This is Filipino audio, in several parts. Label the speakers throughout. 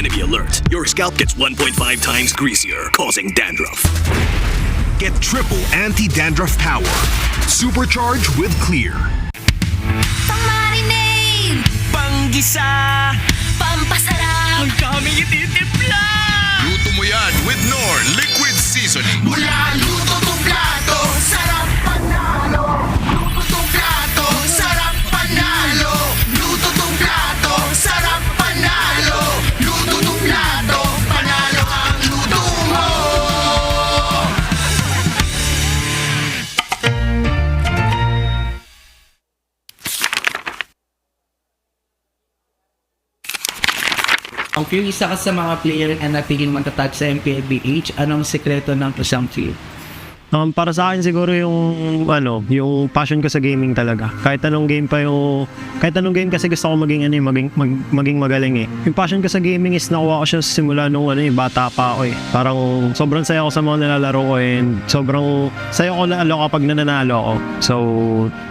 Speaker 1: Enemy alert. Your scalp gets 1.5 times greasier, causing dandruff.
Speaker 2: Get triple anti-dandruff power. Supercharged with Clear.
Speaker 3: Pang-marinade,
Speaker 4: Panggisa,
Speaker 3: pampasarap,
Speaker 4: ang daming ititimpla.
Speaker 5: Luto mo yan with Knorr Liquid Seasoning.
Speaker 4: Mula luto to plato, sarap panalo. Luto to plato, sarap panalo. Luto to plato, sarap panalo. Luto to plato, panalo ang luto mo.
Speaker 6: Ang few isa ka sa mga player na natigil matatag sa MPLBH, anong sekreto ng isang few?
Speaker 7: Para sa akin siguro yung passion ko sa gaming talaga. Kahit anong game kasi gusto ko maging magaling eh. Yung passion ko sa gaming is nakuha ko siya simula nung bata pa ako eh. Parang sobrang saya ko sa mga nilalaro ko and sobrang saya ko lalo kapag nananalo ako. So,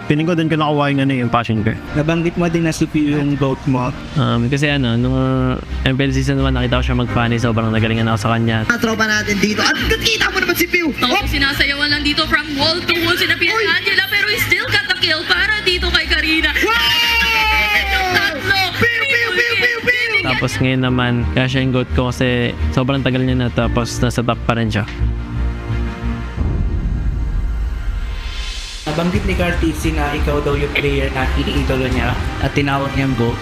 Speaker 7: piling ko din ko nakuha yung passion ko.
Speaker 6: Nabanggit mo din na si Pio yung GOAT mo.
Speaker 8: Kasi nung MPL Season 1 nakita ko siya mag-funny, sobrang nagalingan ako sa kanya.
Speaker 4: Tropa natin dito at nakita mo naman si Pew.
Speaker 3: Sinasayawan lang dito from wall to wall si Napian Angela, pero he still got the kill para dito kay Karina. Tatlo!
Speaker 8: Tapos ngayon naman, kaya siya yung GOAT ko kasi sobrang tagal niya na tapos nasa top pa rin siya.
Speaker 6: Nabanggit ni Cartesi na ikaw daw yung player na iniidolo niya at tinawag niyang GOAT.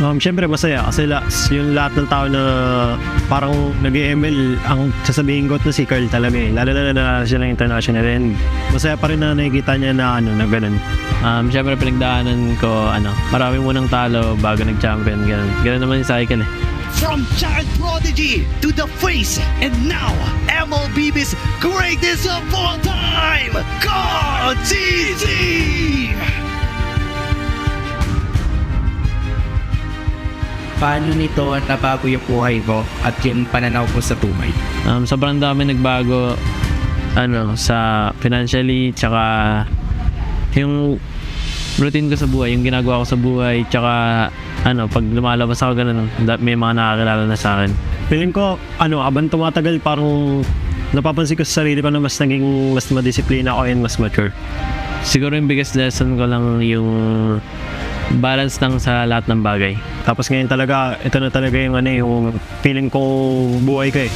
Speaker 7: Siyempre masaya kasi yung lahat ng tao na parang nag-ML ang sasabihin ko na si Carl talaga eh. Lalo na siya ng international and masaya pa rin na nakikita niya na ganun.
Speaker 8: Siyempre pinagdaanan ko marami munang talo bago nag-champion, ganun naman yung cycle eh.
Speaker 4: From child prodigy to the face, and now MLB's greatest of all time, KTC!
Speaker 6: Paano nito nabago yung buhay ko at yung pananaw ko sa buhay?
Speaker 8: Sobrang dami nagbago sa financially, tsaka yung routine ko sa buhay, yung ginagawa ko sa buhay, tsaka pag lumalabas ako ganun, may mga nakakilala na sa akin.
Speaker 7: Feeling ko, habang tumatagal parang napapansin ko sa sarili ko na mas madisiplina ako and mas mature.
Speaker 8: Siguro yung biggest lesson ko lang yung balance lang sa lahat ng bagay.
Speaker 7: Tapos ngayon talaga, ito na talaga yung feeling ko buhay ko eh.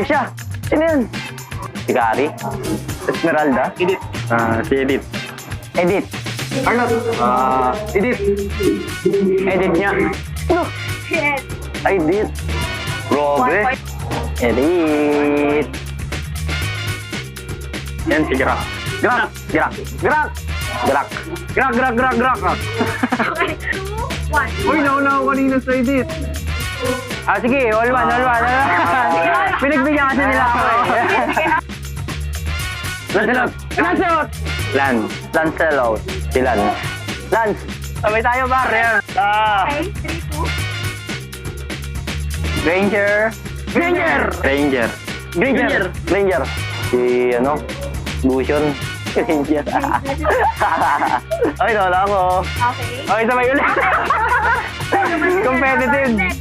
Speaker 9: Siya! Sino yun? Si Gary? Esmeralda? Edith. Si Edith. Edith. Arnold. Edith. Edith niya. Look! Edith. Grabe. Edith. Yan si Grak. Grak! Grak! Grak! Grak! Grak! Grak! Grak! Grak!
Speaker 3: Okay, 2, 1.
Speaker 9: Uy, nauna ako kanina sa Edith. Sige, all one. Pinagbigyan kasi nila ako eh. Lancelot! Lancelot. Si Lance. Lance! Sabay tayo, par.
Speaker 3: Okay, 3, 2.
Speaker 9: Ranger. Si Lucian. Ranger. Okay, wala ako. Okay, sabay ulit. Competitive.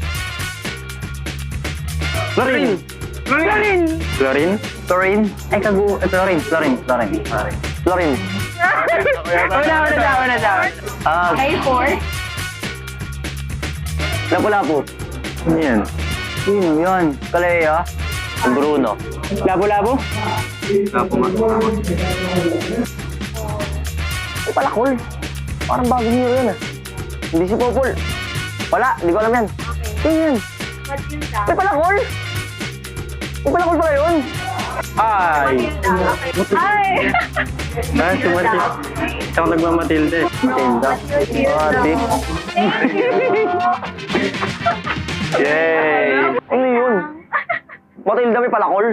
Speaker 9: Florin. Ay, Florin. Una.
Speaker 3: Okay, 4.
Speaker 9: Lapu-lapu. Ano yan? Sino yan? Kalea. Bruno. Lapu-lapu? Lapu nga. Ay, Palakol. Parang bagong hero yan ah. Hindi si Popol. Wala, hindi ko alam yan. Sino yan? Ay, Palakol. Ay, Palakol pala yun. Ay!
Speaker 10: Ay!
Speaker 9: Ah, si Matilde. Siyang nagmamatilde. Matilda. Ate. Yay! Ano yun? Matilda may palakol.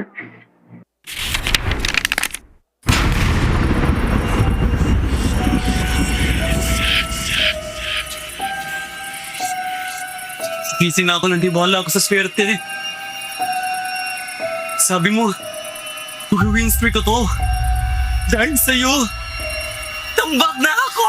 Speaker 1: Gising na ako nang di bahala ako sa swerte. Sabi mo, mag-win streak ko to. Dahil sa'yo, tambak na ako!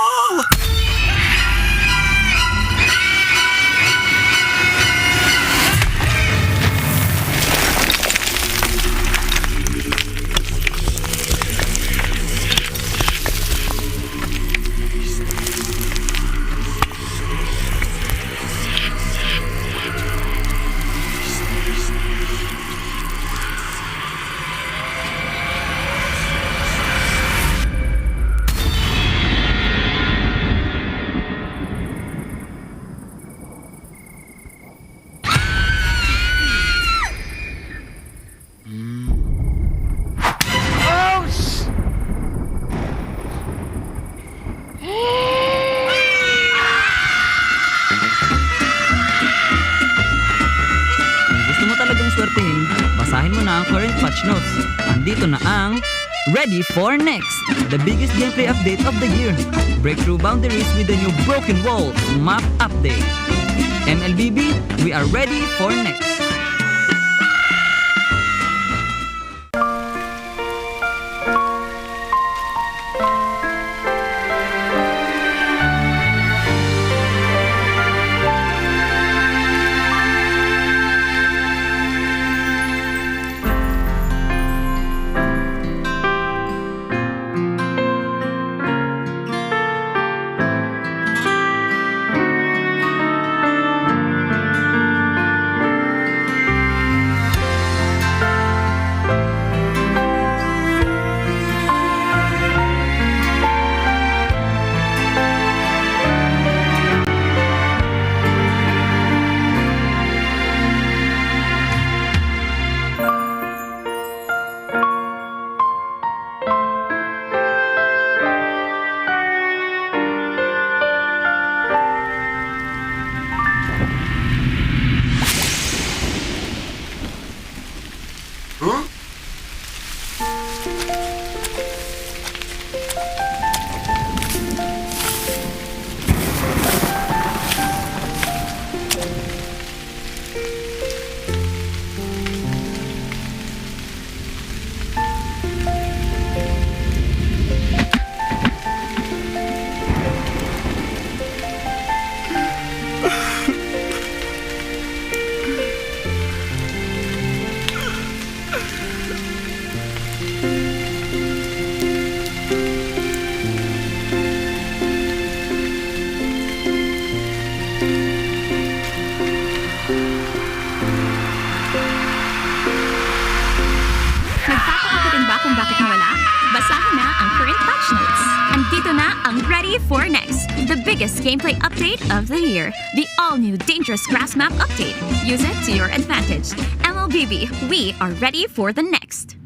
Speaker 11: Gusto mo talagang swertehin? Basahin mo na ang current patch notes. Andito na ang Ready for Next, the biggest gameplay update of the year. Break through boundaries with the new Broken Walls map update. MLBB, we are ready for next.
Speaker 3: kung bakit nawala? Basahin na ang current patch notes. Andito na ang Ready for Next, the biggest gameplay update of the year. The all-new Dangerous Grass Map update. Use it to your advantage. MLBB, we are ready for the next.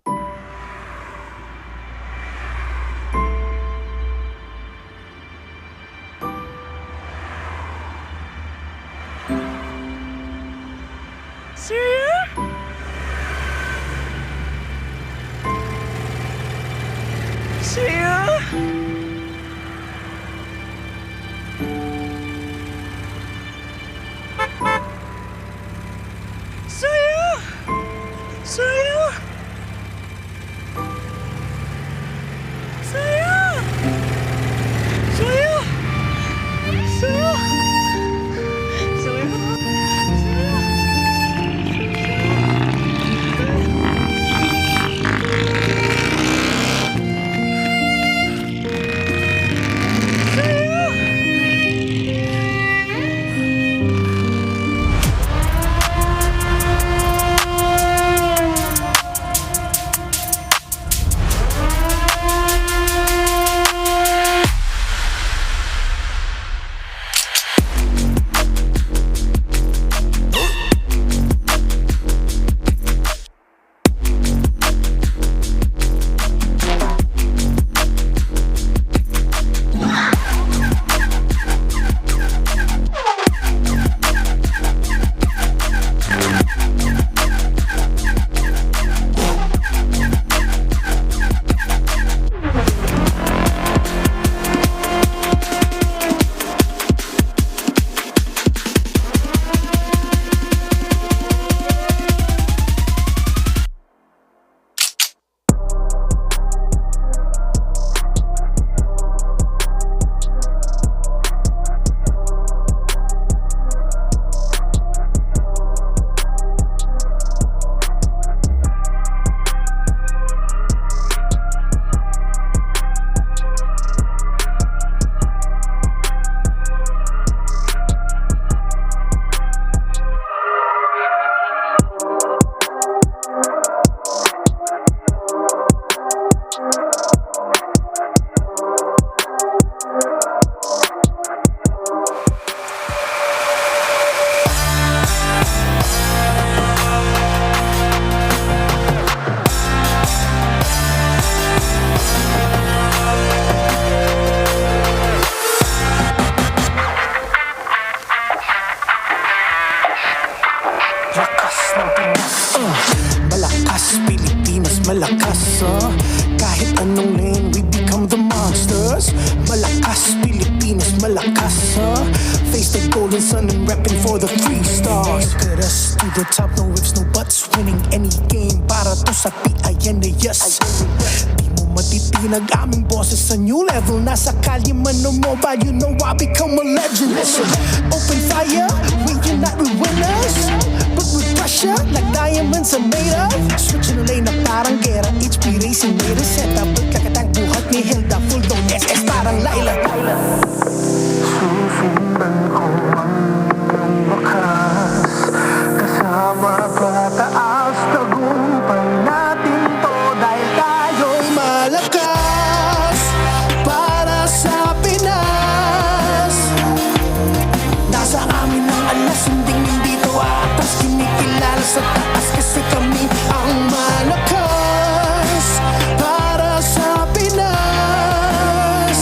Speaker 4: Lakas ng Pinas, malakas Pilipinas, malakas kahit anong lane we become the monsters. Malakas Pilipinas, malakas face the golden sun and repping for the 3 stars. Get us to the top, no ifs, no buts, winning any game para to sa PINAS. Di mo matitinag aming boses sa new level. Nasa kalye man o mobile, you know I become a legend. Listen, open fire, we unite, we winners. But with pressure, like diamonds are made of. Switching the lane na parang gera, HP racing made a setup. Kakatang buhat ni Hilda, full dome SS parang Laila. Susundan ko ang bakas, kasama pataas, tagumpay natin to dahil tayo'y malakas para sa Pinas. Nasa amin ang alas, hindi to atas, kinikilala sa taas kasi kami ang malakas para sa Pinas.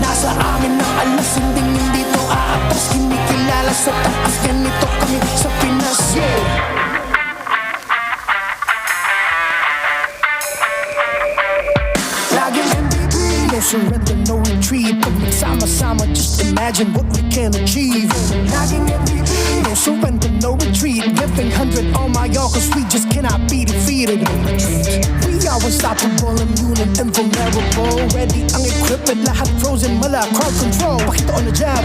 Speaker 4: Nasa amin ang alas, hindi to atas, kinikilala sa taas, ganito kami sa Pinas. Laging MVP, no surrender, no retreat. Pag nagsama-sama, just imagine what we can achieve. Laging MVP, no surrender, no retreat. Giving 100 on my all, cause we just cannot be defeated. We are unstoppable, immune and invulnerable. Ready ang equipment, lahat frozen, mala, crowd control. Pakita on the jab,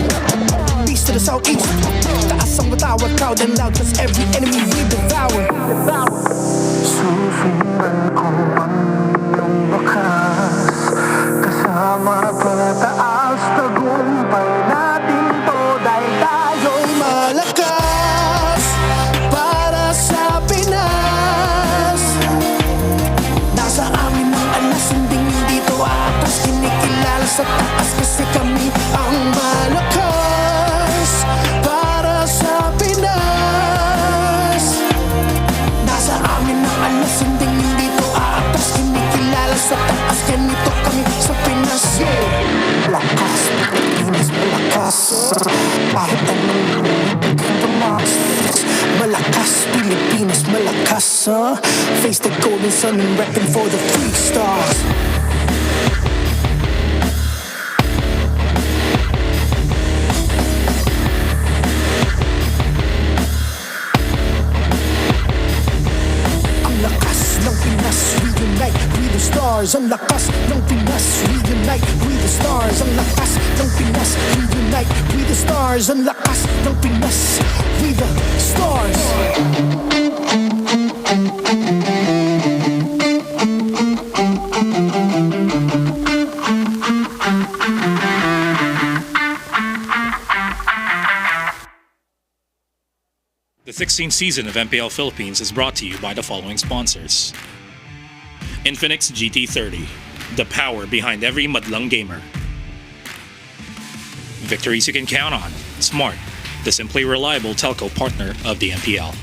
Speaker 4: east to the southeast. Taas ang matawag, proud and loud, cause every enemy we devour. Susundan ko ang iyong bakas, kasama pataas, tagumpay natin to dahil tayo'y malakas para sa Pinas. Nasa amin ang alas, hindi to atas, kinikilala sa taas kasi kami ang malakas para sa Pinas. Nasa amin ang alas, hindi to atas, kinikilala sa taas, ganito kami sa Pinas. Malakas Pilipinas, malakas kahit anong the monsters. Malakas Pilipinas, malakas face the golden sun and repping for the 3 stars. Ang lakas ng Pinas, reunite with the stars. Ang lakas ng Pinas, reunite with the stars. Ang lakas ng Pinas, reunite with the stars. Ang lakas ng Pinas with the stars.
Speaker 10: The 16th season of MPL Philippines is brought to you by the following sponsors. Infinix GT30, the power behind every madlang gamer. Victories you can count on. Smart, the simply reliable telco partner of the MPL.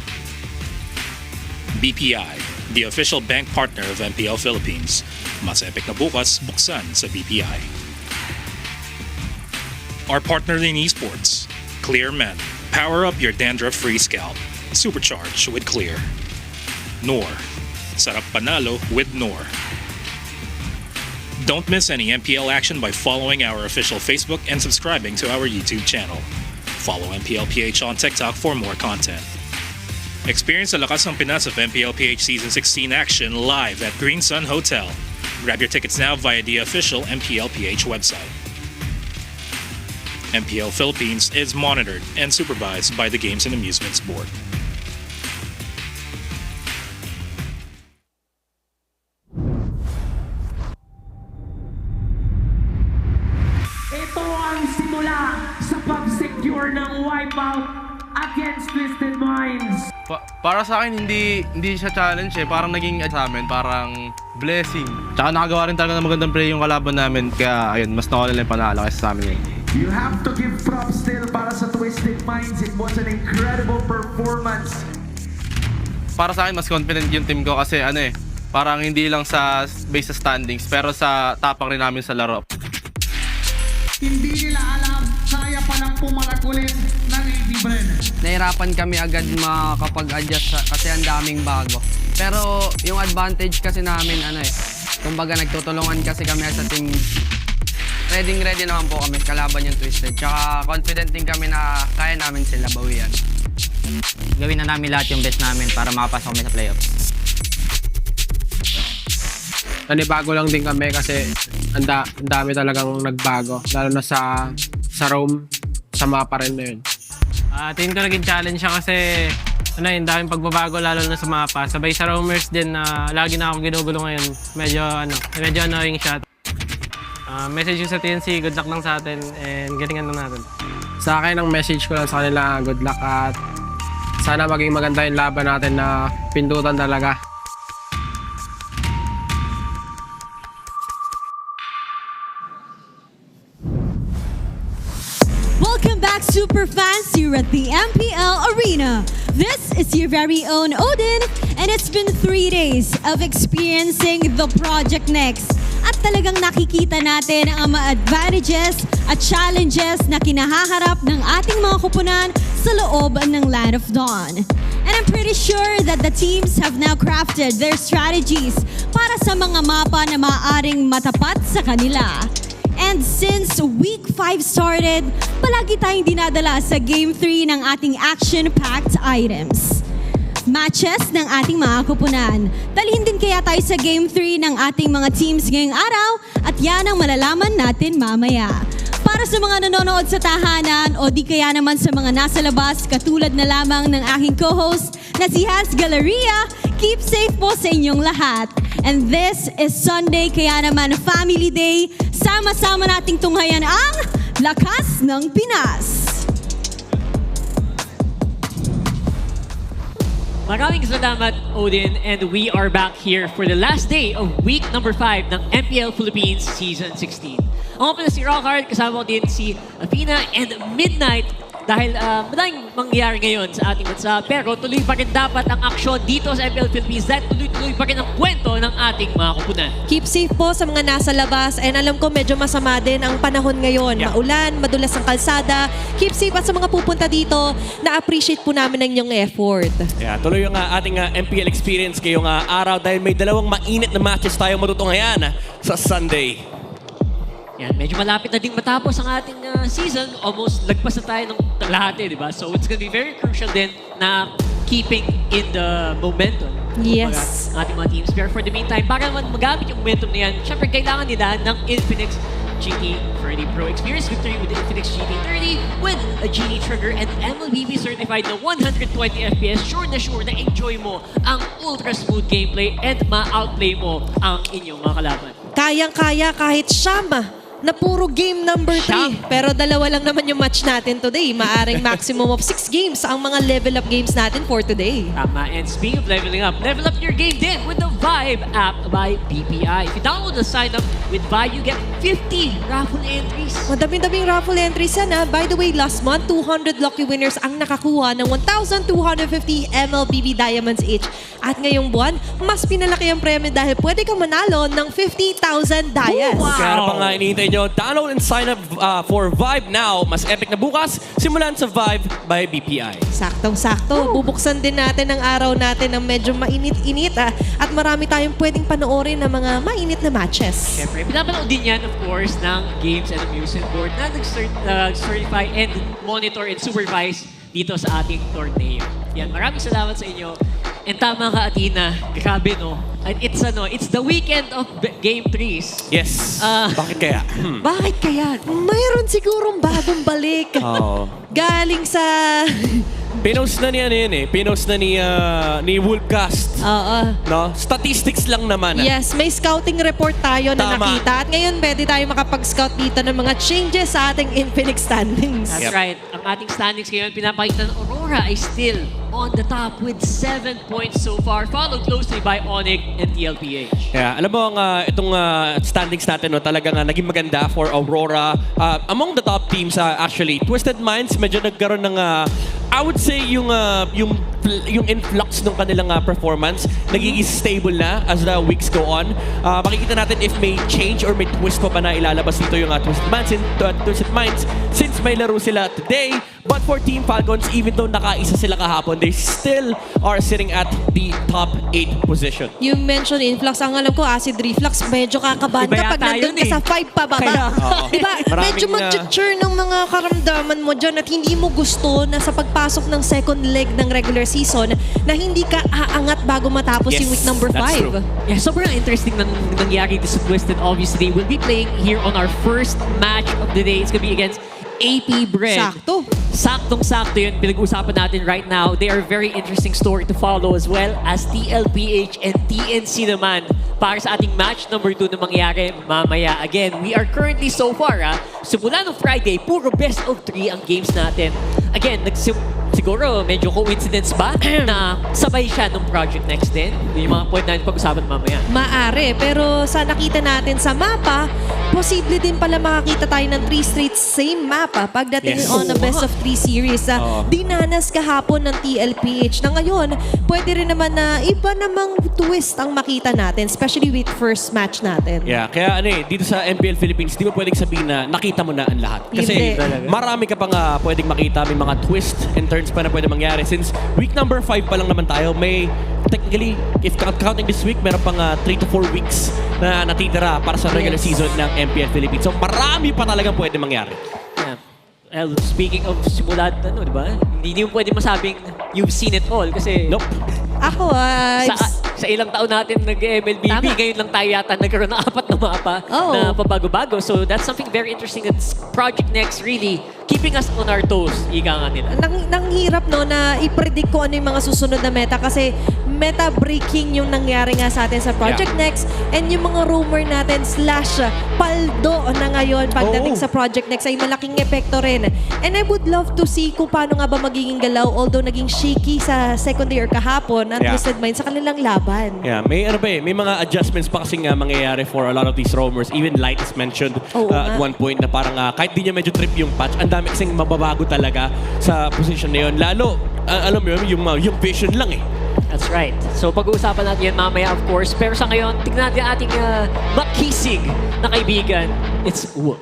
Speaker 10: BPI, the official bank partner of MPL Philippines. Mas epic na bukas, buksan sa BPI. Our partner in esports, Clear Men. Power up your dandruff-free scalp. Supercharge with Clear. Nor. Sarap panalo with Nor. Don't miss any MPL action by following our official Facebook and subscribing to our YouTube channel. Follow MPLPH on TikTok for more content. Experience the lakas ng Pinas of MPLPH Season 16 action live at Green Sun Hotel. Grab your tickets now via the official MPLPH website. MPL Philippines is monitored and supervised by the Games and Amusements Board.
Speaker 12: Ito ang simula sa pag-secure ng wipeout against Twisted Minds.
Speaker 13: Para sa akin, hindi siya challenge parang naging sa amin, parang blessing. Tsaka nakagawa rin talaga ng magandang play yung kalaban namin, kaya ayun, mas nakawala yung panalo kasi sa amin
Speaker 12: You have to give props still para sa Twisted Minds. It was an incredible performance.
Speaker 13: Para sa akin, mas confident yung team ko kasi parang hindi lang sa base sa standings, pero sa tapang rin namin sa laro.
Speaker 12: Hindi nila alam, kaya palang pumalak ulit ng APBR.
Speaker 9: nahirapan kami agad makapag-adjust kasi ang daming bago. Pero yung advantage kasi namin, kumbaga nagtutulungan kasi kami as a team. Ready naman po kami kalaban yung Twisted. Tsaka confident din kami na kaya namin sila bawian.
Speaker 11: Gawin na namin lahat yung best namin para makapasok kami sa playoffs.
Speaker 14: Nanibago lang din kami kasi ang dami talagang nagbago. Lalo na sa roam, sa mapa rin na yun.
Speaker 15: Tingin ko naging challenge siya kasi yung daming pagbabago lalo na sa mapa. Sabay sa roamers din na lagi na ako ginugulo ngayon. Medyo annoying siya. Message ko sa TNC, good luck lang sa atin and galingan lang natin.
Speaker 14: Sa akin, ang message ko lang sa kanila, good luck at sana maging maganda yung laban natin na pindutan talaga.
Speaker 16: Welcome back, super fans, here at the MPL Arena. This is your very own Odin, and it's been 3 days of experiencing the Project Next. At talagang nakikita natin ang mga advantages at challenges na kinahaharap ng ating mga kupunan sa loob ng Land of Dawn. And I'm pretty sure that the teams have now crafted their strategies para sa mga mapa na maaaring matapat sa kanila. And since Week 5 started, palagi tayong dinadala sa Game 3 ng ating action-packed items. Matches ng ating mga kupunan. Dalhin din kaya tayo sa Game 3 ng ating mga teams ngayong araw at yan ang malalaman natin mamaya. Para sa mga nanonood sa tahanan o di kaya naman sa mga nasa labas, katulad na lamang ng aking co-host na si Hans Galleria, keep safe po sa inyong lahat. And this is Sunday, kaya naman Family Day. Sama-sama nating tunghayan ang Lakas ng Pinas.
Speaker 17: Maraming salamat, Odin, and we are back here for the last day of week number 5 ng MPL Philippines Season 16. Ako pala si Rockhard, kasama ko din si Athena and Midnight dahil madaming mangyayari ngayon sa ating bansa, pero tuloy pa rin dapat ang aksyon dito sa MPL Philippines dahil tuloy-tuloy pa rin ang kwento ng ating mga kupunan.
Speaker 18: Keep safe po sa mga nasa labas, and alam ko medyo masama din ang panahon ngayon. Yeah. Maulan, madulas ang kalsada. Keep safe at sa mga pupunta dito, na-appreciate po namin ang inyong effort.
Speaker 19: Yeah, tuloy yung ating MPL experience ngayong araw dahil may dalawang mainit na matches tayong matutunghayan sa Sunday.
Speaker 17: Yan, medyo malapit na din matapos ang ating season. Almost lagpas na tayo ng lahat di ba? So it's gonna be very crucial din na keeping in the momentum.
Speaker 18: Yes.
Speaker 17: Ng ating mga teams. Pero for the meantime, para naman magamit yung momentum na yan, syempre kailangan nila ng Infinix GT30 Pro. Experience victory with the Infinix GT30 with a Genie trigger and MLBB certified na 120 FPS. Sure na enjoy mo ang ultra smooth gameplay and ma-outplay mo ang inyong mga kalaban.
Speaker 18: Kayang-kaya kahit Shama na puro game number 3. Pero dalawa lang naman yung match natin today. Maaring maximum of 6 games ang mga level up games natin for today.
Speaker 17: Tama. And speaking of leveling up, level up your game din with the Vibe app by BPI. If you download the sign up with Vibe, you get 50 raffle entries.
Speaker 18: Madaming raffle entries yan ha. By the way, last month, 200 lucky winners ang nakakuha ng 1,250 MLBB Diamonds each. At ngayong buwan, mas pinalaki ang premyo dahil pwede kang manalo ng 50,000 Dias.
Speaker 19: Wow! Kaya pa nga inihintay nyo, download and sign up for Vibe now. Mas epic na bukas, simulan sa Vibe by BPI.
Speaker 18: Saktong-sakto. Bubuksan din natin ang araw natin ng medyo mainit-init at marami tayong pwedeng panoorin ng mga mainit na matches.
Speaker 17: Siyempre, pinapanood din yan, of course, ng Games and Amusement Board na nag-certify and monitor and supervise dito sa ating torneo. Yan, maraming salamat sa inyo. And tama ka, Athena. Grabe, no? It's the weekend of Game 3s.
Speaker 19: Yes. Bakit kaya?
Speaker 18: Bakit kaya? Mayroon sigurong bagong balik. Galing sa...
Speaker 19: Pinost na niya Pinost na ni Wolfcast. No? Statistics lang naman.
Speaker 18: Yes, may scouting report tayo na nakita. At ngayon, pwede tayo makapag-scout dito ng mga changes sa ating Infinix standings.
Speaker 17: That's right. Ang ating standings ngayon, pinapakita ng Aurora ay still on the top with 7 points so far, followed closely by Onyx and TLPH.
Speaker 19: Yeah, alam mo itong standings natin talagang naging maganda for Aurora. Among the top teams actually, Twisted Minds medyo nagkaroon ng I would say yung influx ng kanilang performance nagiging stable na as the weeks go on. Makikita natin if may change or may twist pa na ilalabas dito yung Twisted Minds since may laro sila today. But for Team Falcons, even though nakaisa sila kahapon, they still are sitting at the top 8 position.
Speaker 18: You mentioned influx. Ang alam ko, acid reflux, medyo kakabahan
Speaker 19: Iba
Speaker 18: ka pag
Speaker 19: yata
Speaker 18: nandun
Speaker 19: yun
Speaker 18: ka
Speaker 19: eh.
Speaker 18: sa 5 pababa.
Speaker 19: Kaya, oo.
Speaker 18: Diba?
Speaker 19: Maraming,
Speaker 18: Medyo mag-churn ng mga karamdaman mo dyan at hindi mo gusto na sa pagpasok ng second leg ng regular season na hindi ka aangat bago matapos yung week number 5.
Speaker 17: Yeah, sobrang interesting nangyari dito sa Twisted. Obviously, we'll be playing here on our first match of the day. It's gonna be against APBR.
Speaker 18: Sakto.
Speaker 17: Saktong-sakto yun. Pinag-usapan natin right now. They are a very interesting story to follow as well as TLPH and TNC naman para sa ating match number 2 na mangyayari mamaya. Again, we are currently so far, simula ng Friday, puro best of 3 ang games natin. Again, siguro medyo coincidence ba na sabay siya ng Project Next din? Yung mga point natin pag-usapan mamaya.
Speaker 18: Maari, pero sa nakita natin sa mapa, posible din pala makakita tayo ng 3 straight same mapa pagdating
Speaker 19: Yes.
Speaker 18: on a best of 3 series. Dinanas kahapon ng TLPH na ngayon, pwede rin naman na iba namang twist ang makita natin, especially with first match natin.
Speaker 19: Yeah, kaya dito sa MPL Philippines, di ba pwedeng sabihin na nakita mo na ang lahat? Kasi
Speaker 18: Hindi.
Speaker 19: marami ka pang pwedeng makita, may mga twist and turns pa na pwede mangyari. Since week number 5 pa lang naman tayo, may technically, if counting this week, meron pang 3 to 4 weeks na natitira para sa regular season ng MPL Philippines. So marami pa talagang pwede mangyari.
Speaker 17: Well, speaking of simulat, di ba? Hindi mo pwede masabing you've seen it all kasi
Speaker 18: Ako
Speaker 17: sa ilang taon natin nag-MLBB, ngayon lang tayo yata nagkaroon ng 4 na mapa na pabago-bago. So that's something very interesting. It's Project Next really keeping us on our toes, ika nga nila.
Speaker 18: Nang hirap na i-predict ko ano yung mga susunod na meta kasi meta breaking yung nangyari nga sa atin sa Project Next and yung mga rumor natin / paldo na ngayon pagdating sa Project Next ay malaking epekto rin. And I would love to see kung paano nga ba magiging galaw although naging shaky sa second day or kahapon ang Twisted Mind sa kanilang laban.
Speaker 19: Yeah, may may mga adjustments pa kasi nga mangyayari for a lot of these roamers. Even Light is mentioned at one point na parang kahit di niya medyo trip yung patch, ang dami kasing mababago talaga sa position na yun. Lalo, alam mo yun, yung vision lang eh.
Speaker 17: That's right. So pag-uusapan natin yan mamaya of course. Pero sa ngayon, tignan natin ating makisig na kaibigan. It's Wolf.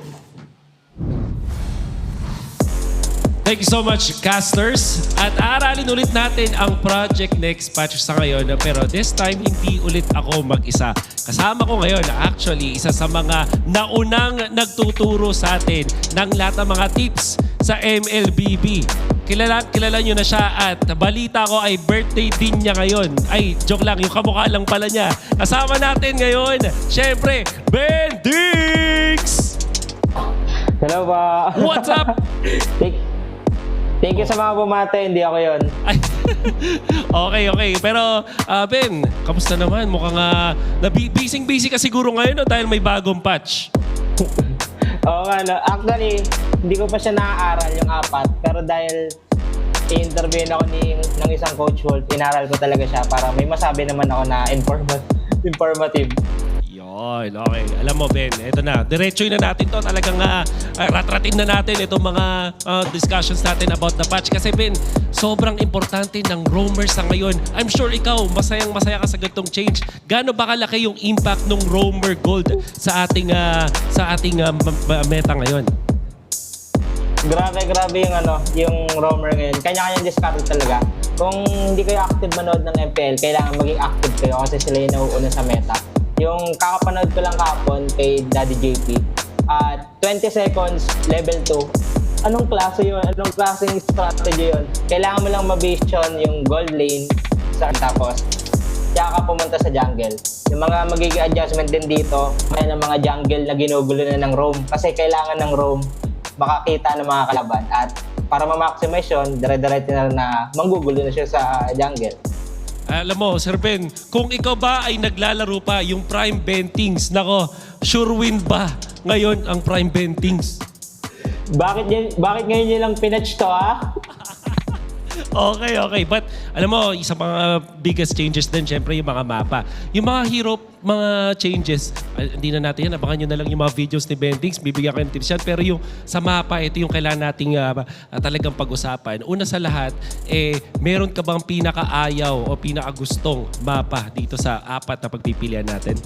Speaker 20: Thank you so much, casters. At aaralin ulit natin ang Project Next patch sa ngayon. Pero this time, hindi ulit ako mag-isa. Kasama ko ngayon, actually, isa sa mga naunang nagtuturo sa atin ng lahat ng mga tips sa MLBB. Kilala nyo na siya at balita ko ay birthday din niya ngayon. Ay, joke lang, yung kamukha lang pala niya. Kasama natin ngayon, syempre, Ben Dix!
Speaker 21: Hello ba?
Speaker 20: What's up?
Speaker 21: Thank you sa mga bumate, hindi ako yon.
Speaker 20: Okay. Pero, Ben, kamusta naman? Mukhang busy ka siguro ngayon dahil may bagong patch.
Speaker 21: Oo nga, no. Actually, hindi ko pa siya naaaral yung 4. Pero dahil i-interview ako ng isang coach Wolf, inaral ko talaga siya para may masabi naman ako na informative.
Speaker 20: Yun, okay. Alam mo, Ben, ito na. Diretsoy na natin to. Talagang ratratin na natin itong mga discussions natin about the patch. Kasi, Ben, sobrang importante ng roamers sa ngayon. I'm sure ikaw, masayang-masaya ka sa ganitong change. Gaano ba kalaki yung impact ng roamer gold sa ating meta ngayon?
Speaker 21: Grabe yung roamer ngayon. Kanya-kanyang discard talaga. Kung hindi kayo active manood ng MPL, kailangan maging active kayo kasi sila yung nauuna sa meta. Yung kakapanood ko lang kahapon kay Daddy JP, 20 seconds, level 2. Anong klase yun? Anong klaseng strategy yun? Kailangan mo lang ma-vision yung gold lane tapos kaya ka pumunta sa jungle. Yung mga magiging adjustment din dito, may ng mga jungle na ginugulo na ng roam kasi kailangan ng roam makakita ng mga kalaban at para ma-maximize yun, dire-diretso na manggugulo na siya sa jungle.
Speaker 20: Alam mo, Sir Ben, kung ikaw ba ay naglalaro pa yung Prime Bentings, nako, sure win ba ngayon ang Prime Bentings?
Speaker 21: Bakit ngayon nyo lang pinatch to,
Speaker 20: Okay. But alam mo, isa mga biggest changes din, syempre yung mga mapa. Yung mga hero, mga changes, hindi na natin yan. Abangan nyo na lang yung mga videos ni Bendings. Bibigyan ko yung tips yan. Pero yung sa mapa, ito yung kailangan nating talagang pag-usapan. Una sa lahat, meron ka bang pinakaayaw o pinakagustong mapa dito sa 4 na pagpipilian natin?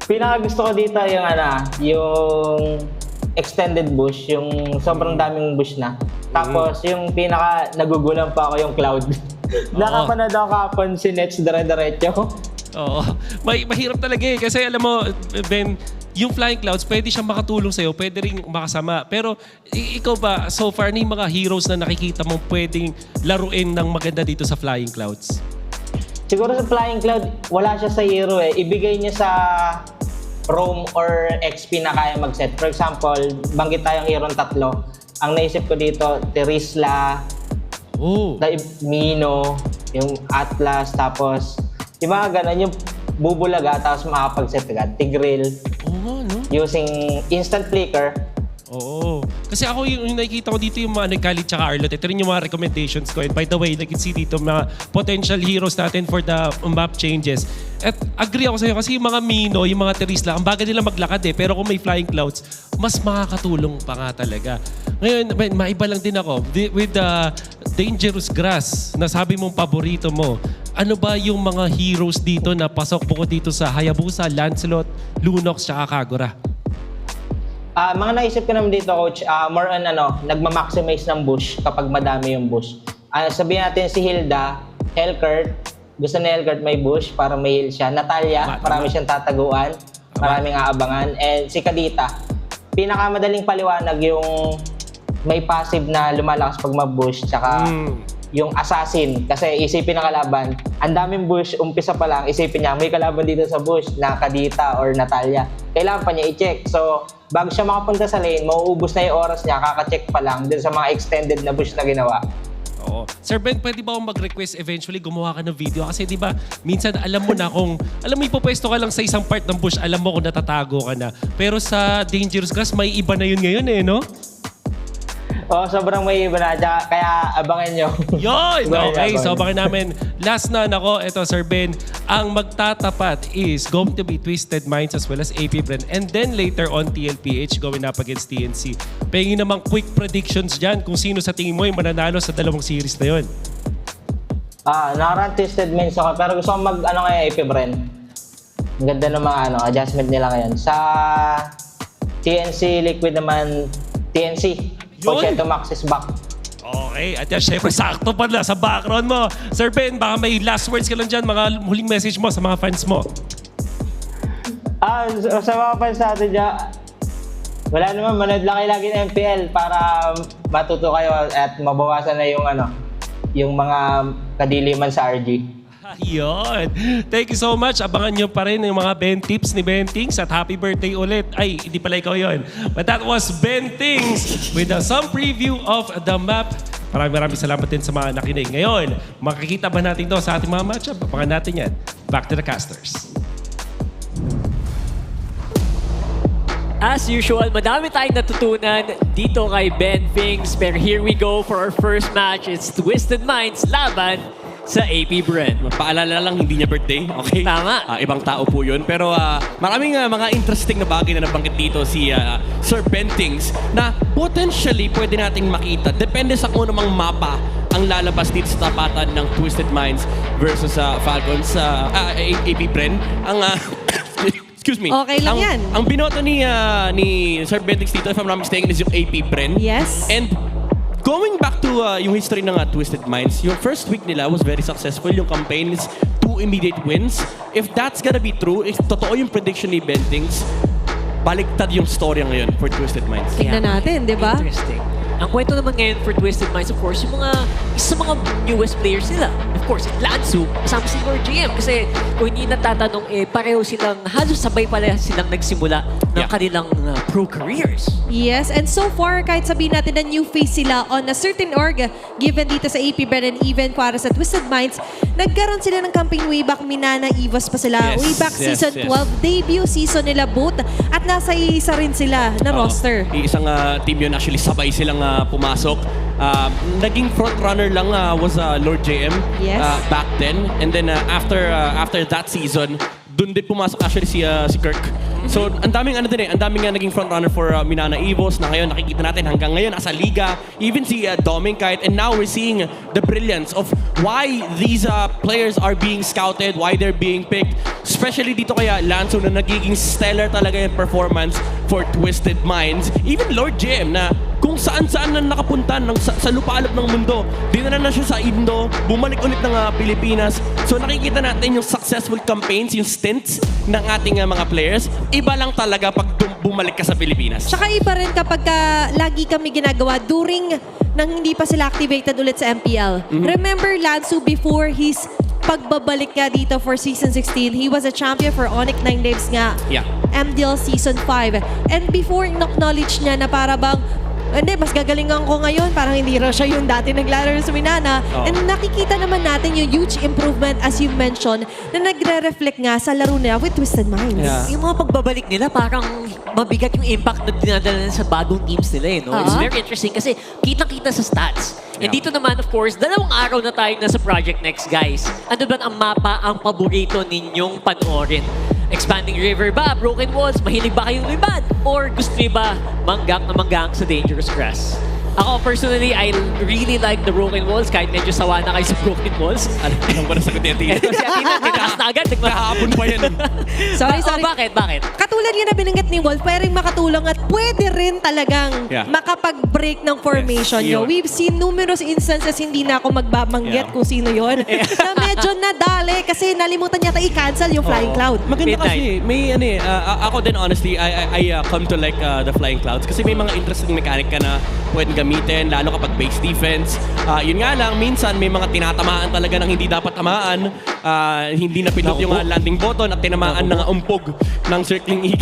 Speaker 21: Pinakagusto ko dito yung extended bush, yung sobrang daming bush na. Tapos yung pinaka nagugulan pa ako yung cloud. Nakapanood ako kapon si Nets dire-diretso.
Speaker 20: Oo. Mahirap talaga eh. Kasi alam mo, Ben, yung flying clouds, pwede siyang makatulong sa'yo, pwede rin makasama. Pero ikaw ba, so far, ano yung mga heroes na nakikita mong pwedeng laruin ng maganda dito sa flying clouds?
Speaker 21: Siguro sa flying cloud, wala siya sa hero eh. Ibigay niya sa roam or XP na kaya mag-set. For example, banggit tayong hero 3. Ang naisip ko dito, Terisla, Mino, yung Atlas, tapos yung mga ganun, yung bubulaga, tapos makapag-set agad. Tigril. Using instant flicker.
Speaker 20: Oo. Kasi ako yung nakikita ko dito yung mga Nagkalit tsaka Arlot. Ito rin yung mga recommendations ko. And by the way, you can see dito mga potential heroes natin for the map changes. At agree ako sa'yo kasi yung mga Mino, yung mga Terisla, ang baga nila maglakad eh. Pero kung may flying clouds, mas makakatulong pa nga talaga. Ngayon, maiba lang din ako. With the dangerous grass na sabi mong paborito mo, ano ba yung mga heroes dito na pasok po ko dito sa Hayabusa, Lancelot, Lunox, tsaka Kagura?
Speaker 21: Mga naisip ko naman dito, Coach, more on nagma-maximize ng bush kapag madami yung bush. Sabihin natin si Hilda, Hellcurt, gusto ni Hellcurt may bush para may heal siya. Natalia, marami siyang tataguan, maraming aabangan. And si Kadita, pinakamadaling paliwanag yung may passive na lumalakas pag mag-bush, tsaka yung assassin. Kasi isipin ng kalaban, ang daming bush, umpisa pa lang, isipin niya, may kalaban dito sa bush na Kadita or Natalia. Kailangan pa niya i-check. So, bago siya makapunta sa lane, mauubos na yung oras niya, kaka-check pa lang dun sa mga extended na bush na ginawa.
Speaker 20: Oo. Sir Ben, pwede ba akong mag-request eventually gumawa ka ng video? Kasi di ba, minsan alam mo na kung, alam mo ipopwesto ka lang sa isang part ng bush, alam mo kung natatago ka na. Pero sa Dangerous Grass, may iba na yun ngayon eh, no?
Speaker 21: Oo, sobrang may iba na. Kaya abangan nyo.
Speaker 20: Yun! Okay, so abangan namin. Last na, nako, ito Sir Ben, ang magtatapat is going to be Twisted Minds as well as APBR. And then later on, TLPH going up against TNC. Pengin namang quick predictions dyan kung sino sa tingin mo yung mananalo sa dalawang series na yun.
Speaker 21: Nakaraan Twisted Minds ako, pero gusto ko kaya APBR. Ang ganda ng mga adjustment nila ngayon. Sa TNC Liquid naman, TNC. Pocheto Max is back.
Speaker 20: Okay, at yan, syempre, sakto pala sa background mo. Sir Ben, baka may last words ka lang dyan, mga huling message mo sa mga fans mo.
Speaker 21: Sa mga fans natin dyan, wala naman, manood lang kayo lagi ng MPL para matuto kayo at mabawasan na yung mga kadiliman sa RG.
Speaker 20: Ayun. Thank you so much. Abangan nyo pa rin yung mga Ben Tips ni Ben Tings at happy birthday ulit. Ay, hindi pala ikaw yun. But that was Ben Tings with some preview of the map. Maraming salamat din sa mga nakinig. Ngayon, makikita ba natin to sa ating mga matchup? Abangan natin yan. Back to the casters.
Speaker 17: As usual, madami tayong natutunan dito kay Ben Tings. Pero here we go for our first match. It's Twisted Minds laban sa APBR.
Speaker 19: Paalala lang, hindi niya birthday, okay?
Speaker 17: Tama.
Speaker 19: Ibang tao po yun. Pero maraming mga interesting na bagay na nabanggit dito si Sir Ben Tings na potentially pwede nating makita. Depende sa kung namang mapa ang lalabas dito sa tapatan ng Twisted Minds versus Falcons sa APBR. Ang excuse me.
Speaker 18: Okay lang yan.
Speaker 19: Ang binoto ni Sir Ben Tings dito, if I'm not mistaken, is yung APBR.
Speaker 18: Yes.
Speaker 19: And going back to yung history ng Twisted Minds, yung first week nila was very successful. Yung campaign is 2 immediate wins. If that's gonna be true, if totoo yung prediction ni Ben Tings, baliktad yung story ngayon for Twisted Minds.
Speaker 18: Tignan natin, di ba?
Speaker 17: Interesting. Ang kwento naman ngayon for Twisted Minds, of course, yung isa sa mga newest players nila. Of course, Lansu, kasama si Lord GM. Kasi kung hindi natatanong, pareho silang, halos sabay pala silang nagsimula ng kanilang pro careers.
Speaker 18: Yes, and so far, kahit sabihin natin na new face sila on a certain org, given dito sa APBR and even para sa Twisted Minds, nagkaroon sila ng campaign way back Minana Evos pa sila. Way back season 12, debut season nila both. At nasa isa rin sila na roster.
Speaker 19: Isang team yun, actually sabay silang pumasok. Naging frontrunner lang was Lord JM back then. And then after that season, dun din pumasok actually si Kirk. So, ang daming ang daming nga naging frontrunner for Minana Evos na ngayon nakikita natin hanggang ngayon nasa liga. Even si Doming Kite, and now we're seeing the brilliance of why these players are being scouted, why they're being picked. Especially dito kaya Lanzo na nagiging stellar talaga yung performance for Twisted Minds. Even Lord JM na kung saan-saan na nakapunta sa lupalop ng mundo. Dinala na siya sa Indo, bumalik ulit ng Pilipinas. So nakikita natin yung successful campaigns, yung stints ng ating mga players. Iba lang talaga pag bumalik ka sa Pilipinas.
Speaker 18: Tsaka iba rin kapag lagi kami ginagawa during nang hindi pa sila activated ulit sa MPL. Remember Lanzu before his pagbabalik nga dito for Season 16, he was a champion for Onyx 9 Lives nga.
Speaker 19: Yeah.
Speaker 18: MDL Season 5. And before, in-acknowledge niya na para bang hindi, mas gagalingan ko ngayon. Parang hindi raw siya yung dati naglalaro sa Minana. And nakikita naman natin yung huge improvement, as you mentioned, na nagre-reflect nga sa laro nila with Twisted Minds.
Speaker 17: Yeah. Yung mga pagbabalik nila, parang mabigat yung impact na dinadala sa bagong teams nila. No? It's very interesting kasi kitang-kita sa stats. And dito naman, of course, 2 araw na tayo nasa Project Next, guys. Ano ba ang mapa ang paborito ninyong panoorin? Expanding River ba? Broken Walls? Mahilig ba kayong libad? Or gusto niyo ba manggang na manggang sa Dangerous Grass? Ako personally, I really like the Broken Walls kahit medyo sawa na kayo sa Broken Walls.
Speaker 19: Alam ko na sagot ni Athena.
Speaker 17: Ito si Athena, tinaas na agad.
Speaker 19: Kahapon pa yan.
Speaker 18: Sorry.
Speaker 17: Bakit?
Speaker 18: Katulad yun na binanggit ni Wolf, pwedeng makatulong at pwede rin talagang makapag-break ng formation nyo. We've seen numerous instances, hindi na ako magbabanggit kung sino yon na medyo nadali kasi nalimutan yata i-cancel yung Flying Cloud.
Speaker 19: Maganda kasi, may ako din honestly, I come to like the Flying Clouds kasi may mga interesting mechanic ka na pwedeng gamitin, lalo kapag base defense. Yun nga lang, minsan may mga tinatamaan talaga ng hindi dapat tamaan. Hindi na pinot yung landing button at tinamaan ng umpog ng Circling Eagle.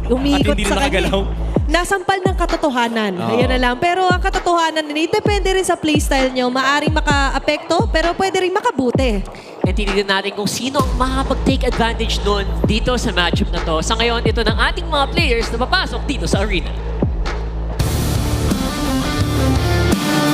Speaker 18: Umiikot
Speaker 19: at hindi
Speaker 18: sa
Speaker 19: na nakagalaw.
Speaker 18: Nasampal ng katotohanan. Ayun na lang. Pero ang katotohanan nila, depende rin sa playstyle nyo. Maaring maka-apekto, pero pwede rin makabuti.
Speaker 17: And tinitin natin kung sino ang makakapag-take advantage nun dito sa matchup na to. Sa ngayon, ito ng ating mga players na papasok dito sa arena.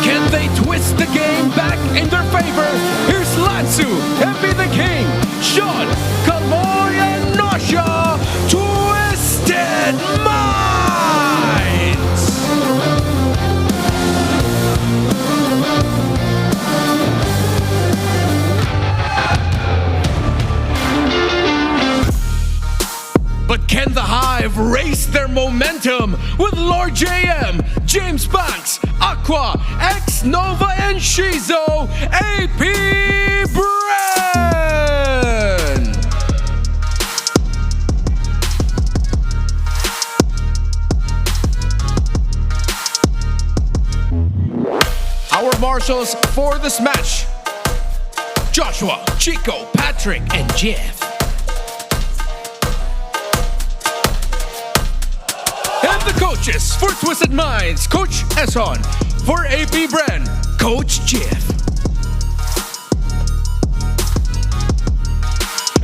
Speaker 12: Can they twist the game back in their favor? Here's Lanzu, MP the King, Sean, Kaloy, and Nosha, Twisted Minds! But can the Hive raise their momentum with Lord JM, James Banks, Aqua, X Nova, and Shizo, APBR? Our marshals for this match: Joshua, Chico, Patrick, and Jeff. And the coaches for Twisted Minds, Coach Esson. For APBR, Coach Jeff.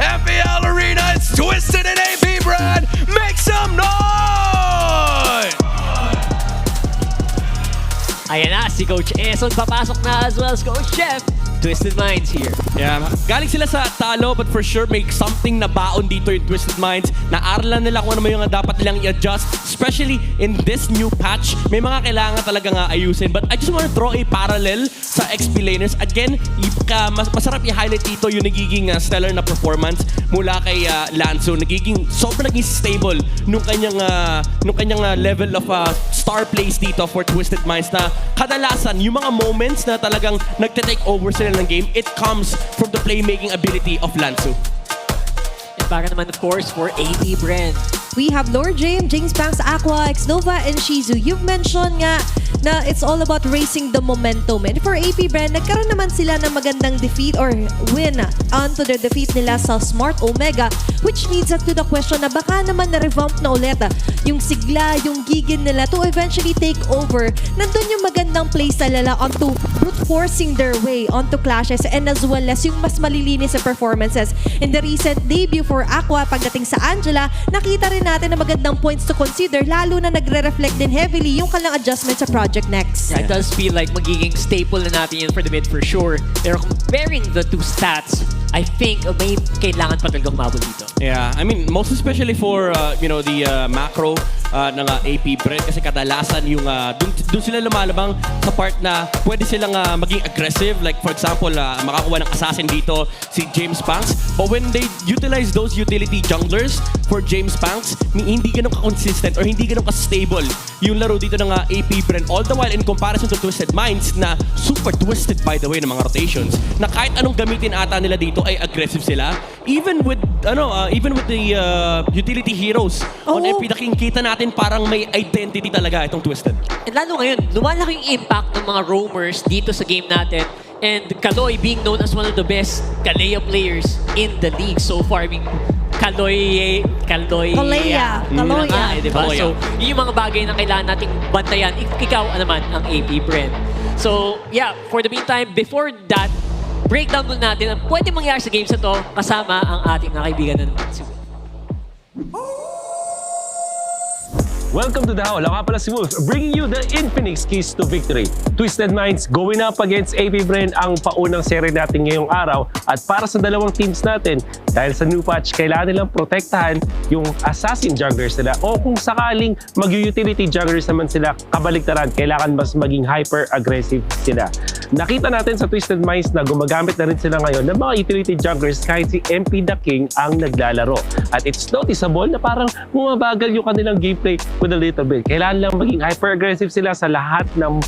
Speaker 12: MPL Arena, it's Twisted and APBR. Make some noise!
Speaker 17: Ayan na, si Coach Esson papasok na as well as Coach Jeff. Twisted Minds here.
Speaker 19: Yeah, galing sila sa talo but for sure may something na baon dito yung Twisted Minds. Naaralan nila kung ano yung dapat nilang i-adjust, especially in this new patch. May mga kailangan talaga nga ayusin. But I just want to draw a parallel sa XP laners. Again, masarap i-highlight dito yung nagiging stellar na performance mula kay Lanzo. Sobrang naging stable nung kanyang level of star plays dito for Twisted Minds na kadalasan yung mga moments na talagang nagte-take over sila ng game, it comes from the playmaking ability of Lanzu.
Speaker 17: And para naman of course for APBR.
Speaker 18: We have Lord James, James Banks, Aqua, Xnova, and Shizu. You've mentioned nga na it's all about raising the momentum. And for APBR, nagkaroon naman sila ng magandang defeat or win onto the defeat nila sa Smart Omega, which leads us to the question na baka naman na-revamp na ulit yung sigla, yung gigin nila to eventually take over. Nandun yung magandang playstyle nila onto brute forcing their way onto clashes and as well as yung mas malilinis sa performances. In the recent debut for Aqua, pagdating sa Angela, nakita rin natin na magandang points to consider, lalo na nagre-reflect din heavily yung kanilang adjustment sa Project Next.
Speaker 17: Yeah, it does feel like magiging staple na natin yun for the mid for sure. Pero comparing the two stats, I think may kailangan pa talagang umabot dito.
Speaker 19: Yeah, I mean, most especially for, the macro ng AP Brent kasi kadalasan yung dun sila lumalabang sa part na pwede silang maging aggressive. Like, for example, makakuha ng assassin dito si James Panks. But when they utilize those utility junglers for James Panks, hindi ganun ka-consistent or hindi ganun ka-stable yung laro dito ng AP Brent. All the while, in comparison to Twisted Minds na super twisted, by the way, ng mga rotations, na kahit anong gamitin ata nila dito ay aggressive sila. Even with the utility heroes on MP the King, kita natin parang may identity talaga itong Twisted.
Speaker 17: And lalo ngayon, lumalaki yung impact ng mga roamers dito sa game natin. And Kaloy being known as one of the best Kalea players in the league so far. I mean, Kalea. Diba? So, yun yung mga bagay na kailangan nating bantayan. Ikaw naman ang AP Brent. So, yeah, for the meantime, before that, breakdown muna natin ang pwede mangyari sa games na to kasama ang ating kaibigan na naman si Wolf.
Speaker 2: Welcome to the Howl. Ako nga pala si Wolf, bringing you the Infinix keys to victory. Twisted Minds going up against AP Brent ang paunang seri natin ngayong araw. At para sa dalawang teams natin, dahil sa new patch, kailangan nilang protektahan yung assassin jugglers nila. O kung sakaling mag-utility jugglers naman sila, kabaligtaran, kailangan mas maging hyper-aggressive sila. Nakita natin sa Twisted Minds na gumagamit na rin sila ngayon ng mga utility jugglers kahit si MP the King ang naglalaro. At it's noticeable na parang bumabagal yung kanilang gameplay with a little bit. Kailangan lang maging hyper-aggressive sila sa lahat ng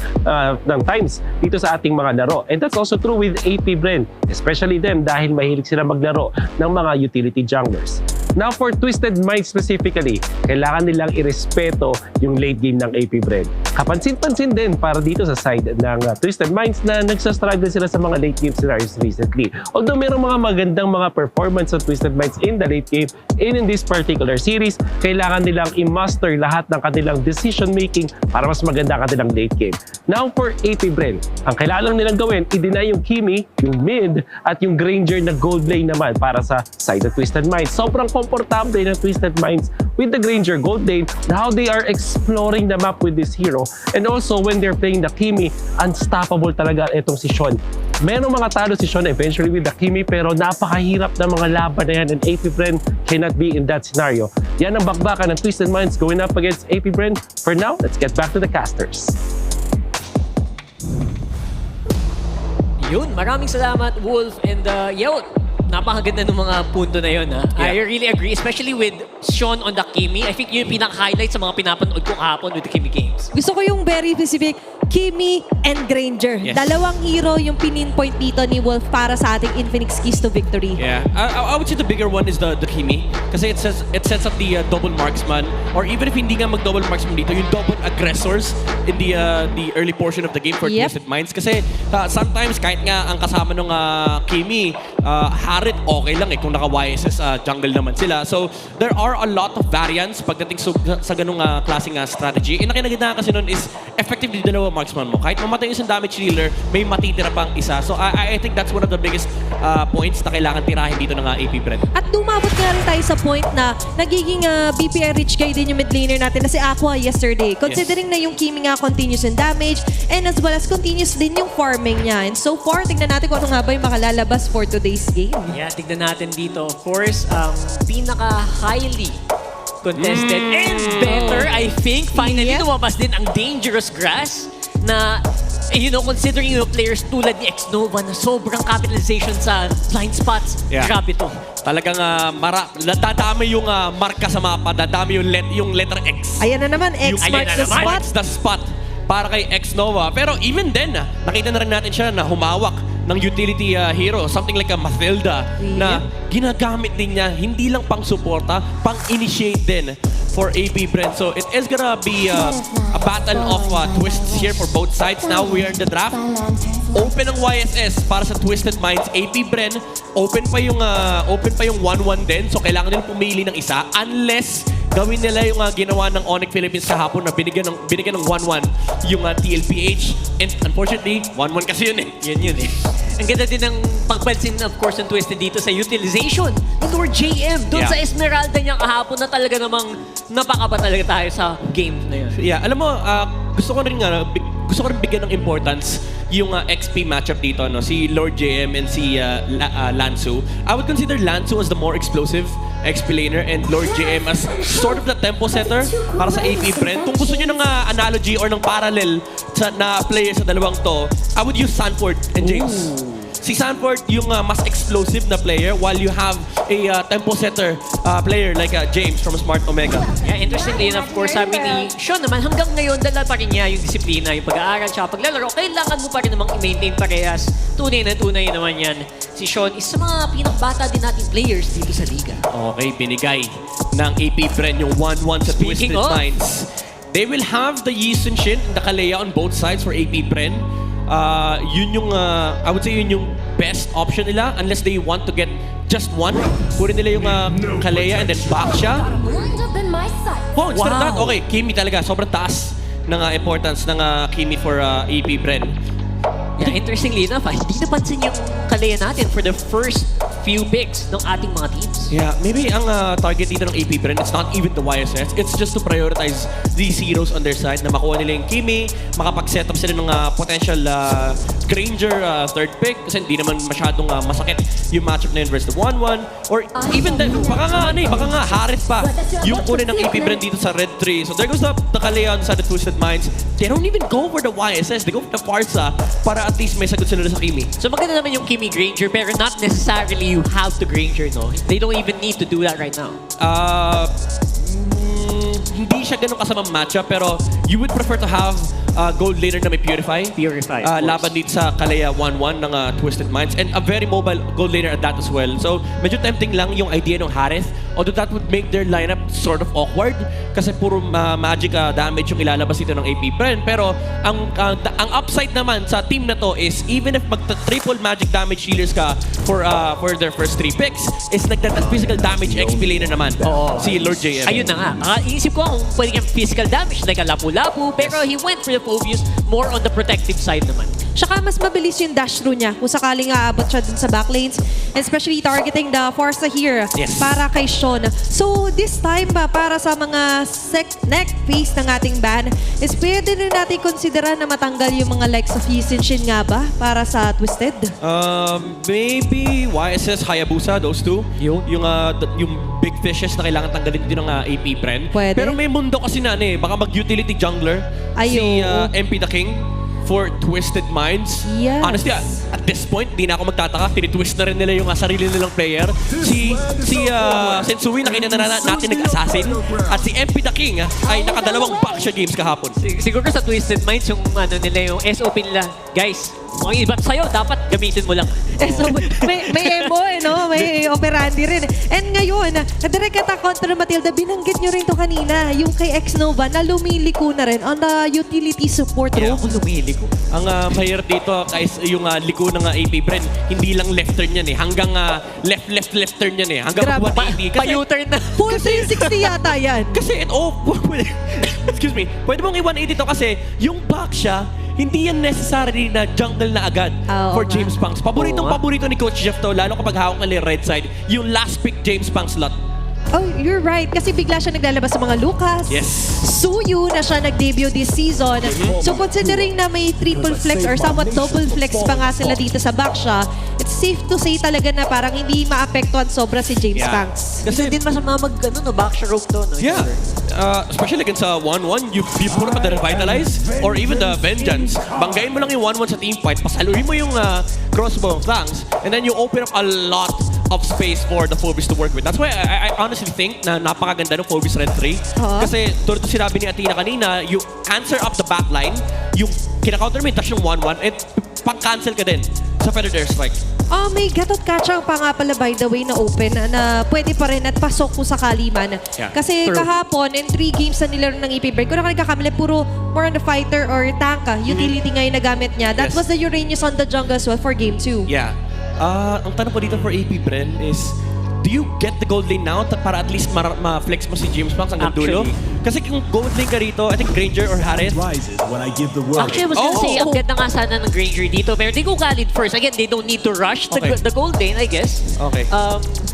Speaker 2: times dito sa ating mga laro. And that's also true with AP Brent, especially them dahil mahilig sila maglaro ng mga utility junglers. Now for Twisted Minds specifically, kailangan nilang irespeto yung late game ng AP Brent. Kapansin-pansin din para dito sa side ng Twisted Minds na nagsastruggle sila sa mga late game scenarios recently. Although merong mga magandang mga performance sa Twisted Minds in the late game, in this particular series, kailangan nilang i-master lahat ng kanilang decision making para mas maganda ang kanilang late game. Now for AP Brent, ang kailangan nilang gawin, i-deny yung Kimi, yung mid, at yung Granger na gold lane naman para sa side of Twisted Minds. Sobrang komportable ng Twisted Minds with the Granger gold lane, how they are exploring the map with this hero. And also when they're playing the Kimi, unstoppable talaga itong si Sean. Merong mga talo si Sean eventually with the Kimi, pero napakahirap na mga laban na yan, and AP Brent cannot be in that scenario. Yan ang bakbakan ng Twisted Minds going up against AP Brent. For now, let's get back to the casters.
Speaker 17: Yun, maraming salamat Wolf, and napakaganda ng mga punto na yun. I really agree, especially with Sean on the Kimi. I think yun yung pinaka-highlight sa mga pinapanood ko kahapon with the Kimi games.
Speaker 18: Gusto ko yung very specific, Kimi and Granger.
Speaker 19: Yes.
Speaker 18: Dalawang hero yung pinin-point dito ni Wolf para sa ating Infinix keys to victory.
Speaker 19: Yeah, I would say the bigger one is the Kimi kasi it sets up the double marksman, or even if hindi nga mag-double marksman dito, yung double aggressors in the early portion of the game for Twisted Minds. Kasi sometimes kahit nga ang kasama ng Kimi, Harit okay lang kung naka-YSS jungle naman sila. So there are a lot of variants pagdating sa ganung klaseng strategy. And ang kinaganda kasi nun is effective din dalawa marksman mo. Kahit mamatay isang damage dealer, may matitira pang isa. So I think that's one of the biggest points na kailangan tirahin dito ng AP Brent.
Speaker 18: At dumabot nga rin tayo sa point na nagiging BPR rich guy din yung mid laner natin na si Aqua yesterday. Considering na yung Kimi nga continuous in damage, and as well as continuous din yung farming niya. And so far, tignan natin kung ano nga ba yung makalalabas for today's game.
Speaker 17: Yeah, tignan natin dito. Of course, pinaka-highly contested and better, I think. Finally, lumabas din ang Dangerous Grass na, considering yung players tulad ni X-Nova na sobrang capitalization sa blind spots. Grabe to.
Speaker 19: Talagang dadami yung marka sa mapa, dadami yung letter X.
Speaker 18: Ayan na naman, X marks the spot.
Speaker 19: Marks the spot para kay X-Nova. Pero even then, nakita na rin natin siya na humawak ng utility hero, something like a Mathilda, na ginagamit din niya, hindi lang pang suporta, pang initiate din for AP Brent. So it is gonna be a battle of twists here for both sides. Now we are in the draft. Open ang YSS para sa Twisted Minds. AP Brent, open pa yung 1-1 din. So kailangan nila pumili ng isa unless gawin nila yung ginawa ng Onyx Philippines kahapon na binigyan ng 1-1 yung TLPH. And unfortunately, 1-1 kasi yun eh.
Speaker 17: Yun eh. Ang ganda din ng pagpansin, of course, ng Twisted dito sa utilization ni Lord JM. Doon sa Esmeralda niya kahapon na talaga namang napakaba talaga tayo sa game na yun.
Speaker 19: Yeah, alam mo, gusto ko rin bigyan ng importance yung XP matchup dito, no? Si Lord JM and si Lansu. I would consider Lansu as the more explosive XP laner and Lord JM as sort of the tempo setter para sa AP Brent. Kung gusto nyo ng analogy or ng parallel na player sa dalawang to, I would use Sanford and James. Si Sanford yung mas explosive na player while you have a tempo setter player like James from Smart Omega.
Speaker 17: Yeah, interestingly enough, of course, sabi ni Sean naman, hanggang ngayon, dala pa rin niya yung disiplina, yung pag-aaral siya, paglalaro, kailangan mo pa rin namang i-maintain parehas. Tunay naman yan. Si Sean is sa mga pinakbata din nating players dito sa liga.
Speaker 19: Okay, binigay ng AP Bren yung 1-1 sa Twisted Minds. They will have the Yi Sun Shin and the Kalea on both sides for AP Bren. Yun yung, I would say yun yung best option nila unless they want to get just one. Kunin nila yung Kalea and then back siya. Oh, instead of that, okay, Kimi talaga. Sobrang taas ng importance ng Kimi for AP Bren.
Speaker 17: Yeah, interestingly enough, hindi napansin yung Kalea natin for the first few picks ng ating mga teams.
Speaker 19: Yeah, maybe ang target dito ng AP Bren, it's not even the YSS. It's just to prioritize these heroes on their side na makuha nila yung Kimi, makapag-set up sila ng potential Granger third pick kasi hindi naman masyadong masakit yung matchup na yun versus the 1-1. Or even then, baka nga Harith pa yung kunin ng AP Bren dito sa Red 3. So there goes the Kalea on the Twisted Minds. They don't even go for the YSS. They go for the Farsa para at least may sagot sila sa Kimi.
Speaker 17: So maganda naman yung Kimi Granger pero not necessarily you have to Granger, no? They don't even need to do that right now.
Speaker 19: Hindi siya ganun kasamang matchup pero you would prefer to have gold laner na may Purify. Laban dito sa Kalea 1-1 ng Twisted Minds and a very mobile gold laner at that as well. So medyo tempting lang yung idea ng Harith. Although that would make their lineup sort of awkward kasi puro magic damage yung ilalabas dito ng AP Bren. Pero ang upside naman sa team na to is even if magta-triple magic damage healers ka for their first 3 picks is physical damage XP laner naman. Si Lord JM.
Speaker 17: Ayun na nga. Iisip ko kung pwede yung physical damage like a lapu-lapu pero he went for the Phobius more on the protective side naman.
Speaker 18: Tsaka mas mabilis yung dash through niya kung sakaling aabot siya dun sa backlanes, especially targeting the Forza here para kay Sean. So this time ba para sa mga next phase ng ating ban is pwede rin natin konsidera na matanggal yung mga likes of Yi Sun Shin nga ba para sa Twisted?
Speaker 19: Maybe YSS Hayabusa, those two. Yung big fishes na kailangan tanggalin dito ng AP Bren.
Speaker 18: Pwede.
Speaker 19: Pero may mundo kasi na baka mag-utility jungler si MP the King for Twisted Minds.
Speaker 18: Yes.
Speaker 19: Honestly, at this point, di na ako magtataka. Tinitwist na rin nila yung sarili nilang player. Si Sensui, nakita na natin nag-assassin. At si MP the King ay nakadalawang back siya games kahapon.
Speaker 17: Siguro sa Twisted Minds, yung nila, yung SOP nila, guys, mga iba't sa'yo, dapat gamitin mo lang.
Speaker 18: may emo, no? May operandi rin. And ngayon, direct attack contra Matilda, binanggit nyo rin to kanina, yung kay X-Nova na lumiliko na rin on the utility support room.
Speaker 17: Lumiliko.
Speaker 19: Ang mahirap dito, guys, yung liko ng AP Bren, hindi lang left turn yan hanggang left turn yan hanggang 180.
Speaker 17: Pa-U-turn na.
Speaker 18: Full 360 yata yan.
Speaker 19: Kasi, excuse me, pwede mong i-180 to kasi yung back siya, hindi yan necessary na jungle na agad for James Punks. Paborito ni Coach Jeff to, lalo kapag hawak ng red side, yung last pick James Punks slot.
Speaker 18: Oh, you're right. Kasi bigla siya naglalabas sa mga Lucas.
Speaker 19: Yes.
Speaker 18: Suyu na siya nag-debut this season. So considering na may triple flex or somewhat double flex pa nga sila dito sa back siya, it's safe to say talaga na parang hindi maapektuhan sobra si James Punks.
Speaker 17: Kasi din masama back siya rope to, no?
Speaker 19: Yeah. Especially against 1-1, you put up the Revitalize or even the Vengeance. Banggain mo lang yung 1-1 sa team fight, pasaluhin mo yung crossbow flanks, and then you open up a lot of space for the Phobius to work with. That's why I honestly think na napakaganda ng Phobius Red 3. Kasi tulad ito sinabi ni Athena kanina, you answer up the backline, yung kina-counter mo yung touch ng 1-1, and pang-cancel ka din sa Feather Air Strike.
Speaker 18: May gatot kachang pa nga pala by the way na open na pwede pa rin at pasok kung sakali man.
Speaker 19: Yeah.
Speaker 18: Kasi kahapon, in 3 games na nilaro ng APBR, kung nagkakamali, puro more on the fighter or tank. Utility nga yung nagamit niya. That was the Uranus on the jungle as well for game 2.
Speaker 19: Yeah. Ang tanong ko dito for AP Bren is, do you get the gold lane now para at least ma-flex mo si James Punks hanggang dulo? Kasi kung gold lane ka rito, I think Granger or Harith.
Speaker 17: Actually, I was gonna say, ang ganda nga sana ng Granger dito, pero they go Khalid first. Again, they don't need to rush the gold lane, I guess.
Speaker 19: Okay.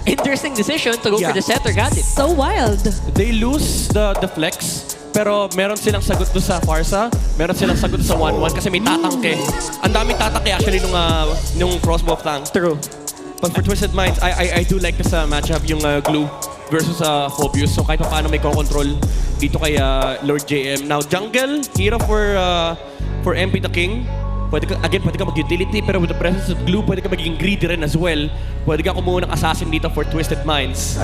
Speaker 17: Interesting decision to go for the setter Khalid.
Speaker 18: So wild.
Speaker 19: They lose the flex Pero meron silang sagot doon sa Farsa, meron silang sagot doon sa 1-1 kasi may tatangke. Ang daming tatangke actually nung crossbow flank.
Speaker 17: True.
Speaker 19: But for Twisted Minds, I do like this matchup, yung Glue versus Phobius. So kahit pa paano may control dito kay Lord JM. Now, jungle, hero for MP the King. Pwede ka mag-utility, pero with the presence of Glue, pwede ka magiging greedy rin as well. Pwede ka kumuha ng assassin dito for Twisted Minds.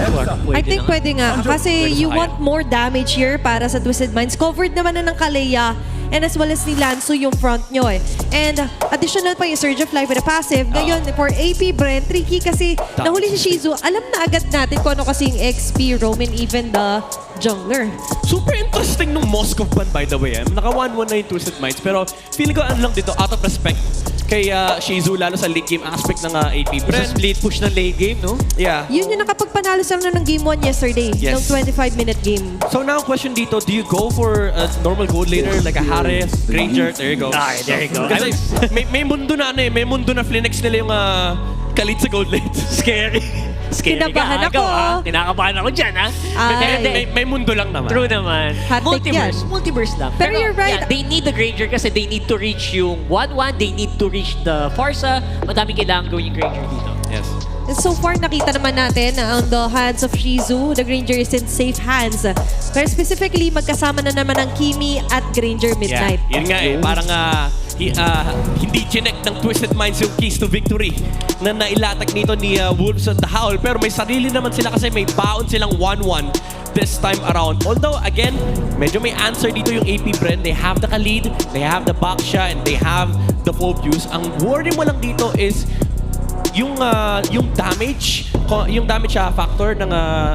Speaker 18: I think pwede nga. Kasi you want more damage here para sa Twisted Minds. Covered naman na ng Kalea and as well as ni Lansu yung front nyo eh. And additional pa yung Surge of Life with a passive. Ngayon, for AP Bren, tricky kasi nahuli si Shizu. Alam na agad natin kung ano kasi yung XP, Roman, even the jungler.
Speaker 19: Super interesting nung Moskov ban, by the way. Naka 1-1 na yung Twisted Minds. Pero feeling ko ano lang dito, out of respect kay Shizu, lalo sa late game aspect ng AP Bren.
Speaker 17: Split push ng late game, no?
Speaker 19: Yeah.
Speaker 18: Yun yung nakapagpanalo sa ng Game 1 yesterday.
Speaker 19: Yes.
Speaker 18: Ng 25-minute game.
Speaker 19: So now, question dito, do you go for a normal gold laner like a Harris, Granger? There you go.
Speaker 17: Alright, there you go.
Speaker 19: Kasi may mundo na may mundo na flinex nila yung kalit sa gold lane.
Speaker 17: Scary. Scary
Speaker 18: Kinabahan
Speaker 17: ka,
Speaker 18: ako.
Speaker 17: Kinakabahan ako dyan, ha?
Speaker 19: May mundo lang naman.
Speaker 17: True naman.
Speaker 18: Hot-take yan.
Speaker 17: Multiverse lang.
Speaker 18: Pero you're right.
Speaker 17: Yeah, they need the Granger kasi they need to reach yung 1-1. They need to reach the Farsa. Madami kailangan gawin yung Granger dito.
Speaker 19: Yes.
Speaker 18: And so far, nakita naman natin na on the hands of Shizu, the Granger is in safe hands. Pero specifically, magkasama na naman ang Kimi at Granger Midnight.
Speaker 19: Yeah. Yun nga parang hindi chinek ng Twisted Minds yung keys to victory na nailatag nito ni Wolves and the Howl. Pero may sarili naman sila kasi may baon silang 1-1 this time around. Although, again, medyo may answer dito yung AP Bren. They have the Khalid, they have the Baksha, and they have the Phobius. Ang worry mo lang dito is yung damage factor ng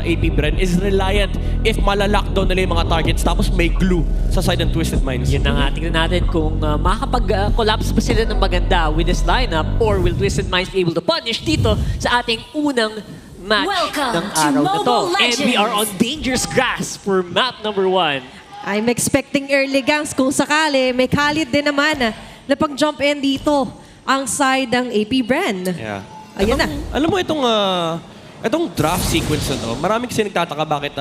Speaker 19: AP Bren is reliant if malalockdown nila yung mga targets tapos may glue sa side ng Twisted Minds.
Speaker 17: Yun na nga, tingnan natin kung makakapag-collapse ba sila ng maganda with this lineup or will Twisted Minds be able to punish dito sa ating unang match ng araw na to. And we are on dangerous grass for map number 1.
Speaker 18: I'm expecting early gangs kung sakali. May Khalid din naman na pag-jump in dito ang side ng AP Bren.
Speaker 19: Yeah.
Speaker 18: Ayan na.
Speaker 19: Alam mo itong draft sequence na to, maraming kasi nagtataka bakit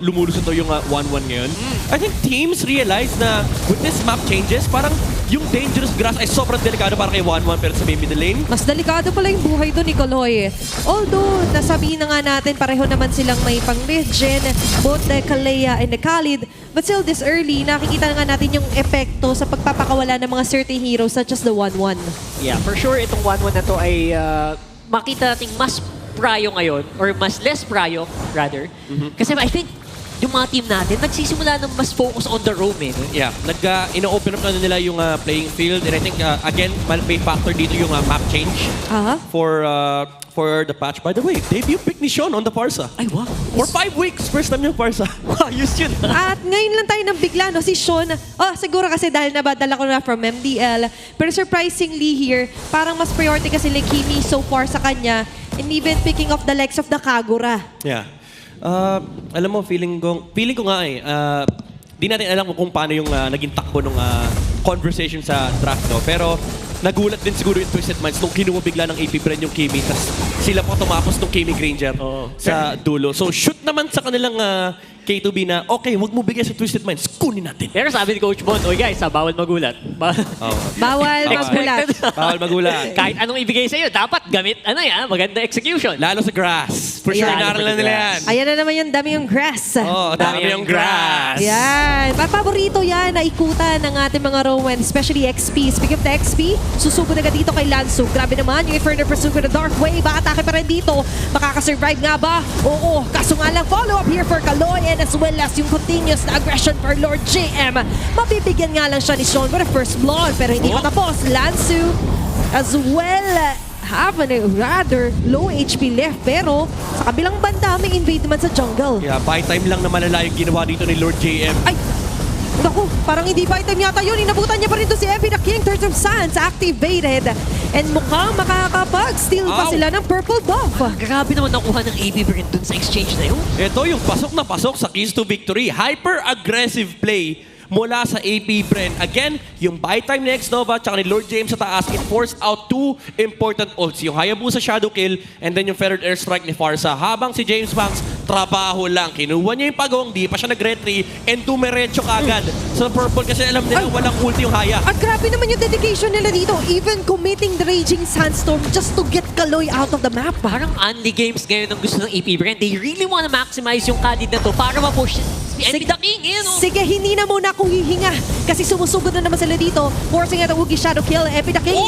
Speaker 19: lumulusot to yung 1-1 ngayon. I think teams realize na with this map changes, parang yung dangerous grass ay sobrang delikado para kay 1-1 pero sa middle lane.
Speaker 18: Mas delikado pala yung buhay doon ni Kaloy. Although, nasabihin na nga natin, pareho naman silang may pang-regen, both the Kalea and the Khalid. But still, this early, nakikita na nga natin yung epekto sa pagpapakawala ng mga certain heroes such as the 1-1.
Speaker 17: Yeah, for sure, itong 1-1 na to ay makita nating mas prayo ngayon, or mas less prayo, rather. Kasi I think, yung mga team natin, nagsisimula ng mas focus on the roam eh.
Speaker 19: Yeah, ina-open up na nila yung playing field. And I think, again, may factor dito yung map change for the patch. By the way, debut pick ni Sean on the Farsa.
Speaker 17: Ay, wow.
Speaker 19: For 5 weeks, first time yung Farsa.
Speaker 17: Ayos yun.
Speaker 18: At ngayon lang tayo nang bigla, no? Si Sean, siguro kasi dahil nabadala ko na from MDL. Pero surprisingly here, parang mas priority kasi ni Kimi so far sa kanya. And even picking up the legs of the Kagura.
Speaker 19: Yeah. Alam mo, feeling ko nga di natin alam kung paano yung naging takbo ng conversation sa draft, no? Pero nagulat din siguro yung Twisted Minds nung kinuha bigla ng AP Bren yung Kimi, tas sila pa tumapos ng Kimi Granger sa dulo. So shoot naman sa kanilang K2B na, okay, wag mo bigay sa Twisted Minds, kunin natin.
Speaker 17: Pero sabi ni Coach Bon, oy guys, bawal magulat.
Speaker 18: Bawal magulat.
Speaker 19: Bawal magulat.
Speaker 17: Kahit anong ibigay sa'yo, dapat gamit, maganda execution.
Speaker 19: Lalo sa grass. For sure, naaralan nila yan.
Speaker 18: Ayan na naman yung dami yung grass.
Speaker 19: Dami yung grass.
Speaker 18: Yan. Paborito yan, naikutan ng ating mga Rowan, especially XP. Speaking of the XP, susugod agad dito kay Lansu. Grabe naman yung Inferno Pursuit with the Dark Wave. Atake pa rin dito. Makakasurvive nga ba? Oo. Kaso nga lang, follow-up here for Kaloy and as well as yung continuous na aggression for Lord JM. Mabibigyan nga lang siya ni Sean with a first blood pero hindi pa tapos. Lansu as well have a rather low HP left pero sa kabilang banda may invade naman sa jungle.
Speaker 19: Yeah, by time lang na malala yung ginawa dito ni Lord JM.
Speaker 18: Ay! Naku, parang hindi by time yata yun. Inabutan niya pa rin to si MP the King. Third of Sands activated. And mukhang makakapag-steal pa sila ng purple buff.
Speaker 17: Grabe naman nakuha ng AP Bren dun sa exchange na yun.
Speaker 19: Ito yung pasok na pasok sa keys to victory. Hyper-aggressive play mula sa AP Bren. Again, yung buy time ni X-Nova tsaka ni Lord James sa taas, it forced out 2 important ults. Yung Hayabusa Shadow Kill and then yung Feathered Airstrike ni Farsa. Habang si James Banks trabaho lang. Kinuha niya yung pagong, di pa siya nag-retry, and dumiretso kagad. Sa purple kasi alam nila walang ulti yung Haya.
Speaker 18: At grabe naman yung dedication nila dito, even committing the Raging Sandstorm just to get Kaloy out of the map.
Speaker 17: Parang only games ngayon ang gusto ng AP Brand. They really want to maximize yung kadid na to para ma-push si MP the King.
Speaker 18: Sige, hindi na muna akong hihinga kasi sumusugod na naman sila dito, forcing out a Wookiee Shadow Kill. MP the King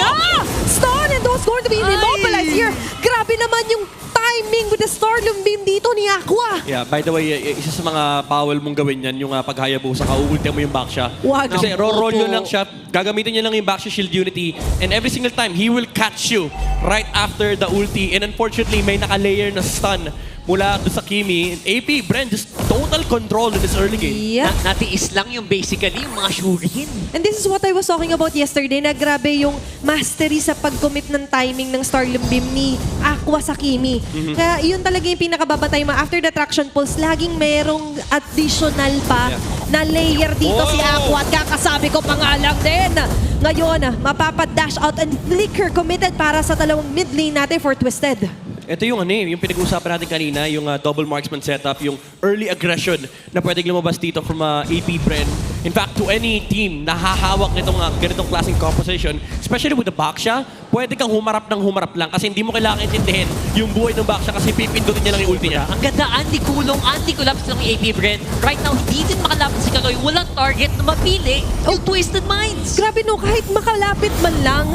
Speaker 18: stun, and those going to be immobilized here. Grabe naman yung timing with the Starlum Beam dito ni Aqua.
Speaker 19: Yeah, by the way, isa sa mga bawal mong gawin yan, yung pag-Hayabusa ka, uulti mo yung backsha.
Speaker 18: Wag.
Speaker 19: Kasi roll nyo lang siya, gagamitin niya lang yung backsha shield unity, and every single time, he will catch you right after the ulti. And unfortunately, may naka-layer na stun mula doon sa Kimi. AP, Brand, just total control in this early game.
Speaker 18: Yeah.
Speaker 17: Natiis lang yung basically yung mga Shuriken.
Speaker 18: And this is what I was talking about yesterday, na grabe yung mastery sa pag-commit ng timing ng Starlum Beam ni Aqua sa Kimi. Kaya yun talaga yung pinakababatay mo. After the traction pulse, laging merong additional pa na layer dito si Aqua. At kakasabi ko pa nga lang din. Ngayon, mapapadash out and flicker committed para sa dalawang mid lane natin for Twisted.
Speaker 19: Ito yung yung pinag-uusapan natin kanina, yung double marksman setup, yung early aggression na pwedeng lumabas dito from AP Bren. In fact, to any team na hahawak nitong ganitong klaseng composition, especially with the Baksha, pwede kang humarap lang kasi hindi mo kailangan intindihin yung buhay ng Baksha kasi pipindutin niya lang yung ulti niya.
Speaker 17: Ang ganda, anti-kulong, anti-collapse ng AP Brand. Right now, hindi din makalapit si Kaloy. Walang target na mapili yung Twisted Minds.
Speaker 18: Grabe no, kahit makalapit man lang,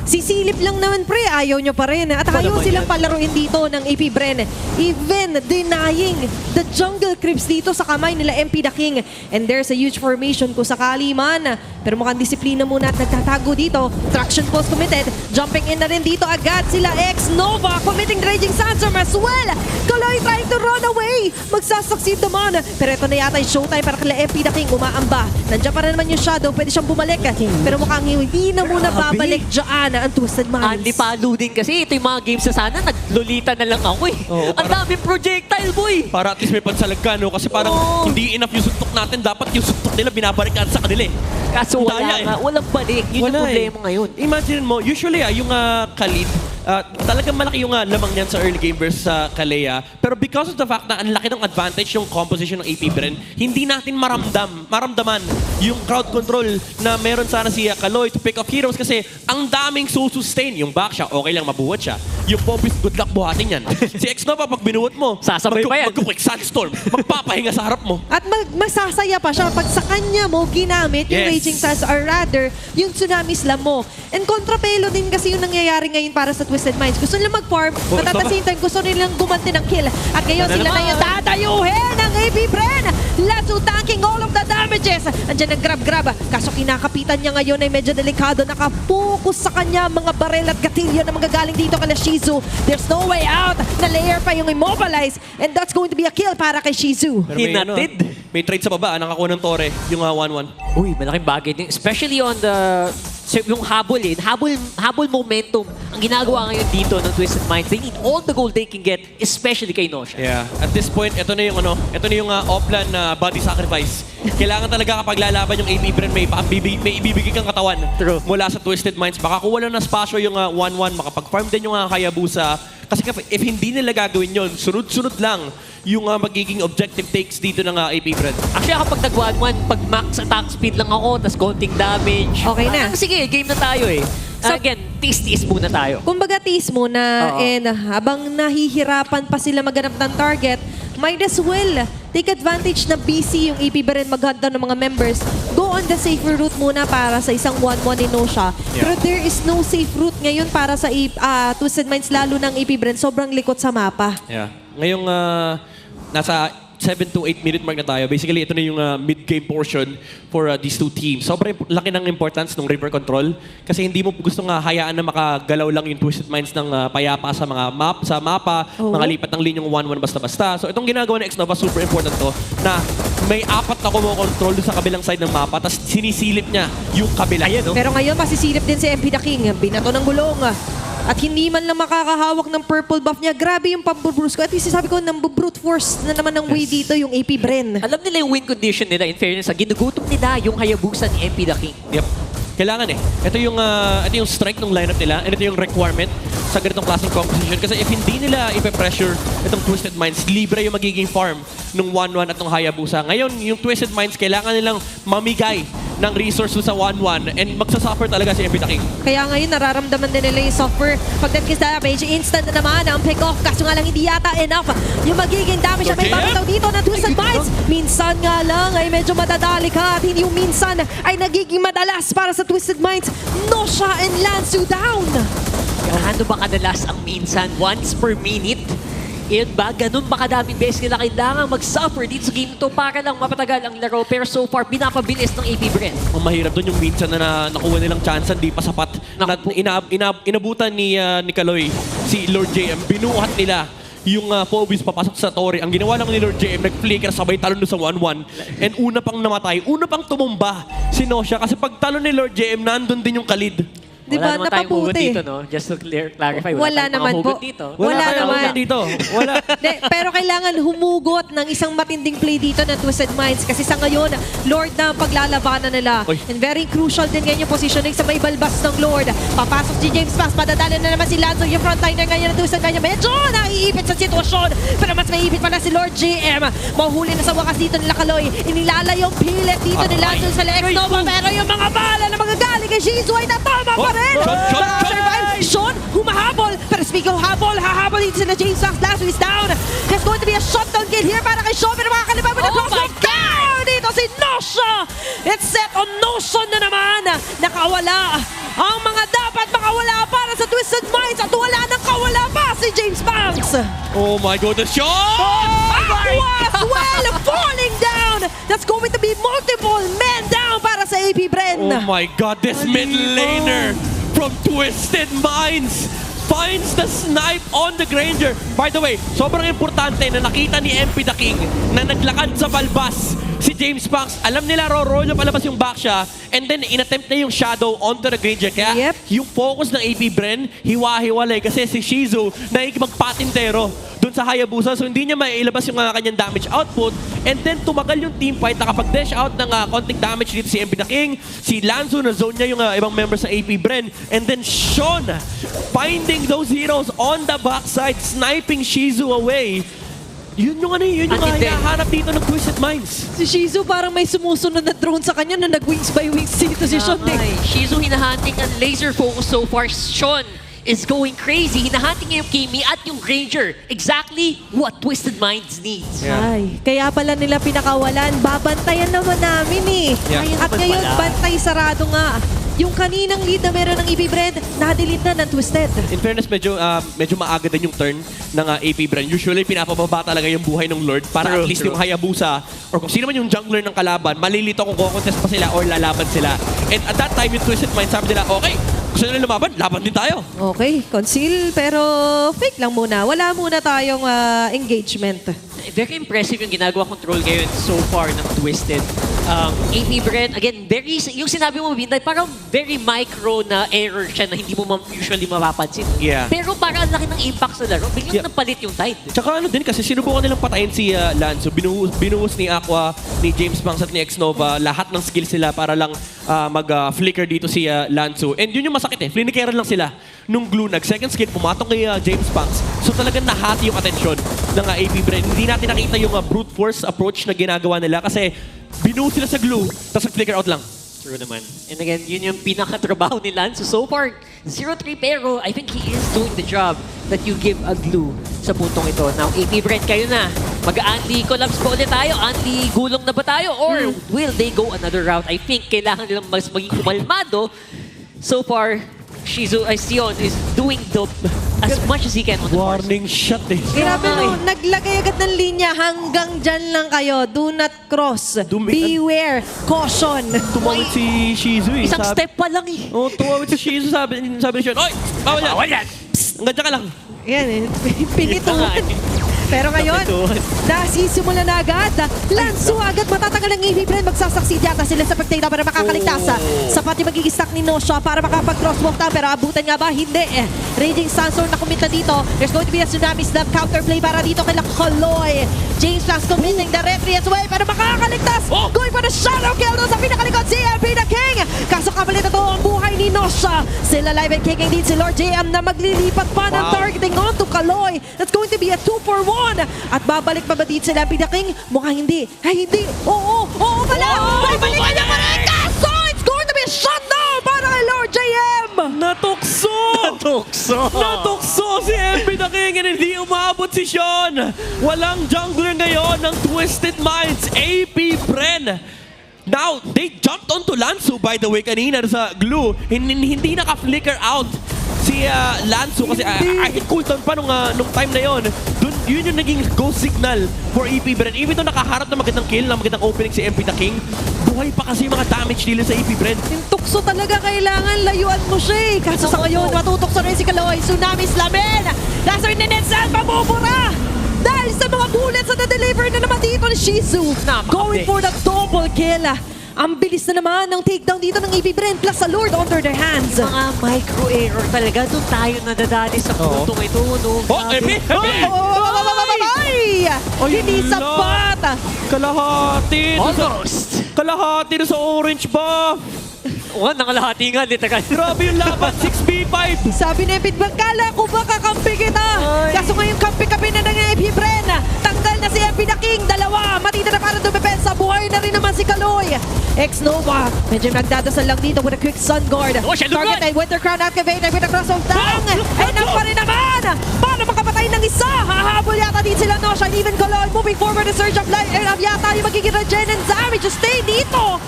Speaker 18: sisilip lang naman pre, ayaw nyo pa rin. At ayaw silang palaruin dito ng AP Bren. Even denying the jungle creeps dito sa kamay nila MP the King. And there's a huge formation kung sakali man. Pero mukhang disiplina muna at nagtatago dito. Traction pulse committed. Jumping in na rin dito agad sila X-Nova. Committing Raging Sandstorm as well. Kaloy trying to run away. Magsasucceed naman. Pero ito na yata yung showtime para kila MP the King. Umaamba. Nandiyan pa rin naman yung Shadow. Pwede siyang bumalik. Pero mukhang hindi na muna babalik dyan ang Twisted Minds.
Speaker 17: Andy palo din kasi. Ito yung mga games na sana, naglulita na lang ako eh. Ang daming projectile, boy!
Speaker 19: Para at least may pansalag ka, no? Kasi parang hindi enough yung suntok natin. Dapat yung suntok nila binabalikan sa kanila eh.
Speaker 17: Kaso wala nga, walang balik. Yun yung problema ngayon.
Speaker 19: Imagine mo, usually yung Khalid, talagang malaki yung lamang niyan sa early game versus sa Kalea. Pero because of the fact na ang laki ng advantage yung composition ng AP Bren, hindi natin maramdaman yung crowd control na meron sana si Kaloy to pick up heroes kasi ang daming susustain. Yung Baksha, okay lang mabuhat siya. Yung Poppys, good luck buhatin yan. Si X-Nova, pag binuhat mo,
Speaker 17: sasabay pa yan.
Speaker 19: Mag-quick Sandstorm, magpapahinga sa harap mo.
Speaker 18: At masasaya pa siya pag sa kanya mo ginamit yung Raging Sands or rather yung Tsunami Slam mo. And kontrapelo din kasi yung nangyayari ngayon para sa Twisted Minds. Gusto nilang mag-farm, but at the same time gusto nilang gumanti ng kill. At ngayon sila na yung tatayuhin ng AP Bren. Lazo tanking all of the damages. Andiyan ang grab-grab. Kaso kinakapitan niya ngayon ay medyo delikado. Nakapokus sa kanya mga barel at gatilyo na magagaling dito kay Shizu. There's no way out. Na-layer pa yung immobilize. And that's going to be a kill para kay Shizu.
Speaker 19: Hinatid. May trade sa baba, nakakuha ng Tore, yung 1-1.
Speaker 17: Uy, malaking bagay din. Especially on the yung habol habol momentum ang ginagawa ngayon dito ng Twisted Minds. They need all the gold they can get, especially kay Nosha.
Speaker 19: Yeah. At this point, ito na yung offline na body sacrifice. Kailangan talaga kapag lalaban yung AP Bren, may ibibigay kang katawan mula sa Twisted Minds. Baka kung wala na spasyo yung 1-1, makapag-farm din yung Hayabusa. Kasi if hindi nila gagawin yun, sunod-sunod lang yung magiging objective takes dito ng AP Bren.
Speaker 17: Actually, kapag nag-1-1, pag max attack speed lang ako, tas konting damage.
Speaker 18: Okay na.
Speaker 17: Sige, game na tayo eh. So, again, tiis muna tayo.
Speaker 18: Kumbaga tiis muna, and habang nahihirapan pa sila maghanap ng target, might as well take advantage na busy yung AP Bren maghanda ng mga members. Go on the safer route muna para sa isang 1-1 ni Nosha. Pero there is no safe route ngayon para sa Twisted Minds, lalo ng AP Bren. Sobrang likot sa mapa.
Speaker 19: Yeah. Ngayong nasa 7 to 8 minute mark na tayo. Basically, ito na yung mid-game portion for these two teams. Sobrang laki ng importance ng river control kasi hindi mo gusto hayaan na makagalaw lang yung Twisted Minds ng payapa sa mga mapa, mga lipat ng linyong 1-1 basta-basta. So itong ginagawa ni X-Nova, super important to, na may 4 na kumokontrol sa kabilang side ng mapa, tapos sinisilip niya yung kabila.
Speaker 18: Pero ngayon, masisilip din si MP the King. Binato ng gulong. At hindi man lang makakahawak ng purple buff niya. Grabe yung pambubrus ko. At least sabi ko, brute force na naman ng way dito yung AP Bren.
Speaker 17: Alam nila yung win condition nila. In fairness, ginugutom nila yung Hayabusa ni MP the King.
Speaker 19: Yep. Kailangan eh. Ito yung strike ng lineup nila and ito yung requirement sa ganitong klaseng composition. Kasi if hindi nila ipe-pressure itong Twisted Minds, libre yung magiging farm nung 1-1 at nung Hayabusa. Ngayon, yung Twisted Minds, kailangan nilang mamigay ng resource sa 1-1 and magsasuffer talaga si MP the King.
Speaker 18: Kaya ngayon, nararamdaman din nila yung suffer. Pagdating sa damage, instant na naman ang pick-off. Kaso nga lang hindi yata enough yung magiging damage na may babataw dito ng Twisted Minds. Minsan nga lang ay medyo madadali ka at hindi yung minsan ay nagiging madalas para sa Twisted Minds. Nosha and Lansu down!
Speaker 17: Ano ba kadalas ang minsan? Once per minute? Yun ba? Ganun ba kadaming beses nila kailangan mag-suffer dito sa game to para lang mapatagal ang laro? Pero so far, pinapabilis ng AP Brent.
Speaker 19: Ang mahirap doon yung minsan na nakuha nilang chance, hindi pa sapat. Inabutan ni Kaloy, si Lord JM, binuhat nila yung Phobos papasok sa Tori. Ang ginawa lang ni Lord JM, nag-flicker sabay talon doon sa 1-1. And una pang namatay, una pang tumumba si Nosha. Kasi pag talon ni Lord JM, nandun din yung Khalid.
Speaker 18: Di
Speaker 17: Wala
Speaker 18: ba?
Speaker 17: naman tayong hugot
Speaker 18: Napaputi.
Speaker 17: dito, no? Just to clarify,
Speaker 18: Wala
Speaker 17: tayong
Speaker 18: naman
Speaker 17: mga hugot
Speaker 18: po.
Speaker 17: dito.
Speaker 18: Wala naman.
Speaker 19: Dito. Wala.
Speaker 18: Pero kailangan humugot ng isang matinding play dito ng Twisted Minds kasi sa ngayon, Lord na ang paglalabanan nila.
Speaker 19: Oy.
Speaker 18: And very crucial din ngayon yung positioning sa may balbas ng Lord. Papasok si James Pass, padadala na naman si Lanzo, yung frontliner ngayon ng Twisted Minds. Medyo naiipit sa sitwasyon, pero mas maiipit pala si Lord JM. Mahuli na sa wakas dito nila Kaloy. Inilala yung pilit dito ni Lanzo sa Lex Nova, pero yung mga bala na magagaling kay Shizu ay natama pa rin. Sean, humahabol. Pero speaking of habol, hahabol dito sila James Pass. Lanzo is down. There's going to be a shutdown kill here para kay Sean, pero makakalimutan mo na down dito si Nosha. It's set on Nosha na naman. Nakawala ang mga dapat makawala para sa Twisted Minds at wala nang kawala pa si James Banks.
Speaker 19: Oh my goodness, Sean!
Speaker 18: Aqua as well falling down. That's going to be multiple men down para sa AP Bren.
Speaker 19: Oh my God, this mid laner from Twisted Minds finds the snipe on the Granger. By the way, sobrang importante na nakita ni MP the King na naglakad sa balbas si James Banks. Alam nila, roll na palabas yung back siya and then inattempt na yung shadow onto the Granger. Kaya yung focus ng AP Bren, hiwa-hiwalay kasi si Shizu nakikipagpatintero doon sa Hayabusa. So hindi niya mailabas yung kanyang damage output. And then tumagal yung team fight. Nakapag-dash out ng konting damage dito si MP the King. Si Lanzo na zone niya yung ibang members sa AP Bren. And then Sean finding those heroes on the backside, sniping Shizu away. Yun yung hinahanap dito ng Twisted Minds.
Speaker 18: Si Shizu parang may sumusunod na drone sa kanya na nag-wings by wings dito si Sean.
Speaker 17: Shizu hinahunting ang laser focus so far. Sean is going crazy. Hinahunting niya yung Kimi at yung Granger. Exactly what Twisted Minds needs.
Speaker 18: Ay, kaya pala nila pinakawalan. Babantayan naman namin eh.
Speaker 17: Yeah.
Speaker 18: At ngayon, bantay sarado nga. Yung kaninang lead na meron ng AP Bren, na-delete na ng Twisted.
Speaker 19: In fairness, medyo maaga din yung turn ng AP Bren. Usually, pinapababa talaga yung buhay ng Lord para at least yung Hayabusa or kung sino man yung jungler ng kalaban, malilito kung kukontest pa sila or lalaban sila. And at that time, yung Twisted Mind, sabi nila, okay, gusto nila lumaban, laban din tayo.
Speaker 18: Okay, conceal, pero fake lang muna. Wala muna tayong engagement.
Speaker 17: Very impressive yung ginagawa control ngayon so far ng Twisted. AP Bren, again, yung sinabi mo, Binday, parang very micro na error siya na hindi mo usually mapapansin.
Speaker 19: Yeah.
Speaker 17: Pero parang laki ng impact sa laro. Biglang napalit yung tide.
Speaker 19: Tsaka ano din kasi sinubukan nilang patayin si Lanzo. Binuhos ni Aqua, ni James Banks at ni X-Nova lahat ng skills nila para lang mag-flicker dito si Lanzo. And yun yung masakit eh. Flinikeran lang sila nung glue nag. Second skill, pumatong kay James Banks. So talagang nahati yung atensyon ng AP Bren. Hindi natin nakita yung brute force approach na ginagawa nila kasi binuhos sila sa glue, tapos nag-flicker out lang.
Speaker 17: True naman. And again, yun yung pinakatrabaho ni Lance. So far, 0-3 pero I think he is doing the job that you give a glue sa puntong ito. Now, AP Brent, kayo na. Mag-anti collapse ba ulit tayo? Anti gulong na ba tayo? Or will they go another route? I think kailangan nilang mas maging kumalmado. So far, Shizu Sion is doing as much as he can on the
Speaker 19: warning shot eh.
Speaker 18: Grabe no, naglagay agad ng linya hanggang dyan lang kayo. Do not cross. Beware. Caution.
Speaker 19: Tumawid si Shizu eh.
Speaker 17: Isang step pa lang eh.
Speaker 19: Oh, tumawid si Shizu. Sabi ni Sean, oy! Bawal yan! Hanggang dyan ka lang.
Speaker 18: Yan eh. Pinituan. Pero ngayon, nasisimula na agad. Lansu agad matatagal ang AP Bren. Magsasucceed yata sila sa Pagtata para makakaligtas. Sapat yung magiging stack ni Nosha para makapag-crosswalk na. Pero abutan nga ba? Hindi. Raging Sandstorm na kumita dito. There's going to be a Tsunami Snap counterplay para dito kay Kaloy. James Flash committing the retry as well. Pero makakaligtas. Going for the shadow kill doon sa pinakalikod si MP the King. Kaso kapalit na to ang buhay ni Nosha. Sila live and kicking din si Lord JM na maglilipat pa ng targeting on to Kaloy. That's going to be a 2-for-1. At babalik pa ba dito sila MP the King? Mukhang hindi. Ay, hindi. Oo pala. Babalikan niya pa rin. Kaso it's going to be a shutdown para kay Lord JM.
Speaker 19: Natukso si MP the King and hindi umabot si Sean. Walang jungler ngayon ng Twisted Minds, AP Bren. Now, they jumped onto Lansu, by the way, kanina sa glue. Hindi naka-flicker out si Lansu kasi hit cooldown pa nung time na yon. Yun yung naging go signal for AP Bren. Even though nakaharap na magandang kill, na magandang opening si MP the King, buhay pa kasi yung mga damage dealer sa AP Bren.
Speaker 18: Yung tukso talaga kailangan layuan mo siya eh. Kaso sa ngayon, matutukso rin si Kaloy. Tsunami Slamin! Laser ni Netsan, mabubura! Dahil sa mga bullets na na-deliver na naman dito ni Shizu. Going for the double kill. Ang bilis na naman ng takedown dito ng AP Bren plus sa Lord under their hands.
Speaker 17: Mga micro-error talaga. Doon tayo nadadali sa puntong ito.
Speaker 18: Hindi sapat!
Speaker 19: Kalahati!
Speaker 17: Almost!
Speaker 19: Kalahati na sa orange buff!
Speaker 17: Nakalahati nga.
Speaker 19: Grabe yung laban, 6v5!
Speaker 18: Sabi ni Epid, kala ko ba kakampi kita? Kaso ngayon kampi-kampi na ng AP Bren. Tanggal na si MP the King. Dalawa. Matita na para dumepensa. Buhay na rin naman si Kaloy. Ex-Nova. Medyo nagdadasal lang dito with a quick Sun Guard. Target ay Winter Crown activated with a cross of Tang. Enough pa rin naman. Para makapatay ng isa. Hahabol yata din sila Nosha and even Kaloy. Moving forward the surge of light. Yata yung magiging regen and damage to stay dito.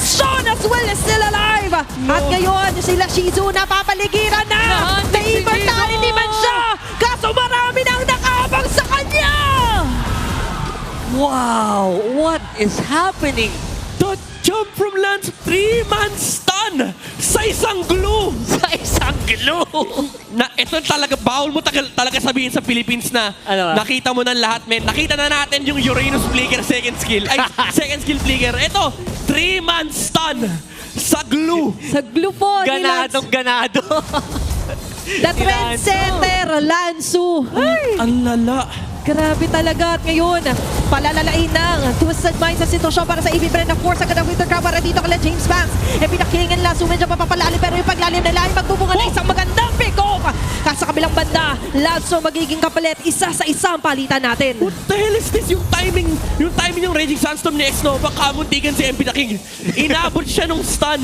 Speaker 18: Sean as well is still alive. At ngayon, sila Shizu napapaligiran na. May immortality man siya. Kaso marami nang nakaabang sa kanya.
Speaker 17: Wow! What is happening?
Speaker 19: The jump from Lance, 3-man stun sa isang glue!
Speaker 17: Sa isang glue!
Speaker 19: Ito talaga, bawal mo talaga sabihin sa Philippines na nakita mo ng lahat, men. Nakita na natin yung Uranus Flicker second skill. Second skill Flicker. Ito, 3-man stun sa glue.
Speaker 18: Sa glue po.
Speaker 17: Ganado.
Speaker 18: The trendsetter, Lansu.
Speaker 19: Ang lala.
Speaker 18: Grabe talaga. At ngayon, palalalain ng Twisted Minds sa sitwasyon para sa AP Bren. Of course, agad ang Winter Crown para dito kala James Banks. MP the King and Lansu medyo papapalalim. Pero yung paglalim nila ay magbubunga na isang magandang pick-off. Kaso kabilang banda, Lansu magiging kapalit. Isa sa isang palitan natin.
Speaker 19: What the hell is this? Yung timing yung Raging Sandstorm ni X-Nova, kamuntigan si MP the King. Inabot siya nung stun.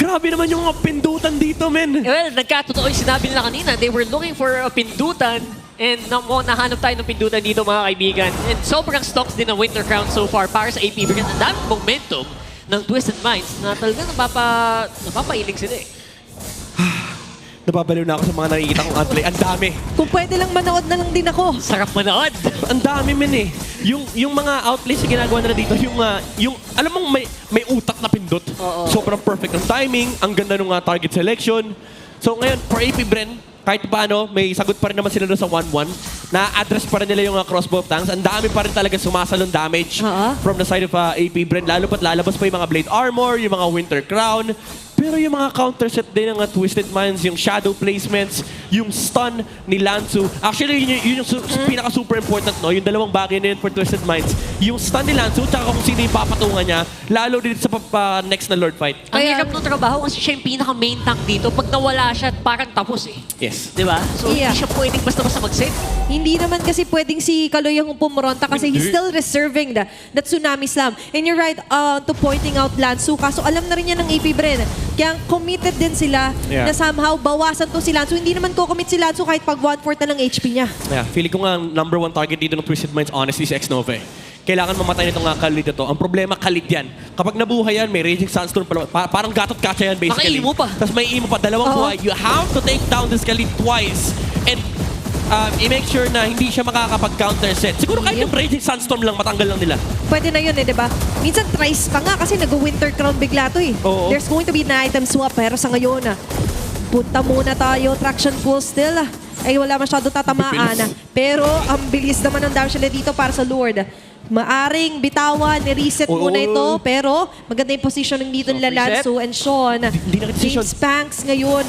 Speaker 19: Grabe naman yung mga pindutan dito, men.
Speaker 17: Well, nagkatotoo yung sinabi nila kanina. They were looking for a pindutan. And nahanap tayo ng pindutan dito, mga kaibigan. And sobrang stocks din ng Winter Crown so far para sa AP because ang daming momentum ng Twisted Minds na talagang napapailing sila eh.
Speaker 19: Nababaliw na ako sa mga nakikita kong outplay. Ang dami.
Speaker 18: Kung pwede lang manood na lang din ako.
Speaker 17: Sarap manood.
Speaker 19: Ang dami, men eh. Yung mga outplays na ginagawa nila dito, yung alam mong may utak na pindot. Sobrang perfect ang timing, ang ganda ng target selection. So ngayon, for AP Bren, kahit paano, may sagot pa rin naman sila doon sa 1-1. Na-address pa rin nila yung crossbow of tanks. Ang dami pa rin talaga sumasalon damage from the side of AP Bren. Lalo pat lalabas pa yung mga Blade Armor, yung mga Winter Crown. Pero yung mga counter set din ng Twisted Minds, yung shadow placements, yung stun ni Lansu. Actually, yun yung pinaka-super important, no? Yung dalawang bagay na yun for Twisted Minds. Yung stun ni Lansu, tsaka kung sino yung papatungan niya, lalo din sa next na Lord fight.
Speaker 17: Ang hirap ng trabaho kasi siya yung pinaka-main tank dito. Pag nawala siya, parang tapos eh.
Speaker 19: Yes.
Speaker 17: Diba? So, hindi siya pwedeng basta-basta mag-save.
Speaker 18: Hindi naman kasi pwedeng si Kaloy yung pumuronta kasi he's still reserving the Tsunami Slam. And you're right to pointing out Lansu. Kaso alam na rin yan ng AP Bren. Kaya committed din sila na somehow bawasan to si Lansu. Hindi naman ko-commit si Lansu kahit pag 1/4 na lang HP niya.
Speaker 19: Yeah, feeling ko nga #1 target dito ng Twisted Minds honestly si X-Nova eh. Kailangan mamatay nitong Khalid na to. Ang problema, Khalid yan. Kapag nabuhay yan, may Raging Sandstorm parang gatot kacha yan basically.
Speaker 17: Maka-imo pa.
Speaker 19: Tapos may imo pa, dalawang buhay. You have to take down this Khalid twice. And i-make sure na hindi siya makakapag-counter set. Siguro kahit yung Raging Sandstorm lang, matanggal lang nila.
Speaker 18: Pwede na yun eh, di ba? Minsan thrice pa nga kasi nag-Winter Crown bigla to eh. There's going to be an item swap pero sa ngayon punta muna tayo. Traction pool still. ay wala masyado tatamaan. Pero ang bilis naman ng damage nila dito para sa Lord. Maaring bitawan, ni-reset muna ito, pero maganda yung positioning dito nila Lansu and Sean. James Banks ngayon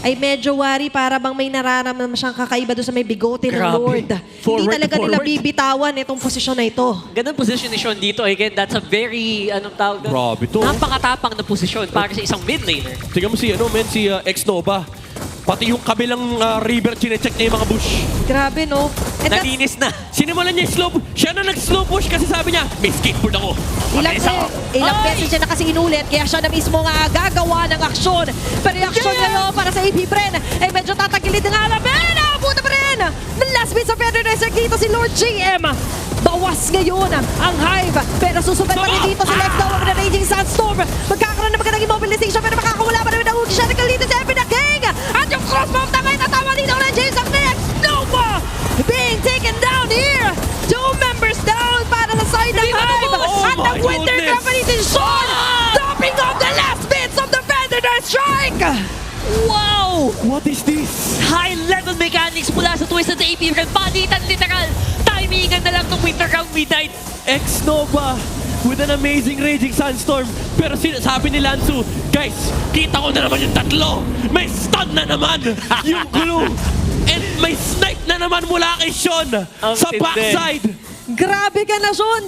Speaker 18: ay medyo worry para bang may nararamdaman siyang kakaiba doon sa may bigote ng Lord. Hindi talaga nila bibitawan itong posisyon na ito.
Speaker 17: Gandang position ni Sean dito. Again, that's a very, anong tawag doon?
Speaker 19: Grabe to.
Speaker 17: Napakatapang na posisyon para sa isang mid laner.
Speaker 19: Tingnan mo si, si X-Nova. Pati yung kabilang river, chinecheck niya yung mga bush.
Speaker 18: Grabe, no? And
Speaker 19: nalinis na. Sinimulan niya yung slow push. Siya na nag-slow push kasi sabi niya, may skateboard ako.
Speaker 18: Ilang beses siya na kasi inulit, kaya siya na mismo nga gagawa ng aksyon. Pero yung aksyon ngayon para sa AP Bren ay medyo tatagilid ng alamin. Puta pa rin! The last bit sa Feather Desert dito si Lord GM. Bawas ngayon ang Hive. Pero susundan pa rin dito si Lex Dawag na Raging Sandstorm. Magkakaroon na magandang immobilization pero makakawala pa rin ang Ugi siya. Dito si Epic the King. At yung crossbow na ngayon natama dito ng James ang next. Nova being taken down here. 2 members down para sa side ng Hive. At ang Winter Company si Sean. Dropping off the last bits of the Feather Strike.
Speaker 17: Wow!
Speaker 19: What is this?
Speaker 17: High-level mechanics mula sa Twisted AP Bren. Palitan literal. Timingan na lang ng Winter Round Midnight.
Speaker 19: X-Nova with an amazing Raging Sandstorm. Pero sabi ni Lansu, guys, kita ko na naman yung tatlo. May stun na naman yung glue. And may snipe na naman mula kay Sean sa backside.
Speaker 18: Grabe ka na, Sean!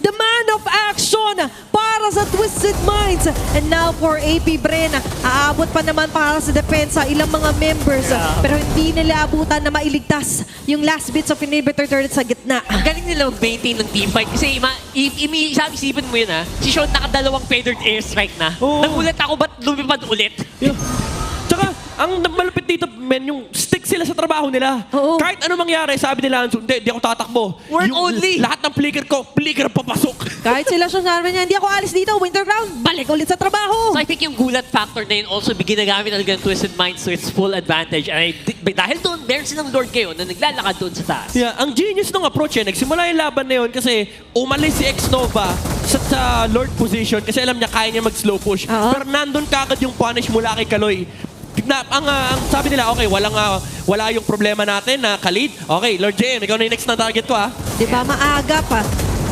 Speaker 18: The man of action para sa Twisted Minds. And now for AP Bren, aabot pa naman para sa depensa ilang mga members. Pero hindi nila abutan na mailigtas yung last bits of inhibitor turret sa gitna.
Speaker 17: Ang galing nila mag-maintain ng teamfight. Kasi isipin mo yun si Sean nakadalawang feathered airstrike na. Nagulat ako ba't lumipad ulit?
Speaker 19: Tsaka, ang malupit dito, men, yung stick sila sa trabaho nila. Kahit ano mangyari, sabi nila, hindi ako tatakbo.
Speaker 17: Work only.
Speaker 19: Lahat ng flicker ko, flicker papasok.
Speaker 18: Kahit sila siya sabi niya, hindi ako alis dito, Winter Ground, balik ulit sa trabaho.
Speaker 17: So I think yung gulat factor na yun also ginagamit talaga ng Twisted Minds to its full advantage. And dahil doon, meron silang Lord kayo na naglalakad doon sa taas.
Speaker 19: Yeah, ang genius ng approach nagsimula yung laban na yun kasi umalis si X-Nova sa Lord position kasi alam niya kaya niya mag-slow push. Pero nandun kagad yung punish mula kay Kaloy. Ang sabi nila, okay, wala yung problema natin na Khalid. Okay, Lord JM, ikaw na yung next na target ko, ha?
Speaker 18: Di ba, maaga pa.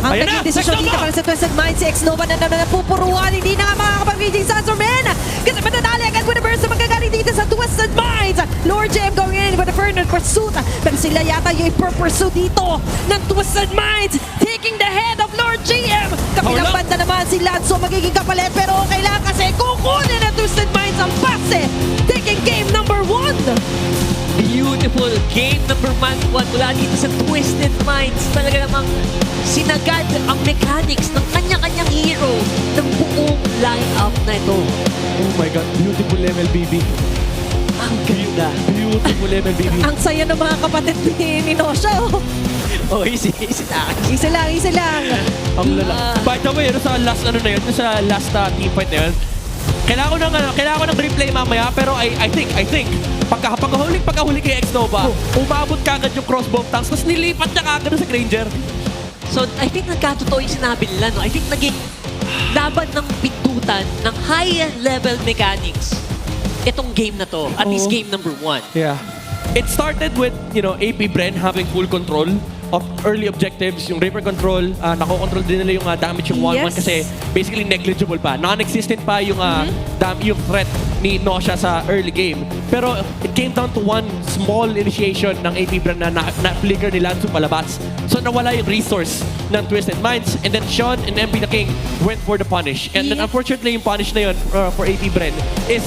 Speaker 18: Ang naging desisyon dito para sa Twisted Minds, si X-Nova na naman napupuruan. Hindi na nga makakapag-Raging Sandstorm men. Kasi matadali agad with the burst na magagaling dito sa Twisted Minds. Lord JM going in with the Fernand pursuit. Pero sila yata yung i-pursue dito ng Twisted Minds. Taking the head of Lord GM. Kapilang banda naman si Lanzo magiging kapalit. Pero okay lang kasi kukunin ng Twisted Minds ang pase. Taking game number 1.
Speaker 17: Beautiful game number 1 mula dito sa Twisted Minds. Talaga namang sinagad ang mechanics ng kanya-kanyang hero ng buong line-up na ito.
Speaker 19: Oh my God, beautiful MLBB.
Speaker 17: Ang ganda.
Speaker 19: Beautiful MLBB.
Speaker 18: Ang saya ng mga kapatid ni Nosha.
Speaker 17: Oh, easy lang.
Speaker 18: Easy lang.
Speaker 19: Ang lala. By the way, sa last sa last team fight na yun, kailangan ko ng replay mamaya, pero I think pagkahuli kay X-Nova, umabot kagad yung crossbow tanks, tapos nilipat niya kagad sa Granger.
Speaker 17: So, I think nagkatotoo yung sinabi nila, no? I think naging laban ng pintutan ng high-level mechanics itong game na to, at least game number 1.
Speaker 19: Yeah. It started with, AP Bren having full control of early objectives, yung Reaper control, nako-control din nila yung damage yung 1-1 kasi basically negligible pa. Non-existent pa yung yung threat ni Nosha sa early game. Pero it came down to one small initiation ng AP Bren na flicker ni Lanzu palabas. So nawala yung resource ng Twisted Minds, and then Sean and MP the King went for the punish. And then unfortunately yung punish na yun for AP Bren is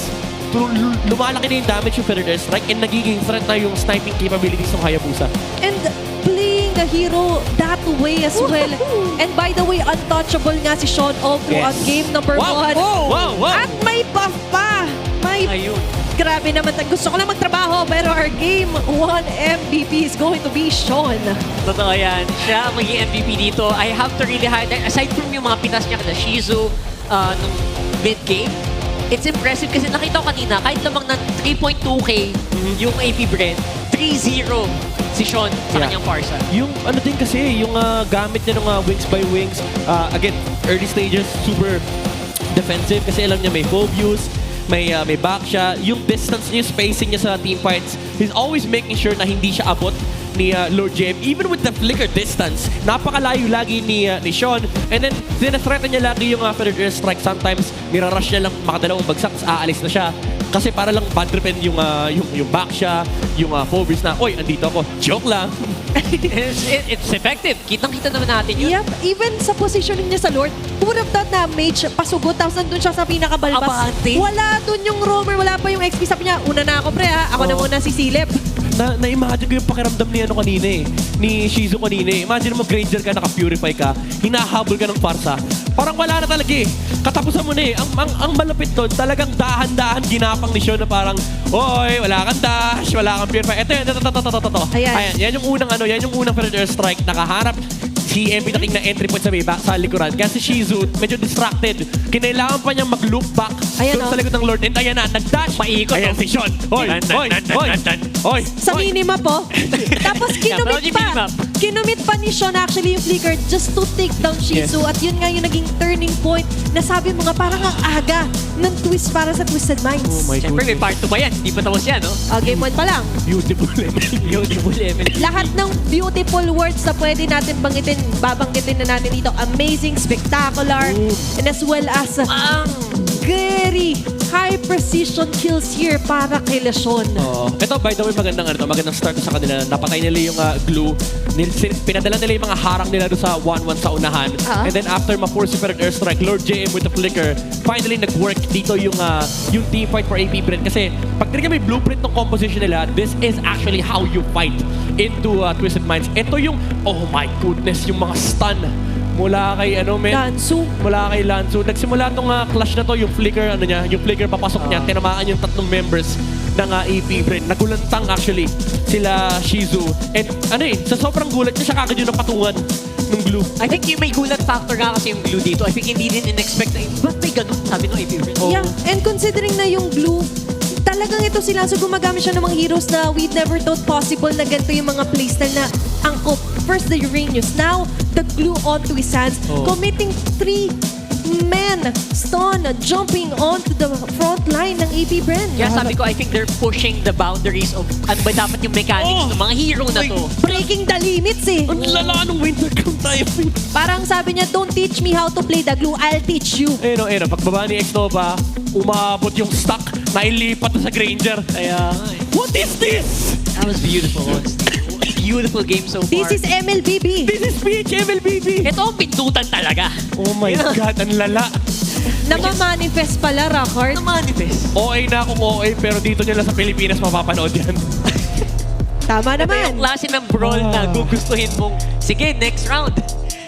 Speaker 19: lumalaki na yung damage yung Feather Strike and nagiging threat na yung sniping capabilities ng Hayabusa.
Speaker 18: And playing the hero that way as well. And by the way, untouchable nga si Sean all throughout game number 1. At may buff pa. Grabe naman. Gusto ko lang magtrabaho, pero our game 1 MVP is going to be Sean.
Speaker 17: Totoo yan. Siya ang maging MVP dito. I have to really highlight, aside from yung mga pinas niya na Shizu nung mid-game, it's impressive kasi nakita ko kanina, kahit lamang ng 3.2k yung AP Bren, 3-0 si Sean sa kanyang Farsa.
Speaker 19: Yung din kasi, yung gamit niya ng Wings by Wings, again, early stages, super defensive kasi alam niya may Phobius. may back siya. Yung distance niya, yung spacing niya sa team fights, he's always making sure na hindi siya abot ni Lord JM. Even with the flicker distance, napakalayo lagi ni Sean. And then, threaten niya lagi yung feathered airstrike. Sometimes, nirarush niya lang makadalawang bagsak, aalis na siya. Kasi para lang bad trippin yung back siya, yung phobis na, oy, andito ako. Joke lang.
Speaker 17: It's effective. Kitang-kita naman natin yun.
Speaker 18: Yep, even sa positioning niya sa Lord, who would have thought na mage, pasugod, tapos nandun siya sa pinakabalbas.
Speaker 17: Abante.
Speaker 18: Wala dun yung roamer, wala pa yung XP. Sabi niya, una na ako pre ha, ako na muna si Silip.
Speaker 19: Na-imagine ko yung pakiramdam ni kanina ni Shizu kanina Imagine mo, Granger ka, naka-purify ka, hinahabol ka ng parsa. Parang wala na talaga Katapusan mo na Ang malapit doon, talagang dahan-dahan ginapang ni Sean na parang, oy, wala kang dash, wala kang purify. Ito yan, Ayan, yan yung unang feathered airstrike. Nakaharap si MP nating na entry point sa likuran. Kasi Shizu, medyo distracted. Kinailangan pa niyang mag-loop back doon sa likod ng Lord. And ayan na, nag-dash.
Speaker 17: Paikot.
Speaker 19: Ayan si Sean. Oy.
Speaker 18: Sa minima po. Tapos kinumit pa ni Sean actually yung flicker just to take down Shizu. At yun nga yung naging turning point na sabi mo nga parang ang aga ng twist para sa Twisted Minds.
Speaker 19: Oh my
Speaker 17: Siyempre, may part 2 pa yan. Hindi pa tapos yan, no?
Speaker 18: Game 1 pa lang.
Speaker 19: Beautiful Emily.
Speaker 18: Lahat ng beautiful words na pwede natin babanggitin na natin dito. Amazing, spectacular, and as well as very high precision kills here para kay Lesion.
Speaker 19: Ito, by the way, magandang start sa kanila. Napatay nila yung glue. Pinadala nila yung mga harang nila doon sa 1-1 sa unahan. And then after ma-force si feathered airstrike, Lord JM with the flicker, finally nag-work dito yung team fight for AP Brent. Kasi pag tinignan may blueprint ng composition nila, this is actually how you fight into Twisted Minds. Ito yung, oh my goodness, yung mga stun mula kay
Speaker 18: Lansu.
Speaker 19: Mula kay Lansu. Nagsimula tong clash na to, yung flicker papasok niya, tinamaan yung tatlong members ng AP Brent. Nagulantang actually sila Shizu. And sa sobrang gulat niya, siya kagad yung napatungan ng glue.
Speaker 17: I think yung may gulat factor nga kasi yung glue dito. I think hindi din in-expect na, ba't may ganun? Sabi ng AP Brent.
Speaker 18: Yeah, and considering na yung glue, talagang ito sila. So gumagamit siya ng mga heroes na we never thought possible na ganito yung mga playstyle na angkop. First the Uranus, now the glue onto his hands, committing 3 men stun, jumping onto the front line ng AP Brent.
Speaker 17: Kaya sabi ko, I think they're pushing the boundaries of ano ba dapat yung mechanics ng mga hero na to.
Speaker 18: Breaking the limits
Speaker 19: Ang lala ng winter come tayo.
Speaker 18: Parang sabi niya, don't teach me how to play the glue, I'll teach you.
Speaker 19: Pagbaba ni X-Nova, umabot yung stock, nailipat na sa Granger. Kaya, what is this?
Speaker 17: That was beautiful, honestly. Beautiful game so far.
Speaker 18: This is MLBB.
Speaker 19: This is PH MLBB.
Speaker 17: Ito ang pindutan talaga.
Speaker 19: Oh my God, ang lala.
Speaker 18: Namamanifest pala, Rockheart.
Speaker 17: Namamanifest.
Speaker 19: OA na akong OA, pero dito nila sa Pilipinas mapapanood yan.
Speaker 18: Tama naman.
Speaker 17: Ito yung klase ng brawl na gugustuhin mong, sige, next round.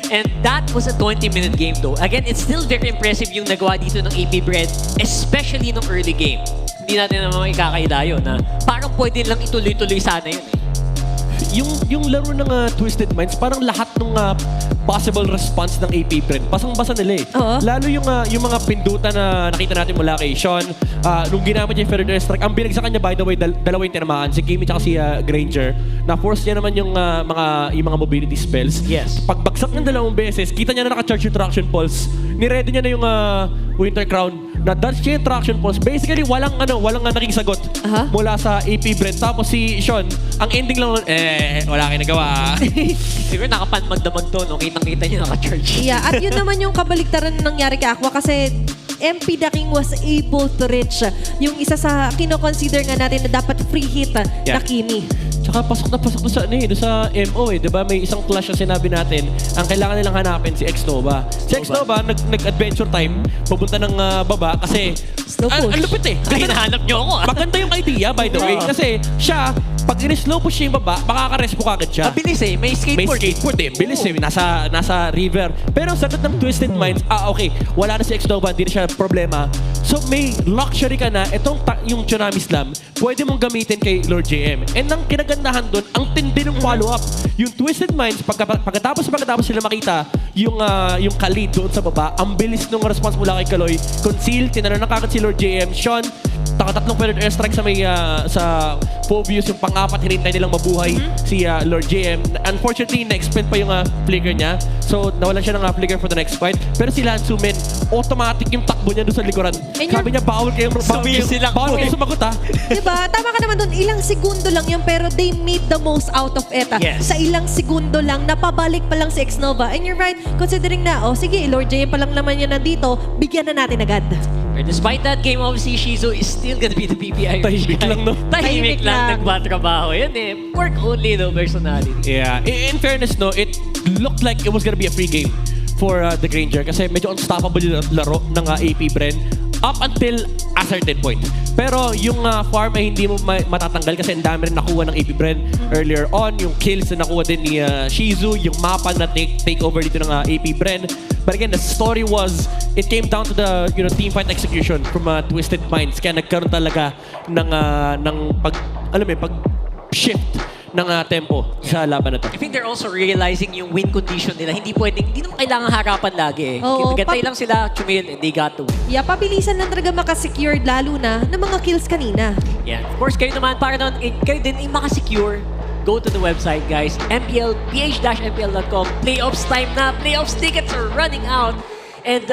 Speaker 17: And that was a 20-minute game though. Again, it's still very impressive yung nagawa dito ng AP Brent, especially nung early game. Hindi natin naman ikakaila yun na parang pwede lang ituloy-tuloy sana yun.
Speaker 19: Yung laro ng Twisted Minds, parang lahat ng possible response ng AP Brent, basang-basa nila Lalo yung mga pindutan na nakita natin mula kay Sean, nung ginamit niya yung feathered airstrike, ang binagsakan niya, by the way, dalawa yung tinamaan, si Kimi at si Granger. Na-force niya naman yung mga mobility spells.
Speaker 17: Yes.
Speaker 19: Pagbagsak ng dalawang beses, kita niya na naka-charge yung traction pulse. Ni-ready niya na yung Winter Crown. Na-dodge niya yung traction pulse. Basically, walang naging sagot mula sa AP Brent. Tapos si Sean, ang ending lang wala kayo nagawa.
Speaker 17: Siguro nakapanmagdamag to, no? Kitang-kita niya naka-charge.
Speaker 18: Yeah, at yun naman yung kabaliktaran na nangyari kay Aqua kasi MP the King was able to reach yung isa sa kino-consider nga natin na dapat free hit na Kimi.
Speaker 19: Tsaka pasok na doon sa MO diba? May isang clash na sinabi natin, ang kailangan nilang hanapin si X-Nova. Si X-Nova, nag-adventure time, pupunta ng baba kasi ang lupit
Speaker 17: Hinahanap niyo ako
Speaker 19: Maganda yung idea, by the way, kasi siya, pag in-slow push siya yung baba, makaka-respo kagad siya.
Speaker 17: Mabilis may skateboard.
Speaker 19: May skateboard bilis nasa river. Pero ang sagot ng Twisted Minds, okay, wala na si X-Nova, hindi na siya problema. So may luxury ka na, yung Tsunami Slam, pwede mong gamitin kay Lord JM. And ang kinagandahan doon, ang tindi ng follow-up. Yung Twisted Minds, pagkatapos sila makita yung Khalid doon sa baba, ang bilis ng response mula kay Kaloy. Conceal, tinanong na kagad si Lord JM. Sean, tatlong paired airstrike sa may sa Phobius, yung pang-apat hinintay nilang mabuhay si Lord JM. Unfortunately, na-expend pa yung flicker niya. So, nawalan siya ng flicker for the next fight. Pero si Lansumin, automatic yung takbo niya doon sa likuran. Sabi niya, bawal kayong sumagot ha.
Speaker 18: Diba? Tama ka naman doon. Ilang segundo lang yun, pero they made the most out of it.
Speaker 17: Yes.
Speaker 18: Sa ilang segundo lang, napabalik pa lang si Xnova. And you're right, considering na, sige, Lord JM pa lang naman yan nandito, bigyan na natin agad.
Speaker 17: But despite that, game obviously, Shizu is still gonna be the PPI.
Speaker 19: Tahimik lang, no?
Speaker 17: Tahimik lang nagbatrabaho. Yan eh. Work only, no? Personality.
Speaker 19: Yeah. In fairness, no, it looked like it was gonna be a free game for the Granger kasi medyo unstoppable yung laro ng AP Bren up until a certain point. Pero yung farm ay hindi mo matatanggal kasi ang dami rin nakuha ng AP Bren earlier on. Yung kills na nakuha din ni Shizu, yung mapa na take over dito ng AP Bren. But again, the story was, it came down to the team fight execution from Twisted Minds. Kaya nagkaroon talaga ng pag-shift ng tempo sa laban na to.
Speaker 17: I think they're also realizing yung win condition nila. Hindi naman kailangan harapan lagi eh.
Speaker 18: Oo,
Speaker 17: Gantay lang sila, chumil, and they got to win.
Speaker 18: Yeah, pabilisan lang talaga makasecured lalo na ng mga kills kanina.
Speaker 17: Yeah. Of course, kayo naman, para naman, kayo din ay makasecure. Go to the website, guys. ph-mpl.com. Playoffs time na. Playoffs tickets are running out. And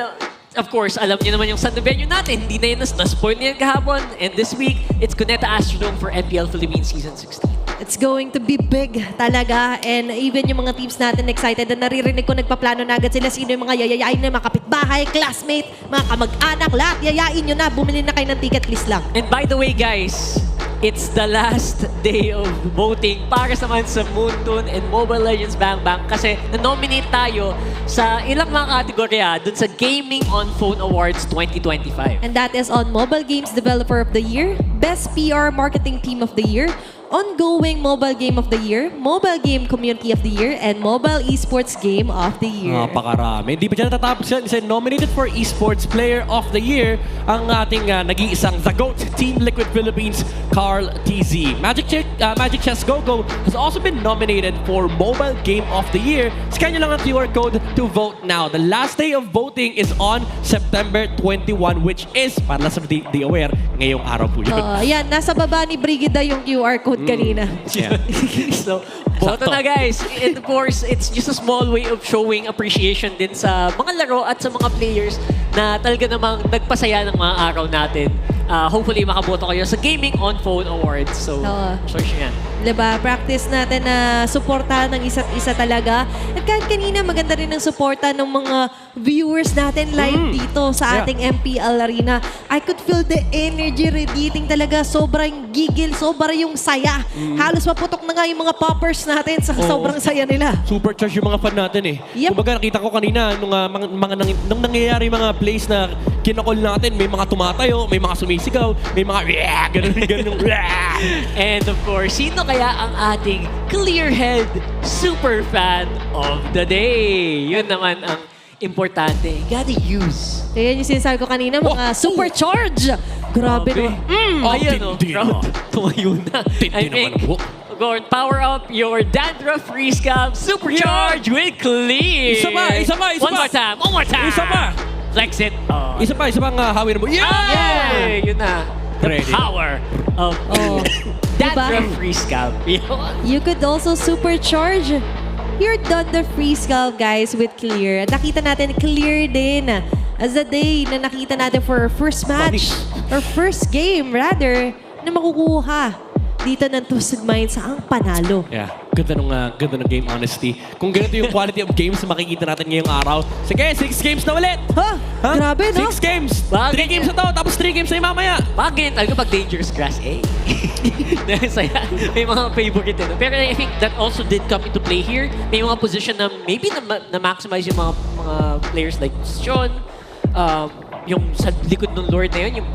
Speaker 17: of course, alam niyo naman yung Sunday venue natin. Hindi na yun na-spoil na yan kahapon. And this week, it's Cuneta Astrodome for MPL Philippines Season 16.
Speaker 18: It's going to be big talaga. And even yung mga teams natin excited na naririnig ko nagpaplano na agad sila. Sino yung mga yayayain na mga kapitbahay, classmate, mga kamag-anak, lahat. Yayain nyo na. Bumili na kayo ng ticket, please lang.
Speaker 17: And by the way, guys, it's the last day of voting para naman sa Moontoon and Mobile Legends Bang Bang kasi na-nominate tayo sa ilang mga kategorya dun sa Gaming on Phone Awards 2025.
Speaker 18: And that is on Mobile Games Developer of the Year, Best PR Marketing Team of the Year, Ongoing Mobile Game of the Year, Mobile Game Community of the Year, and Mobile Esports Game of the Year.
Speaker 19: Napakarami. Hindi pa dyan natatapos yan. Isa nominated for Esports Player of the Year ang ating nag-iisang The GOAT Team Liquid Philippines, Carl TZ. Magic Chess GoGo has also been nominated for Mobile Game of the Year. Scan nyo lang ang QR code to vote now. The last day of voting is on September 21, which is, para sa di aware, ngayong araw po yun.
Speaker 18: Yan, nasa baba ni Brigida yung QR code kanina.
Speaker 19: Yeah.
Speaker 17: So, boto na guys. And of course, it's just a small way of showing appreciation din sa mga laro at sa mga players na talaga namang nagpasaya ng mga araw natin. Hopefully, makaboto kayo sa Gaming on Phone Awards. So, search yan.
Speaker 18: Diba? Practice natin na suportahan ng isa't isa talaga. At kahit kanina, maganda rin ang suporta ng mga viewers natin live dito sa ating MPL Arena. I could feel the energy radiating talaga. Sobrang gigil, sobrang yung saya. Halos maputok na nga yung mga poppers natin sa sobrang saya nila.
Speaker 19: Supercharge yung mga fan natin eh. Kumbaga nakita ko kanina nung nangyayari mga plays na kinakol natin, may mga tumatayo, may mga sumisigaw, may mga ganun.
Speaker 17: And of course, sino kaya ang ating clear-head super fan of the day? Yun naman ang importante. Gotta use.
Speaker 18: Kaya yung sinasabi ko kanina, mga supercharge. Grabe no.
Speaker 17: Ayun o. Tumayo na. I think, go and power up your dandruff-free scalp supercharge with Clear.
Speaker 19: Isa pa.
Speaker 17: One more time.
Speaker 19: Isa pa.
Speaker 17: Flex it.
Speaker 19: Isa pa hawin mo.
Speaker 17: Yeah! Yun na. The power of dandruff-free scalp.
Speaker 18: You could also supercharge your dandruff-free scalp, guys, with Clear. At nakita natin, Clear din as the day na nakita natin for our first match, or first game, rather, na makukuha dito ng Twisted Minds ang panalo.
Speaker 19: Yeah, ganda ng game, honestly. Kung ganito yung quality of games na makikita natin ngayong araw, sige, 6 games na ulit!
Speaker 18: Grabe, no?
Speaker 19: 6 games! 3 games na to, tapos 3 games na yung mamaya!
Speaker 17: Bagay talaga pag Dangerous Grass, may mga favorite no? Pero I think that also did come into play here. May mga position na maybe na-maximize yung mga players like Sean, yung sa likod ng Lord na yun, yung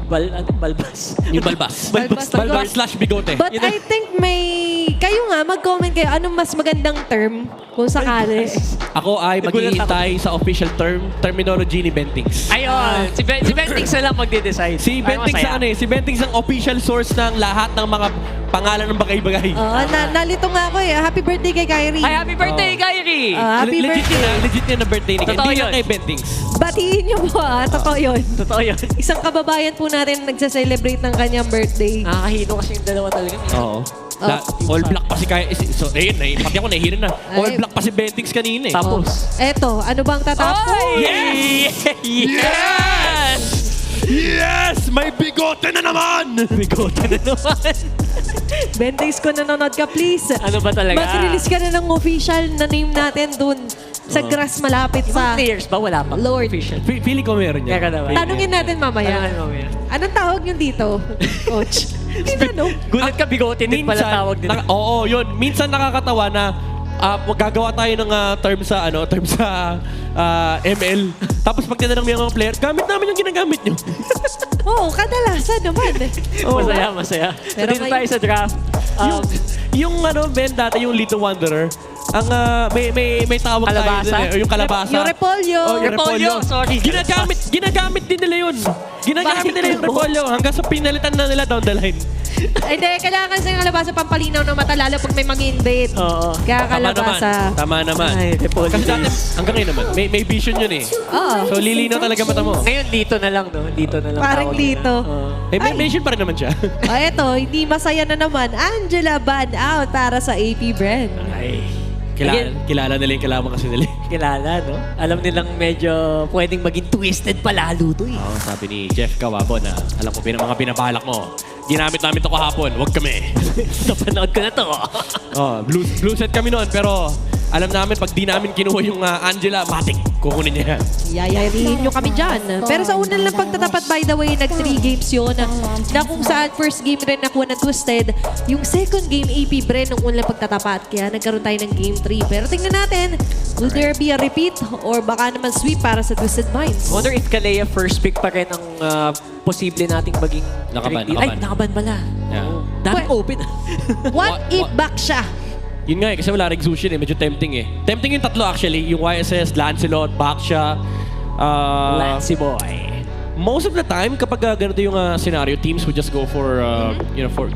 Speaker 17: balbas.
Speaker 19: Yung balbas. Balbas / bigote.
Speaker 18: But I think kayo nga, mag-comment kayo, anong mas magandang term kung sakali?
Speaker 19: Ako ay maghihintay sa official terminology ni Bentings.
Speaker 17: Ayun, si Bentings na lang magde-decide.
Speaker 19: Si Bentings ang official source ng lahat ng mga pangalan ng bagay-bagay.
Speaker 18: Nalito nga ako eh. Happy birthday kay Kyrie.
Speaker 17: Happy birthday, Kyrie!
Speaker 18: Happy birthday.
Speaker 19: Legit yun na birthday ni Kyrie.
Speaker 17: Totoo
Speaker 19: Hindi
Speaker 17: yun.
Speaker 19: lang kay Bentings.
Speaker 18: Batiin niyo po totoo yun.
Speaker 17: Totoo yun.
Speaker 18: Isang kababayan po natin nagsa-celebrate ng kanyang birthday.
Speaker 17: Nakakahino kasi yung dalawa talaga.
Speaker 19: Oo. All black pa si Kaya. So, ayun, pati ako nahihiro na. All black pa si Bentix kanina eh.
Speaker 17: Tapos.
Speaker 18: Eto, ano bang tatapos?
Speaker 19: Yes! Yes! May bigote na naman!
Speaker 17: Bigote na naman.
Speaker 18: Bentix ko nanonood ka, please.
Speaker 17: Ano ba talaga?
Speaker 18: Mag-release ka na ng official na name natin dun sa grass malapit sa...
Speaker 17: Players ba? Wala pa.
Speaker 18: Lord.
Speaker 19: Feeling ko meron yan.
Speaker 18: Tanungin natin mamaya. Anong tawag nyo dito, Coach? Tinanong.
Speaker 17: Gulat ka, bigote din pala tawag nila.
Speaker 19: Oo, yun. Minsan nakakatawa na gagawa tayo ng term sa ML. Tapos pag tinanong mo yung mga player, gamit namin yung ginagamit nyo.
Speaker 18: Oo, kadalasan naman.
Speaker 17: Masaya. Pero dito tayo sa draft.
Speaker 19: Yung Ben dati, yung Little Wanderer, ang may tawag
Speaker 17: Kalabasa?
Speaker 19: tayo dun, yung kalabasa.
Speaker 18: Yung repolyo.
Speaker 17: Repolyo, sorry.
Speaker 19: Ginagamit din nila yun. Ginagamit nila yung repolyo hanggang sa pinalitan na nila down the line.
Speaker 18: Hindi, kailangan kasi ng kalabasa pampalinaw ng mata lalo pag may mag-invade.
Speaker 17: Oo.
Speaker 18: Kaya kalabasa.
Speaker 19: Tama naman. Kasi dati, hanggang ngayon naman, may vision yun eh.
Speaker 18: Oo.
Speaker 19: So lilinaw talaga mata mo.
Speaker 17: Ngayon, dito na lang, no? Dito na lang.
Speaker 18: Parang
Speaker 17: tawag nila.
Speaker 18: dito.
Speaker 19: May vision pa rin naman siya.
Speaker 18: Eto, hindi masaya na naman. Angela ban out para sa AP brand.
Speaker 17: Ay.
Speaker 19: Kilala nila yung kalaban kasi nila.
Speaker 17: Kilala, no? Alam nilang medyo pwedeng maging twisted palalo to eh.
Speaker 19: Oo, sabi ni Jeff Kawabo na alam ko mga binabalak mo. Ginamit namin to kahapon, wag kami.
Speaker 17: Napanood ko na to.
Speaker 19: Blue set kami noon pero alam namin pag di namin kinuha yung Angela, matik, kukunin niya yan.
Speaker 18: Yayarihin nyo kami dyan. Pero sa unang lang pagtatapat, by the way, nag-3 games yun na kung saan first game rin nakuha ng Twisted. Yung second game, AP Bren, nung unang pagtatapat. Kaya nagkaroon tayo ng game 3. Pero tingnan natin, will there be a repeat or baka naman sweep para sa Twisted Minds?
Speaker 17: Wonder if Kalea first pick pa rin ang posible nating maging...
Speaker 19: Nakaban.
Speaker 17: Ay, nakaban pala.
Speaker 19: Yeah.
Speaker 17: Daming open.
Speaker 18: What if back siya?
Speaker 19: Yun nga kasi wala ring Zushin medyo tempting Tempting yung tatlo actually, yung YSS, Lancelot, Baksha,
Speaker 17: Lancy boy.
Speaker 19: Most of the time kapag ganito yung scenario, teams would just go for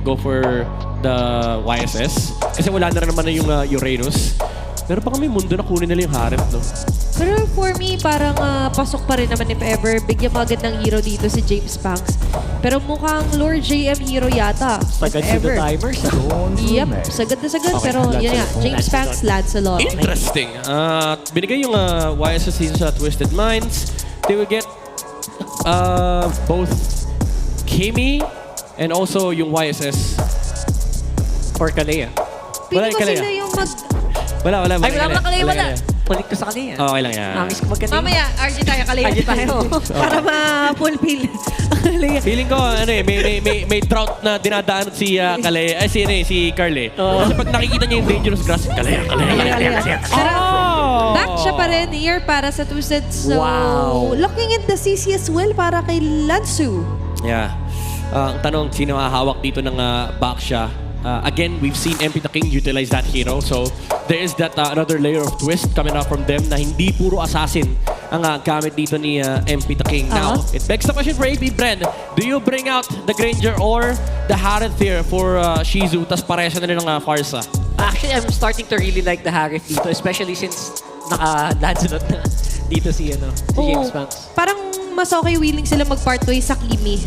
Speaker 19: go for the YSS kasi wala na rin naman yung Uranus. Pero baka may mundo na kunin nila yung Harem, no?
Speaker 18: Pero for me, parang pasok pa rin naman if ever. Bigyan mo agad ng hero dito si James Banks. Pero mukhang Lord JM hero yata.
Speaker 17: Sagad to the timers.
Speaker 18: Yep, sagad na sagad.
Speaker 19: Okay.
Speaker 18: Pero yan nga, James Banks, Lancelot.
Speaker 19: Interesting. Binigay yung YSS season sa Twisted Minds. They will get both Kimi and also yung YSS.
Speaker 17: Or Kalea.
Speaker 18: Pili ko sila yung
Speaker 19: Wala.
Speaker 17: Ay, wala Kalea, wala. Balik ko sa Kalea.
Speaker 19: Okay lang yan.
Speaker 17: Namiss ko magkanina.
Speaker 18: Mamaya, RG tayo, Kalea tayo. Para ma-fulfill.
Speaker 19: Feeling ko, may drought na dinadaan si Kalea. Si Carly. Kasi pag nakikita niya yung dangerous grass, Kalea.
Speaker 18: Pero, back siya pa rin here para sa Twisted. So, looking at the CC as well para kay Lansu.
Speaker 19: Yeah. Ang tanong, sino hahawak dito ng Baksha? Again, we've seen MP the King utilize that hero. So, there is that another layer of twist coming up from them na hindi puro assassin ang gamit dito ni MP the King. Now, it begs the question for AP Bren. Do you bring out the Granger or the Harith here for Shizu? Tas paresa na rin ng Farsa.
Speaker 17: Actually, I'm starting to really like the Harith dito, especially since naka-Lancelot na dito si James Banks.
Speaker 18: Parang mas okay willing sila mag-part way sa Kimi.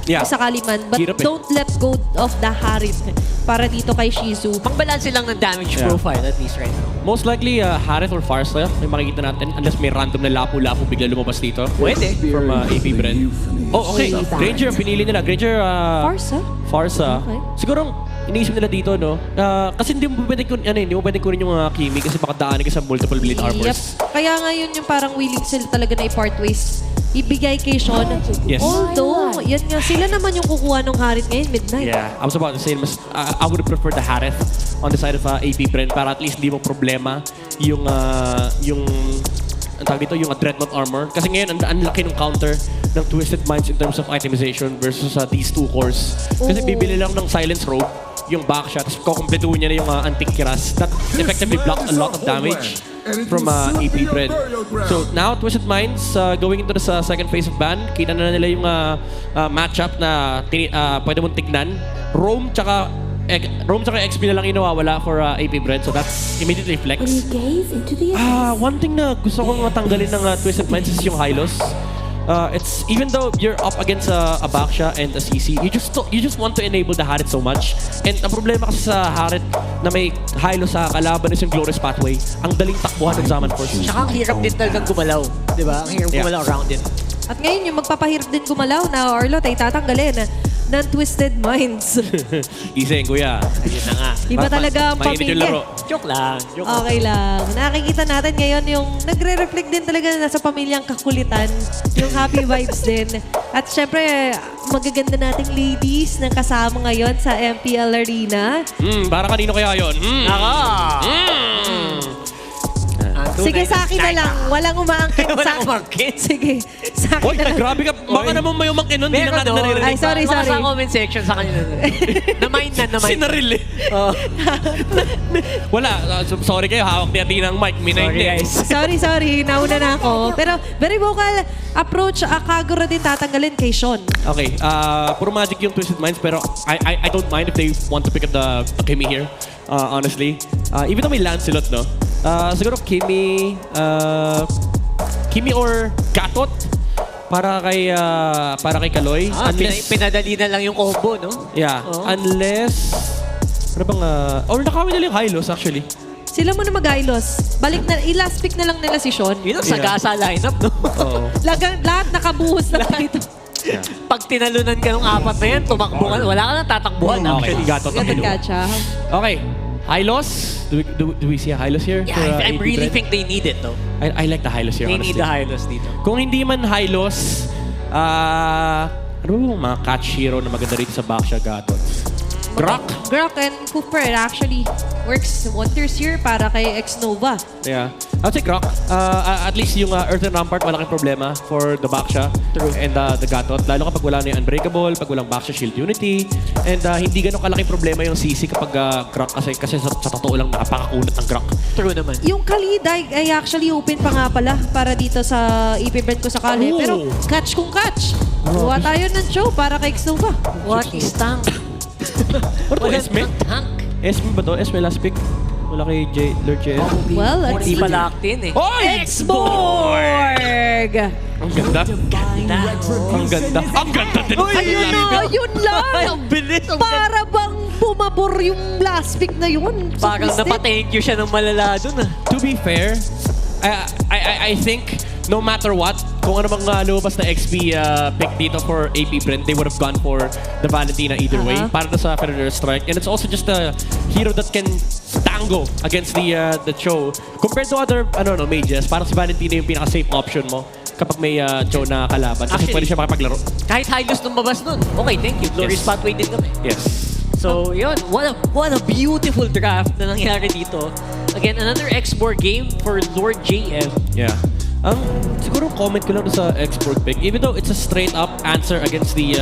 Speaker 19: Yeah.
Speaker 18: Sa Kaliman. But don't let go of the Harith para dito kay Shizu.
Speaker 17: Pang-balance lang ng damage profile at least right now.
Speaker 19: Most likely, Harith or Farsa, may makikita natin unless may random na lapu-lapu bigla lumabas dito.
Speaker 17: Pwede.
Speaker 19: From AP Bren. Oh, okay. Granger, pinili nila. Granger, Farsa.
Speaker 18: Okay.
Speaker 19: Siguro, iniisip nila dito, no? Kasi hindi mo pwedeng kunin yung Kimi kasi baka daanin ka sa multiple blade armors.
Speaker 18: Yep. Kaya ngayon yung parang willing sila talaga na i-part ways. Ibigay kay Sean.
Speaker 19: Yes.
Speaker 18: Although, yan nga, sila naman yung kukuha ng Harith ngayon, midnight.
Speaker 19: Yeah, I was about to say, I would prefer the Harith on the side of AP Bren para at least hindi mo problema yung ang tawag dito, yung Dreadnought armor. Kasi ngayon, ang laki ng counter ng Twisted Minds in terms of itemization versus these two cores. Kasi bibili lang ng Silence Robe, yung backshot, tapos kukumpletuhin niya na yung Antique Kiras. That effectively blocks a lot of damage from AP Bren. So now, Twisted Minds going into the second phase of ban. Kita na nila yung matchup na pwede mong tignan. Rome tsaka Rome tsaka XP na lang yung nawawala for AP Brent. So that's immediately flex. One thing na gusto kong matanggalin ng Twisted Minds is yung high loss. It's even though you're up against a Baksha and a CC, you just want to enable the Harit so much. And ang problema kasi sa Harit na may high loss sa kalaban is yung Glorious Pathway. Ang daling takbuhan ng Zaman Force.
Speaker 17: Tsaka ang hirap din talagang gumalaw. Di ba? Ang hirap gumalaw around it.
Speaker 18: At ngayon, yung magpapahirap din gumalaw na Arlot ay tatanggalin ng Twisted Minds.
Speaker 19: Iseng, kuya.
Speaker 17: Yun na nga.
Speaker 18: Iba talaga ang
Speaker 19: mainit yung laro.
Speaker 18: pamilya.
Speaker 17: Joke lang. Joke
Speaker 18: Okay lang. Nakikita natin ngayon yung nagre-reflect din talaga na sa pamilyang kakulitan. Yung happy vibes din. At syempre, magaganda nating ladies na kasama ngayon sa MPL Arena.
Speaker 19: Para kanino kaya yun?
Speaker 18: Sige, sa akin na lang. Walang umaangkin.
Speaker 17: Walang umangkin.
Speaker 18: Sige, sa akin
Speaker 19: Oy,
Speaker 18: na lang.
Speaker 19: grabe ka. Baka naman may umangkin nun. Hindi na natin naririnig.
Speaker 18: Ay, sorry.
Speaker 17: Mga sa comment section sa kanila. Na-mind na.
Speaker 19: Sinaril eh. Wala. Sorry kayo. Hawak ni Athena ang mic. Minayin
Speaker 18: Sorry. Nauna na ako. Pero very vocal approach. Kagura din tatanggalin kay Sean.
Speaker 19: Okay. Puro magic yung Twisted Minds. Pero I don't mind if they want to pick up the Kimi here. Honestly. Even though may Lancelot, no? Siguro Kimi or Gatot para kay Kaloy.
Speaker 17: Pinadali na lang yung combo, no?
Speaker 19: Yeah. Unless ano bang or nakawin nila yung high loss actually.
Speaker 18: Sila muna mag-ailos. Balik na, i-last pick na lang nila si Sean.
Speaker 17: Yun ang sagasa lineup, no?
Speaker 18: Lahat nakabuhos na dito.
Speaker 19: Yeah.
Speaker 17: Pag tinalunan ka ng apat na yan, tumakbo ka, wala ka nang tatakbuhan.
Speaker 19: Actually, Gatot ang kinuha. Okay. High loss? Do we see a high loss here?
Speaker 17: Yeah,
Speaker 19: for,
Speaker 17: I
Speaker 19: AP
Speaker 17: really
Speaker 19: Brent?
Speaker 17: think they need it, though.
Speaker 19: I like the high loss here,
Speaker 17: They
Speaker 19: honestly.
Speaker 17: need the high loss dito.
Speaker 19: Kung hindi man high loss, ano ba yung mga catch hero na maganda rito sa Baksha Gatot? Grok
Speaker 18: and Cooper actually works wonders here para kay X-Nova.
Speaker 19: Yeah. I'll say Grok. At least yung Earthen Rampart, malaking problema for the Baksha and the Gatot. Lalo kapag wala na yung Unbreakable, pag walang Baksha Shield Unity. And hindi ganun kalaking problema yung CC kapag Grok kasi sa totoo lang napakakunat ng Grok.
Speaker 17: True naman.
Speaker 18: Yung Khalid ay actually open pa nga pala para dito sa EP Brent ko sakali. Pero catch kung catch. Buwa tayo ng show para kay X-Nova.
Speaker 17: What is tank?
Speaker 19: Ano to? Esme? Esme ba to? Esme last pick? Wala kay Lord JS.
Speaker 18: Well,
Speaker 17: Hindi pa locked in eh.
Speaker 18: X-Borg!
Speaker 19: Ang ganda. Ang ganda. Ang ganda din.
Speaker 18: Ayun na, yun lang.
Speaker 17: Ang bilis.
Speaker 18: Para bang bumabor yung last pick na yun.
Speaker 17: Parang napa-thank you siya ng malala dun ah.
Speaker 19: To be fair, I think no matter what, kung ano mang lumabas na XP pick dito for AP Brent, they would have gone for the Valentina either way. Para na sa Federal Strike. And it's also just a hero that can tango against the Cho. Compared to other mages, parang si Valentina yung pinaka-safe option mo kapag may Cho na kalaban. Kasi
Speaker 17: Actually,
Speaker 19: pwede siya makipaglaro.
Speaker 17: Kahit high loss nung babas nun. Okay, thank you. Glorious Pathway din kami.
Speaker 19: Yes.
Speaker 17: So, yun. What a beautiful draft na nangyari dito. Again, another X-Borg game for Lord JF.
Speaker 19: Yeah. Siguro comment ko lang sa X-Borg pick. Even though it's a straight up answer against the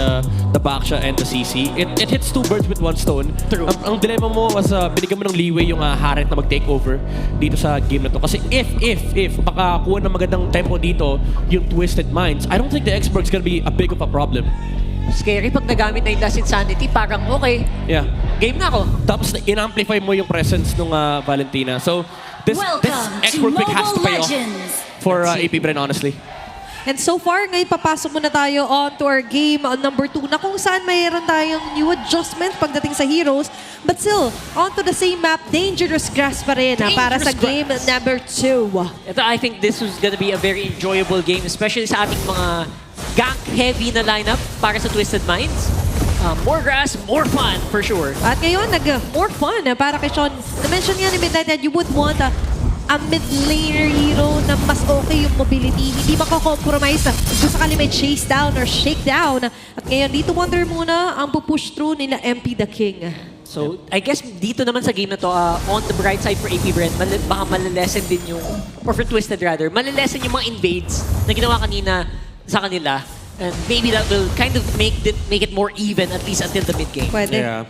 Speaker 19: Baksha and the CC, it hits two birds with one stone.
Speaker 17: True.
Speaker 19: Ang dilemma mo was binigyan mo ng leeway yung Harit na mag-take over dito sa game na to. Kasi if makakuha ng magandang tempo dito yung Twisted Minds, I don't think the X-Borg's gonna be a big of a problem.
Speaker 17: Scary pag nagamit na yung Last Insanity, parang okay.
Speaker 19: Yeah.
Speaker 17: Game na ako.
Speaker 19: Tapos in-amplify mo yung presence ng Valentina. So, this X-Borg pick has to pay off for AP Brent, honestly.
Speaker 18: And so far, ngayon papasok muna tayo on to our game number 2 na kung saan mayroon tayong new adjustment pagdating sa heroes. But still, on to the same map, Dangerous Grass pa rin para sa game number 2.
Speaker 17: Ito, I think this was gonna be a very enjoyable game, especially sa ating mga gank-heavy na lineup para sa Twisted Minds. More grass, more fun, for sure.
Speaker 18: At ngayon, more fun para kay Sean. Na-mention nga ni Midnight that you would want a mid-laner hero na mas okay yung mobility. Hindi makakompromise kung sakali may chase down or shake down. At ngayon, dito Wonder muna ang pupush through nila MP the King.
Speaker 17: So, I guess dito naman sa game na to, on the bright side for AP Brent, baka malalesen din yung, or for Twisted rather, malalesen yung mga invades na ginawa kanina sa kanila. And maybe that will kind of make it more even, at least until the mid-game.
Speaker 18: Pwede.
Speaker 19: Yeah.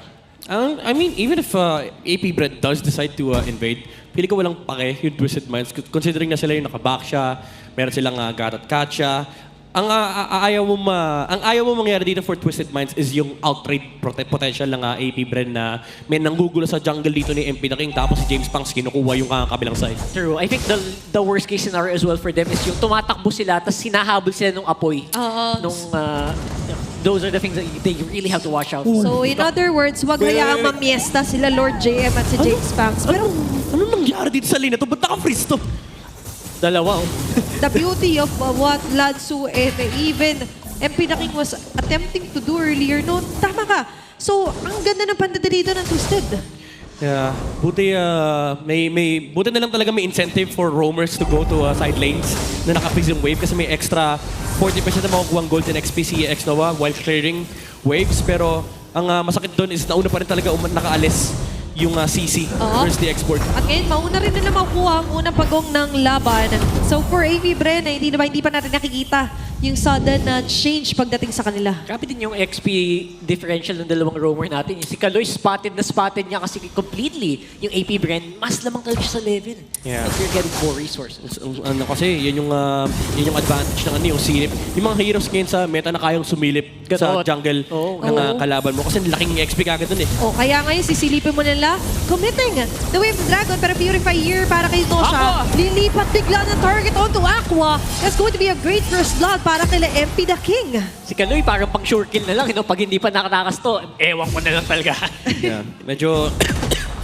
Speaker 19: I mean, even if AP Brent does decide to invade, pili ko walang pake yung Twisted Minds. Considering na sila yung nakaback siya, meron silang Gatot Katya. ang ayaw mo mangyari dito for Twisted Minds is yung outright potential ng APBR na may nanggugulo sa jungle dito ni MP the King tapos si James Punks kinukuha yung kabilang side.
Speaker 17: True. I think the worst case scenario as well for them is yung tumatakbo sila tapos sinahabol sila nung apoy. Those are the things that they really have to watch out for.
Speaker 18: So, in other words, wag hayaang mamiesta sila Lord JM at si James Banks. Pero,
Speaker 19: ano nangyari dito sa lane na to? Ba't naka-freeze to?
Speaker 17: Dalawa.
Speaker 18: The beauty of what Lansu and even MP the King was attempting to do earlier, no? Tama ka. So, ang ganda ng pandadalito ng Twisted.
Speaker 19: Yeah, buti buti na lang talaga may incentive for roamers to go to side lanes na naka-freeze yung wave kasi may extra 40% na makukuha ang gold and XP si X-Nova while clearing waves. Pero ang masakit doon is nauna pa rin talaga nakaalis yung CC versus the export.
Speaker 18: At ngayon, mauna rin nila makuha ang unang pagong ng laban. So for APBR na hindi pa natin nakikita yung sudden change pagdating sa kanila.
Speaker 17: Grabe din yung XP differential ng dalawang roamer natin. Si Kaloy spotted niya kasi completely yung AP brand. Mas lamang talaga siya sa level.
Speaker 19: Yeah.
Speaker 17: But you're getting more resources.
Speaker 19: Kasi yan yung advantage ng yung silip. Yung mga heroes ngayon sa meta na kayang sumilip sa jungle ng kalaban mo. Kasi laking XP kagad dun eh.
Speaker 18: Kaya ngayon sisilipin mo nila, committing the Wave Dragon pero Purify here para kay Nosha. Lilipat bigla ng target onto Aqua. That's going to be a great first blood para kay MP the King.
Speaker 17: Si Kaloy parang pang sure kill na lang. Pag hindi pa nakatakas to, ewan ko na lang talaga.
Speaker 19: Yeah. Medyo,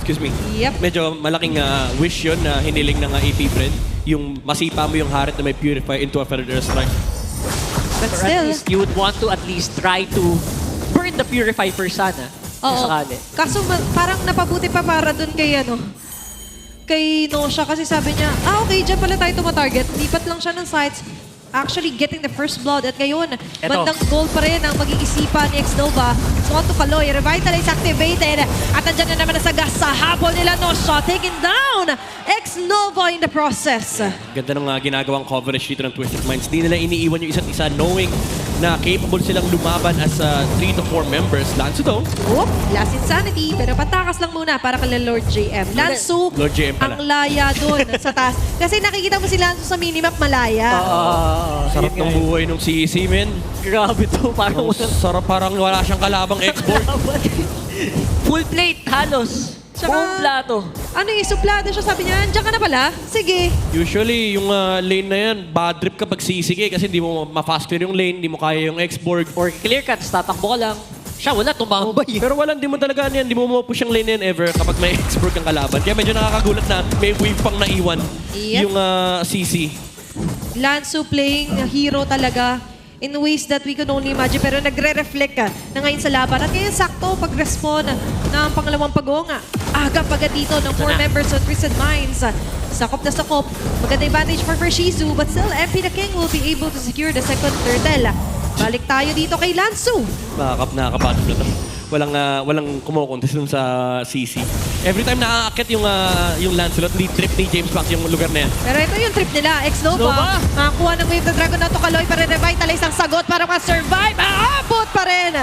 Speaker 19: excuse me.
Speaker 18: Yep.
Speaker 19: Medyo malaking wish yun na hiniling ng AP brand. Yung masipa mo yung Harit na may Purify into a Feathered Airstrike.
Speaker 18: But
Speaker 17: or
Speaker 18: still,
Speaker 17: at least you would want to at least try to burn the Purify first sana. Sakali.
Speaker 18: Kaso parang napabuti pa para dun kay kay Nosha kasi sabi niya, okay, dyan pala tayo tumatarget. Lipat lang siya ng sights. Actually getting the first blood at ngayon, bandang goal pa rin ang mag-iisipan ni X-Nova. So on to Kaloy, Revitalize activated. At andyan na naman nasagas sa habol nila Nosha, taking down X-Nova in the process.
Speaker 19: Ganda ng ginagawang coverage dito ng Twisted Minds. Di nila iniiwan yung isa't isa knowing na capable silang lumaban as 3 to 4 members. Lansu daw.
Speaker 18: Whoop, last insanity. Pero patakas lang muna para kay Lord JM. Lansu,
Speaker 19: Lord JM pala.
Speaker 18: ang laya doon sa taas. Kasi nakikita mo si Lansu sa minimap malaya.
Speaker 19: Sarap ng buhay nung si men.
Speaker 17: Grabe to. Parang
Speaker 19: sarap, parang wala siyang kalabang export.
Speaker 17: Full plate, halos. Buong plato.
Speaker 18: Ano yung suplado siya? Sabi niya, andiyan ka na pala? Sige.
Speaker 19: Usually, yung lane na yan, bad trip kapag sisige kasi hindi mo ma-fast clear yung lane, hindi mo kaya yung export.
Speaker 17: Or clear cut, tatakbo ka lang. Siya, wala, tumambay.
Speaker 19: Pero walang, di mo talaga yan, di mo mapush yung lane yan ever kapag may export kang kalaban. Kaya medyo nakakagulat na may wave pang naiwan yung CC.
Speaker 18: Lansu playing hero talaga in ways that we can only imagine. Pero nagre-reflect na ngayon sa laban. At ngayon sakto pag-respond ng pangalawang pagong. Aga-paga dito ng 4 members of Twisted Minds. Sakop na sakop. Maganda advantage for Shizu. But still, MP the King will be able to secure the second turtle. Balik tayo dito kay Lansu.
Speaker 19: Nakakapatid na to. Walang kumukontest dun sa CC. Every time nakaakyat yung Lancelot, hindi trip ni James Pack yung lugar na yan.
Speaker 18: Pero ito yung trip nila, X-Nova. Makakuha ng Wave the Dragon na to Kaloy para revitalize ang sagot para ma-survive. Aabot pa rin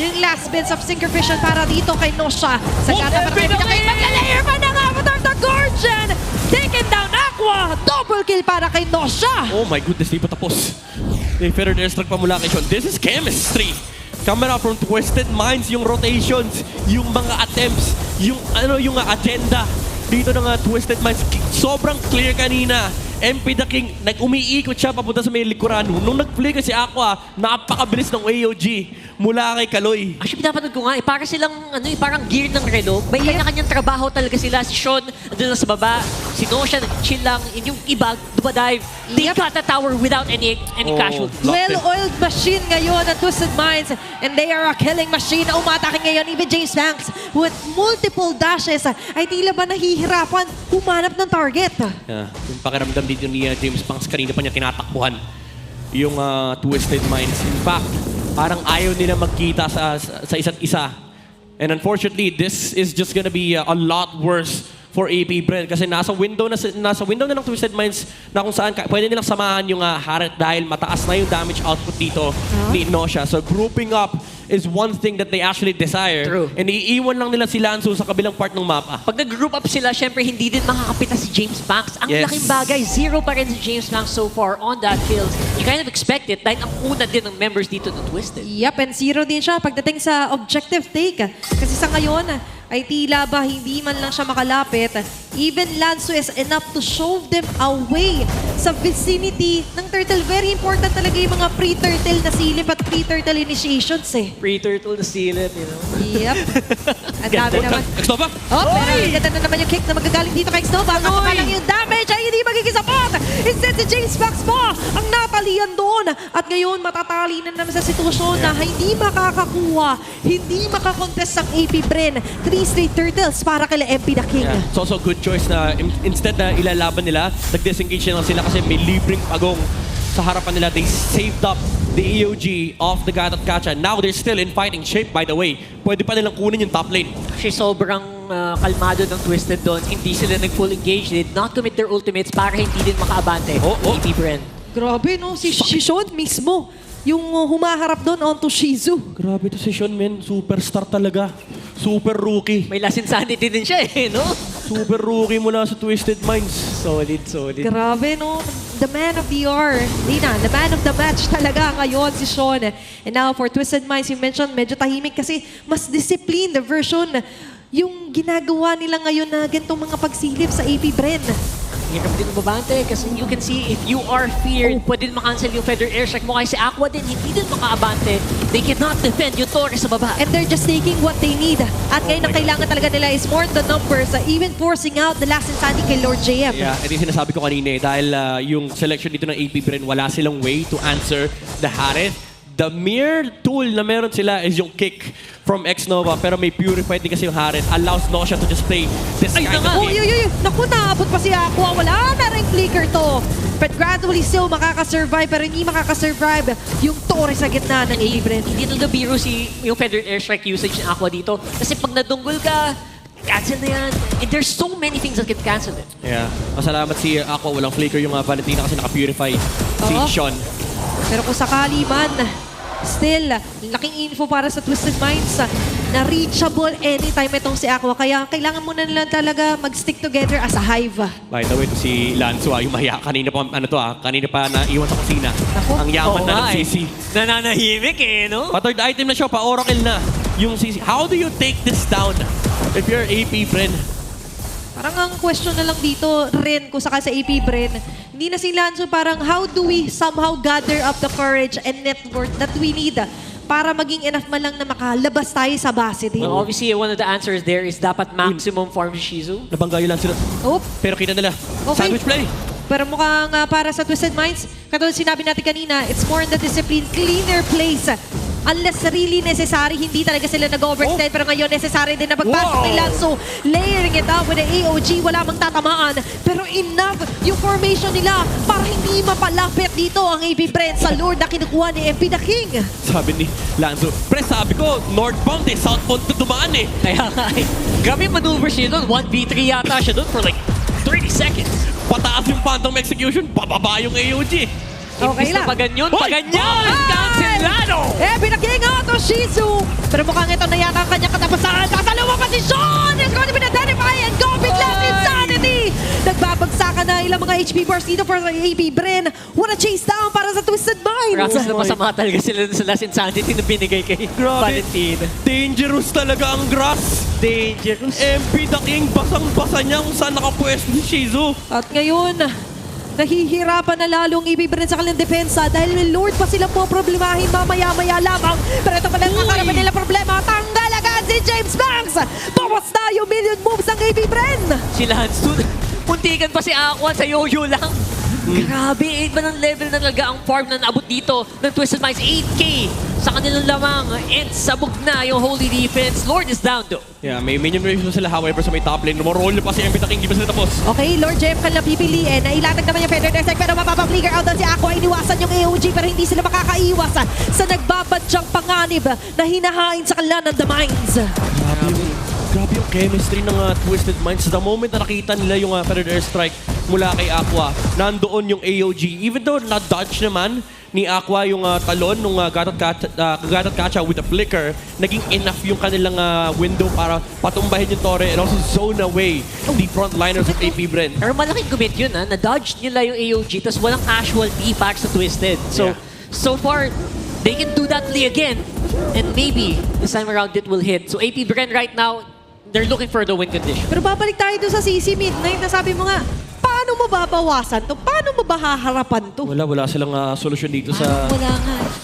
Speaker 18: yung last bits of Synchrovision para dito kay Nosha. Sagada para kay Magla-layer pa ng Avatar the Gorgon. Taken down Aqua. Double kill para kay Nosha.
Speaker 19: Oh my goodness, di pa tapos. May Feathered Airstrike pa mula kay Sean. This is chemistry. Camera from Twisted Minds, yung rotations, yung mga attempts, yung agenda dito ng Twisted Minds. Sobrang clear kanina. MP the King, umiikot siya papunta sa may likuran. Nung nag-flicker si Aqua, napakabilis ng AOG mula kay Kaloy.
Speaker 17: Actually, pinapanood ko nga, parang silang, parang gear ng relo. May kanya-kanyang trabaho talaga sila. Si Sean, andun lang sa baba. Si Nosha, chill lang. Yung iba, dumadive. They got the tower without any casualties.
Speaker 18: Well-oiled machine ngayon ang Twisted Minds. And they are a killing machine na umatake ngayon. Even James Banks with multiple dashes ay tila ba nahihirapan humanap ng target.
Speaker 19: Yung pakiramdam dito ni James Banks, kanina pa niya tinatakbuhan yung Twisted Minds. In fact, parang ayaw nila magkita sa isa't isa. And unfortunately, this is just gonna be a lot worse for AP Brand kasi nasa window na ng Twisted Minds na kung saan pwede nilang samahan yung Haret dahil mataas na yung damage output dito ni Nosha. So grouping up is one thing that they actually desire.
Speaker 17: True.
Speaker 19: And iiwan lang nila si Lanzo sa kabilang part ng mapa.
Speaker 17: Pag nag-group up sila, syempre hindi din makakapita si James Banks. Ang
Speaker 19: Yes.
Speaker 17: laking bagay, 0 pa rin si James Banks so far on that kills. You kind of expect it dahil ang una din ng members dito ng Twisted.
Speaker 18: Yep, and 0 din siya pagdating sa objective take. Kasi sa ngayon, ay tila ba hindi man lang siya makalapit. Even Lanzo is enough to shove them away sa vicinity ng turtle. Very important talaga yung mga pre-turtle na silip at pre-turtle initiations eh.
Speaker 17: Pre-turtle na silip, you know?
Speaker 18: Yep. Ang dami naman.
Speaker 19: Xnova!
Speaker 18: Oh, pero ang ganda na naman yung kick na magagaling dito kay Xnova. Kaso pa lang yung damage ay hindi magiging sapat. Instead si James Fox pa ang natalian doon. At ngayon matatali na naman sa sitwasyon na hindi makakakuha, hindi makakontest ang AP Bren. 3 straight turtles para kay MP the King.
Speaker 19: Yeah. It's also a good choice na instead na ilalaban nila, nag-disengage na lang sila kasi may libreng pagong sa harapan nila. They saved up the EOG off the Gatot Kacha. Now they're still in fighting shape, by the way. Pwede pa nilang kunin yung top lane.
Speaker 17: Actually, sobrang kalmado ng Twisted doon. Hindi sila nag-full engage. They did not commit their ultimates para hindi din makaabante. AP Bren.
Speaker 18: Grabe no, si Sean mismo yung humaharap doon onto Shizu.
Speaker 19: Grabe to si Sean, man. Superstar talaga. Super rookie.
Speaker 17: May last insanity din siya eh, no?
Speaker 19: Super rookie mula sa Twisted Minds.
Speaker 17: Solid, solid.
Speaker 18: Grabe no, the man of the hour. Hindi na, the man of the match talaga ngayon si Sean. And now for Twisted Minds, you mentioned medyo tahimik kasi mas disciplined the version yung ginagawa nila ngayon na ganitong mga pagsilip sa AP Bren.
Speaker 17: Hirap din mabante kasi you can see if you are feared, pwede din makancel yung Feather Airstrike mo. Kasi si Aqua din, hindi din makaabante. They cannot defend yung Torre sa baba.
Speaker 18: And they're just taking what they need. At ngayon ang kailangan talaga nila is more the numbers, even forcing out the last insanity kay Lord JM.
Speaker 19: Yeah, ito yung sinasabi ko kanina dahil yung selection dito ng AP Bren, wala silang way to answer the Haret. The mere tool na meron sila is yung kick from Xnova, pero may purified din kasi yung Haret. Allows Nosha to just play this kind of game.
Speaker 18: Naku, naabot pa si Aqua. Wala na rin flicker to. But gradually still makakasurvive, pero hindi makakasurvive yung Torre sa gitna ng AP Bren.
Speaker 17: Hindi talaga biro yung Feather Airstrike usage ng Aqua dito. Kasi pag nadunggol ka, cancel na yan. And there's so many things that can cancel it.
Speaker 19: Yeah. Masalamat si Aqua. Walang flicker yung Valentina kasi naka-purify si Sean.
Speaker 18: Pero kung sakali man, still, laking info para sa Twisted Minds na reachable anytime itong si Aqua. Kaya kailangan muna nila talaga mag-stick together as a hive.
Speaker 19: By the way, ito si Lanzo, yung mahiya. Kanina pa, kanina pa naiwan sa kusina. Ang yaman na ng CC.
Speaker 17: Nananahimik eh, no?
Speaker 19: Pa-third item na siya, pa-oracle na. Yung CC. How do you take this down if you're AP Bren?
Speaker 18: Parang ang question na lang dito rin kung saka sa AP Bren, hindi na si Lanzo parang how do we somehow gather up the courage and network that we need para maging enough man lang na makalabas tayo sa base din.
Speaker 17: Well, obviously, one of the answers there is dapat maximum farm si Shizu.
Speaker 19: Nabanggayo lang sila. Pero kita nila. Sandwich play.
Speaker 18: Pero mukhang para sa Twisted Minds, katulad sinabi natin kanina, it's more in the discipline, cleaner place. Unless really necessary, hindi talaga sila nag-overextend. Pero ngayon, necessary din na pagpasok ni Lanzo. Layering it up with the AOG, wala mang tatamaan. Pero enough yung formation nila para hindi mapalapit dito ang AP Bren sa Lord na kinukuha ni MP the King.
Speaker 19: Sabi ni Lanzo, pre, sabi ko, northbound eh, southbound to dumaan eh.
Speaker 17: Kaya nga eh. Grabe yung maneuvers niya doon. 1v3 yata siya doon for like 30 seconds.
Speaker 19: Pataas yung phantom execution, bababa yung AOG.
Speaker 18: Okay lang.
Speaker 17: Paganyon, paganyon! Cancelado!
Speaker 18: MP the King out of Shizu. Pero mukhang ito na yata ang kanyang katapasan. Tatalawa pa si Sean! It's going to be identified and go big left insanity! Nagbabagsakan na ilang mga HP bars dito for AP Bren. What a chase down para sa Twisted Minds!
Speaker 17: Grabe na masama talaga sila sa last insanity na binigay kay Valentina.
Speaker 19: Dangerous talaga ang grass.
Speaker 17: Dangerous.
Speaker 19: MP the King, basang-basa niya kung saan nakapwesto si Shizu.
Speaker 18: At ngayon, nahihirapan na lalong ibibigay sa kanilang depensa dahil may Lord pa silang po problemahin mamaya-maya lamang. Pero ito pala ang kakarapan nila problema. Tanggal agad si James Banks! Bawas na yung million moves ng AP Bren!
Speaker 17: Si Lance, puntikan pa si Aqua sa yo-yo lang. Grabe, 8 ba ng level na talaga ang farm na naabot dito ng Twisted Minds? 8K sa kanilang lamang and sabog na yung Holy Defense. Lord is down though.
Speaker 19: Yeah, may minion waves sila however sa may top lane. Rumoroll pa si MP the King, di ba sila tapos?
Speaker 18: Okay, Lord Jem kanilang pipiliin. Nailatag naman yung Feather Airstrike pero mapapag-flicker out doon si Aqua. Iniwasan yung AOG pero hindi sila makakaiwas sa nagbabadyang panganib na hinahain sa kanila ng The Mines.
Speaker 19: Grabe yung yung chemistry ng Twisted Minds. The moment na nakita nila yung Feathered Airstrike mula kay Aqua, nandoon yung AOG. Even though na-dodge naman ni Aqua yung talon nung Gatot Kacha with a flicker, naging enough yung kanilang window para patumbahin yung Torre and also zone away the frontliners of AP Bren.
Speaker 17: Pero malaking commit yun, na-dodge nila yung AOG, tapos walang casualty para sa Twisted. So, so far, they can do that again. And maybe, this time around, it will hit. So AP Bren right now, they're looking for the win condition.
Speaker 18: Pero babalik tayo doon sa CC Midnight na sabi mo nga, paano mo babawasan to? Paano mo ba haharapan to?
Speaker 19: Wala silang solusyon dito sa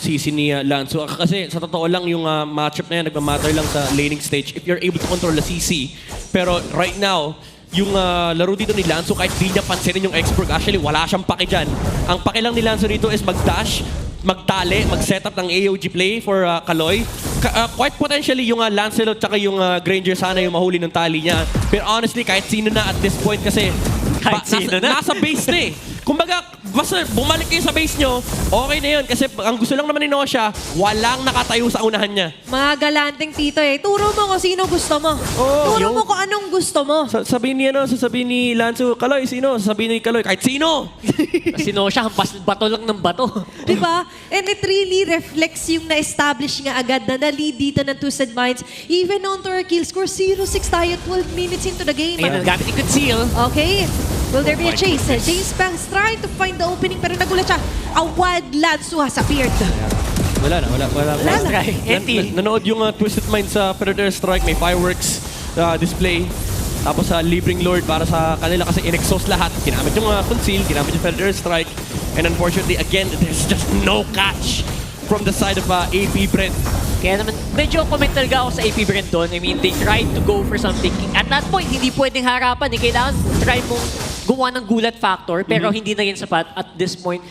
Speaker 19: CC ni Lanzo. Kasi sa totoo lang, yung matchup na yan, nagmamatter lang sa laning stage if you're able to control the CC. Pero right now, yung laro dito ni Lanzo, kahit di niya pansinin yung X-Perk, actually wala siyang pake dyan. Ang pake lang ni Lanzo dito is mag-dash, magtali, mag-setup ng AOG play for Kaloy. Quite potentially yung Lancelot tsaka yung Granger sana yung mahuli ng tali niya. Pero honestly, kahit sino na at this point kasi nasa base na eh. Kumbaga, basta bumalik kayo sa base nyo, okay na yun. Kasi ang gusto lang naman ni Nosha, walang nakatayo sa unahan niya.
Speaker 18: Mga galanteng tito eh. Turo mo kung sino gusto mo. Turo mo kung anong gusto mo.
Speaker 19: Sabihin ni Lanzo, Kaloy, sino? Sabihin ni Kaloy, kahit sino!
Speaker 17: Kasi Nosha, hampas bato lang ng bato.
Speaker 18: Diba? And it really reflects yung na-establish nga agad na na-lead dito ng Twisted Minds. Even on to our kill score, 0-6 tayo, 12 minutes into the game.
Speaker 17: Ayun, gamit yung conceal.
Speaker 18: Okay. Will there be a chase? James Banks trying to find the opening pero nagulat siya. A wild Lanzo has appeared.
Speaker 19: Wala na.
Speaker 17: Nice try. Empty.
Speaker 19: Nanood yung Twisted Minds sa Predator Strike, may fireworks display. Tapos sa Libreng Lord para sa kanila kasi in-exhaust lahat. Ginamit yung conceal, ginamit yung Predator Strike. And unfortunately, again, there's just no catch from the side of AP Brent.
Speaker 17: Kaya naman, medyo comment talaga ako sa AP Brent doon. I mean, they tried to go for something. At that point, hindi pwedeng harapan. Kailangan try mong gumawa ng gulat factor, pero hindi na yan sapat. At this point,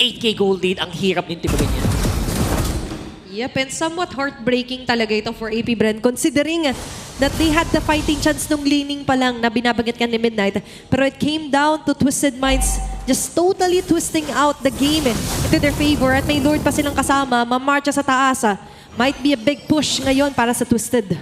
Speaker 17: 8K gold lead, ang hirap din tibagan yan.
Speaker 18: Yep, and somewhat heartbreaking talaga ito for AP Bren considering that they had the fighting chance nung laning pa lang na binabagat ka ni Midnight. Pero it came down to Twisted Minds just totally twisting out the game into their favor at may Lord pa silang kasama, mamarcha sa taas. Might be a big push ngayon para sa Twisted.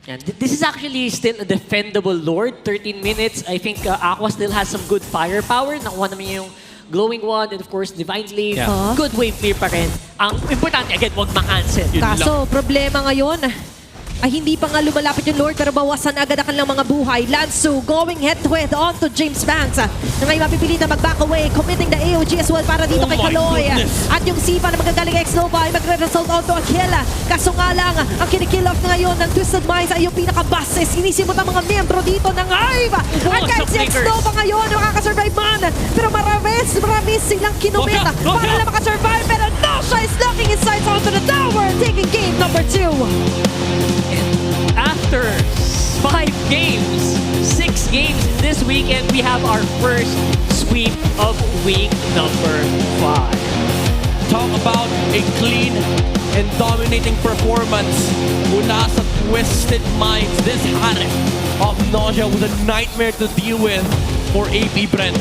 Speaker 17: And this is actually still a defendable Lord. 13 minutes. I think Aqua still has some good firepower. Nakuha naman yung Glowing Wand and of course Divine Slave.
Speaker 18: Yeah.
Speaker 17: Good wave clear pa rin. Ang importante, again, huwag ma-cancel.
Speaker 18: Kaso, problema ngayon, ay hindi pa nga lumalapit yung Lord pero bawasan agad ang kanilang mga buhay. Lanzu going head-to-head on to James Banks. Na ngayon mapipilit na mag-back away, committing the AOG as well para dito kay Kaloy. At yung Sipa na magagaling X-Nova ay magre-result on to a kill. Kaso nga lang, ang kinikill off ngayon ng Twisted Minds ay yung pinaka-bases. Inisimot ang mga miyembro dito ng Hive. At kahit si X-Nova ngayon, makakasurvive man. Pero marami silang kinumita para lang makasurvive. Pero Nosha is locking his sights onto the tower, taking game number 2.
Speaker 17: After 5 games, 6 games this weekend, we have our first sweep of week number 5.
Speaker 19: Talk about a clean and dominating performance mula sa Twisted Minds. This Harem of Nausea was a nightmare to deal with for AP Brent.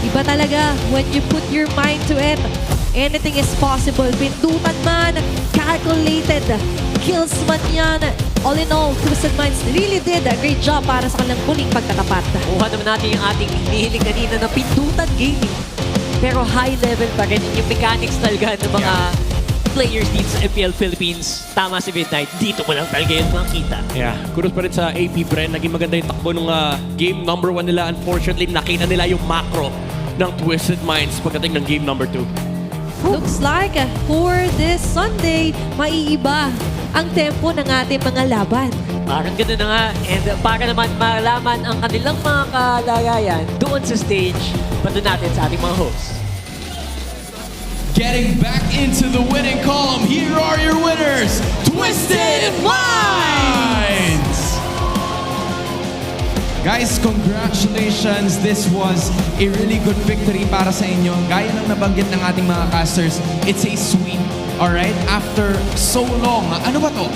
Speaker 18: Iba talaga when you put your mind to it. Anything is possible. Pindutan man, calculated, kills man yan. All in all, Twisted Minds really did a great job para sa kanilang muling pagkatapat.
Speaker 17: Kuha naman natin yung ating hinihiling kanina na pindutan gaming. Pero high level pa rin yung mechanics talaga ng mga players dito sa MPL Philippines. Tama si Midnight, dito mo lang talaga yun makita.
Speaker 19: Yeah, kudos pa rin sa AP Bren. Naging maganda yung takbo ng game number 1 nila. Unfortunately, nakita nila yung macro ng Twisted Minds pagdating ng game number 2.
Speaker 18: Looks like for this Sunday, maiiba ang tempo ng ating mga laban.
Speaker 17: Parang gano'n na nga. And para naman malaman ang kanilang mga kalagayan doon sa stage, patuloy natin sa ating mga hosts.
Speaker 12: Getting back into the winning column, here are your winners, Twisted Minds!
Speaker 5: Guys, congratulations. This was a really good victory para sa inyo. Gaya ng nabanggit ng ating mga casters, it's a sweep. Alright? After so long. Ano ba to?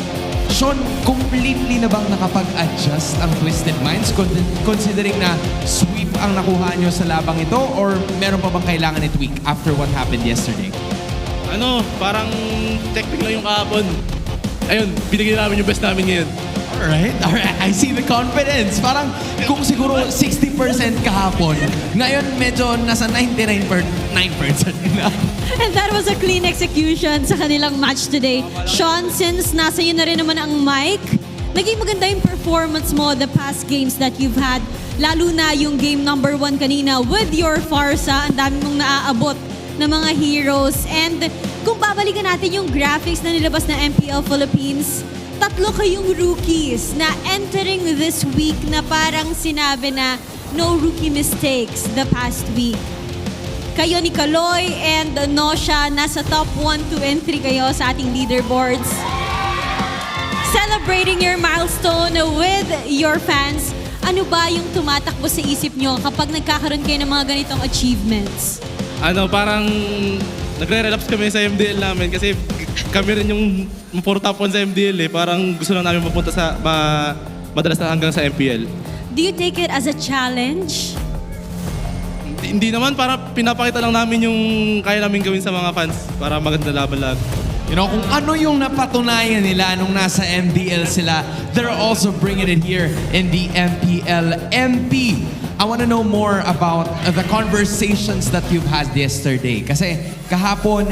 Speaker 5: Sean, completely na bang nakapag-adjust ang Twisted Minds considering na sweep ang nakuha nyo sa labang ito or meron pa bang kailangan i-tweak after what happened yesterday?
Speaker 13: Parang technique lang yung kahapon. Ayun, binigyan namin yung best namin ngayon.
Speaker 5: Alright. I see the confidence. Parang kung siguro 60% kahapon, ngayon medyo nasa 99% na.
Speaker 16: And that was a clean execution sa kanilang match today. Sean, since nasa iyo na rin naman ang mic, naging maganda yung performance mo the past games that you've had. Lalo na yung game number 1 kanina with your Farsa. Ang dami mong naaabot na mga heroes. And kung babalikan natin yung graphics na nilabas na MPL Philippines, 3 kayong rookies na entering this week na parang sinabi na no rookie mistakes the past week. Kayo ni Kaloy and Nosha, nasa top 1, 2, and 3 kayo sa ating leaderboards. Celebrating your milestone with your fans, ano ba yung tumatakbo sa isip nyo kapag nagkakaroon kayo ng mga ganitong achievements?
Speaker 13: Parang nagre-relapse kami sa MDL namin kasi kami rin yung puro top 1 sa MDL eh. Parang gusto lang namin mapunta sa madalas na hanggang sa MPL.
Speaker 16: Do you take it as a challenge?
Speaker 13: Hindi naman, para pinapakita lang namin yung kaya namin gawin sa mga fans para maganda laban lang.
Speaker 5: You know, kung ano yung napatunayan nila nung nasa MDL sila, they're also bringing it here in the MPL MP. I want to know more about the conversations that you've had yesterday. Kasi kahapon,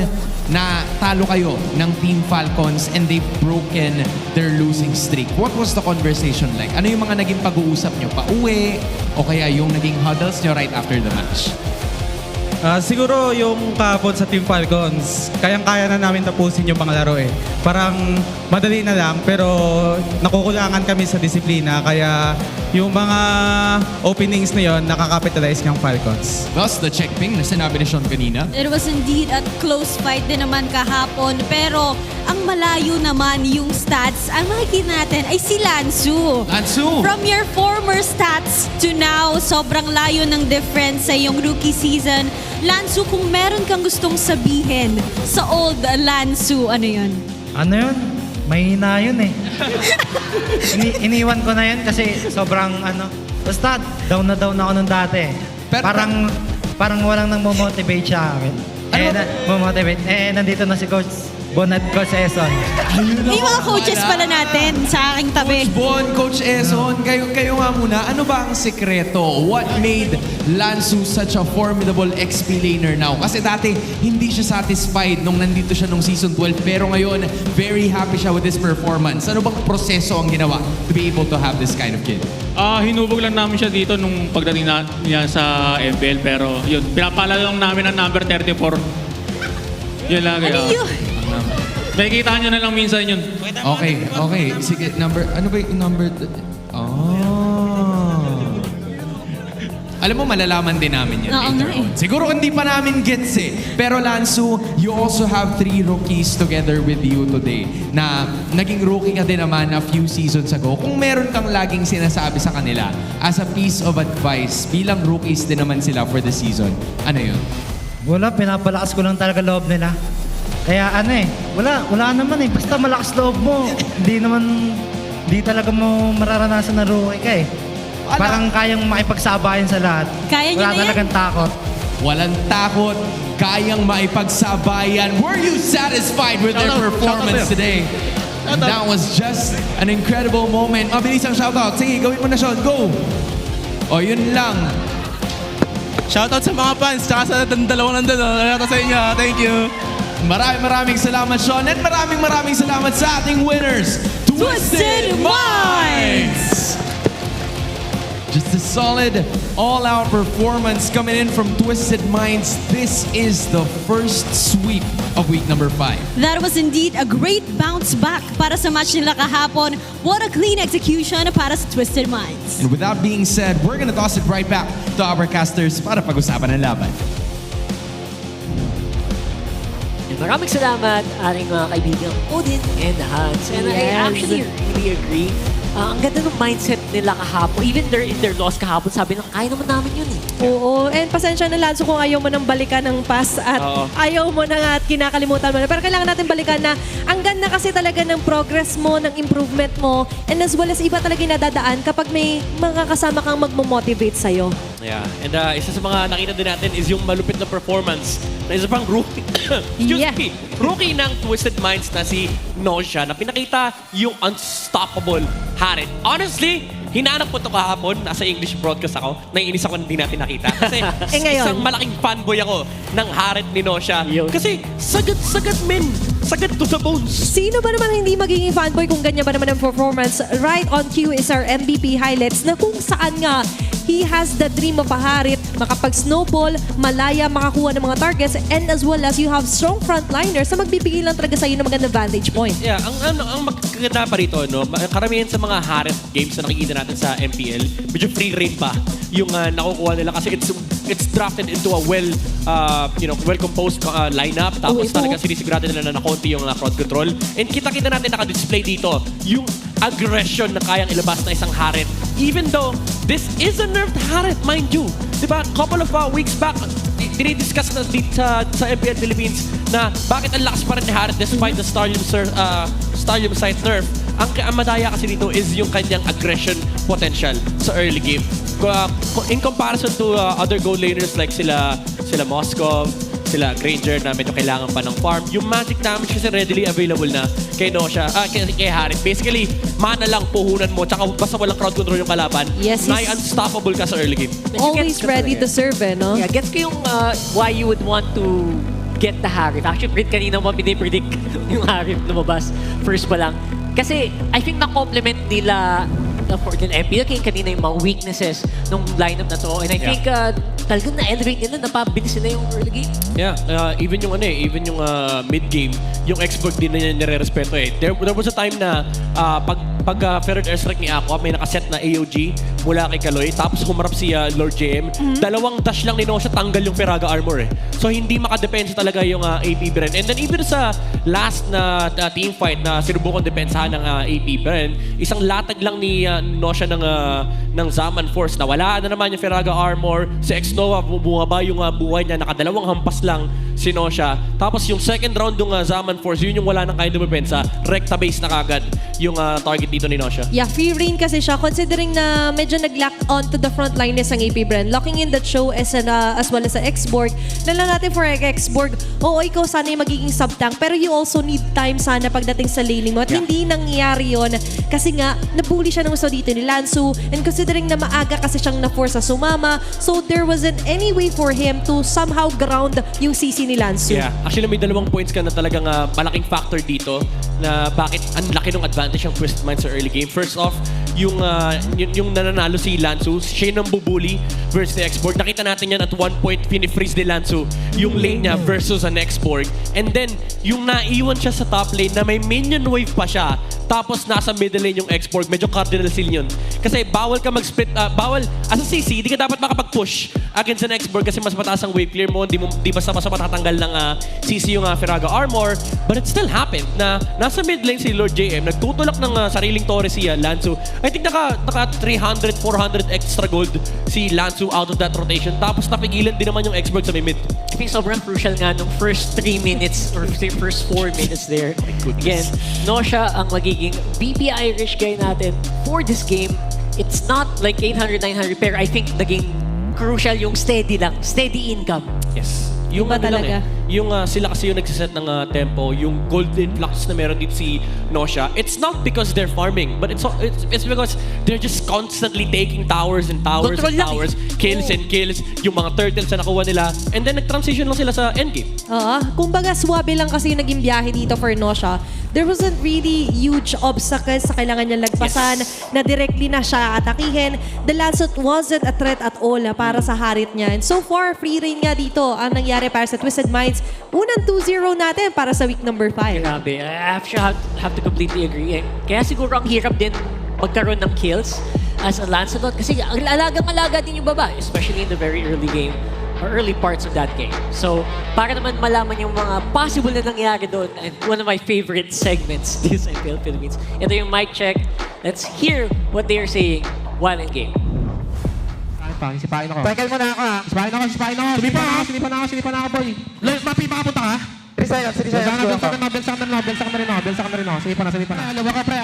Speaker 5: natalo kayo ng Team Falcons and they've broken their losing streak. What was the conversation like? Ano yung mga naging pag-uusap nyo? Pauwi? O kaya yung naging huddles nyo right after the match?
Speaker 6: Siguro yung kahapon sa Team Falcons, kayang-kaya na namin tapusin yung mga laro eh. Parang madali na lang pero nakukulangan kami sa disiplina kaya yung mga openings na yun nakakapitalize ng Falcons.
Speaker 5: Thus, the checkping na sinabi ni Sean kanina.
Speaker 16: It was indeed a close fight din naman kahapon, pero ang malayo naman yung stats, ang makikita natin ay si Lansu.
Speaker 5: Lansu!
Speaker 16: From your former stats to now, sobrang layo ng difference sa iyong rookie season. Lansu, kung meron kang gustong sabihin sa old Lansu, ano yun?
Speaker 22: Ano yun? Mahina yun eh. Iniwan ko na yun kasi sobrang basta down na down ako nung dati. Parang walang nang motivate siya akin. Motivate. Nandito na si Coach Bon at Coach Eson.
Speaker 16: May mga coaches pala natin sa aking tabi.
Speaker 5: Coach Bon, Coach Eson, kayo nga muna, ano ba ang sekreto? What made Lansu such a formidable XP laner now? Kasi dati, hindi siya satisfied nung nandito siya nung Season 12, pero ngayon, very happy siya with his performance. Ano bang proseso ang ginawa to be able to have this kind of kid?
Speaker 23: Hinubog lang namin siya dito nung pagdating niya sa MPL, pero yun, pinapala lang namin ang number 34. Yun lang.
Speaker 16: Ano yun?
Speaker 23: Makikita nyo na lang minsan yun.
Speaker 5: Okay. Sige, ano ba yung number? Alam mo, malalaman din namin yan.
Speaker 16: Oo nga eh.
Speaker 5: Siguro hindi pa namin gets eh. Pero Lansu, you also have 3 rookies together with you today na naging rookie ka din naman a few seasons ago. Kung meron kang laging sinasabi sa kanila as a piece of advice, bilang rookies din naman sila for the season, ano yun?
Speaker 22: Wala, pinapalakas ko lang talaga loob nila. Kaya wala naman eh. Basta malakas loob mo, hindi talaga mo mararanasan na rookie ka eh. Parang kayang makipagsabayan sa lahat.
Speaker 16: Kaya niyo
Speaker 22: wala
Speaker 16: na yan?
Speaker 22: talagang takot.
Speaker 5: Walang takot, kayang maipagsabayan. Were you satisfied with their performance today? That was just an incredible moment. Mabilis ang shoutout. Sige, gawin mo na, Sean. Go! O, yun lang.
Speaker 13: Shoutout sa mga fans, tsaka sa dalawang nandun. Shoutout sa inyo. Thank you.
Speaker 5: Maraming salamat, Sean. At maraming salamat sa ating winners,
Speaker 16: Twisted Minds!
Speaker 5: Just a solid, all-out performance coming in from Twisted Minds. This is the first sweep of week number 5.
Speaker 16: That was indeed a great bounce back para sa match nila kahapon. What a clean execution para sa Twisted Minds.
Speaker 5: And with that being said, we're gonna toss it right back to our casters para pag-usapan ang laban.
Speaker 17: Maraming salamat ating mga kaibigang Odin and Hans. And I actually really agree. Ang ganda ng mindset nila kahapon. Even in their loss kahapon, sabi na, kaya naman namin yun eh.
Speaker 18: Oo, and pasensya na Lansu kung ayaw mo nang balikan ng pass at ayaw mo na at kinakalimutan mo na. Pero kailangan natin balikan na ang ganda kasi talaga ng progress mo, ng improvement mo, and as well as iba talaga nadadaan kapag may mga kasama kang magmo-motivate sa'yo.
Speaker 19: Yeah. And isa sa mga nakita din natin is yung malupit na performance na isa pang rookie. Excuse me. Rookie ng Twisted Minds na si Nosha na pinakita yung unstoppable Harit. Honestly, hinanap ko ito kahapon. Nasa English broadcast ako. Naiinis ako na hindi natin nakita. Kasi isang malaking fanboy ako ng Harit ni Nosha. Kasi sagad men. Sagad to sa bones.
Speaker 18: Sino ba naman hindi magiging fanboy kung ganyan ba naman ang performance? Right on cue is our MVP highlights na kung saan nga he has the dream of a Harit, makapag-snowball, malaya, makakuha ng mga targets, and as well as you have strong frontliners na magbibigay lang talaga sa'yo ng magandang vantage point.
Speaker 19: Yeah, ang magkaganda pa rito, no, karamihan sa mga Harit games na nakikita natin sa MPL, medyo free reign pa yung nakukuha nila kasi it's drafted into a well-composed lineup. Tapos talaga sinisigurado nila na nakonti yung crowd control. And kita-kita natin naka-display dito yung aggression na kayang ilabas na isang Harit. Even though this is a nerfed Harit, mind you. Diba, couple of weeks back, dinidiscuss na dito sa MPL Philippines na bakit ang lakas pa rin ni Harit despite the Stadium site nerf. Ang madaya kasi dito is yung kanyang aggression potential sa early game. In comparison to other goal laners like sila Moskov, sila Granger na medyo kailangan pa ng farm, yung magic damage kasi readily available na kay Nosha, kay Harit. Basically, mana lang puhunan mo, tsaka basta walang crowd control yung kalaban, na unstoppable ka sa early game.
Speaker 18: Always ready to serve, no?
Speaker 17: Yeah, gets ko yung why you would want to get the Harit. Actually, kanina mo pinipredict yung Harit lumabas. First pa lang. Kasi, I think na-compliment nila for the MPL kanina yung mga weaknesses ng lineup na to. And I think talagang na-elevate nila, napabilis nila yung early game.
Speaker 19: Yeah, even yung mid-game, yung expert din na nire-respeto eh. There was a time na pag Ferret Airstrike ni Aqua, may nakaset na AOG mula kay Kaloy, tapos humarap si Lord JM. Dalawang dash lang ni Nosha, tanggal yung Feraga armor eh. So hindi makadepensa talaga yung APBR. And then even sa last na team fight na sinubukan depensahan ng APBR, isang latag lang ni Nosha ng Zaman Force. Nawala na naman yung Feraga armor. Si X-Nova, bumaba yung buhay niya. Nakadalawang hampas lang si Nosha. Tapos yung second round ng Zaman Force, yun yung wala nang kaya depensa. Recta base na kagad yung target dito ni Nosha.
Speaker 18: Yeah, free reign kasi siya considering na medyo nag-lock onto the front liners ng AP Brand. Locking in that show as well as sa X-Borg. Lala natin for X-Borg, oo, ikaw sana yung magiging sub-tank pero you also need time sana pagdating sa laning mo. At hindi nangyari yun kasi nga nabully siya ng gusto dito ni Lansu and considering na maaga kasi siyang na-force sa sumama, so there wasn't any way for him to somehow ground yung CC ni Lansu.
Speaker 19: Yeah, actually may dalawang points ka na talagang malaking factor dito na bakit ang laki ng advantage ng Twisted Minds sa early game. First off, yung nananalo si Lansu, siya yung bubuli versus the X-Borg. Nakita natin yan at one point, pinifreeze ni Lansu yung lane niya versus an X-Borg. And then, yung naiwan siya sa top lane na may minion wave pa siya, tapos nasa middle lane yung X-Borg, medyo cardinal sin yun. Kasi bawal ka mag-split, bawal, as a CC, di ka dapat makapag-push against an X-Borg kasi mas mataas ang wave clear mo, di basta matatanggal ng CC yung Feraga armor. But it still happened na nasa mid lane si Lord JM, nagtutulak ng sariling torre si Lansu. I think naka 300, 400 extra gold si Lansu out of that rotation. Tapos napigilan din naman yung X-Borg sa may mid.
Speaker 17: I think sobrang crucial nga nung first 3 minutes or first 4 minutes there. Again, Nosha ang magiging BP Irish guy natin for this game. It's not like 800, 900 pero I think naging crucial yung steady lang. Steady income.
Speaker 19: Yes. Yung talaga? Yung sila kasi yung nagsiset ng tempo, yung golden flux na meron dito si Nosha, it's not because they're farming, but it's because they're just constantly taking towers and towers and towers, kills and kills, yung mga turtles na nakuha nila, and then nag-transition lang sila sa endgame.
Speaker 18: Kumbaga swabe lang kasi yung naging biyahe dito for Nosha. There wasn't really huge obstacles sa kailangan niya lagpasan na directly na siya atakihin. The Lancet wasn't a threat at all para sa Harit niya. And so far, free reign nga dito ang nangyari para sa Twisted Minds. Unang 2-0 natin para sa week number 5.
Speaker 17: Grabe. I have to completely agree. Kaya siguro ang hirap din magkaroon ng kills as a Lancelot kasi alagang-alaga din yung baba, especially in the very early game or early parts of that game. So, para naman malaman yung mga possible na nangyari doon, and one of my favorite segments this MPL Philippines. Ito yung mic check. Let's hear what they are saying while in game.
Speaker 1: Sipain ako. Pekel mo na ako ha. Sipain ako. Sumipa na ako, boy. Mapi, makapunta ka? Belsa ka na rin ako. Sumipa na. Alawa ka, pre.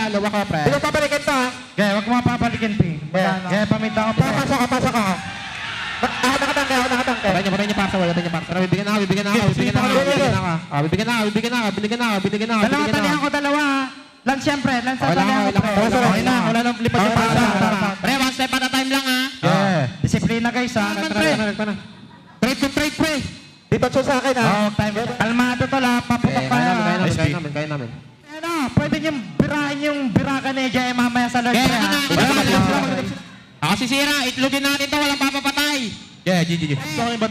Speaker 1: Hindi ko papalikin to ha. Gaya, wag mo mapapalikin, pre. Gaya, paminta ako. Pasok ka. Patay niya para sa wala. Bibigyan na ako. Binigyan na ako.
Speaker 22: Dalawa ko, dalawa. Lance, siyempre. Lance, talihan ko, pre. Okay na. Wala nang lipat yung pasa.
Speaker 1: Pre, one step at a time lang, ha?
Speaker 22: Yeah. Disiplina, guys, ha?
Speaker 1: Trade, pre.
Speaker 22: Dito sa akin, ha? Kalmado to, la. Paputok pa.
Speaker 1: Kaya namin.
Speaker 22: Ano, pwede niyong birahin yung birakan ni Jay mamaya sa Lord, pre, ha?
Speaker 1: Ako sisira, itlogin natin to, walang papapatay. Yeah, GG.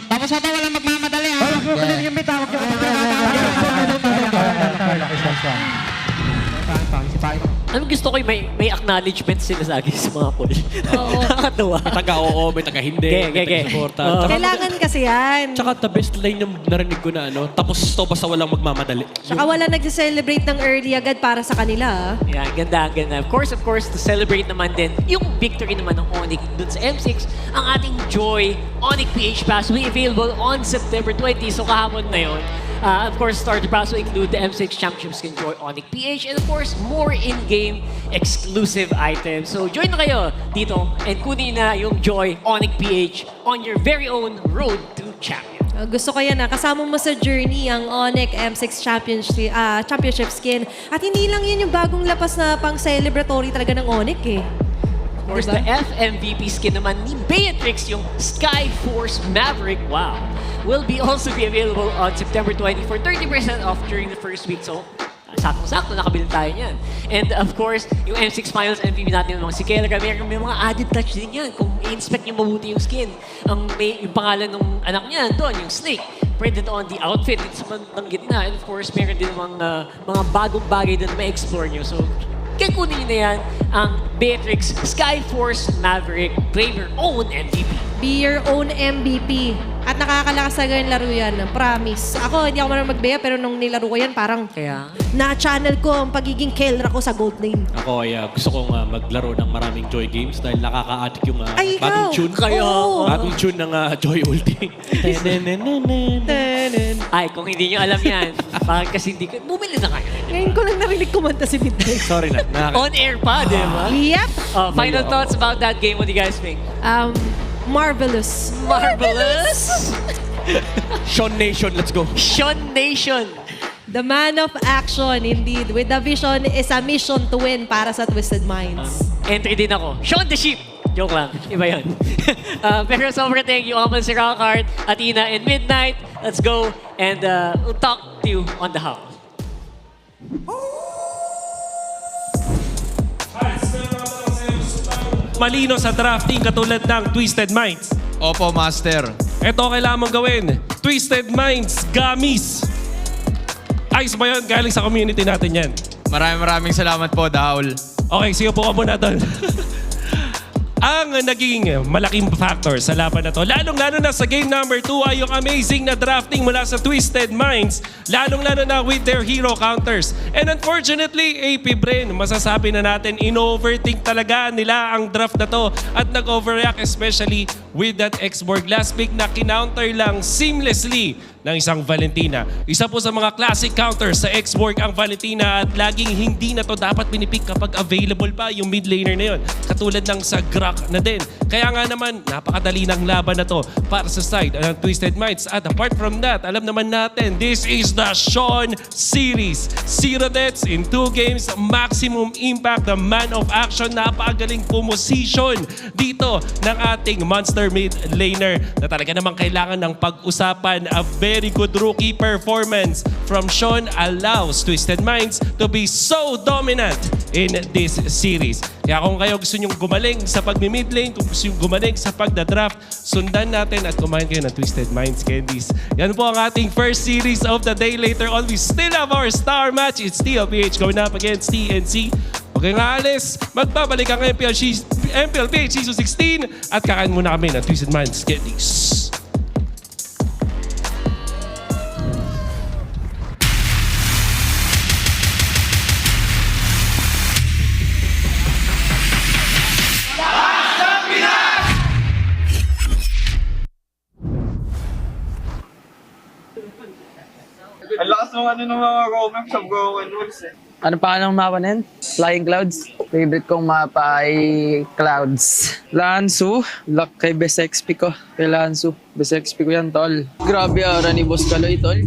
Speaker 1: Tapos ito, walang magmamadali, ha?
Speaker 22: Huwag mo yung bita, huwag
Speaker 17: Ano gusto ko yung may acknowledgement sila sa akin sa mga poll. Oo. Nakakatawa.
Speaker 19: May taga-oo, may taga-hindi, may taga-suporta.
Speaker 18: Kailangan kasi yan.
Speaker 19: Tsaka the best line yung narinig ko na tapos to basta walang magmamadali.
Speaker 18: Tsaka wala nag-celebrate ng early agad para sa kanila.
Speaker 17: Yeah, ganda. Of course, to celebrate naman din yung victory naman ng Onyx dun sa M6. Ang ating Joy Onyx PH Pass will be available on September 20. So kahapon na yun. Of course, starter pass will include the M6 Championship Skin Joy Onyx PH and of course, more in-game exclusive items. So join na kayo dito and kunin na yung Joy Onyx PH on your very own road to champion.
Speaker 18: Gusto ko yan, kasama mo sa journey ang Onyx M6 Championship Skin. At hindi lang yun yung bagong lapas na pang-celebratory talaga ng Onyx eh.
Speaker 17: Of course, the FMVP skin naman ni Beatrix, yung Sky Force Maverick, wow, will also be available on September 20 for 30% off during the first week. So, sakto-sakto, nakabili tayo niyan. And of course, yung M6 Finals MVP natin ng mga si Kelra, may mga added touch din yan. Kung i-inspect niyo mabuti yung skin, yung pangalan ng anak niya doon, yung Snake, printed on the outfit, it's ng gitna. And of course, meron din mga bagong bagay na may explore niyo. So, kaya kunin niyo na yan ang Beatrix Skyforce Maverick Play Your Own MVP.
Speaker 18: Be your own MVP. At nakakalakas talaga yung laro yan. Promise. Ako, hindi ako marunong magbeya, pero nung nilaro ko yan, parang na-channel ko ang pagiging Kelra ko sa gold lane.
Speaker 19: Ako ay gusto kong maglaro ng maraming Joy games dahil nakaka-addict yung
Speaker 18: Ay,
Speaker 19: bagong tune. Bagong tune ng Joy Ulti.
Speaker 17: Ay, kung hindi nyo alam yan, bakit kasi hindi ko, bumili na kayo.
Speaker 18: Ngayon ko lang narinig kumanta si Midnight.
Speaker 19: Sorry na.
Speaker 17: On air pa, di ba?
Speaker 18: Yep.
Speaker 17: Final thoughts about that game. What do you guys think?
Speaker 18: Marvelous.
Speaker 17: Marvelous?
Speaker 19: Sean Nation, let's go.
Speaker 17: Sean Nation.
Speaker 18: The man of action, indeed. With the vision is a mission to win para sa Twisted Minds.
Speaker 17: Entry din ako. Sean the Sheep. Joke lang. Iba yun. Pero sobrang thank you. Ako si Rockheart, Athena, and Midnight. Let's go and we'll talk to you on the house.
Speaker 20: Malino sa drafting katulad ng Twisted Minds.
Speaker 5: Opo, Master.
Speaker 20: Ito kailangan mong gawin. Twisted Minds Gummies. Ayos ba yun? Galing sa community natin yan.
Speaker 5: Maraming salamat po, Daul.
Speaker 20: Okay, sige po ka muna doon. Ang naging malaking factor sa laban na to, lalong-lalo na sa game number 2 ay yung amazing na drafting mula sa Twisted Minds, lalong-lalo na with their hero counters. And unfortunately, APBR, masasabi na natin, in-overthink talaga nila ang draft na to at nag-overreact especially with that X-Borg last pick na kinounter lang seamlessly ng isang Valentina. Isa po sa mga classic counters sa X-Borg ang Valentina at laging hindi na to dapat pinipick kapag available pa yung mid laner na yun. Katulad ng sa Grak na din. Kaya nga naman, napakadali ng laban na to para sa side ng Twisted Minds. At apart from that, alam naman natin, this is the Sean Series. 0 deaths in 2 games, maximum impact, the man of action, napakagaling pumosisyon dito ng ating monster mid laner na talaga namang kailangan ng pag-usapan. A very good rookie performance from Sean allows Twisted Minds to be so dominant in this series. Kaya kung kayo gusto nyong gumaling sa pag-mid lane, kung gusto nyong gumaling sa pagda-draft, sundan natin at kumain kayo ng Twisted Minds Candies. Yan po ang ating first series of the day. Later on, we still have our star match. It's TLPH going up against TNC. Okay nga, Alice, magbabalik ang MPLPH Season 16 at kakain muna kami ng Twisted Minds Candies.
Speaker 3: Ang lakas ng ng mga roaming sa Broken Woods eh. Ano pa ng mapa na yun? Flying Clouds. Favorite kong mapa ay Clouds. Lansu. Luck kay Best XP ko. Kay Lansu. Best XP ko yan, tol. Grabe aura ni Boss Kaloy, tol.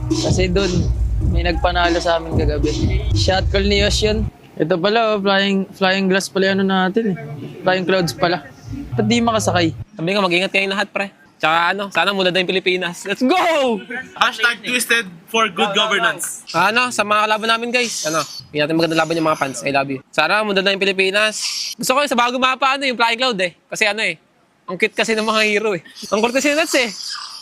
Speaker 3: Kasi dun, may nagpanalo sa amin kagabi. Shot call ni Yosh yun. Ito pala, flying glass pala ano natin eh. Flying Clouds pala. Ba't di makasakay?
Speaker 2: Sabi nga, mag-ingat kayong lahat, pre. Tsaka sana muna na yung Pilipinas. Let's go!
Speaker 13: #Twisted for good governance.
Speaker 2: Sa mga kalaban namin, guys. Hindi natin magandang laban yung mga fans. I love you. Sana muna na yung Pilipinas. Gusto ko yung sa bagong mapa, yung Flying Cloud eh. Kasi ang cute kasi ng mga hero eh. Ang cute kasi nuts eh.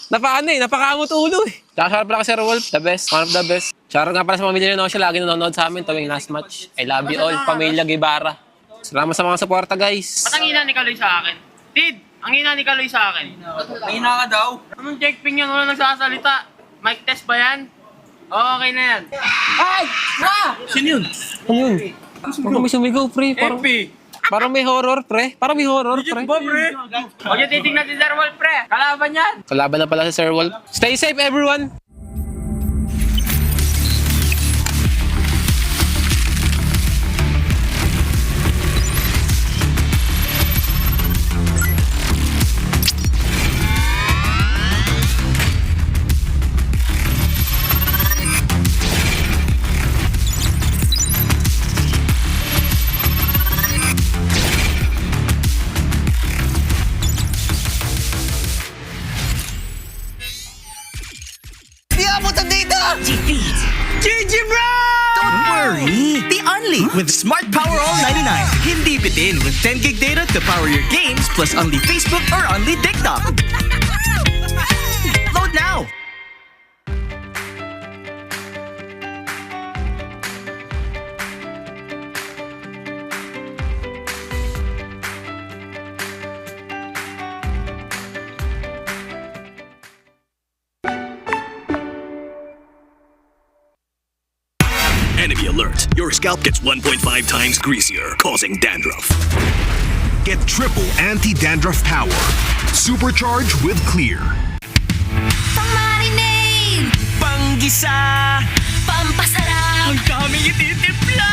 Speaker 2: Napakamot ulo eh. Tsaka shoutout pala kasi Sir Wolf, the best, one of the best. Shoutout nga pala sa pamilya ni Nosha, lagi nanonood sa amin tuwing last match. I love you all, Pamilya Guevara. Salamat sa mga suporta, guys.
Speaker 15: Ba't ang hina ni Kaloy sa akin? Tid, ang hina ni Kaloy sa akin.
Speaker 3: Hina ka daw.
Speaker 15: Anong checkping yan? Wala nagsasalita. Mic test ba yan? Okay na yan.
Speaker 3: Ay!
Speaker 2: Sino yun? Ano yun? Parang may sumigaw, pre. Parang may horror, pre.
Speaker 15: Huwag yung titignan si Sir Wolf, pre. Kalaban yan.
Speaker 2: Kalaban na pala si Sir Wolf. Stay safe, everyone!
Speaker 4: Defeat GG Bro! Don't worry, be only with Smart Power All 99. Hindi bitin with 10 gig data to power your games plus only Facebook or only TikTok. Load now!
Speaker 7: Enemy alert. Your scalp gets 1.5 times greasier, causing dandruff. Get triple anti-dandruff power. Supercharge with Clear.
Speaker 4: Pang-marinade! Panggisa! Pampasarap! Ang daming ititimpla!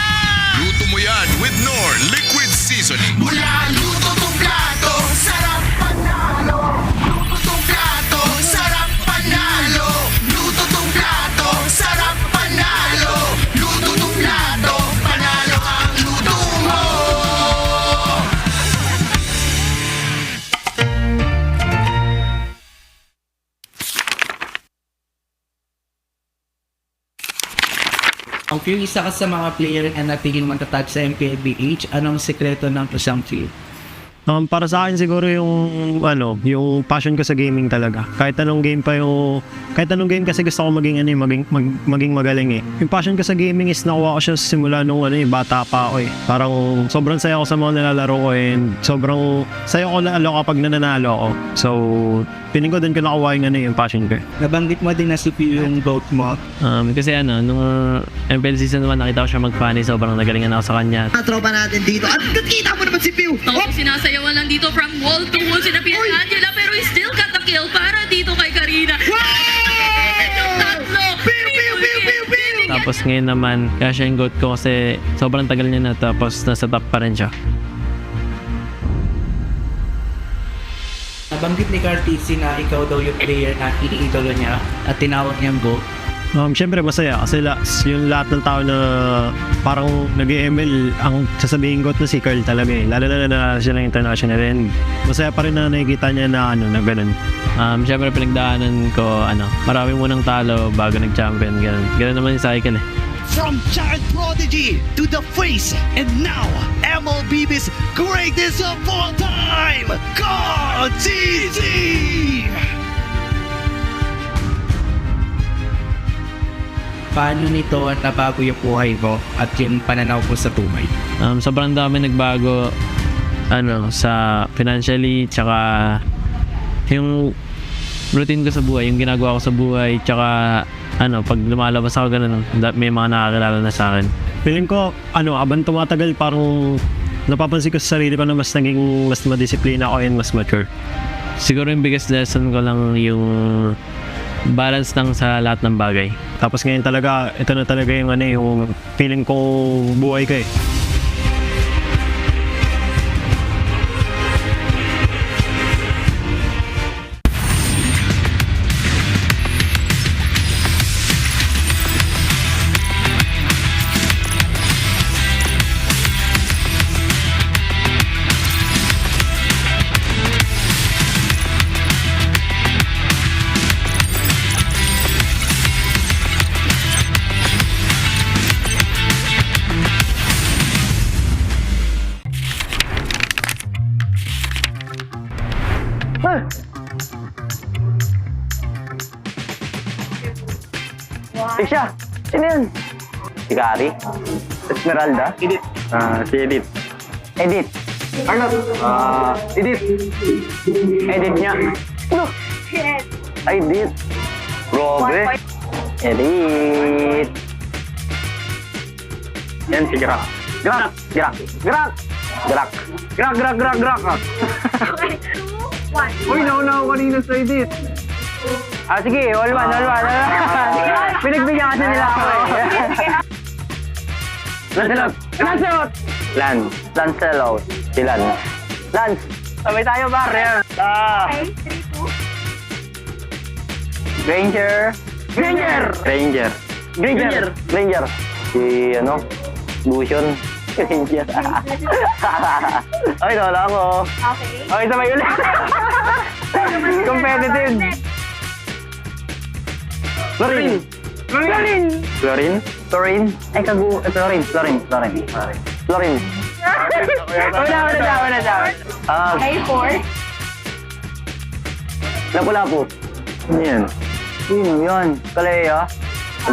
Speaker 7: Luto mo yan with Knorr Liquid Seasoning.
Speaker 4: Mula luto tong plato, sarap panalo! Luto tong plato, sarap panalo! Luto tong plato, sarap panalo! Luto tong plato, panalo ang luto mo!
Speaker 22: Ang few isa ka sa mga player na natigil matatag sa MPLBH, anong sekreto ng isang field?
Speaker 8: Para sa akin siguro yung passion ko sa gaming talaga. Kahit anong game kasi gusto ko maging maging magaling eh. Yung passion ko sa gaming is nakuha ko siya simula nung bata pa ako eh. Parang sobrang saya ko sa mga nilalaro ko and sobrang saya ko lalo kapag nananalo ako. So, piling ko din ko nakuha yung passion ko.
Speaker 22: Nabanggit mo din na CPU yung vote mo.
Speaker 24: Kasi nung MPL Season 1 nakita ko siya mag-funny, sobrang nagalingan ako sa kanya.
Speaker 4: Tropa natin dito at nakita mo naman si Pew!
Speaker 25: Sinasayawan lang dito from wall to wall si Angela pero he still got the kill para dito kay Karina.
Speaker 24: Tapos ngayon naman, kaya siya yung goat ko kasi sobrang tagal niya na tapos nasa top pa rin siya.
Speaker 22: Nabanggit ni Cartesi na ikaw daw yung player na iniidolo niya at tinawag niyang GOAT.
Speaker 8: Siyempre masaya kasi yung lahat ng tao na parang nag-ML ang sasabihin ko na si Carl talaga eh. Lalo na nanalo siya ng international and masaya pa rin na nakikita niya na na ganun.
Speaker 24: Siyempre pinagdaanan ko marami munang talo bago nag-champion, ganun naman yung cycle eh.
Speaker 4: From child prodigy to the face, and now MLBB's greatest of all time, GOAT!
Speaker 22: Paano nito at nabago yung buhay ko at yung pananaw ko sa tumay?
Speaker 24: Sobrang dami nagbago sa financially tsaka yung routine ko sa buhay, yung ginagawa ko sa buhay tsaka pag lumalabas ako ganun, may mga nakakilala na sa akin.
Speaker 8: Feeling ko habang tumatagal parang napapansin ko sa sarili ko na mas madisiplina ako and mas mature.
Speaker 24: Siguro yung biggest lesson ko lang yung balance lang sa lahat ng bagay.
Speaker 8: Tapos ngayon talaga, ito na talaga yung yung feeling ko buhay ko eh.
Speaker 9: Siya! Sino yun? Si Gary? Esmeralda? Edith. Si Edith. Edith. Arnold. Edith. Edith niya. Ano? Edith. Grabe. Edith. Yan si Grak. Grak! Grak! Grak! Grak! Grak! Grak! Grak! Grak! Uy, naunaw kanina sa Edith. Sige, all one. Pinagbigyan kasi nila ako eh. Lancelot! Lancelot! Lancelot. Si Lance. Lance! Sabay tayo, bar. Okay, 3, 2. Granger. Si Lucian. Granger. Ay, wala ako. Okay, sabay ulit. Competitive. Florin. Ay, Florin. Wala. Okay, 4. Lapu-lapu. Ano yan? Sino yan? Kalea.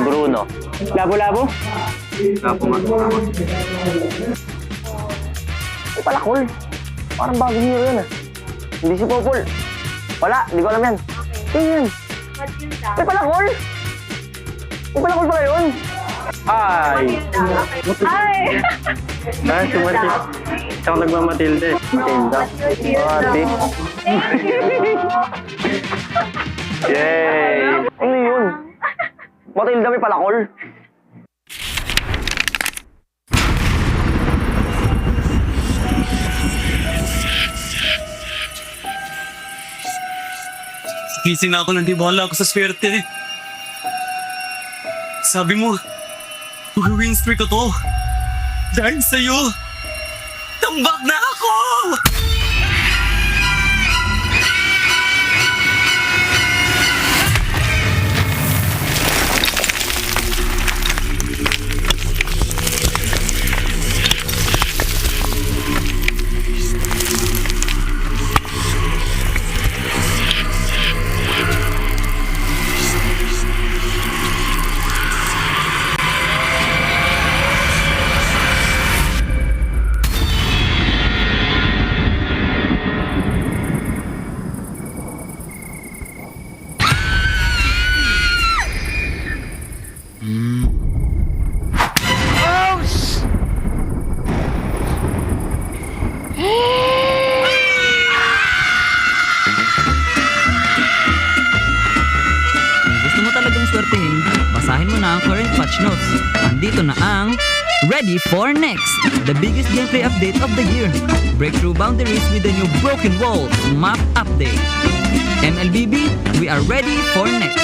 Speaker 9: Bruno. Lapu-lapu? Lapu nga. Ay, palakol. Parang bagong hero yan ah. Hindi si Popol. Wala, hindi ko alam yan. Sino yan? Ay, palakol! Ay, palakol pala yun! Ay! Si Martis. Siya ako nagmamatilde. Matilda. Ate. Yay! Ano yun? Matilda may palakol?
Speaker 10: Gising na ako nang di wala ako sa swerte. Sabi mo, mag-win streak ko to. Dahil sa'yo, tambak na ako!
Speaker 11: basahin mo na ang current patch notes. Andito na ang Ready for Next, the biggest gameplay update of the year. Break through boundaries with the new Broken Walls map update. MLBB, we are ready for next.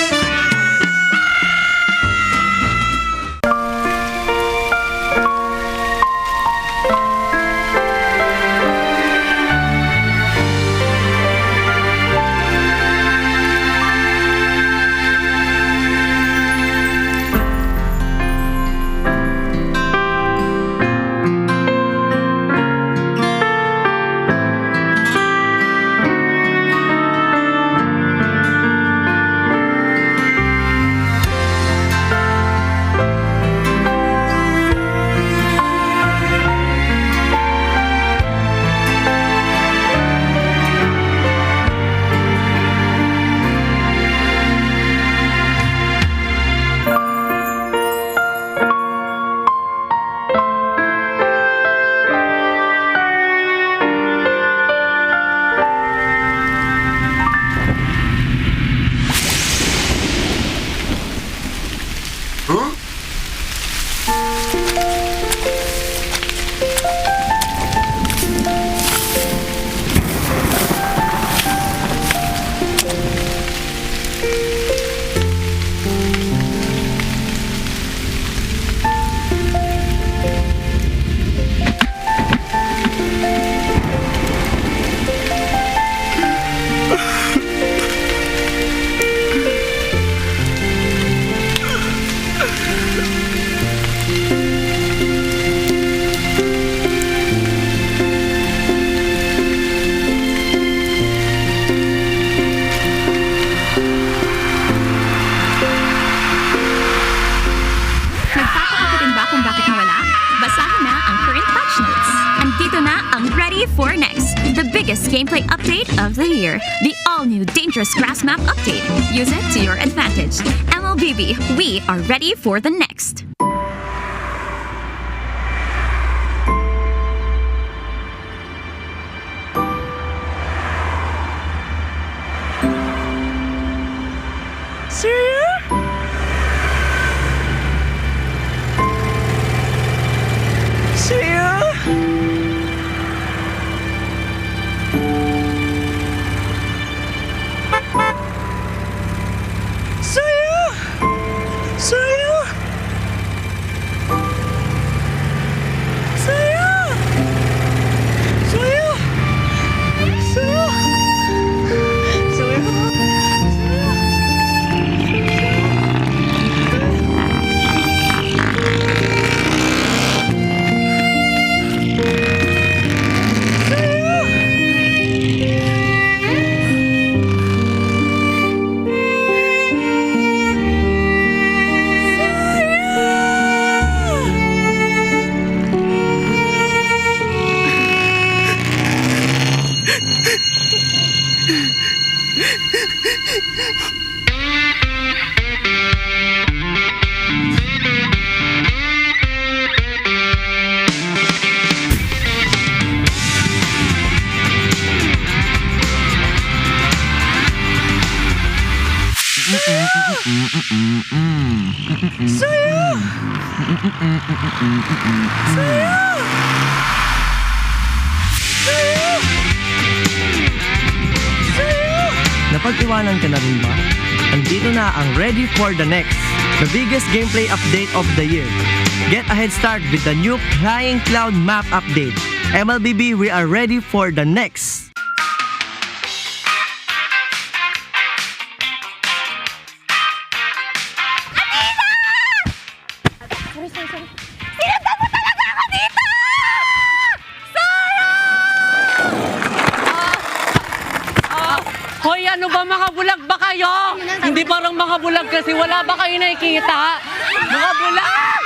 Speaker 6: biggest gameplay update of the year, the all-new Dangerous Grass Map update. Use it to your advantage. MLBB, we are ready for the next.
Speaker 12: Napag-iwanan ka na rin ba? Andito na ang Ready for the Next, the biggest gameplay update of the year. Get a head start with the new Flying Cloud map update. MLBB, we are ready for the next.
Speaker 14: Hoy, ano ba, mga bulag ba kayo? Hindi parang mga bulag kasi wala ba kayo nakikita? Mga bulag!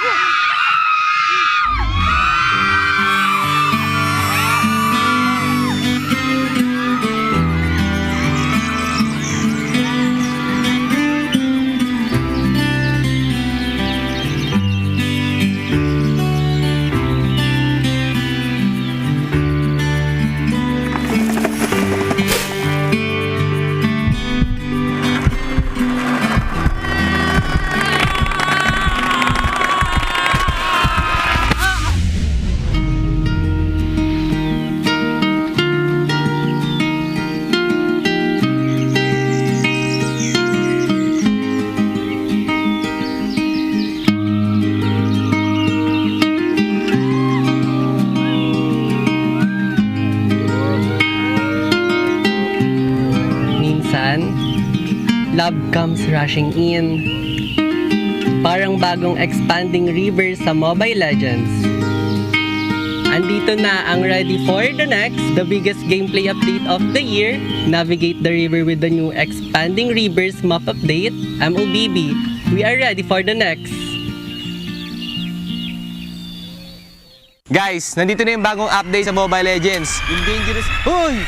Speaker 12: Love comes rushing in. Parang bagong expanding river sa Mobile Legends. Andito na ang Ready for the Next, the biggest gameplay update of the year. Navigate the river with the new expanding rivers map update. MLBB, we are ready for the next.
Speaker 21: Guys, nandito na yung bagong update sa Mobile Legends. Yung Dangerous... Hoy!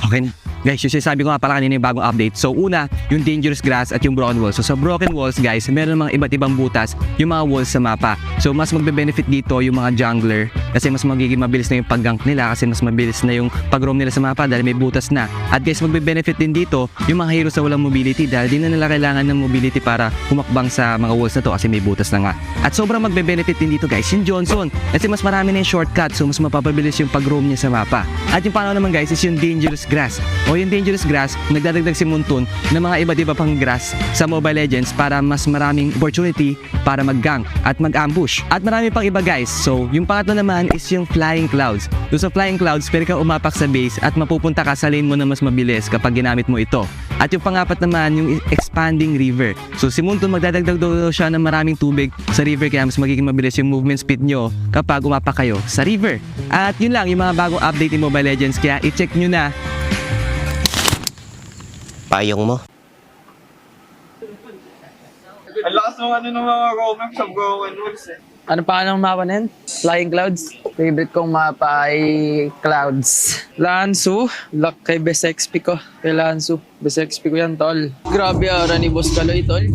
Speaker 21: Okay, guys, yung sinasabi ko nga pala kanina yung bagong update. So una, yung Dangerous Grass at yung Broken Walls. So sa Broken Walls, guys, meron mga iba't ibang butas yung mga walls sa mapa. So mas magbe-benefit dito yung mga jungler kasi mas magiging mabilis na yung pag-gank nila kasi mas mabilis na yung pag-roam nila sa mapa dahil may butas na. At guys, magbe-benefit din dito yung mga heroes na walang mobility dahil di na nila kailangan ng mobility para humakbang sa mga walls na to kasi may butas na nga. At sobrang magbe-benefit din dito, guys, yung Johnson kasi mas marami na yung shortcut so mas mapapabilis yung pag-roam niya sa mapa. At yung pangalawa naman, guys, is yung Dangerous Grass o o yung dangerous grass, nagdadagdag si Muntun ng mga iba't iba pang grass sa Mobile Legends para mas maraming opportunity para mag-gank at mag-ambush. At marami pang iba guys. So, yung pangatlo naman is yung Flying Clouds. Doon sa Flying Clouds, pwede kang umapak sa base at mapupunta ka sa lane mo na mas mabilis kapag ginamit mo ito. At yung pangapat naman, yung Expanding River. So, si Muntun magdadagdag daw siya ng maraming tubig sa river kaya mas magiging mabilis yung movement speed nyo kapag umapak kayo sa river. At yun lang, yung mga bagong update in Mobile Legends kaya i-check nyo na.
Speaker 9: Payong mo.
Speaker 3: Ang lakas ng ng mga comment sa Broken Walls eh. Ano pa ng mapa na yun? Flying Clouds. Favorite kong mapa ay Clouds. Lansu. Luck kay Best XP ko. Kay Lansu. Best XP ko yan, tol. Grabe ara ni Boss Kaloy, tol.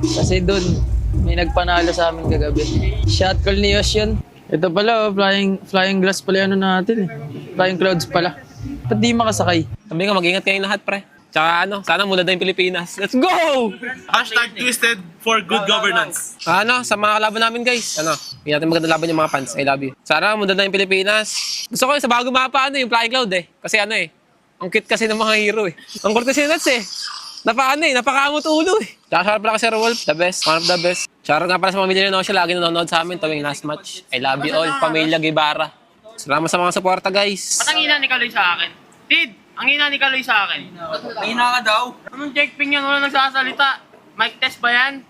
Speaker 3: Kasi dun, may nagpanalo sa amin kagabi. Shot call ni Yosh yun. Ito pala, flying glass pala ano natin eh. Flying Clouds pala. Ba't di makasakay?
Speaker 2: Sabi nga, mag-ingat kayong lahat, pre. Tsaka sana mula na yung Pilipinas. Let's go!
Speaker 13: #twisted for good governance.
Speaker 2: Sa mga kalaban namin, guys. Hindi natin maganda laban yung mga fans. I love you. Sana mula na yung Pilipinas. Gusto ko yung sa bago mapa, yung Flying Cloud eh. Kasi ang cute kasi ng mga hero eh. Ang korte si Nuts eh. Napakamot ulo eh. Tsaka pala kasi Wolf, the best. One of the best. Tsaka nga pala sa pamilya ni Nosha, lagi nanonood sa amin tuwing last match. I love you all, Pamilya Guevara. Salamat sa mga suporta, guys.
Speaker 14: Ba't ang hina ni Kaloy sa akin? Tid, ang hina ni Kaloy sa akin.
Speaker 10: Hina ka daw.
Speaker 14: Anong checkping yan? Wala nagsasalita. Mic test ba yan?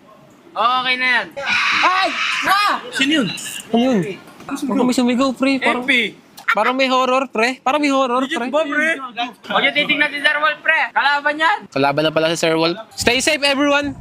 Speaker 14: Okay na yan. Ay!
Speaker 10: Sino yun?
Speaker 2: Ano yun? Huwag kami sumigaw, pre. Parang may horror, pre.
Speaker 14: Ba, pre? Huwag yung titignan si Sir Wolf, pre. Kalaban yan.
Speaker 2: Kalaban na pala si Sir Wolf. Stay safe, everyone!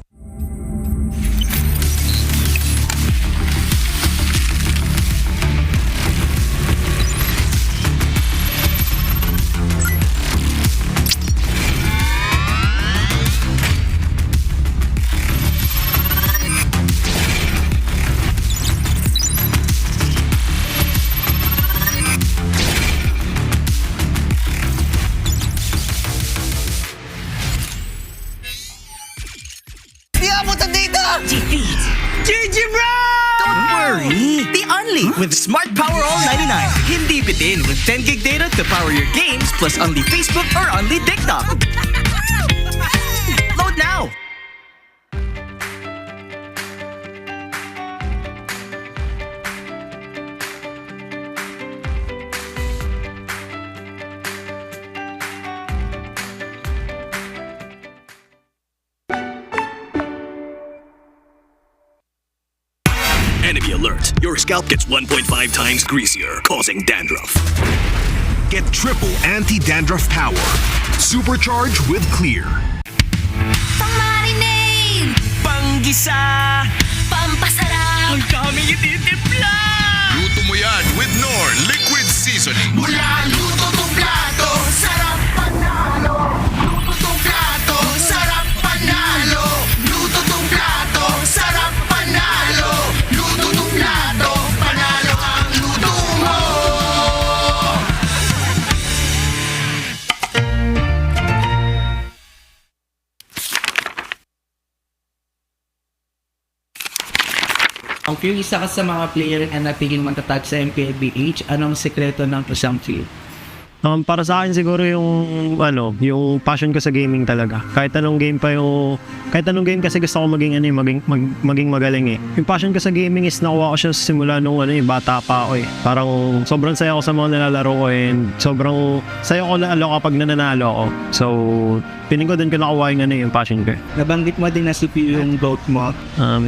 Speaker 4: Defeat GG Bro! Don't worry! The Only with Smart Power All 99. Hindi bitin with 10 gig data to power your games plus only Facebook or only TikTok. Load now!
Speaker 7: Enemy alert. Your scalp gets 1.5 times greasier, causing dandruff. Get triple anti-dandruff power. Supercharge with Clear.
Speaker 4: Pang-marinade! Panggisa! Pampasarap! Ang daming ititimpla!
Speaker 1: Luto mo yan with Knorr Liquid Seasoning.
Speaker 4: Mula luto tong plato, sarap panalo! Luto tong plato, sarap panalo! Luto tong plato, sarap panalo! Luto tong plato, panalo ang luto mo!
Speaker 16: Kung isa ka sa mga player na natigil matatag sa MPLBH, anong sekreto ng presumptive?
Speaker 8: Para sa akin siguro yung passion ko sa gaming talaga. Kahit anong game kasi gusto ko maging maging magaling eh. Yung passion ko sa gaming is nakuha ko siya simula nung bata pa ako eh. Parang sobrang saya ko sa mga nilalaro ko and sobrang saya ko lalo kapag nananalo ako. So, piling ko din ko nakuha yung passion ko.
Speaker 16: Nabanggit mo din na superior yung growth mo.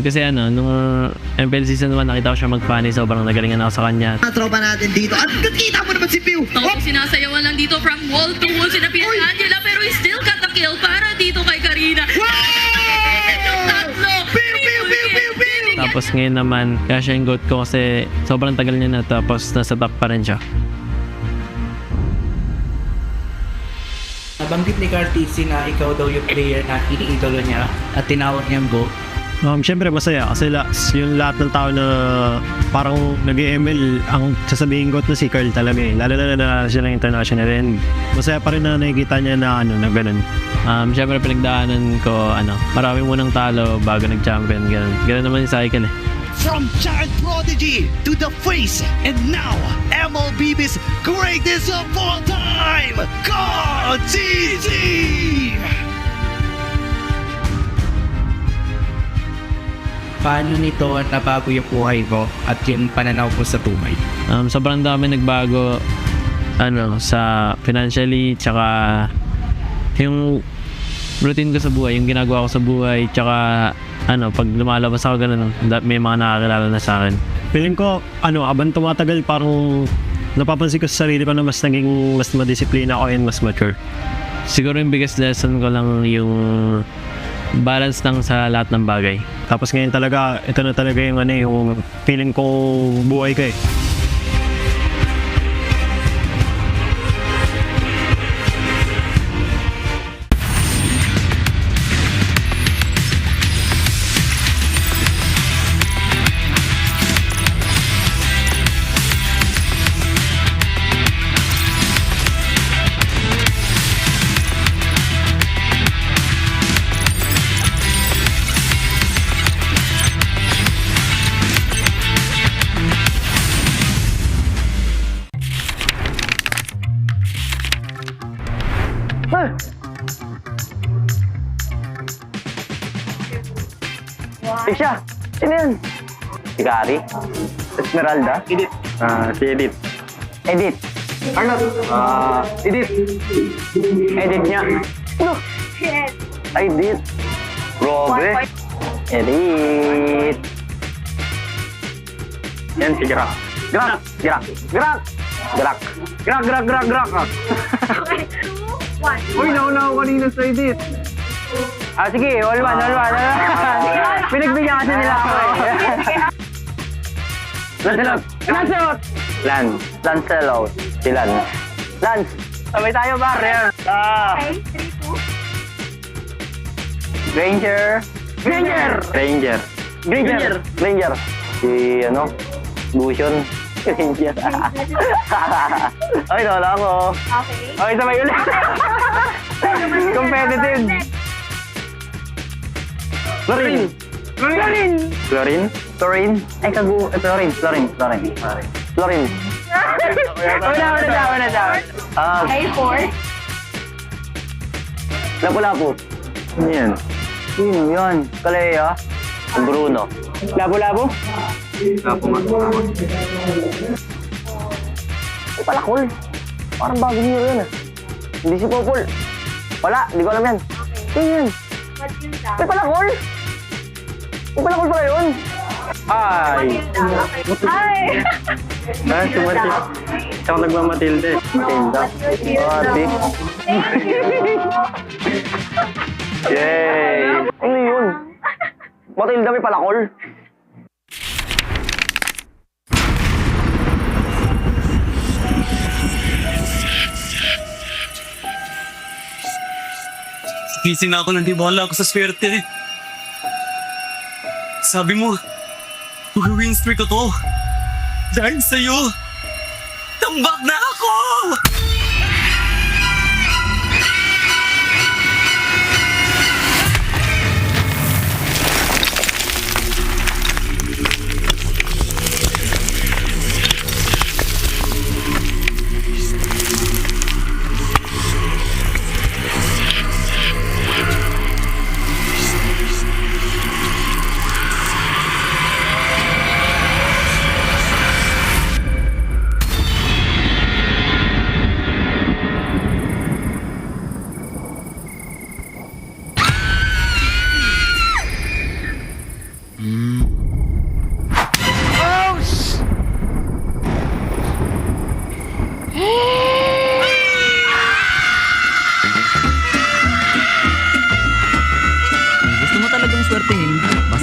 Speaker 24: Kasi nung MPL Season 1 nakita ko siya mag-funny, sobrang nagalingan ako sa kanya.
Speaker 4: Ang tropa natin dito at kita mo naman si Pew!
Speaker 25: Sinasayawan lang dito from wall to wall si Angela pero he still got the kill para dito kay Karina.
Speaker 24: Tapos ngayon naman, kaya siya yung goat ko kasi sobrang tagal niya na tapos nasa top pa rin siya.
Speaker 16: Nabanggit ni Cartesi na ikaw daw yung player na iniidolo niya at tinawag niyang GOAT.
Speaker 8: Siyempre masaya kasi yung lahat ng tao na parang nag-ML ang sasabihin ko na si Carl talaga eh. Lalo na siya ng international and masaya pa rin na nakikita niya na ganun.
Speaker 24: Siyempre pinagdaanan ko marami munang talo bago nag-champion, ganun naman yung cycle eh.
Speaker 5: From child prodigy to the face, and now MLBB's greatest of all time, God CC!
Speaker 16: Paano nito nabago yung buhay mo at yung pananaw mo sa buhay?
Speaker 24: Sobrang dami nagbago sa financially, tsaka yung routine ko sa buhay, yung ginagawa ko sa buhay, tsaka pag lumalabas ako ganun, may mga nakakilala na sa akin.
Speaker 8: Feeling ko, habang tumatagal, parang napapansin ko sa sarili ko na mas madisiplina ako and mas mature.
Speaker 24: Siguro yung biggest lesson ko lang yung balance lang sa lahat ng bagay.
Speaker 8: Tapos ngayon talaga, ito na talaga yung feeling ko buhay ko eh.
Speaker 9: Siya! Sino yan? Si Gary? Esmeralda? Edith. Si Edith. Edith. Arnold. Edith. Edith niya. Ano? Edith. Robe. Edith. Yan si Grak. Grak! Grak! Grak! Grak! Grak! Grak! Grak! Grak! Uy, nauna ako kanina sa Edith. Sige, all one. Pinagbigyan kasi nila ako eh. Lancelot! Lancelot. Si Lance. Lance! Sabay tayo, bar. Okay, 3, 2. Granger! Si Lucian. Granger. Ay, nawala ako. Okay, sabay ulit. Competitive. Florin. Ay, Florin. Wala. Okay, 4. Lapu-lapu. Ano yan? Sino yan? Kalea. Bruno. Lapu-lapu? Lapu nga. Ay, palakol. Parang bagong hero yan ah. Hindi si Popol. Wala, hindi ko alam yan. Sino yan? Ay, palakol! Ay, palakol pala yun! Ay! Si Matilda. Siya ako nagmamatilda eh. Matilda. Ate. Yay! Ano yun? Matilda may palakol?
Speaker 10: Gising na ako nang di wala ako sa swerte. Sabi mo, mag-win streak ko to. Dahil sa'yo, tambak na ako!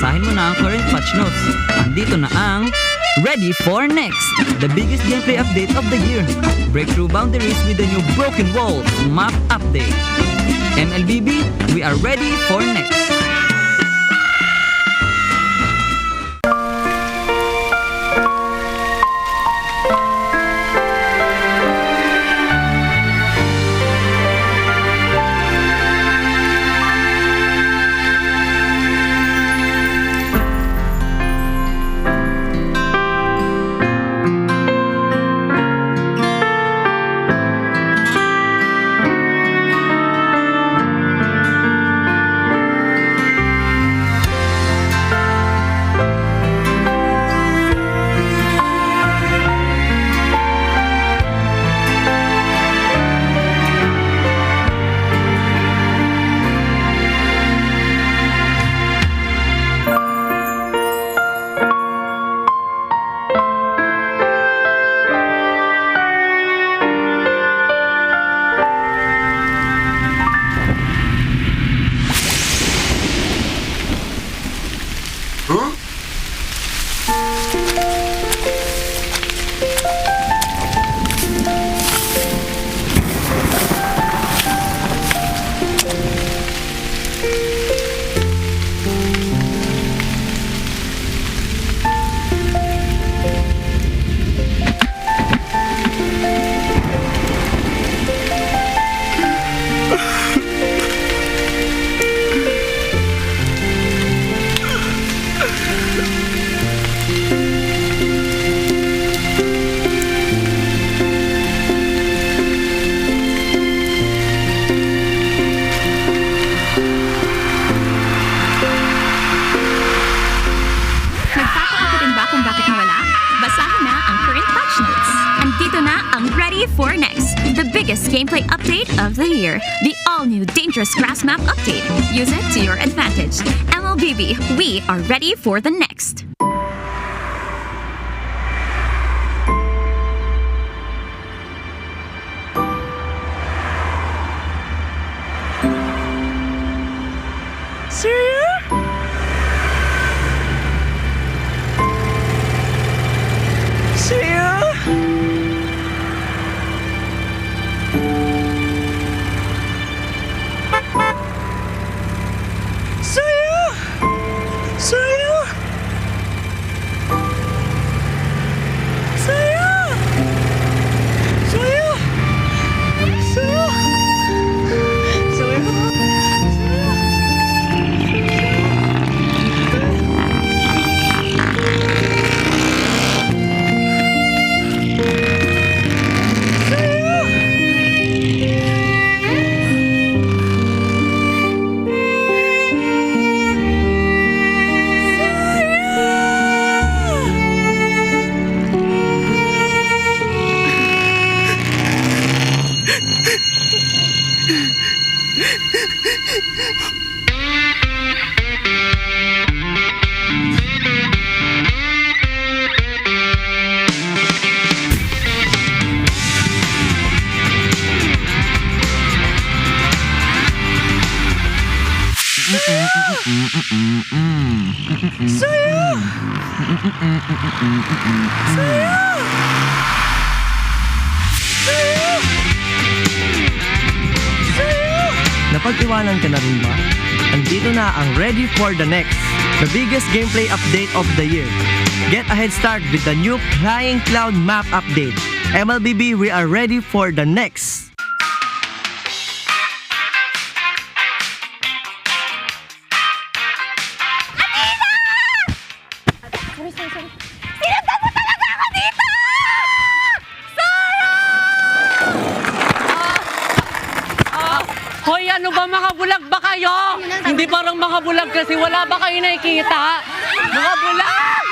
Speaker 11: basahin mo na ang current patch notes. Andito na ang Ready for Next, the biggest gameplay update of the year. Break through boundaries with the new Broken Walls map update. MLBB, we are ready for next.
Speaker 6: Nagtataka ka din ba kung bakit nawala? Basahin na ang current patch notes. Andito na ang Ready for Next, the biggest gameplay update of the year. The all-new Dangerous Grass Map update. Use it to your advantage. MLBB, we are ready for the next.
Speaker 12: Napag-iwanan ka na rin ba? Andito na ang Ready for the Next, the biggest gameplay update of the year. Get a head start with the new Flying Cloud Map update. MLBB, we are ready for the next.
Speaker 6: Sinundan mo talaga ako dito!
Speaker 14: Hoy, ano ba mga bulag ba kayo? Hindi parang mga bulag kasi wala ba kayo nakikita? Mga bulag!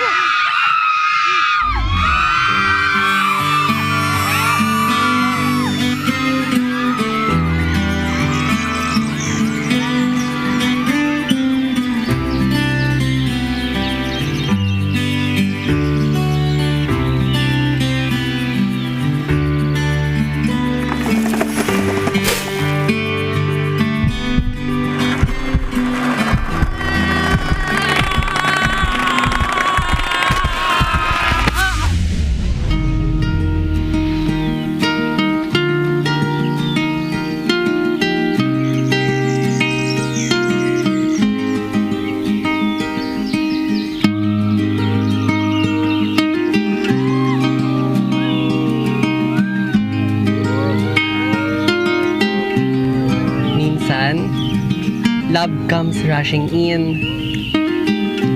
Speaker 12: Love comes rushing in.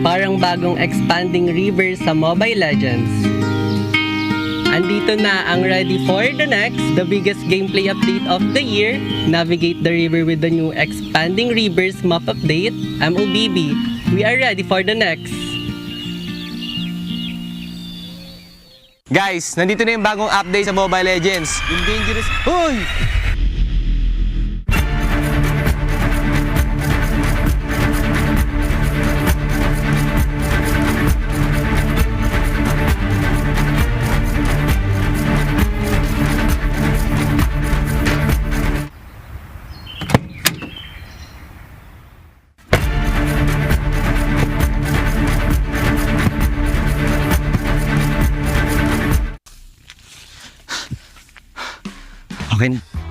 Speaker 12: Parang bagong expanding river sa Mobile Legends. Andito na ang Ready for the Next, the biggest gameplay update of the year. Navigate the river with the new expanding rivers map update. MLBB, we are ready for the next.
Speaker 21: Guys, nandito na yung bagong update sa Mobile Legends. Yung Dangerous... Uy!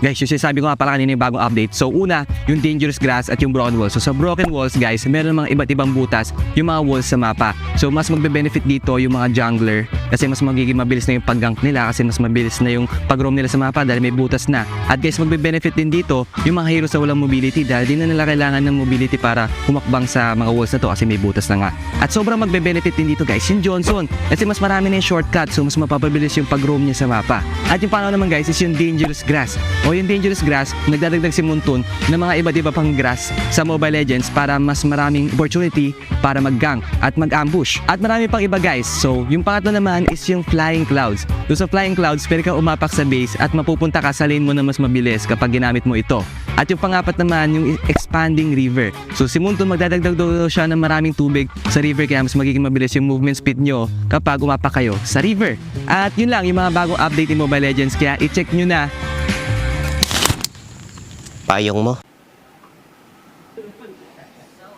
Speaker 21: Guys, yung sinasabi ko nga pala kanina yung bagong update. So una, yung dangerous grass at yung broken walls. So sa broken walls guys, meron mga iba't ibang butas yung mga walls sa mapa. So mas magbe-benefit dito yung mga jungler kasi mas magiging mabilis na yung pag-gank nila kasi mas mabilis na yung pag-roam nila sa mapa dahil may butas na. At guys, magbe-benefit din dito yung mga heroes na walang mobility dahil di na nila kailangan ng mobility para humakbang sa mga walls na to kasi may butas na nga. At sobrang magbe-benefit din dito guys yung Johnson kasi mas marami na yung shortcut so mas mapapabilis yung pag-roam niya sa mapa. At yung pangalawa naman guys is yung dangerous grass. O yung dangerous grass, nagdadagdag si Muntun ng mga iba't iba pang grass sa Mobile Legends para mas maraming opportunity para mag-gank at mag-ambush. At marami pang iba guys. So yung pangatlo naman is yung flying clouds. So sa flying clouds, pwede ka umapak sa base at mapupunta ka sa lane mo na mas mabilis kapag ginamit mo ito. At yung pangapat naman, yung expanding river. So si Muntun magdadagdag daw siya ng maraming tubig sa river kaya mas magiging mabilis yung movement speed nyo kapag umapak kayo sa river. At yun lang yung mga bagong update ni Mobile Legends kaya i-check nyo na.
Speaker 17: Payong mo.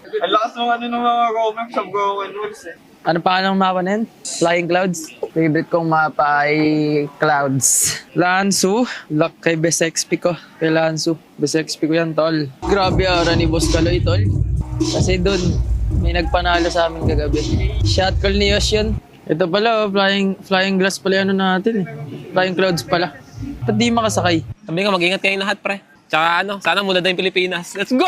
Speaker 3: Ang lakas ng ng mga comment sa broken walls eh. Ano pa nang mapa na yan? Flying Clouds. Favorite kong mapa ay Clouds. Lansu. Luck kay Best XP ko. Kay Lansu. Best XP ko yan, tol. Grabe ara ni Boss Kaloy, tol. Kasi dun, may nagpanalo sa amin kagabi. Shot call ni Yosh yun. Ito pala, flying glass pala ano natin eh. Flying Clouds pala. Ba't di makasakay?
Speaker 15: Sabi nga, mag-ingat kayong lahat, pre. Tsaka sana muna na yung Pilipinas. Let's go!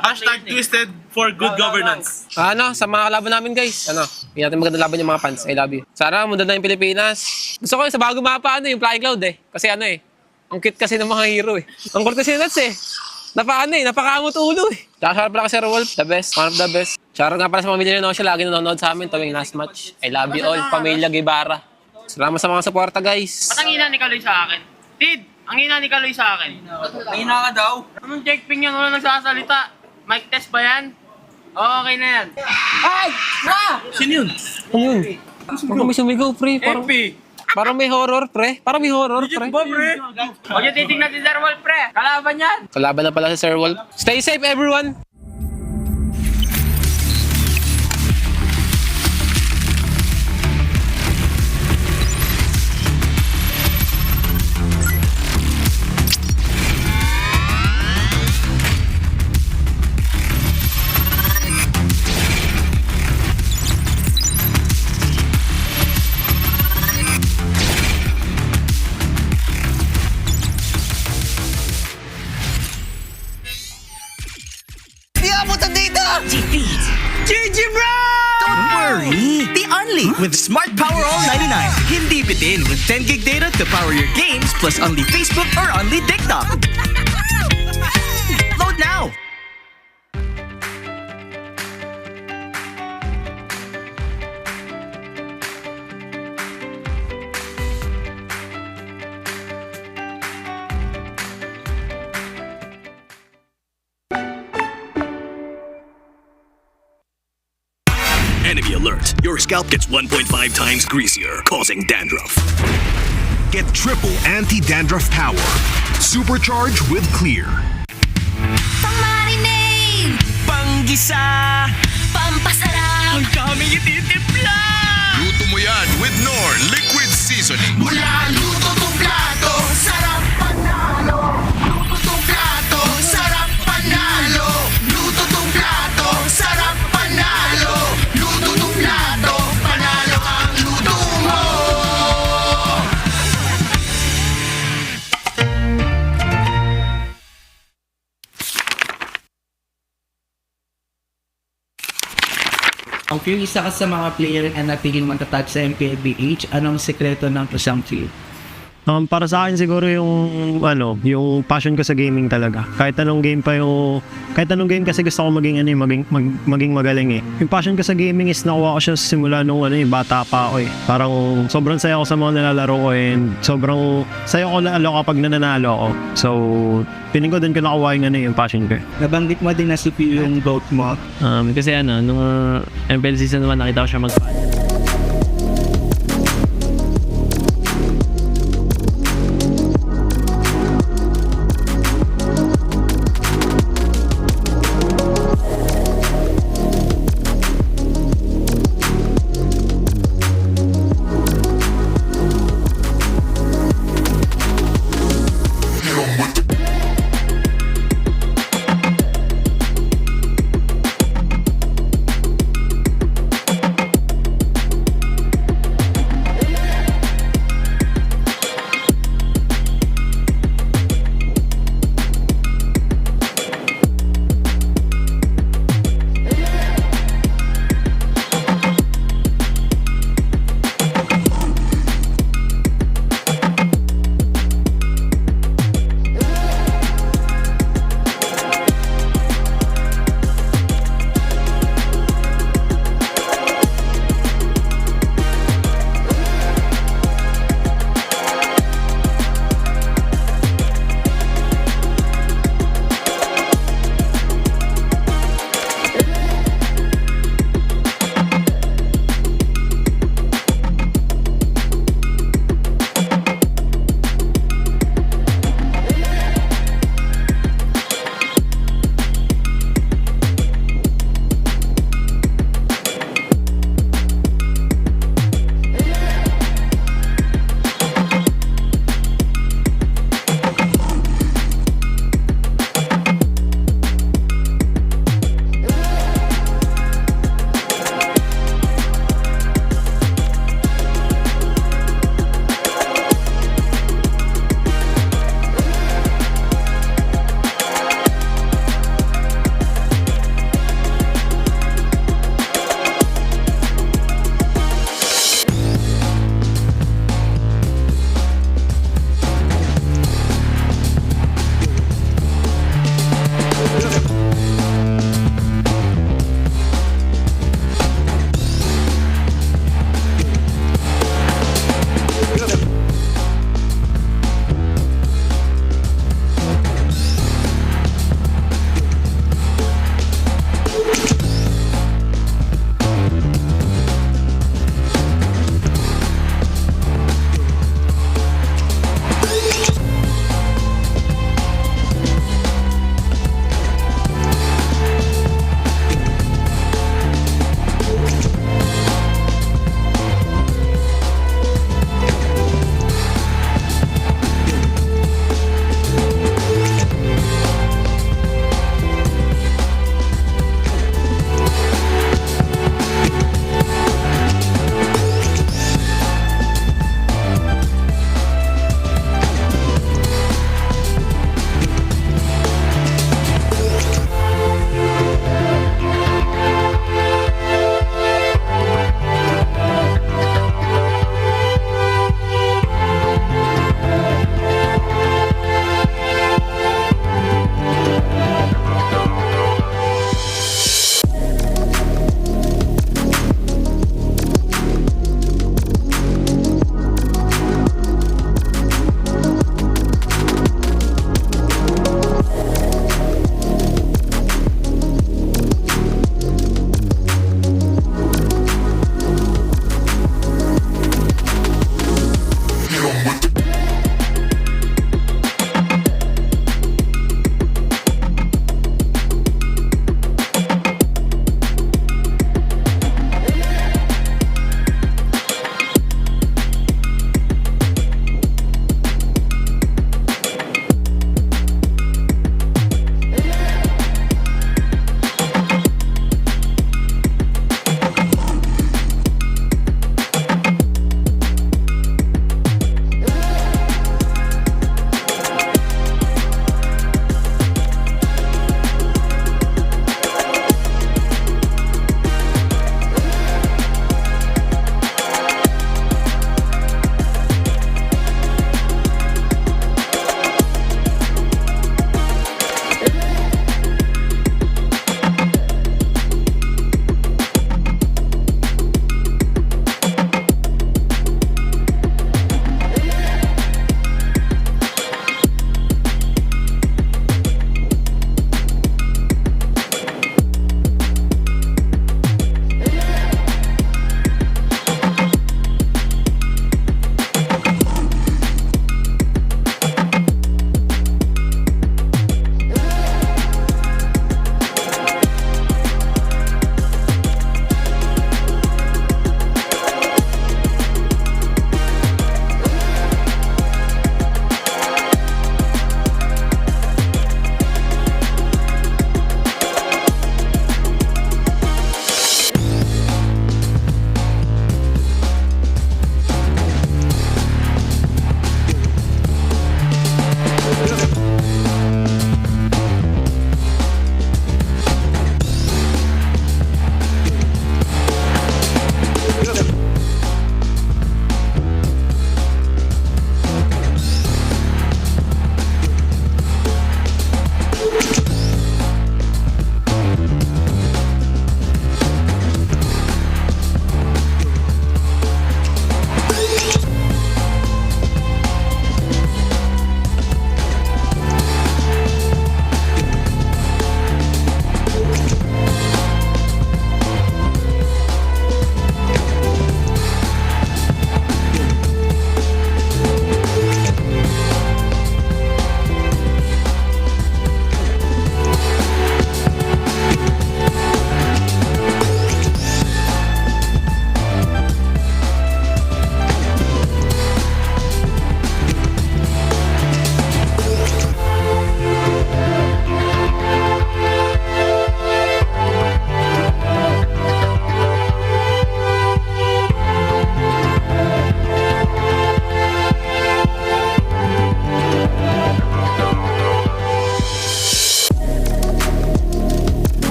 Speaker 13: Hashtag twisted for good governance.
Speaker 15: Sa mga kalaban namin guys, hindi natin magandang laban yung mga fans. I love you. Sana muna na yung Pilipinas. Gusto ko yung sa bagong mapa, yung Flying Cloud eh. Kasi ang cute kasi ng mga hero eh. Ang cute kasi nuts eh. Napakamot ulo eh. Tsaka shoutout pala kasi Wolf, the best, one of the best. Shoutout nga pala sa pamilya na siya, lagi nanonood sa amin tuwing last match. I love you all, Pamilya Guevara. Salamat sa mga suporta guys.
Speaker 14: Ba't ang ina ni Kaloy sa akin? Tid! Ang ina ni Kaloy sa akin.
Speaker 10: Ina ka daw.
Speaker 14: Anong checkping yan? Wala nagsasalita. Mic test ba yan? Okay na yan. Ay!
Speaker 10: Sino yun?
Speaker 15: Ano yun? Parang may sumigaw, pre. Parang may horror, pre. Parang may horror, pre.
Speaker 14: Huwag niyo titignan si Sir Wolf, pre. Kalaban yan.
Speaker 15: Kalaban na pala si Sir Wolf. Stay safe, everyone!
Speaker 4: Defeat GG Bro! Don't worry, the only with Smart Power All 99. Hindi bitin with 10 gig data to power your games plus only Facebook or only TikTok. Load now!
Speaker 7: Enemy alert. Your scalp gets 1.5 times greasier, causing dandruff. Get triple anti-dandruff power. Supercharge with Clear.
Speaker 4: Pang-marinade! Panggisa! Pampasarap! Ang daming ititimpla!
Speaker 1: Luto mo yan with Knorr Liquid Seasoning.
Speaker 4: Mula luto tong plato, sarap panalo! Luto tong plato, sarap panalo! Luto tong plato, sarap panalo! Luto tong plato, panalo ang luto mo!
Speaker 16: Kung isa ka sa mga player na natigil matatag sa MPLBH, anong sekreto ng presumptive?
Speaker 8: Para sa akin siguro yung passion ko sa gaming talaga. Kahit anong game kasi gusto ko maging maging magaling eh. Yung passion ko sa gaming is nakuha ko siya simula nung bata pa ako eh. Parang sobrang saya ko sa mga nilalaro ko and sobrang saya ko lalo kapag nananalo ako. So, piling ko din ko nakuha yung passion ko.
Speaker 16: Nabanggit mo din na CPU yung GOAT mo.
Speaker 24: Kasi nung MPL season 1 nakita ko siya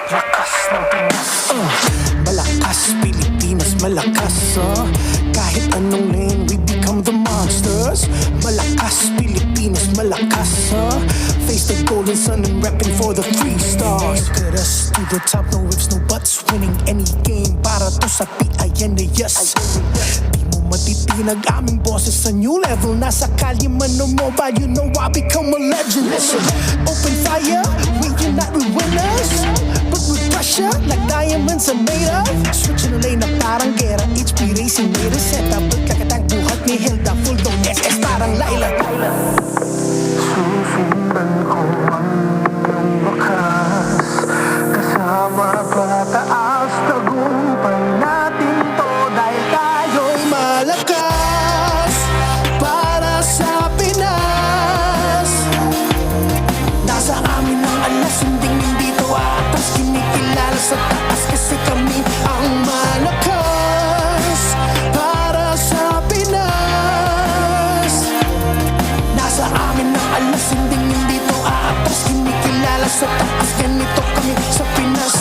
Speaker 4: Lakas ng Pinas, malakas Pilipinas, malakas kahit anong lane we become the monsters. Malakas Pilipinas, malakas face the golden sun and repping for the 3 stars. Look at us to the top, no ifs, no buts, winning any game para to sa PINAS. Di mo matitinag aming boses sa new level. Nasa kalye man o mobile, you know I become a legend. Listen, open fire, we unite, we winners. But with pressure, like diamonds are made of. Switching the lane na parang gera, HP racing made a setup. Pagkakatang buhat ni Hilda, full dome SS parang Laila. Susundan ko ang iyong bakas, kasama pataas, tagumpay natin to dahil tayo'y malakas para sa Pinas. Nasa amin ang alas, hindi to atas, kinikilala sa taas kasi kami ang malakas para sa Pinas. Nasa amin ang alas, hindi to atas, kinikilala sa taas, ganito kami sa Pinas.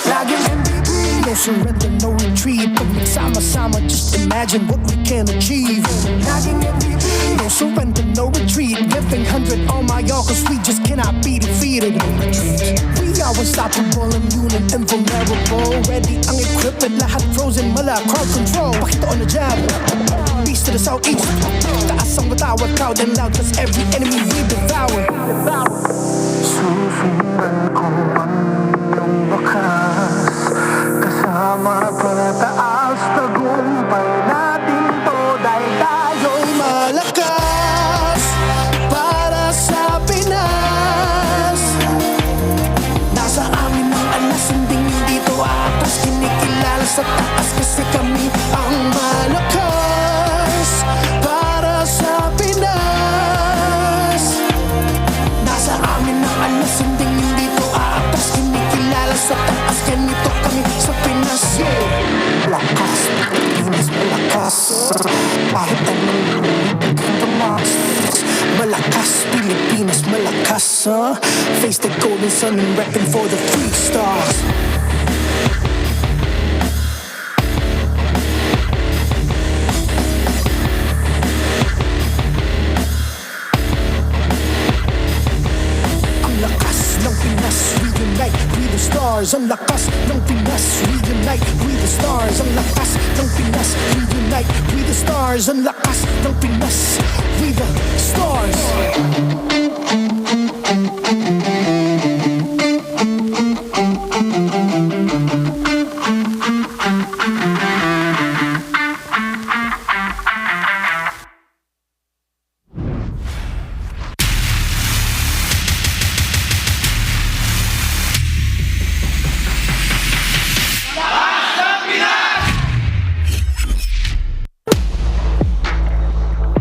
Speaker 4: Laging MVP, no surrender, no retreat. Pag nagsama-sama, just imagine what we can achieve. Laging MVP, no surrender, no retreat. Giving 100 on my all, cause we just cannot be defeated. We are unstoppable, immune and invulnerable. Ready ang equipment, lahat frozen, mala, crowd control. Pakita on the jab, beast to the southeast. Taas ang matawad, proud and loud, cause every enemy we devour. Susundan ko ang iyong bakas, kasama pataas, tagumpay natin to dahil tayo'y malakas para sa Pinas. Nasa amin ang alas, hindi to atas, kinikilala sa taas kasi kami ang malakas para sa Pinas. Nasa amin ang alas, hindi to atas, kinikilala sa taas, ganito kami sa Pinas. Lakas, Pilipinas, malakas kahit anong the monsters. Malakas, Pilipinas, malakas face the golden sun and repping for the 3 stars. Ang lakas ng Pinas, we unite, we the stars. Ang lakas ng Pinas, we unite, we the stars. Ang lakas ng Pinas, we unite, we the stars. Ang lakas ng Pinas, we the stars.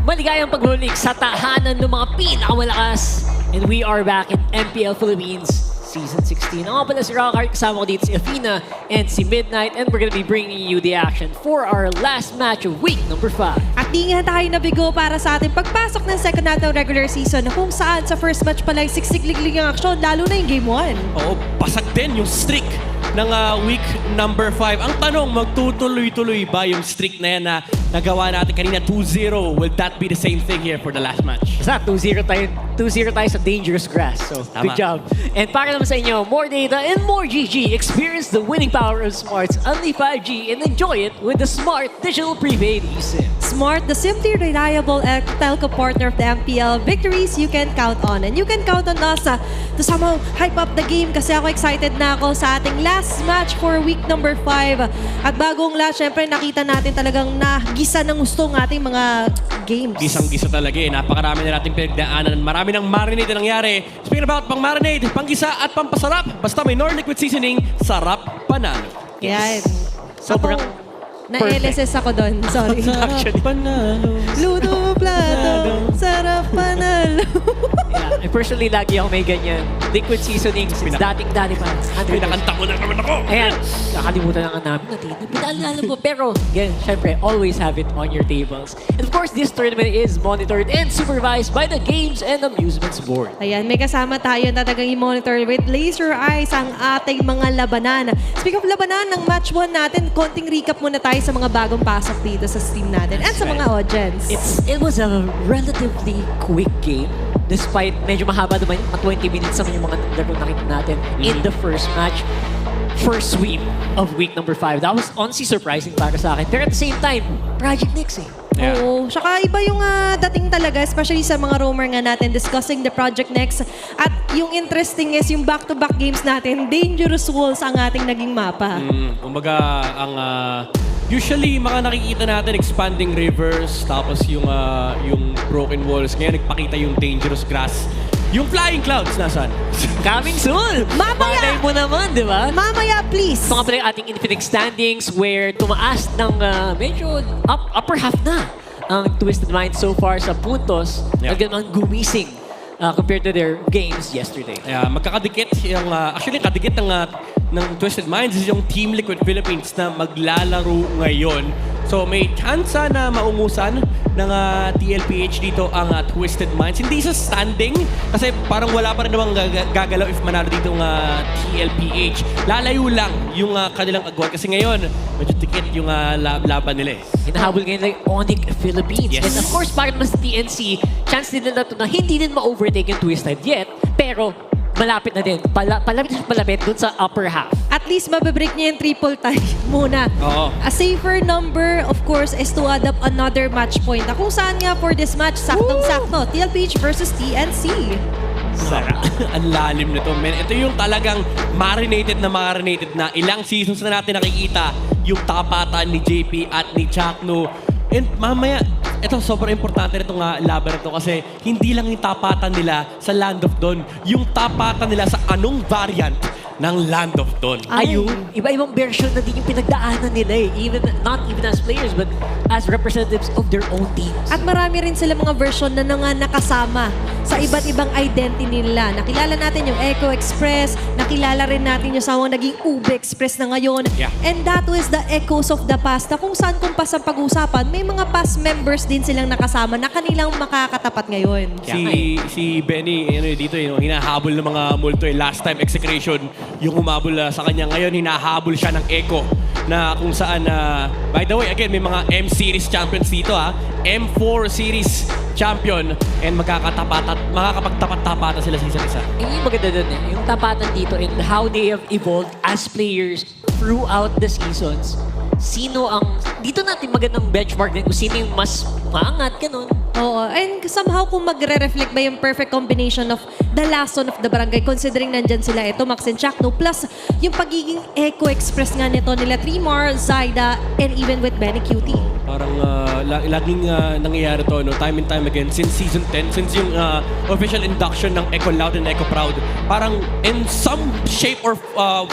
Speaker 17: Maligayang pagbalik sa tahanan ng mga pinakamalakas. And we are back in MPL Philippines Season 16. Ako pala si Rockart, kasama ko dito si Athena and si Midnight, and we're gonna be bringing you the action for our last match of week number 5.
Speaker 18: At di nga tayo nabigo para sa ating pagpasok ng second half ng regular season na kung saan sa first match pa lang siksik-liglig ang aksyon, lalo na yung game 1.
Speaker 2: Oo, basag din yung streak ng week number 5. Ang tanong, magtutuloy-tuloy ba yung streak na yan na nagawa natin kanina 2-0? Will that be the same thing here for the last match?
Speaker 17: Basta 2-0 tayo sa dangerous grass. So,
Speaker 2: Tama.
Speaker 17: good job. And para naman sa inyo, more data and more GG. Experience the winning power of Smart's Unli 5G and enjoy it with the Smart Digital Prepaid eSIM.
Speaker 18: Smart, the simply reliable telco partner of the MPL victories you can count on. And you can count on us to somehow hype up the game kasi ako excited na ako sa ating last match for week number 5. At bagong lahat, syempre nakita natin talagang nagisa ng gusto ng ating mga games.
Speaker 2: Gisang-gisa talaga eh. Napakarami na natin pinagdaanan. Marami ng marinade na nangyari. Speaking about pang marinade, panggisa at pampasarap. Basta may Nor Liquid Seasoning, sarap panalo.
Speaker 18: Yan.
Speaker 17: Sobrang
Speaker 18: na-LSS ako doon. Sorry.
Speaker 2: Actually,
Speaker 18: Luto plato, sarap panalo.
Speaker 17: Yeah, personally, lagi ako may ganyan. Liquid seasoning since dating-dati pa.
Speaker 10: Pinakanta mo na naman ako.
Speaker 17: Ayan, nakalimutan na nga namin natin. Pinaalala mo. Pero, again, syempre, always have it on your tables. And of course, this tournament is monitored and supervised by the Games and Amusements Board.
Speaker 18: Ayan, may kasama tayo na talagang i-monitor with laser eyes ang ating mga labanan. Speak of labanan, ng match 1 natin, konting recap muna tayo sa mga bagong pasok dito sa stream natin at sa mga audience.
Speaker 17: It was a relatively quick game. Despite medyo mahaba naman, 20 minutes naman yung mga laro nakita natin in the first match. First sweep of week number 5. That was honestly surprising para sa akin. Pero at the same time, Project Nix eh.
Speaker 18: Yeah. Oo. Tsaka iba yung dating talaga, especially sa mga roamer nga natin discussing the Project Next. At yung interesting is yung back-to-back games natin, Dangerous Walls ang ating naging mapa.
Speaker 2: Kumbaga, ang usually mga nakikita natin expanding rivers, tapos yung broken walls. Ngayon nagpakita yung dangerous grass. Yung flying clouds, nasaan?
Speaker 17: Coming soon!
Speaker 18: Mamaya!
Speaker 17: Malay mo naman, di ba?
Speaker 18: Mamaya, please!
Speaker 17: Mga pala yung ating Infinite Standings where tumaas ng medyo upper half na ang Twisted Minds so far sa puntos.
Speaker 2: Yeah.
Speaker 17: Naman gumising compared to their games yesterday.
Speaker 2: Magkakadikit yung, actually kadikit ng Twisted Minds is yung Team Liquid Philippines na maglalaro ngayon. So may chance na maungusan ng TLPH dito ang Twisted Minds. Hindi sa standing kasi parang wala pa rin namang gagalaw if manalo dito ng TLPH. Lalayo lang yung kanilang agwat kasi ngayon medyo tikit yung laban nila eh.
Speaker 17: Hinahabol ngayon like Onyx Philippines.
Speaker 2: Yes.
Speaker 17: And of course, para mas TNC, chance nila na ito na hindi din ma-overtake yung Twisted yet, pero malapit na din. Palapit dun sa upper half.
Speaker 18: At least mabibreak niya yung triple tie muna.
Speaker 2: Oo.
Speaker 18: A safer number, of course, is to add up another match point. Na kung saan nga for this match, saktong-sakto. TLPH versus TNC.
Speaker 2: Sarap. Ang lalim nito, men. Ito yung talagang marinated na ilang seasons na natin nakikita yung tapatan ni JP at ni Chakno. And mamaya, ito sobrang importante nitong laban nito kasi hindi lang yung tapatan nila sa Land of Dawn, yung tapatan nila sa anong variant ng Land of Dawn.
Speaker 17: Ayun, iba-ibang version na din yung pinagdaanan nila eh. Not even as players, but as representatives of their own teams.
Speaker 18: At marami rin sila mga version na nakasama sa iba't ibang identity nila. Nakilala natin yung Echo Express, nakilala rin natin yung sawang naging Ube Express na ngayon.
Speaker 2: Yeah.
Speaker 18: And that was the echoes of the past na kung saan kung pas ang pag-usapan, may mga past members din silang nakasama na kanilang makakatapat ngayon.
Speaker 2: Si Benny, dito, hinahabol ng mga multo. Last time, execration, yung umabol sa kanya. Ngayon, hinahabol siya ng Echo na kung saan, by the way, again, may mga M-Series champions dito, M4 Series champion, and makakapagtapat-tapatan sila sa isa't isa.
Speaker 17: Yung maganda dun eh, yung tapatan dito and how they have evolved as players throughout the seasons. Dito natin magandang benchmark din kung sino yung mas maangat, ganun.
Speaker 18: Oo, and somehow kung magre-reflect ba yung perfect combination of the last son of the barangay, considering nandyan sila Max and Chakno, plus yung pagiging Echo Express nga nito nila Trimar, Zaida, and even with Benny Cutie.
Speaker 2: Parang laging nangyayari to, time and time again, since season 10, since yung official induction ng Echo Loud and Echo Proud, parang in some shape or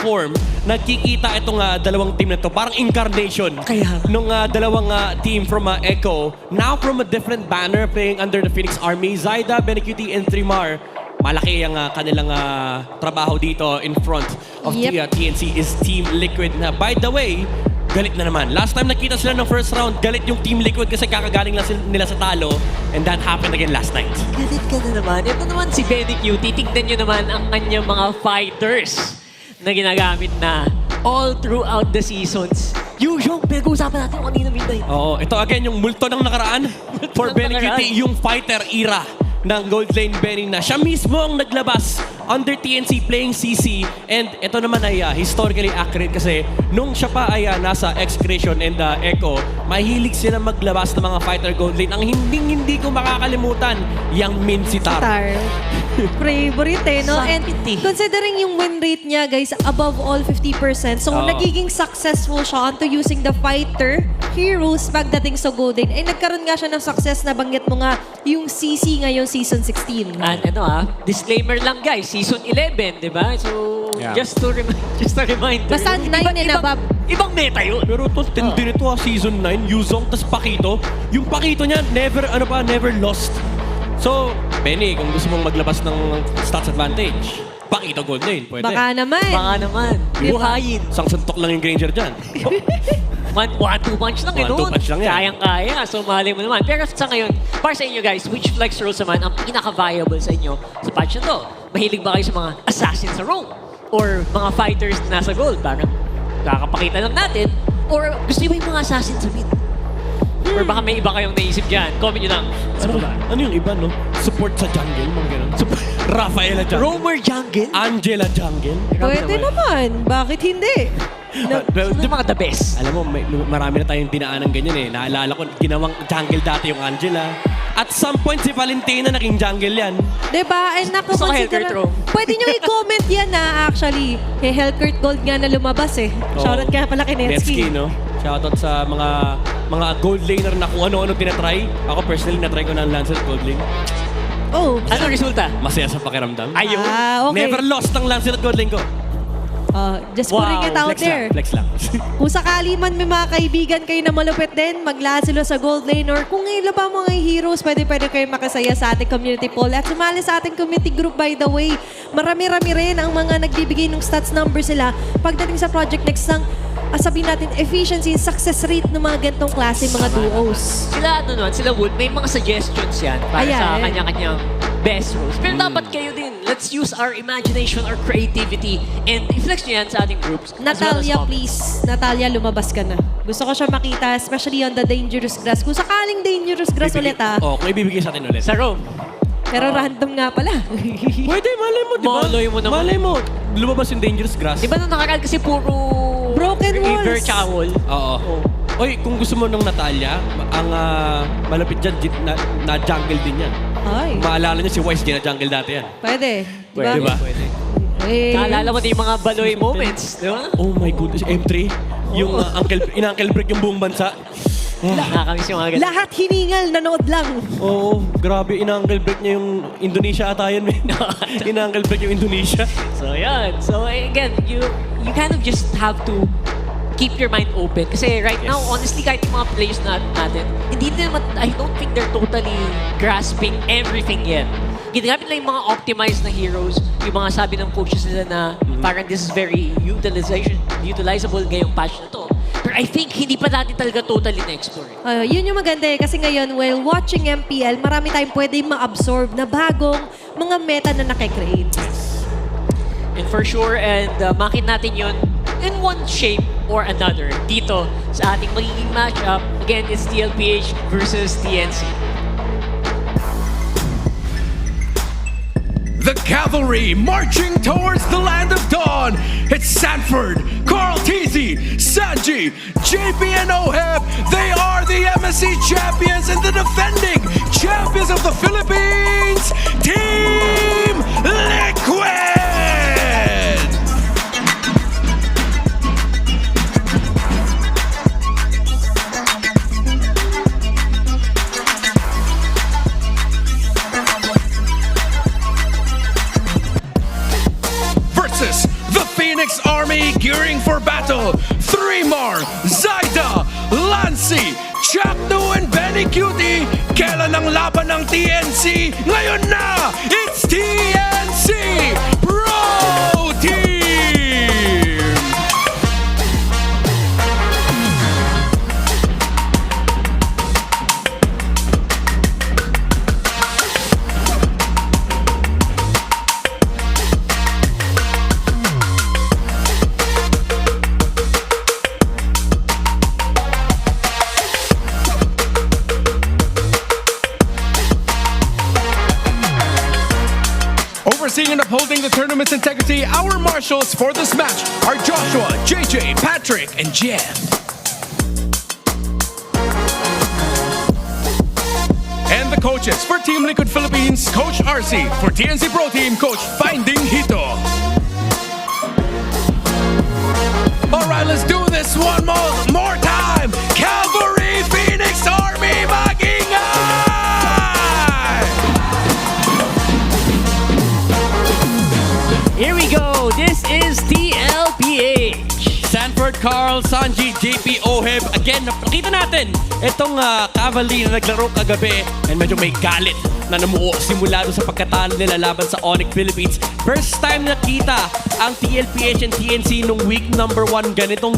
Speaker 2: form, nagkikita itong dalawang team na to, parang incarnation nung dalawang team from Echo, now from a different banner, playing under the Phoenix Army. Zaida, Benny Cutie, and Trimar, malaki ang kanilang trabaho dito in front of the TNC is Team Liquid na, by the way, galit na naman. Last time nakita sila ng first round, galit yung Team Liquid kasi kakagaling lang nila sa talo, and that happened again last night.
Speaker 17: Galit ka na naman. Ito naman si Benny Cutie. Tignan nyo naman ang kanyang mga fighters na ginagamit na all throughout the seasons. Yung pinag-uusapan natin kanina midnight.
Speaker 2: Oo, ito again yung multo ng nakaraan for Benny Cutie, yung fighter era ng Gold Lane Benny na siya mismo ang naglabas under TNC playing CC, and ito naman ay historically accurate kasi nung siya pa ay nasa Excretion and Echo, mahilig sila maglabas ng mga fighter Gold Lane. Ang hindi ko makakalimutan, yung Min Sitar.
Speaker 18: Favorite no? And considering yung win rate niya guys, above all 50%, so nagiging successful siya onto using the fighter heroes pagdating sa Gold Lane. Eh nagkaroon nga siya ng success na banggit mo nga yung CC ngayon season 16.
Speaker 17: And disclaimer lang guys, season 11, di ba? So, just a reminder.
Speaker 18: Basta 9 and above.
Speaker 17: Ibang meta yun.
Speaker 2: Pero ito, tindi nito season 9, Yuzong, tas Pakito. Yung Pakito niya, never lost. So, Benny, kung gusto mong maglabas ng stats advantage, Pakito Gold Lane, pwede.
Speaker 18: Baka naman.
Speaker 17: Baka naman. Buhayin.
Speaker 2: Isang suntok lang yung Granger dyan.
Speaker 17: One-two punch lang yun.
Speaker 2: One-two punch lang yan.
Speaker 17: Kayang-kaya. So, mali mo naman. Pero sa ngayon, para sa inyo guys, which flex roles naman ang pinaka-viable sa inyo sa patch na to? Mahilig ba kayo sa mga assassin sa roam? Or mga fighters na nasa gold? Parang kakapakita lang natin. Or gusto nyo ba yung mga assassin sa mid? Or baka may iba kayong naisip dyan? Comment nyo lang.
Speaker 2: Ano yung iba, no? Support sa jungle, mga ganun. Rafaela jungle.
Speaker 17: Roamer jungle?
Speaker 2: Angela jungle.
Speaker 18: Pwede naman. Bakit hindi?
Speaker 17: Sino mga the best?
Speaker 2: Alam mo, marami na tayong dinaan ng ganyan eh. Naalala ko, ginawang jungle dati yung Angela. At some point, si Valentina naging jungle yan.
Speaker 18: Diba? And nakakonsider. Pwede nyo i-comment yan na actually. Kay Hellcurt Gold nga na lumabas eh. Shoutout kaya pala kay Netsky.
Speaker 2: No? Shoutout sa mga gold laner na kung ano-ano tinatry. Ako personally, natry ko na ang Lancer Gold Lane.
Speaker 18: Oh.
Speaker 17: Ano resulta?
Speaker 2: Masaya sa pakiramdam.
Speaker 17: Ayun.
Speaker 18: Okay.
Speaker 2: Never lost ang Lancer Gold Lane ko.
Speaker 18: Just putting it out there.
Speaker 2: Flex lang.
Speaker 18: Kung sakali man may mga kaibigan kayo na malupit din, maglasilo sa gold lane or kung ilan pa mga heroes, pwede kayo makasaya sa ating community poll. At sumali sa ating community group, by the way. Marami-rami rin ang mga nagbibigay ng stats number sila pagdating sa Project Next ng sabihin natin, efficiency, success rate ng mga ganitong klase, mga duos.
Speaker 17: Sila Wood, may mga suggestions yan para sa kanya-kanyang best roles. Pero dapat kayo din, let's use our imagination, our creativity, and i-flex nyo yan sa ating groups.
Speaker 18: Natalia, please. Natalia, lumabas ka na. Gusto ko siya makita, especially on the dangerous grass. Kung sakaling dangerous grass ulit
Speaker 2: kung ibibigay sa atin ulit.
Speaker 17: Sa room.
Speaker 18: Pero random nga pala.
Speaker 2: Pwede, malay mo, di ba?
Speaker 17: Maloy mo naman.
Speaker 2: Malay mo, lumabas yung dangerous grass.
Speaker 17: Di ba nung nakaraan kasi puro
Speaker 18: broken walls.
Speaker 17: river tsaka wall?
Speaker 2: Oo. Oy, kung gusto mo ng Natalia, ang malapit dyan, na jungle din yan.
Speaker 18: Ay.
Speaker 2: Maalala niyo si Wise, gina-jungle dati yan.
Speaker 18: Pwede.
Speaker 2: Di ba?
Speaker 17: Pwede.
Speaker 18: Eh.
Speaker 17: Naalala mo din yung mga baloy moments, di ba?
Speaker 2: Oh my goodness, M3. Yung in-uncle break yung buong bansa.
Speaker 17: Nakakamiss yung mga ganun.
Speaker 18: Lahat hiningal, nanood lang.
Speaker 2: Oo, grabe, in-uncle break niya yung Indonesia ata yun. In-uncle break yung Indonesia.
Speaker 17: So, yan. So, again, you kind of just have to keep your mind open. Kasi right now, honestly, kahit yung mga players natin, hindi naman, I don't think they're totally grasping everything yet. Ginagamit lang yung mga optimized na heroes, yung mga sabi ng coaches nila na parang this is very utilizable ngayong patch na to. Pero I think hindi pa natin talaga totally na-explore.
Speaker 18: Yun yung maganda eh. Kasi ngayon, while watching MPL, marami tayong pwede ma-absorb na bagong mga meta na nakikreate.
Speaker 17: And for sure, and makita natin yun in one shape or another dito sa ating magiging matchup. Again, it's TLPH versus TNC.
Speaker 19: The cavalry marching towards the land of dawn. It's Sanford, Carl Teasy, Sanji, JP and Oheb. They are the MSC champions and the defending champions of the Philippines, Team Liquid! The Phoenix Army gearing for battle. Three-Mar, Zaida, Lancy, Chakno, and Benny Cutie. Kailan ang laban ng TNC? Ngayon na! It's TNC Pro Team! Overseeing and upholding the tournament's integrity, our marshals for this match are Joshua, JJ, Patrick, and Jen. And the coaches for Team Liquid Philippines, Coach RC. For TNC Pro Team, Coach Finding Hito. Alright, let's do this one more time. Cavalry, Phoenix Army, Magingay!
Speaker 17: Here we go. This is TLPH.
Speaker 10: Sanford
Speaker 19: Sanford, Carl, Sanji, JP, Oheb. Again, nakita natin itong Cavalry na naglaro kagabi and medyo may galit na namuo simula doon sa pagkatalo nila laban sa Onyx Philippines. First time nakita ang TLPH and TNC nung week number 1 ganito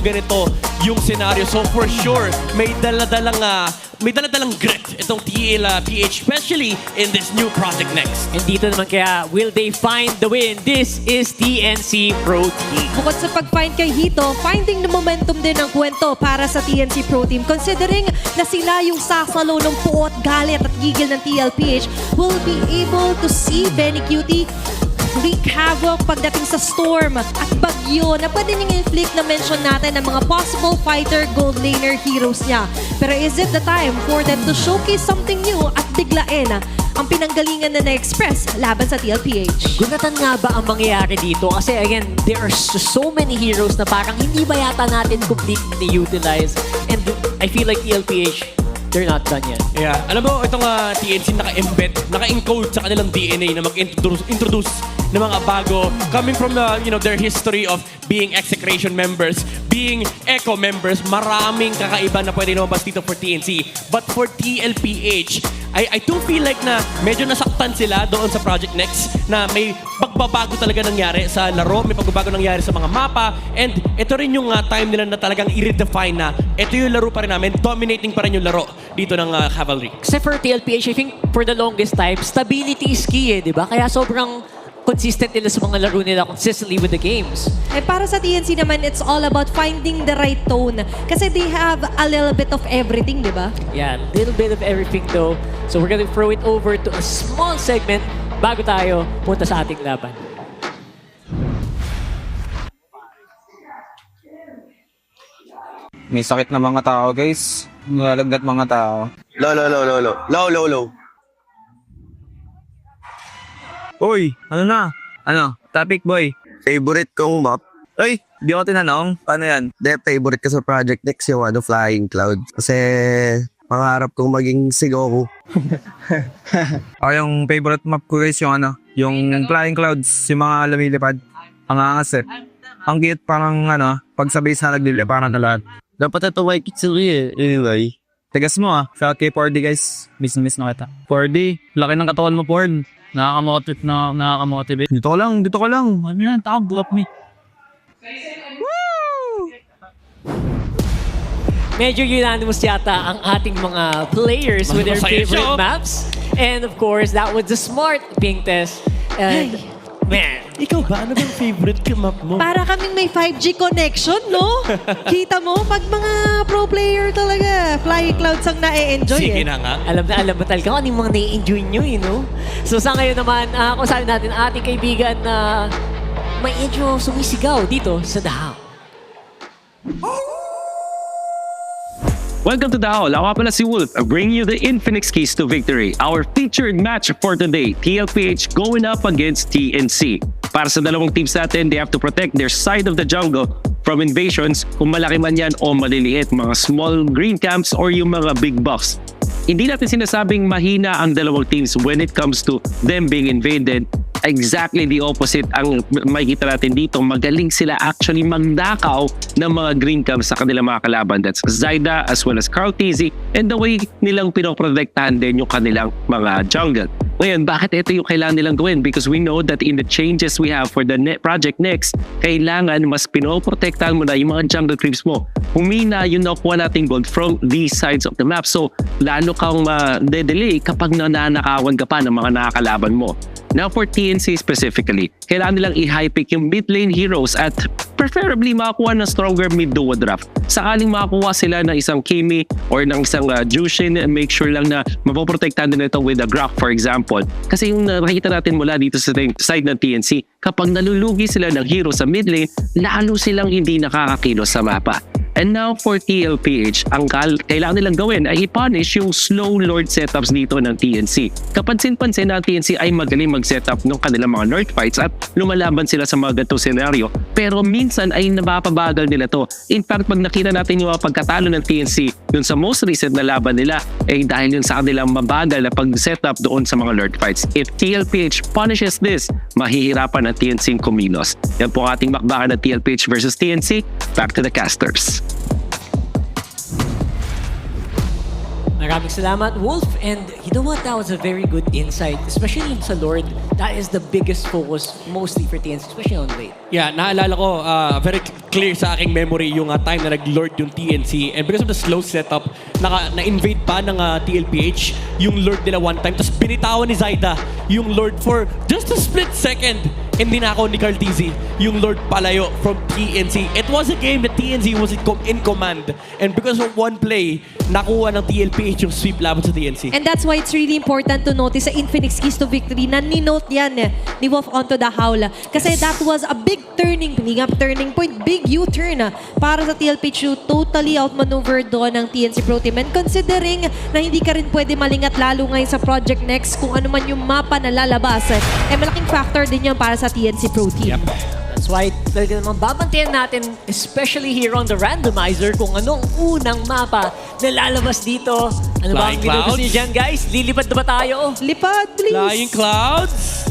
Speaker 19: yung scenario. So for sure, may daladalang grit itong TLPH, especially in this new project next.
Speaker 17: And dito naman kaya, will they find the win? This is TNC Pro Team.
Speaker 18: Bukod sa pag-find kay Hito, finding the momentum din ang kwento para sa TNC Pro Team. Considering na sila yung sasalo ng puot, galit at gigil ng TLPH, will be able to see Benny Cutie wreak havoc pagdating sa storm at bagyo na pwede niyang inflict na mention natin ng mga possible fighter gold laner heroes niya. Pero is it the time for them to showcase something new at biglain ang pinanggalingan na na-express laban sa TLPH?
Speaker 17: Gunatan nga ba ang mangyayari dito? Kasi again, there are so many heroes na parang hindi ba yata natin completely utilize. And I feel like TLPH, they're not done yet.
Speaker 19: Yeah. Alam mo, itong TNC naka-embed, naka-encode sa kanilang DNA na mag-introduce ng mga bago coming from their history of being execration members, being echo members. Maraming kakaiba na pwede lumabas dito for TNC. But for TLPH, I do feel like na medyo nasaktan sila doon sa Project Next na may pagbabago talaga nangyari sa laro, may pagbabago nangyari sa mga mapa, and ito rin yung time nila na talagang i-redefine na ito yung laro pa rin namin, dominating pa rin yung laro dito ng Cavalry.
Speaker 17: Kasi for TLPH, I think for the longest time, stability is key di ba? Kaya sobrang consistent nila sa mga laro nila consistently with the games.
Speaker 18: Eh para sa TNC naman, it's all about finding the right tone. Kasi they have a little bit of everything, di ba?
Speaker 17: Yeah, a little bit of everything though. So we're gonna throw it over to a small segment bago tayo punta sa ating laban.
Speaker 5: May sakit na mga tao, guys. Nalagdat mga tao. Low.
Speaker 20: Uy, ano na? Ano? Topic, boy.
Speaker 5: Favorite kong map?
Speaker 20: Uy, di ako tinanong. Paano yan?
Speaker 5: Favorite ko sa Project Next yung Flying Cloud. Kasi pangarap kong maging si Goku.
Speaker 20: Yung favorite map ko guys, yung Flying Clouds, yung mga lumilipad. Ang angas Ang cute, parang pag sa base na nagliliparan na lahat.
Speaker 5: Dapat ito may kitsuri anyway.
Speaker 20: Tigas mo Shout kay 4D guys. Miss na kita. 4D, laki ng katawan mo, Porn. Nakakamotivate. Dito ka lang. Ano yan? Takot, block me.
Speaker 17: Medyo unanimous yata ang ating mga players with their favorite maps. And of course, that was the smart ping test. And man,
Speaker 19: ikaw ba? Ano bang favorite map mo?
Speaker 18: Para kaming may 5G connection, no? Kita mo, pag mga pro player talaga, Flying Clouds ang na-enjoy.
Speaker 19: Sige na nga.
Speaker 17: Alam ba talaga kung anong mga na-enjoy nyo, no? So sa ngayon naman, kung sabi natin, ating kaibigan na may medyo sumisigaw dito sa Dahao.
Speaker 2: Welcome to the Hall. Ako pala si Wolf, bringing you the Infinix keys to victory. Our featured match for today, TLPH going up against TNC. Para sa dalawang teams natin, they have to protect their side of the jungle from invasions, kung malaki man yan o maliliit, mga small green camps or yung mga big buffs. Hindi natin sinasabing mahina ang dalawang teams when it comes to them being invaded. Exactly the opposite ang makikita natin dito. Magaling sila actually magdakaw ng mga green camps sa kanilang mga kalaban. That's Zyda as well as Carl Tizzy, and the way nilang pinoprotektahan din yung kanilang mga jungle. Ngayon, bakit ito yung kailangan nilang gawin? Because we know that in the changes we have for the project next, kailangan mas pinoprotektahan mo na yung mga jungle creeps mo. Humina yung nakuha nating gold from these sides of the map. So, lalo kang ma-delay kapag nananakawan ka pa ng mga nakakalaban mo. Now for TNC specifically, kailangan nilang i-high pick yung mid lane heroes at preferably makakuha ng stronger mid duo draft. Sakaling makakuha sila ng isang Kimi or ng isang Jushin, make sure lang na mapoprotektahan din ito with a Grok for example. Kasi yung nakikita natin mula dito sa side ng TNC, kapag nalulugi sila ng hero sa mid lane, lalo silang hindi nakakakilos sa mapa. And now for TLPH, ang kailangan nilang gawin ay i-punish yung slow lord setups dito ng TNC. Kapansin-pansin na ang TNC ay magaling mag-setup ng kanilang mga lord fights at lumalaban sila sa mga ganitong senaryo. Pero minsan ay napapabagal nila to. In fact, pag nakita natin yung pagkatalo ng TNC dun sa most recent na laban nila dahil yun sa kanilang mabagal na pag-setup doon sa mga Lord fights. If TLPH punishes this, mahihirapan ang TNC kumilos. Yan po ang ating bakbakan ng TLPH versus TNC. Back to the casters.
Speaker 17: Maraming salamat, Wolf. And you know what? That was a very good insight. Especially sa Lord, that is the biggest focus mostly for TNC, especially on late.
Speaker 19: Yeah, naalala ko, very clear sa aking memory yung time na nag-Lord yung TNC. And because of the slow setup, na-invade pa ng TLPH yung Lord nila one time. Tapos binitawan ni Zaida yung Lord for just a split second. And dinakaw ni Carl TZ yung Lord palayo from TNC. It was a game that TNC was in command. And because of one play, nakuha ng TLPH yung sweep laban sa TNC.
Speaker 18: And that's why it's really important to notice sa Infinix Keys to Victory na ni-note yan ni Wolf onto the howl. Kasi that was a big turning point, big U-turn para sa TLPH. Totally outmaneuvered doon ng TNC Pro Team. And considering na hindi ka rin pwede malingat lalo ngayon sa Project Next kung ano man yung mapa na lalabas, malaking factor din yan para sa TNC Pro Team.
Speaker 19: Yep.
Speaker 17: That's why talaga naman babantayan natin, especially here on the randomizer, kung anong unang mapa na lalabas dito. Ano ba ang binugas niyo dyan, guys? Lilipad na ba tayo?
Speaker 18: Lipad, please!
Speaker 19: Flying Clouds?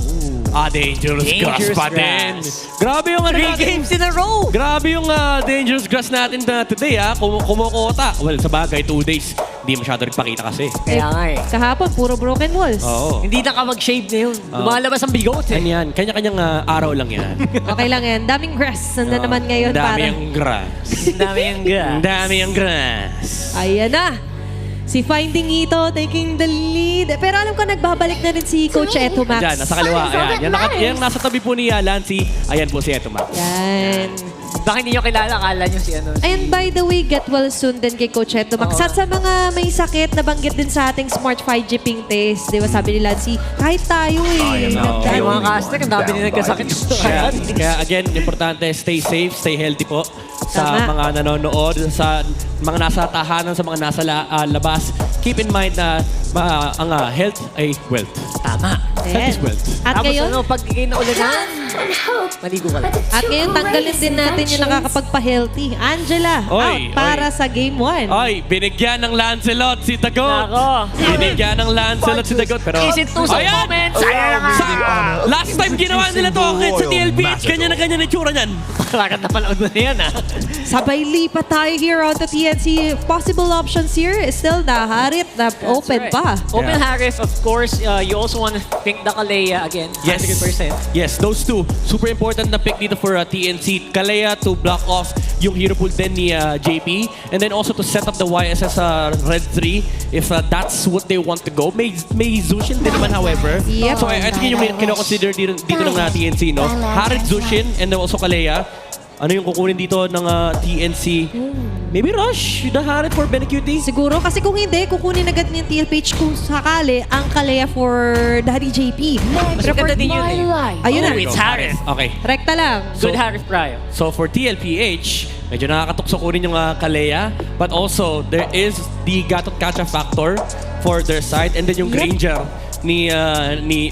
Speaker 19: Dangerous grass pa din. Grabe yung
Speaker 17: 3 games in a row.
Speaker 19: Grabe yung dangerous grass natin today kumukota. Well, sa bagay, 2 days. Hindi masyado nagpakita kasi.
Speaker 17: Kaya nga
Speaker 18: Kahapon, puro broken walls.
Speaker 19: Oo.
Speaker 17: Hindi na ka mag-shave na yun. Lumalabas ang bigot
Speaker 19: Yan. Kanya-kanyang araw lang yan.
Speaker 18: Okay lang yan. Daming grass na naman ngayon para...
Speaker 19: Dami yung grass. Dami yung grass.
Speaker 18: Ayan na. Si Finding Ito taking the lead. Pero alam ko nagbabalik na rin si Coach Eto Max.
Speaker 19: Diyan, nasa kaliwa. Ayan. Yan nasa tabi po ni Lancy. Ayan po si Eto Max.
Speaker 18: Yan.
Speaker 17: Baka hindi nyo kilala, akala nyo si
Speaker 18: And by the way, get well soon din kay Coach Eto Max. At sa mga may sakit, nabanggit din sa ating Smart 5G ping test. Di ba sabi ni Lancy, kahit tayo
Speaker 17: Yung mga caster, ang dami nila nagkasakit.
Speaker 19: Kaya again, importante, stay safe, stay healthy po. Sa mga nanonood, sa mga nasa tahanan, sa mga nasa labas. Keep in mind na ang health ay wealth.
Speaker 17: Tama.
Speaker 19: Health is wealth.
Speaker 18: At ngayon,
Speaker 17: pag naulan, maligo ka lang.
Speaker 18: At ngayon, tanggalin din natin yung nakakapagpa-healthy. Angela, out para sa Game 1.
Speaker 19: Binigyan ng Lancelot si Dagot. Binigyan ng Lancelot si Dagot. Pero,
Speaker 17: is it 2 moments?
Speaker 19: Last time ginawa nila to sa TLPH. Kanya na kanya na itsura niyan.
Speaker 17: Bakit napanood mo na yan,
Speaker 18: Sabay lipat tayo here on the TNC. Possible options here is still na Harit na open pa.
Speaker 17: Open Harif, of course. You also want to pick the Kalea again.
Speaker 19: Yes.
Speaker 17: 100%.
Speaker 19: Yes, those two. Super important na pick dito for TNC. Kalea to block off yung hero pool din ni JP. And then also to set up the YSS Red 3 if that's what they want to go. May Zushin din naman, however.
Speaker 18: Yep.
Speaker 19: So I think yung kinoconsider dito ng TNC, no? Harit, Zushin, and then also Kalea. Ano yung kukunin dito ng TNC? Maybe rush the Harit for Benecutie?
Speaker 18: Siguro, kasi kung hindi, kukunin agad ni TLPH kung sakali ang Kalea for Daddy JP.
Speaker 17: Mas maganda din yun
Speaker 18: Ayun na.
Speaker 17: It's Harif.
Speaker 19: Okay.
Speaker 18: Rekta lang.
Speaker 17: Good Harif Pryo.
Speaker 19: So for TLPH, medyo nakakatukso kunin yung Kalea. But also, there is the Gatot Kacha factor for their side. And then yung Granger ni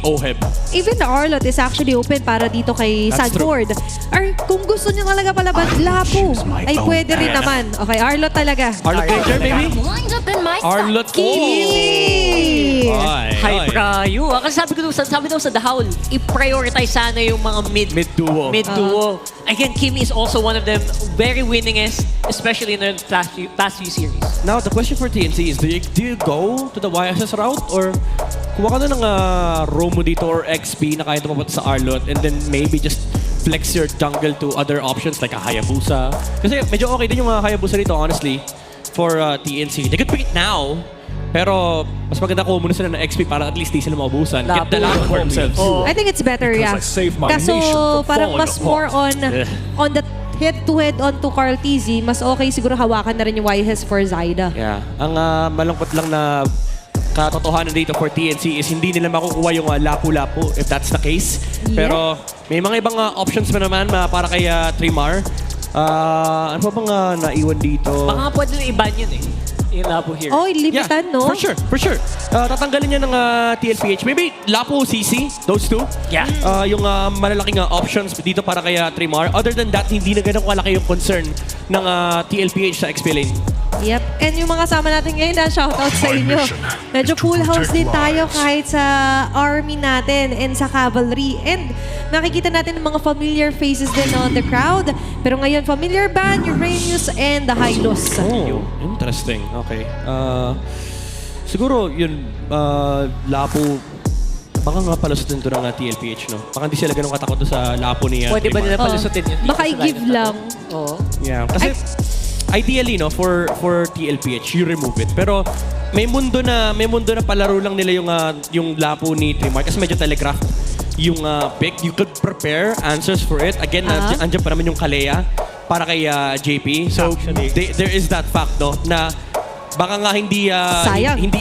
Speaker 19: Oheb.
Speaker 18: Even the Arlot is actually open para dito kay Sanford. Or kung gusto niyo talaga palabas, Lapo ay pwede rin naman. Okay, Arlot talaga.
Speaker 19: Arlot Granger, maybe? Arlot
Speaker 18: Kimi!
Speaker 17: Hi, Prayo. Kasi sabi daw sa The Howl, i-prioritize sana yung mga
Speaker 19: mid-duo.
Speaker 17: Mid-duo. Again, Kimi is also one of them very winningest, especially in the past few series.
Speaker 19: Now, the question for TNC is, do you go to the YSS route or kuha ka na ng Romo dito or XP na kaya tumapunta sa Arlot and then maybe just flex your jungle to other options like a Hayabusa. Kasi medyo okay din yung Hayabusa dito, honestly, for TNC. They could pick it now, pero mas maganda ko muna sila ng XP para at least di sila maubusan. Get the land for themselves.
Speaker 18: I think it's better, yeah. Kaso parang mas more on the head-to-head onto Carl TZ, mas okay siguro hawakan na rin yung YSS for Zaida.
Speaker 19: Yeah. Ang malungkot lang na katotohanan dito for TNC is hindi nila makukuha yung lapu-lapu if that's the case. Yeah. Pero may mga ibang options pa naman para kay Trimar. Ano pa bang naiwan dito?
Speaker 17: Baka pwede na i-ban yun yung Lapu here.
Speaker 18: Oh, limitan, no?
Speaker 19: For sure. Tatanggalin niya ng TLPH. Maybe Lapu, CC, those two.
Speaker 17: Yeah.
Speaker 19: Yung malalaking options dito para kay Trimar. Other than that, hindi na ganun kalaki yung concern
Speaker 9: ng TLPH sa XP lane.
Speaker 18: Yep. And yung mga kasama natin ngayon na shoutout sa inyo. Medyo full house din tayo kahit sa army natin and sa cavalry. And nakikita natin ng mga familiar faces din on the crowd. Pero ngayon, familiar band, Uranus and the Hylos.
Speaker 9: Oh, interesting. Okay. Siguro yun, Lapo, baka nga palusutin ito ng TLPH, no? Baka hindi sila ganun katakot sa Lapo ni
Speaker 14: Pwede ba nila palusutin yun?
Speaker 18: Baka i-give lang.
Speaker 14: Oo.
Speaker 9: Yeah. Kasi ideally, no, for TLPH, you remove it. Pero may mundo na palaro lang nila yung Lapo ni Trimar kasi medyo telegraph yung pick. You could prepare answers for it. Again, andyan pa naman yung Kalea para kay JP. So there is that fact, no, na baka nga hindi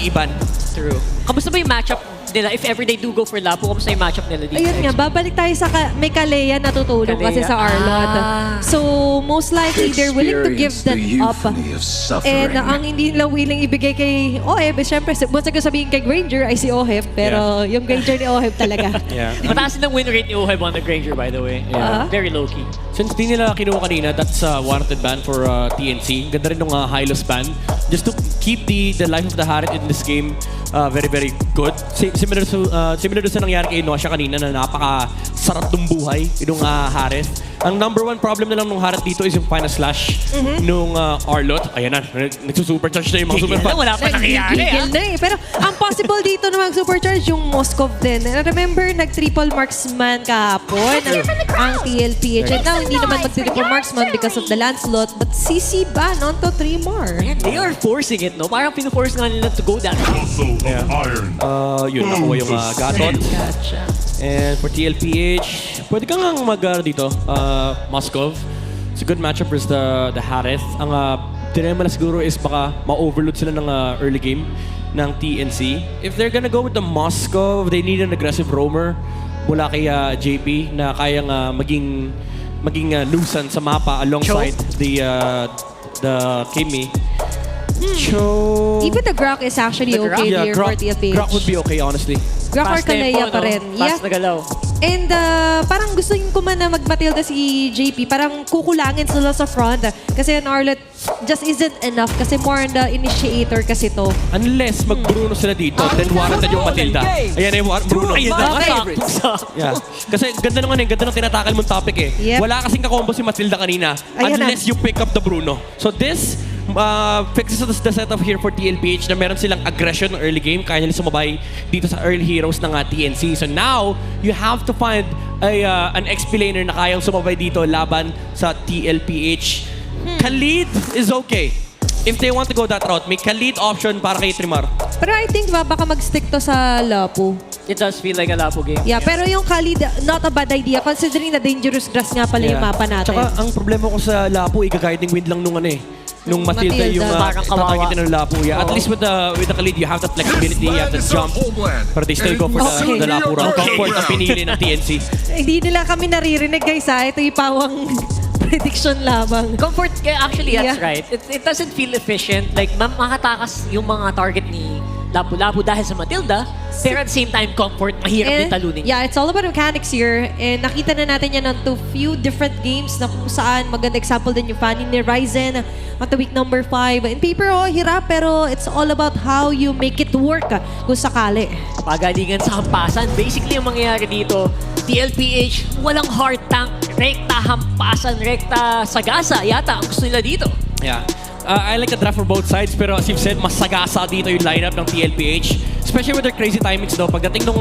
Speaker 9: iban.
Speaker 14: True. Kamusta ba yung matchup nila? If ever they do go for Lapo, kamusta yung matchup nila dito?
Speaker 18: Ayun nga, babalik tayo sa may Kalea na tutulong kasi sa Arlot. So, most likely, they're willing to give that up. And ang hindi nila willing ibigay kay Oheb, syempre, once ko sabihin kay Granger ay si Oheb, pero yung Granger ni Oheb talaga.
Speaker 14: Mataas ng win rate ni Oheb on the Granger, by the way. Very low-key.
Speaker 9: Since di nila kinuha kanina, that's a warranted ban for TNC. Ganda rin ng Hylos ban. Just to keep the life of the Harit in this game very, very good. Similar sa nangyari kay Nosha kanina na napaka-sarap ng buhay yung Harit. Ang number one problem na lang ng Harit dito is yung final slash nung Arlot. Ayan na, nagsusupercharge na yung mga super fans.
Speaker 14: Wala pa nangyayari.
Speaker 18: Pero ang possible dito na mag-supercharge yung Moskov din. Remember, nag-triple marksman kahapon ang TLPH. And now, hindi naman mag-triple marksman because of the Lancelot, but CC ban onto Trimar.
Speaker 14: They are forcing it, no? Parang pinu-force nga nila to go that way.
Speaker 9: Yun, nakuha yung Gatot. And for TLPH, pwede kang dito, Moskov. It's a good matchup versus the Harith. Ang dilemma na siguro is baka ma-overload sila ng early game ng TNC. If they're gonna go with the Moskov, they need an aggressive roamer mula kay JP na kayang maging nuisance sa mapa alongside the Kimi.
Speaker 18: Even the Grok is actually okay here for TLPH.
Speaker 9: Grok would be okay, honestly.
Speaker 18: Grok or Kalea pa rin.
Speaker 14: Fast na galaw.
Speaker 18: And parang gusto ko man na mag-Matilda si JP. Parang kukulangin sila sa front. Kasi an Arlot just isn't enough. Kasi more on the initiator kasi to.
Speaker 9: Unless mag-Bruno sila dito, then warranted yung Matilda. Ayan yung Bruno. Yeah. Kasi ganda nung tinatakal mong topic eh. Wala kasing kakombo si Matilda kanina. Unless you pick up the Bruno. So this fixes the setup here for TLPH na meron silang aggression ng early game. Kaya nila sumabay dito sa early heroes ng TNC. So now, you have to find an XP laner na kayang sumabay dito laban sa TLPH. Khalid is okay. If they want to go that route, may Khalid option para kay Trimar.
Speaker 18: Pero I think baka mag-stick to sa Lapo.
Speaker 14: It does feel like a Lapo game.
Speaker 18: Yeah, pero yung Khalid, not a bad idea considering na dangerous grass nga pala yung mapa natin.
Speaker 9: Tsaka ang problema ko sa Lapo, guiding wind lang nung Matilda yung tatargetin ng Lapo. At least with the Khalid, you have the flexibility, you have the jump. But they still go for the Lapo route. Comfort ang pinili ng TNC.
Speaker 18: Hindi nila kami naririnig guys Ito yung pawang prediction lamang.
Speaker 14: Comfort, actually that's right. It doesn't feel efficient. Like makatakas yung mga target ni Lapu-Lapu dahil sa Matilda. Pero at the same time, comfort, mahirap din talunin.
Speaker 18: Yeah, it's all about mechanics here. And nakita na natin yan to few different games na kung saan maganda example din yung Fanny ni Ryzen at the week number 5. In paper, hirap pero it's all about how you make it work kung sakali.
Speaker 14: Pagalingan sa hampasan. Basically, yung mangyayari dito, TLPH, walang hard tank, rekta hampasan, rekta sagasa. Yata, ang gusto nila dito.
Speaker 9: Yeah. I like the draft for both sides, pero as you've said, mas sagasa dito yung lineup ng TLPH. Especially with their crazy timings, no? Pagdating nung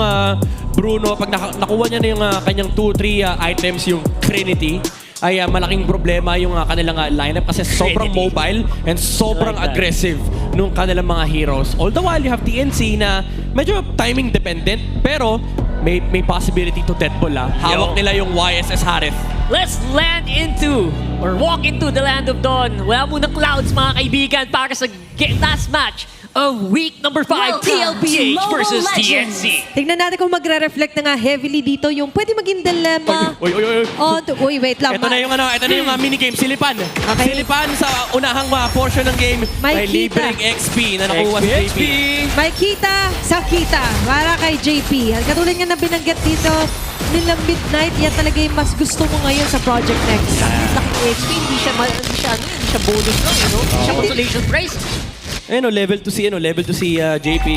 Speaker 9: Bruno, pag nakuha niya na yung kanyang 2-3 items, yung Trinity, ay malaking problema yung kanilang lineup kasi sobrang mobile and sobrang aggressive nung kanilang mga heroes. All the while, you have TNC na medyo timing dependent, pero may possibility to deadball. Hawak nila yung YSS Harith.
Speaker 14: Let's land into or walk into the land of dawn. Wala muna clouds mga kaibigan para sa last match
Speaker 17: of week number 5, TLPH versus TNC.
Speaker 18: Tignan natin kung magre-reflect na nga heavily dito yung pwede maging dilemma. Uy, wait lang.
Speaker 9: Ito na yung minigame, silipan. Silipan sa unahang portion ng game. May libreng XP na nakuha si JP.
Speaker 18: May kita sa kita para kay JP. Katulad nga na binanggit dito nila Midnight, yan talaga yung mas gusto mo ngayon sa Project Next.
Speaker 17: XP, hindi siya bonus lang, hindi siya consolation prize.
Speaker 9: Level 2 si JP.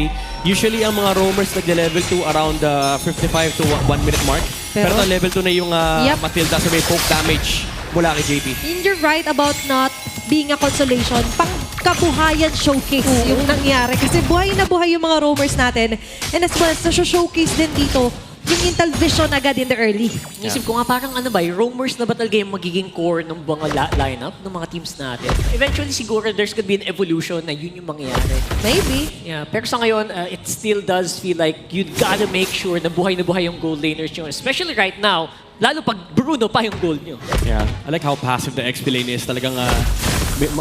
Speaker 9: Usually ang mga roamers nagle-level 2 around 55 to 1 minute mark. Pero level 2 na yung Matilda sa may poke damage mula kay JP.
Speaker 18: And you're right about not being a consolation. Pangkabuhayan showcase yung nangyari. Kasi buhay na buhay yung mga roamers natin. And as well, sa showcase din dito, yung Intel Vision agad in the early.
Speaker 17: Isip ko nga parang yung roamers na ba talaga yung magiging core ng mga lineup ng mga teams natin. Eventually siguro there's gonna be an evolution na yun yung mangyayari.
Speaker 18: Maybe.
Speaker 17: Yeah, pero sa ngayon, it still does feel like you gotta make sure na buhay yung gold laners nyo. Especially right now, lalo pag Bruno pa yung gold nyo.
Speaker 9: Yeah, I like how passive the XP lane is. Talagang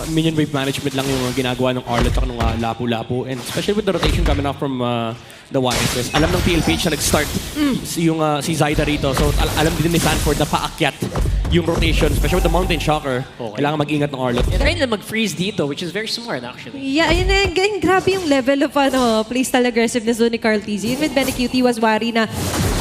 Speaker 9: minion wave management lang yung ginagawa ng Arlet at ng Lapu-Lapu. And especially with the rotation coming up from the YSS. Alam ng TLPH na nag-start si Zyda rito. So alam din ni Sanford na paakyat yung rotation, especially with the Mountain Shocker. Kailangan mag-ingat ng Arlet.
Speaker 17: Try nila mag-freeze dito, which is very smart actually.
Speaker 18: Yeah, yun na, grabe yung level of playstyle aggressiveness doon ni Carl TZ. Yun with Benecutie was worry na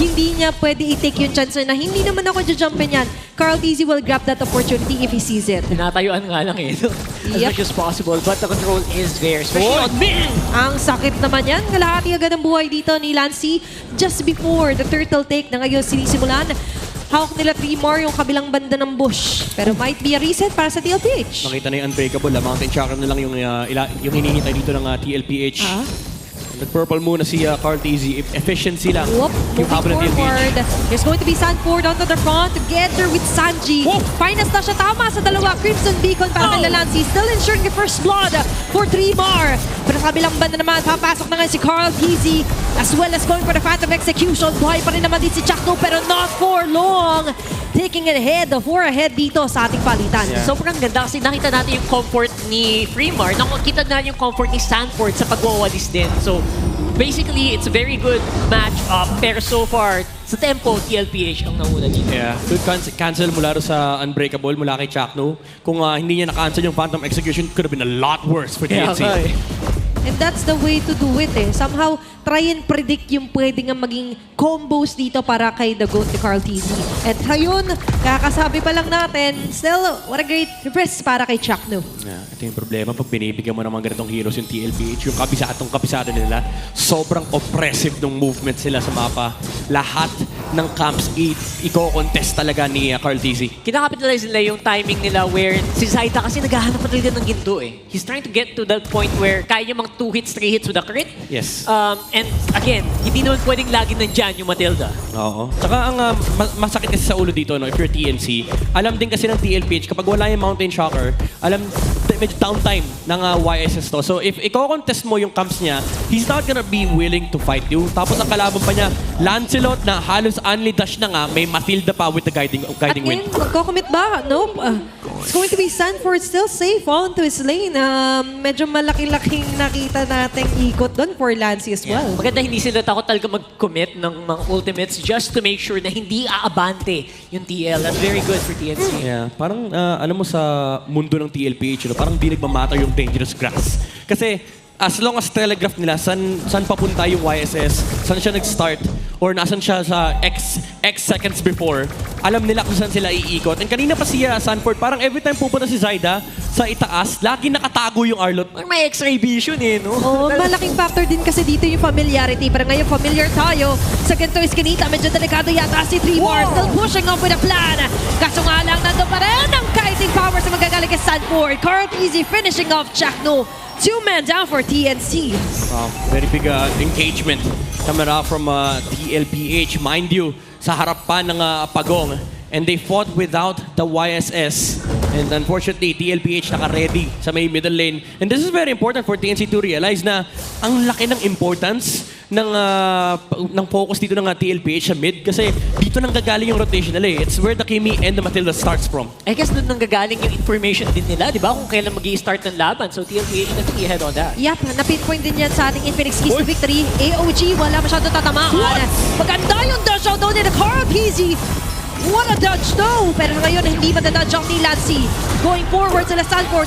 Speaker 18: hindi niya pwede i-take yung chance na hindi naman ako jumpin yan. Carl TZ will grab that opportunity if he sees it.
Speaker 17: Tinatayuan nga lang as much as possible, but the control is there, especially on mid.
Speaker 18: Ang sakit naman yan. Kalahati agad ang buhay dito ni Lancy just before the turtle take na ngayon sinisimulan. Hawk nila 3 more yung kabilang banda ng bush. Pero might be a reset para sa TLPH.
Speaker 9: Nakita na yung Unbreakable. Mountain Shocker na lang yung hinihintay dito ng TLPH. Nag-purple muna si Carl TZ. Efficiency lang.
Speaker 18: Moving forward. There's going to be Sanford onto the front together with Sanji. Finals na siya tama sa dalawa. Crimson Beacon para kay Lalansi. Still ensuring the first blood for 3 more. Pero sa kabilang banda naman, papasok na nga si Carl TZ. As well as going for the Phantom Execution. Buhay pa rin naman din si Chakno pero not for long. Taking it ahead, 4 ahead dito sa ating palitan.
Speaker 17: Sobrang ganda kasi nakita natin yung comfort ni Freemar. Nakita natin yung comfort ni Sanford sa pagwawalis din. So, basically, it's a very good match-up. Pero so far, sa tempo, TLPH ang nauna dito.
Speaker 9: Yeah, good cancel mula sa Unbreakable, mula kay Chakno. Kung hindi niya na-cancel yung Phantom Execution, could have been a lot worse for TNC.
Speaker 18: And that's the way to do it Somehow, try and predict yung pwede nga maging combos dito para kay The Goat ni Carl TZ. At ayun, kakasabi pa lang natin, still, what a great repress para kay Chakno.
Speaker 9: Yeah, ito yung problema pag binibigyan mo ng mga ganitong heroes yung TLPH, yung kabisado nila, sobrang oppressive ng movement sila sa mapa. Lahat ng camps i-contest talaga ni Carl TZ.
Speaker 17: Kinakapitalize nila yung timing nila where si Zyda kasi naghahanap pa talaga ng ginto He's trying to get to that point where kaya niya 2 hits, 3 hits with a crit.
Speaker 9: Yes.
Speaker 17: And again, hindi naman pwedeng lagi nandyan yung Matilda.
Speaker 9: Oo. Tsaka ang masakit kasi sa ulo dito, if you're TNC, alam din kasi ng TLPH, kapag wala yung Mountain Shocker, medyo downtime ng YSS to. So if i-contest mo yung camps niya, he's not gonna be willing to fight you. Tapos ang kalaban pa niya, Lancelot na halos only dash na nga, may Matilda pa with the guiding wind.
Speaker 18: Magko-commit ba? Nope. It's going to be Sanford still safe onto his lane. Medyo malaki-laking nakita nating ikot doon for Lancy as well.
Speaker 17: Maganda hindi sila takot talaga mag-commit ng mga ultimates just to make sure na hindi aabante yung TL. That's very good for TNC.
Speaker 9: Yeah, parang alam mo sa mundo ng TLPH, parang di nagmamatter yung dangerous grass. Kasi as long as telegraph nila saan papunta yung YSS, saan siya nag-start, or nasan siya sa X seconds before, alam nila kung saan sila iikot. And kanina pa siya, Sanford, parang every time pupunta si Zyda sa itaas, lagi nakatago yung Arlot.
Speaker 17: May X-ray vision no?
Speaker 18: Malaking factor din kasi dito yung familiarity. Parang ngayon familiar tayo sa ganito iskinita. Medyo delikado yata si Tremor. Still pushing up with a plan. Kaso nga lang, nandun pa rin ang kiting power sa magagaling kay Sanford. Carl TZ finishing off Chakno. 2 men down for TNC.
Speaker 9: Wow, very big engagement coming out from TLPH. Mind you, sa harap pa ng Pagong. And they fought without the YSS. And unfortunately, TLPH naka-ready sa may middle lane. And this is very important for TNC to realize na ang laki ng importance ng focus dito ng TLPH sa mid kasi dito nang gagaling yung rotation nila eh. It's where the Kimi and the Matilda starts from.
Speaker 17: I guess doon nang gagaling yung information din nila, di ba? Kung kailan mag-i-start ng laban. So TLPH definitely ahead on that.
Speaker 18: Yep, na-pinpoint din yan sa ating Infinix Keys to Victory. AOG, wala masyado tatamaan. Maganda yung dash out doon ni Carl PZ. What a dodge though! Pero ngayon, hindi madadodge ang Lancy. Going forward sila Stanford.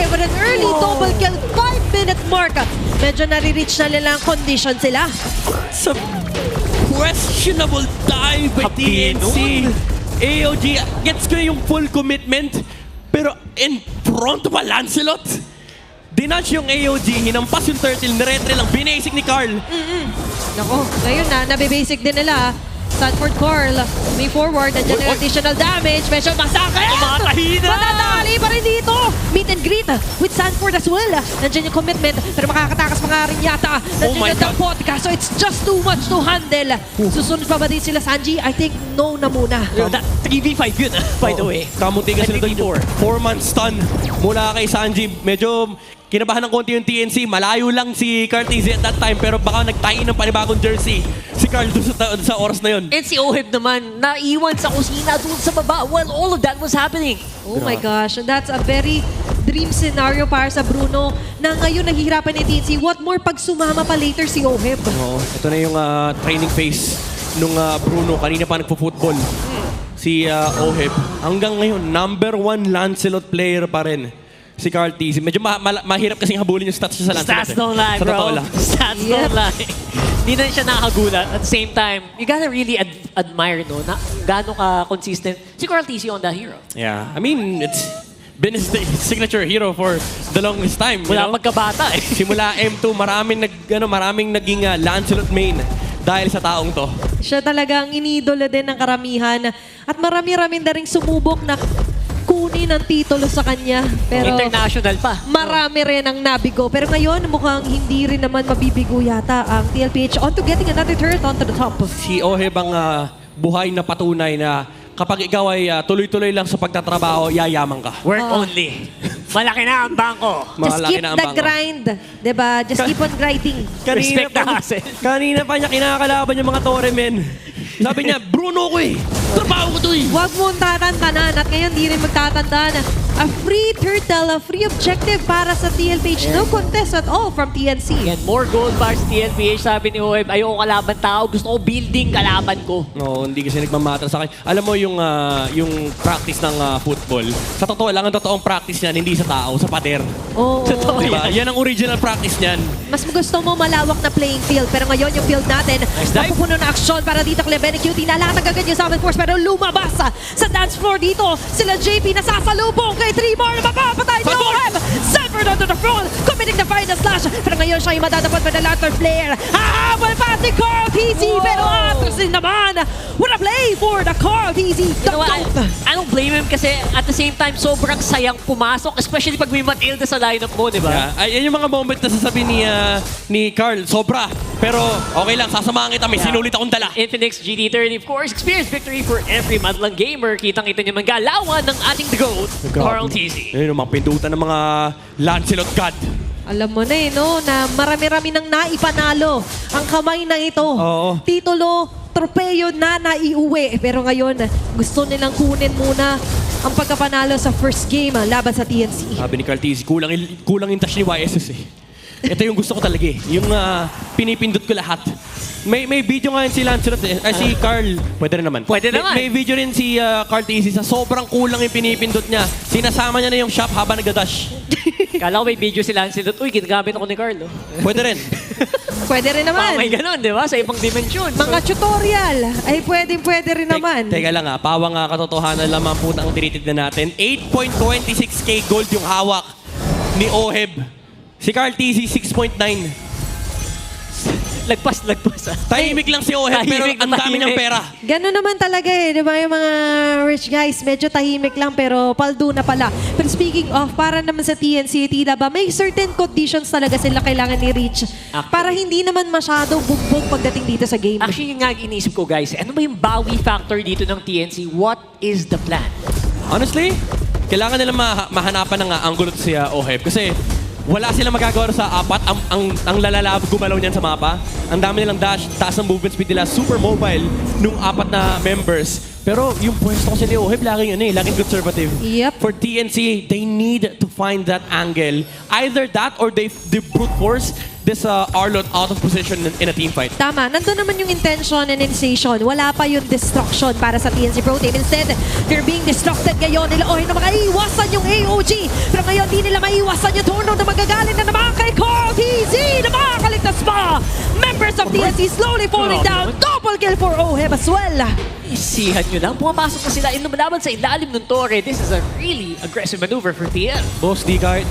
Speaker 18: With an early double kill, 5-minute mark. Medyo nare-reach na nila ang condition sila.
Speaker 9: Sa questionable dive by TNC. AOG gets ko yung full commitment. Pero in front of a Lancelot, dinatch yung AOG, hinampas yung turtle, niretre lang, binasic ni Carl.
Speaker 18: Nako, ngayon na, nabibasic din nila. Stanford Carl, may forward, nandiyan yung additional damage, medyo masakit! Matatali pa rin dito! Meet and greet with Stanford as well. Nandiyan yung commitment, pero makakatakas pa nga rin yata. Nandiyan yung podcast, so it's just too much to handle. Susunod pa ba din sila, Sanji? I think no na muna.
Speaker 17: 3v5 yun, by the way.
Speaker 9: Kamunti ka sila doon. 4-man stun mula kay Sanji. Medyo kinabahan ng konti yung TNC. Malayo lang si Carl TZ at that time, pero baka nagtahi ng panibagong jersey si Carl doon sa oras na yun.
Speaker 17: And si Oheb naman, naiwan sa kusina doon sa baba while all of that was happening.
Speaker 18: Oh my gosh, that's a very dream scenario para sa Bruno na ngayon nahihirapan ni TNC. What more pag sumama pa later si Oheb?
Speaker 9: Oo, ito na yung training phase nung Bruno. Kanina pa nagpo-football si Oheb. Hanggang ngayon, #1 Lancelot player pa rin si Carl TZ. Medyo mahirap kasing habulin yung stats niya sa Lancelot.
Speaker 17: Stats don't lie, bro. Stats don't lie. Hindi na siya nakagulat. At the same time, you gotta really admire, no? Na gaano ka consistent si Carl TZ on that hero.
Speaker 9: Yeah. I mean, it's been his signature hero for the longest time.
Speaker 17: Wala magkabata eh.
Speaker 9: Simula M2, maraming naging Lancelot main dahil sa taong to.
Speaker 18: Siya talagang iniidolo din ng karamihan. At marami-rami na rin sumubok na kunin ang titulo sa kanya. Pero
Speaker 17: international pa.
Speaker 18: Marami rin ang nabigo. Pero ngayon, mukhang hindi rin naman mabibigo yata ang TLPH on to getting another turret onto the top.
Speaker 9: Si Oheb ang buhay na patunay na kapag ikaw ay tuloy-tuloy lang sa pagtatrabaho, yayaman ka.
Speaker 17: Work only. Malaki na ang bangko.
Speaker 18: Just keep the grind. Diba? Just keep on grinding.
Speaker 9: Kanina pa niya kinakalaban yung mga tore, men. Sabi niya, Bruno ko eh. Trabaho ko to eh.
Speaker 18: Huwag mong tatantanan at ngayon di rin magtatandaan. A free turtle, a free objective para sa TLPH. No contest at all from TNC.
Speaker 17: And more gold para sa TLPH. Sabi ni Oheb, ayoko kalaban tao. Gusto ko building kalaban ko.
Speaker 9: No, hindi kasi nagmamatter sa akin. Alam mo yung practice ng football. Sa totoo lang, ang totoong practice niyan, hindi sa tao, sa pader.
Speaker 18: Oo.
Speaker 9: Diba? Yan ang original practice niyan.
Speaker 18: Mas gusto mo malawak na playing field. Pero ngayon yung field natin, mapupuno na aksyon para dito kay Benecuti. Nalatag agad yung Southern Force pero lumabas sa dance floor dito. Sila JP nasasalubong kay 3 more na mapapatay ni Oheb. Sanford onto the front, committing the final slash. Pero ngayon siya yung madadapat pa na latter player. Hahabol pa si Carl TZ. Pero atrasin naman. What a play for the Carl TZ.
Speaker 17: You know what? I don't blame him kasi at the same time, sobrang sayang pumasok. Especially pag may Matilda sa lineup mo, di ba?
Speaker 9: Yeah. Yan yung mga moment na sasabihin ni Carl, sobra. Pero okay lang, sasamahan kita. May sinulit akong dala.
Speaker 17: Infinix GD30, of course, experience victory for every madlang gamer. Kitang-kita niyo man galawan ng ating The GOAT, Carl TZ.
Speaker 9: Ayun, mga pindutan ng mga Lancelot God.
Speaker 18: Alam mo na no, na marami-rami nang naipanalo ang kamay na ito.
Speaker 9: Oo.
Speaker 18: Titulo, tropeyo na naiuwi. Pero ngayon, gusto nilang kunin muna ang pagkapanalo sa first game laban sa TNC.
Speaker 9: Sabi ni Carl TZ, kulang yung touch ni YSS eh. Ito yung gusto ko talaga eh. Yung pinipindot ko lahat. May video nga yun si Lancelot eh. Ay, si Carl. Pwede rin naman.
Speaker 17: Pwede naman.
Speaker 9: May video rin si Carl TZ sa sobrang kulang yung pinipindot niya. Sinasama niya na yung shop habang nagdadash.
Speaker 17: Kala ko may video si Lancelot. Uy, ginagamit ako ni Carl.
Speaker 9: Pwede rin.
Speaker 18: Pwede rin naman.
Speaker 17: May ganun, di ba? Sa ibang dimensyon.
Speaker 18: Mga tutorial ay pwede rin naman.
Speaker 9: Teka lang pawang katotohanan lamang po ang tinitignan natin. 8.26k gold yung hawak ni Oheb. Si Carl TZ, 6.9.
Speaker 17: Lagpas.
Speaker 9: Tahimik lang si Oheb, pero ang dami niyang pera.
Speaker 18: Ganun naman talaga eh, di ba yung mga rich guys, medyo tahimik lang pero paldo na pala. Pero speaking of, para naman sa TNC, tila ba, may certain conditions talaga sila kailangan ni-reach para hindi naman masyadong bugbog pagdating dito sa game.
Speaker 17: Actually, yung nga iniisip ko guys, ano ba yung bawi factor dito ng TNC? What is the plan?
Speaker 9: Honestly, kailangan nila mahanapan ng angulo si Oheb kasi Wala silang magagawa sa apat. Ang lalalab gumalaw niyan sa mapa. Ang dami nilang dash, taas ng movement speed nila, super mobile nung apat na members. Pero yung pwesto kasi ni Oheb, laging conservative.
Speaker 18: Yep.
Speaker 9: For TNC, they need to find that angle. Either that or they brute force this Arlot out of position in a team fight.
Speaker 18: Tama. Nandun naman yung intention and initiation. Wala pa yung destruction para sa TNC Pro Team. Instead, they're being destructed ngayon nila. Na makaiwasan yung AOG. Pero ngayon, di nila maiwasan yung turno na magagaling na naman kay Carl TZ na makakaligtas pa. Members of TNC slowly falling down. Double kill for Oheb as well.
Speaker 14: Isihan nyo lang. Pumapasok na sila. Inumalaban sa ilalim ng torre. This is a really aggressive maneuver for TL.
Speaker 9: Boss, di kaya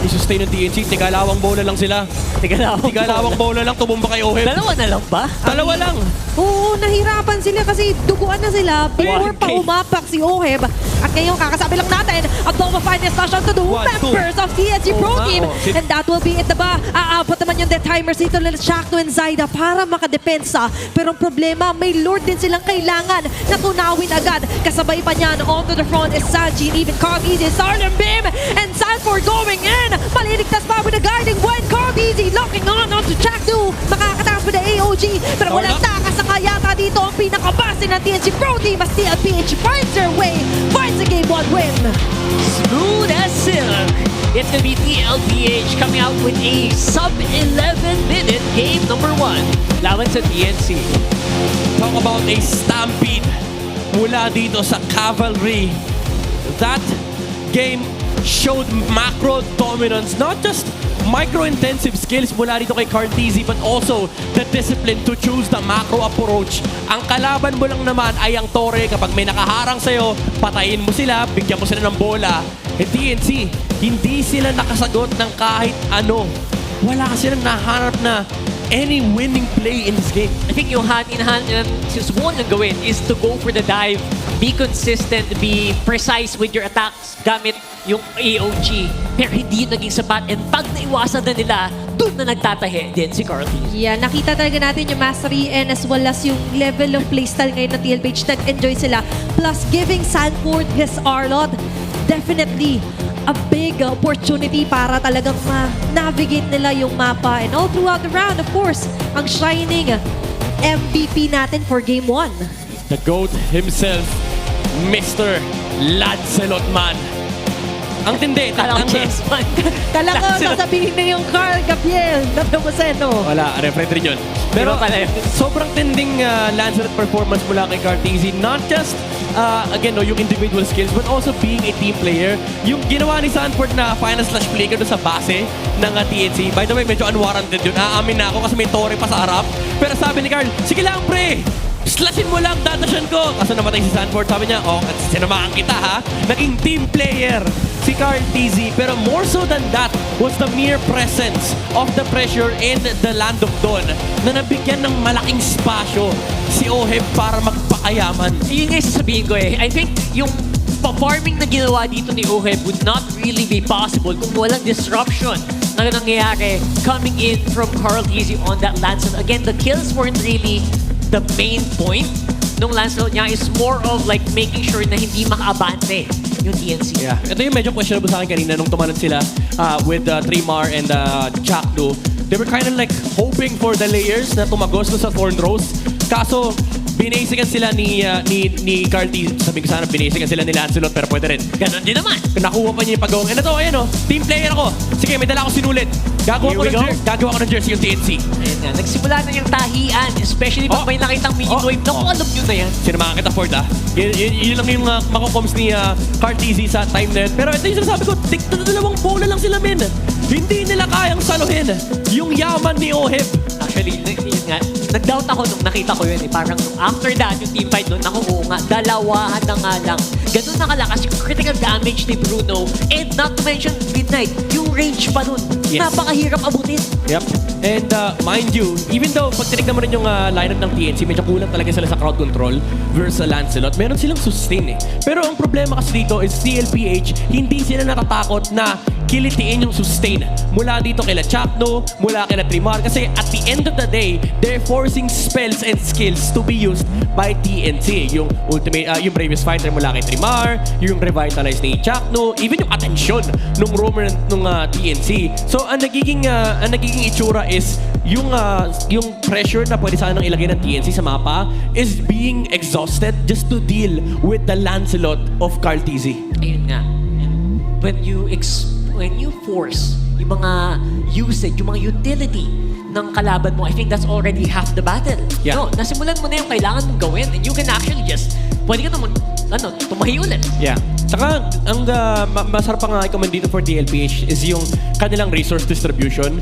Speaker 9: i-sustain ng TNC. Tigalawang bola lang sila. Tigalawang bola lang. Tumumba kay Oheb.
Speaker 14: Dalawa na lang ba?
Speaker 9: Dalawa lang.
Speaker 18: Oo, nahirapan sila kasi duguan na sila before pa umapak si Oheb. At ngayon, kakasabi lang natin, a double finest session to the members of TNC Pro Team. And that will be it na ba? Aabot naman yung death timers dito nila Shakto and Zaida para makadepensa. Pero ang problema, may Lord din silang kailangan na tunawin agad. Kasabay pa niyan, onto the front is Sanji and even Carl Easy, Silent Beam, and Sanford going in. Maliligtas pa with a guiding wind. Carl Easy locking on onto Shakto. Makakataas with the AOG. Pero walang takas na kaya dito ang pinakabase ng TNC Pro Team as TLPH finds their way, finds a Game 1 win.
Speaker 14: Smooth as silk. It's gonna be TLPH coming out with a sub-11-minute game number 1 laban sa TNC.
Speaker 9: Talk about a stampede mula dito sa Cavalry. That game showed macro dominance, not just micro-intensive skills mula dito kay Cartesi, but also the discipline to choose the macro approach. Ang kalaban mo lang naman ay ang torre. Kapag may nakaharang sa'yo, patayin mo sila, bigyan mo sila ng bola. At TNC, hindi sila nakasagot ng kahit ano. Wala kasi silang nahanap na any winning play in this game.
Speaker 14: I think yung hand-in-hand na sinusubukan niyang gawin is to go for the dive, be consistent, be precise with your attacks gamit yung AOG. Pero hindi yun naging sapat, and pag naiwasan na nila, doon na nagtatahe din si Carl T.
Speaker 18: Yeah, nakita talaga natin yung mastery and as well as yung level of playstyle ngayon ng TLPH. Nag-enjoy sila. Plus, giving Sanford his Arlot, definitely a big opportunity para talagang ma-navigate nila yung mapa. And all throughout the round, of course, ang shining MVP natin for Game 1.
Speaker 9: The GOAT himself, Mr. Lancelot Man. Ang tindi.
Speaker 14: Ang chess man.
Speaker 18: Kala ko sasabihin na yung Carl Gabriel na Tomaseno.
Speaker 9: Wala, reference rin yun. Pero sobrang tinding Lancelot performance mula kay Cartesi. Not just, again, no, yung individual skills, but also being a team player. Yung ginawa ni Sanford na final slash flicker doon sa base ng TNC. By the way, medyo unwarranted yun. Aamin na ako kasi may torre pa sa harap. Pero sabi ni Carl, sige lang pre! Slashin mo lang, dadashan ko. Kaso namatay si Sanford, sabi niya, oh, sinamahan kita ha. Naging team player si Carl TZ. Pero more so than that was the mere presence of the pressure in the Land of Dawn na nabigyan ng malaking spasyo si Oheb para magpakayaman.
Speaker 14: Yun nga sasabihin ko eh. I think yung farming na ginawa dito ni Oheb would not really be possible kung walang disruption na nangyayari coming in from Carl TZ on that Lancelot. Again, the kills weren't really the main point nung Lancelot niya, is more of like making sure na hindi maka-abante yung TNC.
Speaker 9: Yeah. Ito yung medyo questionable sa akin kanina nung tumalon sila with Trimar and Chakdo. They were kind of like hoping for the layers na tumagos sa Thorn Rose. Kaso, binasigan sila ni Carl T. Sabi ko sana, binasigan sila ni Lancelot, pero pwede rin.
Speaker 14: Ganon din naman.
Speaker 9: Nakuha pa niya yung pagawang. Ano to, ayan o, team player ako. Sige, may dala akong sinulit. Gagawa ko ng jersey yung TNC.
Speaker 14: Ayan nga, nagsimula na yung tahian, especially pag may nakitang minion wave. Naku, alam nyo na yan.
Speaker 9: Sinamahan kita, Ford Yun lang yung makocoms ni Carl TZ sa time na yun. Pero ito yung sinasabi ko, dalawang bola lang sila, men. Hindi nila kayang saluhin yung yaman ni Oheb.
Speaker 14: Actually, yun nga, nag-doubt ako nung nakita ko yun eh. Parang after that, yung team fight doon, naku, oo nga, dalawahan na nga lang. Ganun nakalakas yung critical damage ni Bruno. And not to mention, Midnight, yung range pa nun. Yes. Napakahirap abutin.
Speaker 9: Yep. And mind you, even though pag tinignan mo rin yung lineup ng TNC, medyo kulang talaga sila sa crowd control versus Lancelot, meron silang sustain eh. Pero ang problema kasi dito is TLPH, hindi sila natatakot na kilitiin yung sustain mula dito kila Chapno, mula kila Trimar. Kasi at the end of the day, they're forcing spells and skills to be used by TNC. Yung ultimate, yung Bravest Fighter mula kay Trimar, yung Revitalize ni Chapno, even yung atensyon nung roamer nung TNC. So ang nagiging itsura is yung pressure na pwede sana nang ilagay ng TNC sa mapa is being exhausted just to deal with the Lancelot of Carl TZ.
Speaker 17: Ayun nga. And when you force yung mga usage, yung mga utility ng kalaban mo, I think that's already half the battle.
Speaker 9: Yeah.
Speaker 17: No, nasimulan mo na yung kailangan mong gawin and you can actually just, pwede ka naman, tumahi ulit.
Speaker 9: Yeah. Saka, ang masarap pa nga i-commend dito for TLPH is yung kanilang resource distribution.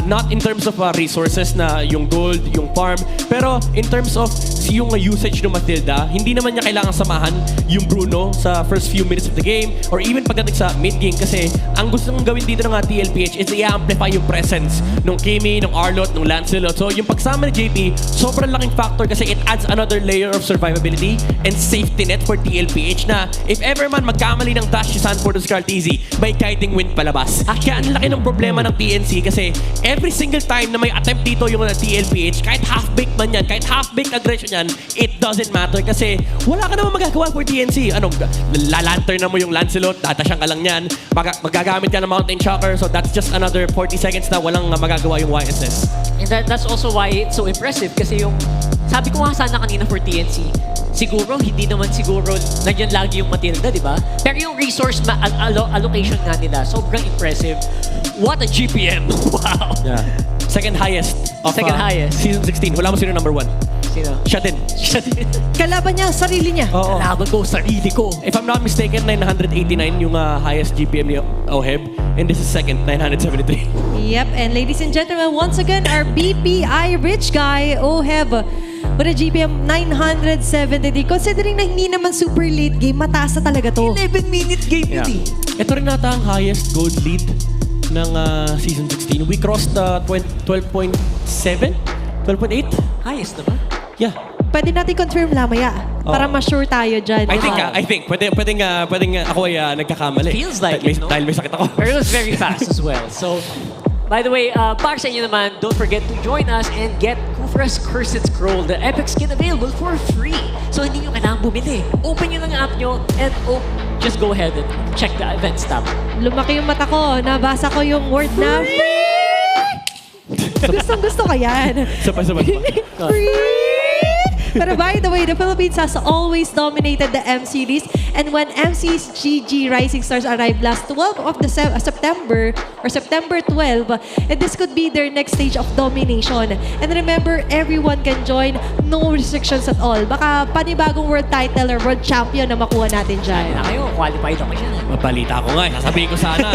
Speaker 9: Not in terms of resources na yung gold, yung farm, pero in terms of yung usage ng Matilda, hindi naman niya kailangan samahan yung Bruno sa first few minutes of the game or even pagdating sa mid-game kasi ang gusto nang gawin dito ng TLPH is i-amplify yung presence ng Kimi, ng Arlot, ng Lancelot. So yung pagsama ni JP, sobrang laking factor kasi it adds another layer of survivability and safety net for TLPH na if ever man magkamali ng dash si Sanford o si Carl TZ, may guiding wind palabas. Kaya ang laki ng problema ng TNC kasi every single time na may attempt dito yung TLPH, kahit half-baked man yan, kahit half-baked aggression yan, it doesn't matter kasi wala ka naman magagawa for TNC. Lalantern na mo yung Lancelot, datasyan ka lang yan, magagamit ka ng Mountain Shocker, so that's just another 40 seconds na walang magagawa yung YSS.
Speaker 17: And that's also why it's so impressive kasi yung, sabi ko nga sana kanina for TNC, siguro, hindi naman siguro nandiyan lagi yung Matilda, di ba? Pero yung resource allocation nga nila, sobrang impressive. What a GPM! Wow!
Speaker 9: Yeah. Second highest of Season 16. Wala mo sino number 1.
Speaker 17: Sino?
Speaker 9: Siya din.
Speaker 18: Kalaban niya, sarili niya.
Speaker 9: Oo.
Speaker 17: Kalaban ko, sarili ko.
Speaker 9: If I'm not mistaken, 989 yung highest GPM ni Oheb. And this is second, 973.
Speaker 18: Yep, and ladies and gentlemen, once again, our BPI rich guy, Oheb, with a GPM 973. Considering na hindi naman super late game, mataas na talaga to.
Speaker 17: 11-minute game
Speaker 9: Yeah.
Speaker 17: yun
Speaker 9: Ito rin nata ang highest gold lead ng Season 16. We crossed 12.7? 12.8?
Speaker 17: Highest naman.
Speaker 9: Yeah.
Speaker 18: Pwede natin confirm lamaya para ma-sure tayo dyan.
Speaker 9: I think. Pwedeng ako ay nagkakamali.
Speaker 17: Feels like it, no?
Speaker 9: Dahil may sakit ako.
Speaker 17: Pero it was very fast as well. So, by the way, para sa inyo naman, don't forget to join us and get Kufra's Cursed Scroll, the epic skin available for free. So, hindi nyo kailangan bumili. Open nyo lang ang app nyo and just go ahead and check the events tab.
Speaker 18: Lumaki yung mata ko. Nabasa ko yung word na free! Gustong-gusto ko yan.
Speaker 9: Sabay.
Speaker 18: Free! Pero by the way, the Philippines has always dominated the M series, and when MC's GG Rising Stars arrived last 12 of September 12, and this could be their next stage of domination. And remember, everyone can join, no restrictions at all. Baka panibagong world title or world champion na makuha natin dyan.
Speaker 17: Kayo, qualified ako siya.
Speaker 9: Mabalita ko nga. Sasabihin ko sana.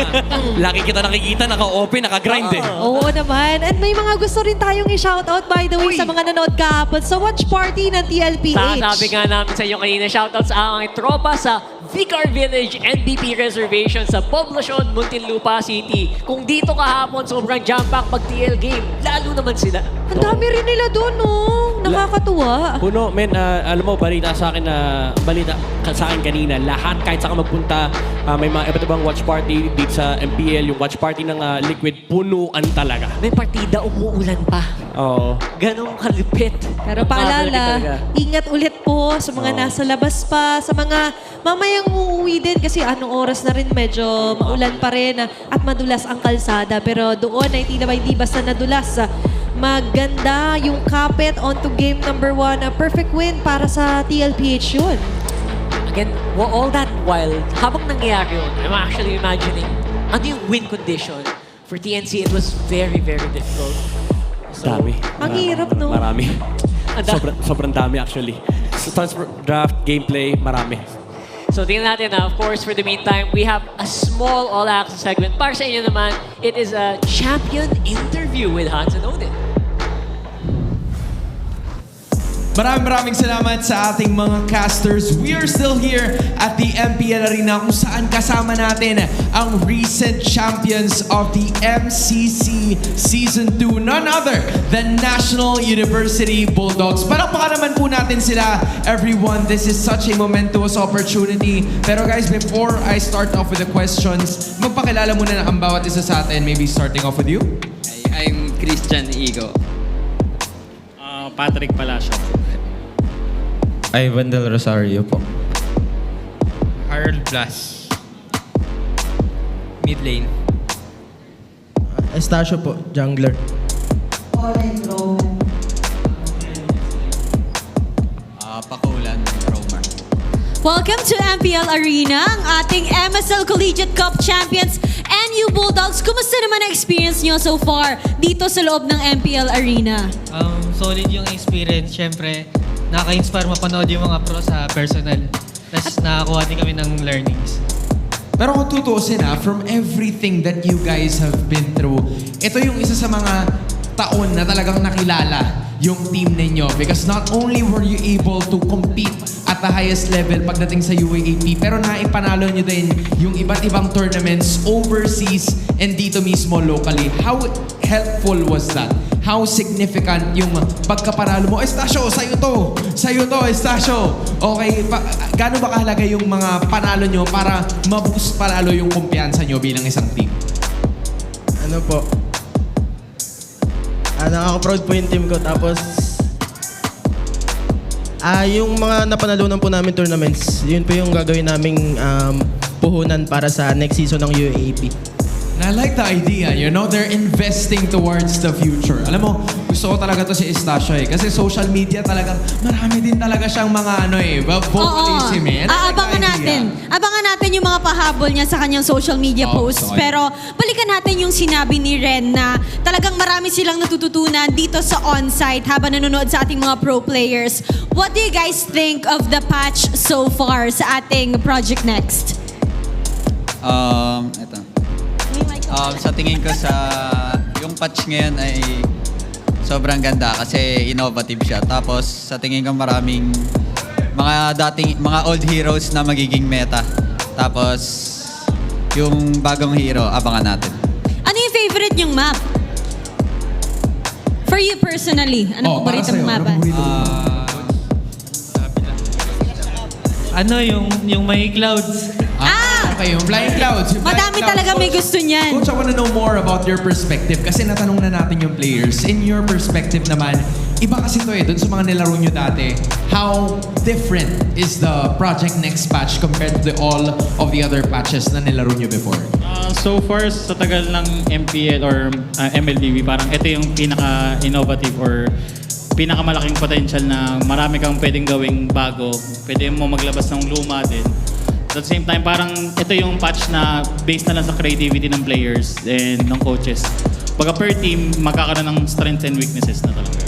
Speaker 9: Lagi kita nakikita, naka-open, naka-grind eh.
Speaker 18: Oo naman. And may mga gusto rin tayong i-shoutout, by the way, sa mga nanood kahapon sa watch party ng TLPH.
Speaker 17: Sabi nga namin sa inyo kanina, shoutout sa aking tropa sa Vicar Village NDP Reservation sa Poblacion, Muntinlupa City. Kung dito kahapon, sobrang jam-pack pag TL game. Lalo naman sila.
Speaker 18: Ang dami rin nila doon, no? Nakakatuwa.
Speaker 9: Puno, men, alam mo, balita sa akin kanina, lahat, kahit saan ka magpunta, may mga iba't ibang watch party dito sa MPL, yung watch party ng Liquid, punuan talaga.
Speaker 17: May partida, umuulan pa.
Speaker 9: Oo.
Speaker 17: Ganong kalupit.
Speaker 18: Pero paalala, ingat ulit po sa mga nasa labas pa, sa mga mamayang uuwi din kasi anong oras na rin medyo maulan pa rin at madulas ang kalsada. Pero doon ay tila ba hindi basta nadulas. Maganda yung kapit onto game number 1. A perfect win para sa TLPH yun.
Speaker 17: Again, all that while, habang nangyayari yun, I'm actually imagining ano yung win condition. For TNC, it was very, very difficult. So,
Speaker 9: dami.
Speaker 18: Ang hirap, no?
Speaker 9: Marami. Sobrang dami actually. Transfer, draft, gameplay, marami.
Speaker 17: So tingnan natin na, of course, for the meantime, we have a small all-access segment. Para sa inyo naman, it is a champion interview with Hans and Odin.
Speaker 6: Maraming salamat sa ating mga casters. We are still here at the MPL Arena kung saan kasama natin ang recent champions of the MCC Season 2, none other than National University Bulldogs. Palakpakan naman po natin sila, everyone. This is such a momentous opportunity. Pero guys, before I start off with the questions, magpakilala muna na ang bawat isa sa atin. Maybe starting off with you.
Speaker 11: I'm Christian Igo.
Speaker 22: Patrick Palacio.
Speaker 23: Ivan Del Rosario po.
Speaker 22: Harold Blas. Mid lane.
Speaker 25: Estacio po, jungler.
Speaker 11: Pakulan, Romer.
Speaker 26: Welcome to MPL Arena, ang ating MSL Collegiate Cup Champions NU Bulldogs. Kumusta naman ang experience nyo so far dito sa loob ng MPL Arena?
Speaker 27: Solid yung experience. Siyempre, nakaka-inspire mapanood yung mga pro sa personal. Tapos nakakuha din kami ng learnings.
Speaker 6: Pero kung tutuusin from everything that you guys have been through, ito yung isa sa mga taon na talagang nakilala yung team ninyo because not only were you able to compete at the highest level pagdating sa UAAP, pero naipanalo nyo din yung iba't ibang tournaments overseas and dito mismo locally. How helpful was that? How significant yung pagkapanalo mo? Estacio, sa'yo to! Sa'yo to, Estacio! Okay, gaano ba kahalaga yung mga panalo nyo para ma-boost palalo yung kumpiyansa nyo bilang isang team?
Speaker 25: Ano po? Nakaka-proud po yung team ko. Tapos, yung mga napanalunan po namin tournaments, yun po yung gagawin naming puhunan para sa next season ng UAAP.
Speaker 6: And I like the idea, you know, they're investing towards the future. Alam mo, gusto ko talaga to si Estacio kasi social media talagang marami din talaga siyang mga vocalism
Speaker 26: Abangan natin yung mga pahabol niya sa kanyang social media posts. Pero balikan natin yung sinabi ni Ren na talagang marami silang natututunan dito sa on-site habang nanonood sa ating mga pro players. What do you guys think of the patch so far sa ating Project Next?
Speaker 11: Ito. Sa tingin ko yung patch ngayon ay sobrang ganda kasi innovative siya. Tapos sa tingin ko maraming mga old heroes na magiging meta. Tapos yung bagong hero, abangan natin.
Speaker 26: Ano yung favorite nyong map? For you personally, ano paborito mong map?
Speaker 27: Yung may clouds.
Speaker 6: Okay, yung Flying Clouds.
Speaker 26: Madami talaga may gusto niyan.
Speaker 6: Coach, I wanna know more about your perspective kasi natanong na natin yung players. In your perspective naman, iba kasi to dun sa mga nilaro nyo dati. How different is the Project Next patch compared to all of the other patches na nilaro nyo before?
Speaker 22: So far, sa tagal ng MPL or MLBB, parang ito yung pinaka-innovative or pinakamalaking potential na marami kang pwedeng gawing bago. Pwede mo maglabas ng luma din. At the same time, parang ito yung patch na based na lang sa creativity ng players and ng coaches. Pagka per team, magkakaroon ng strengths and weaknesses na talaga.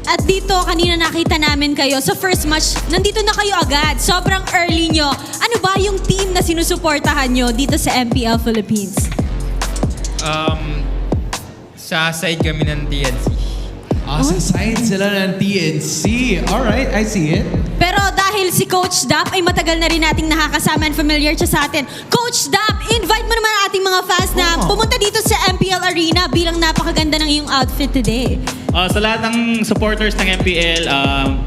Speaker 26: At dito, kanina nakita namin kayo sa first match, nandito na kayo agad. Sobrang early nyo. Ano ba yung team na sinusuportahan nyo dito sa MPL Philippines?
Speaker 22: Sa side kami ng TNC.
Speaker 6: Sa side sila ng TNC. Alright, I see it.
Speaker 26: Pero dahil si Coach Dap ay matagal na rin nating nakakasama and familiar siya sa atin. Coach Dap, invite mo naman ang ating mga fans na pumunta dito sa MPL Arena bilang napakaganda ng iyong outfit today.
Speaker 22: Sa lahat ng supporters ng MPL,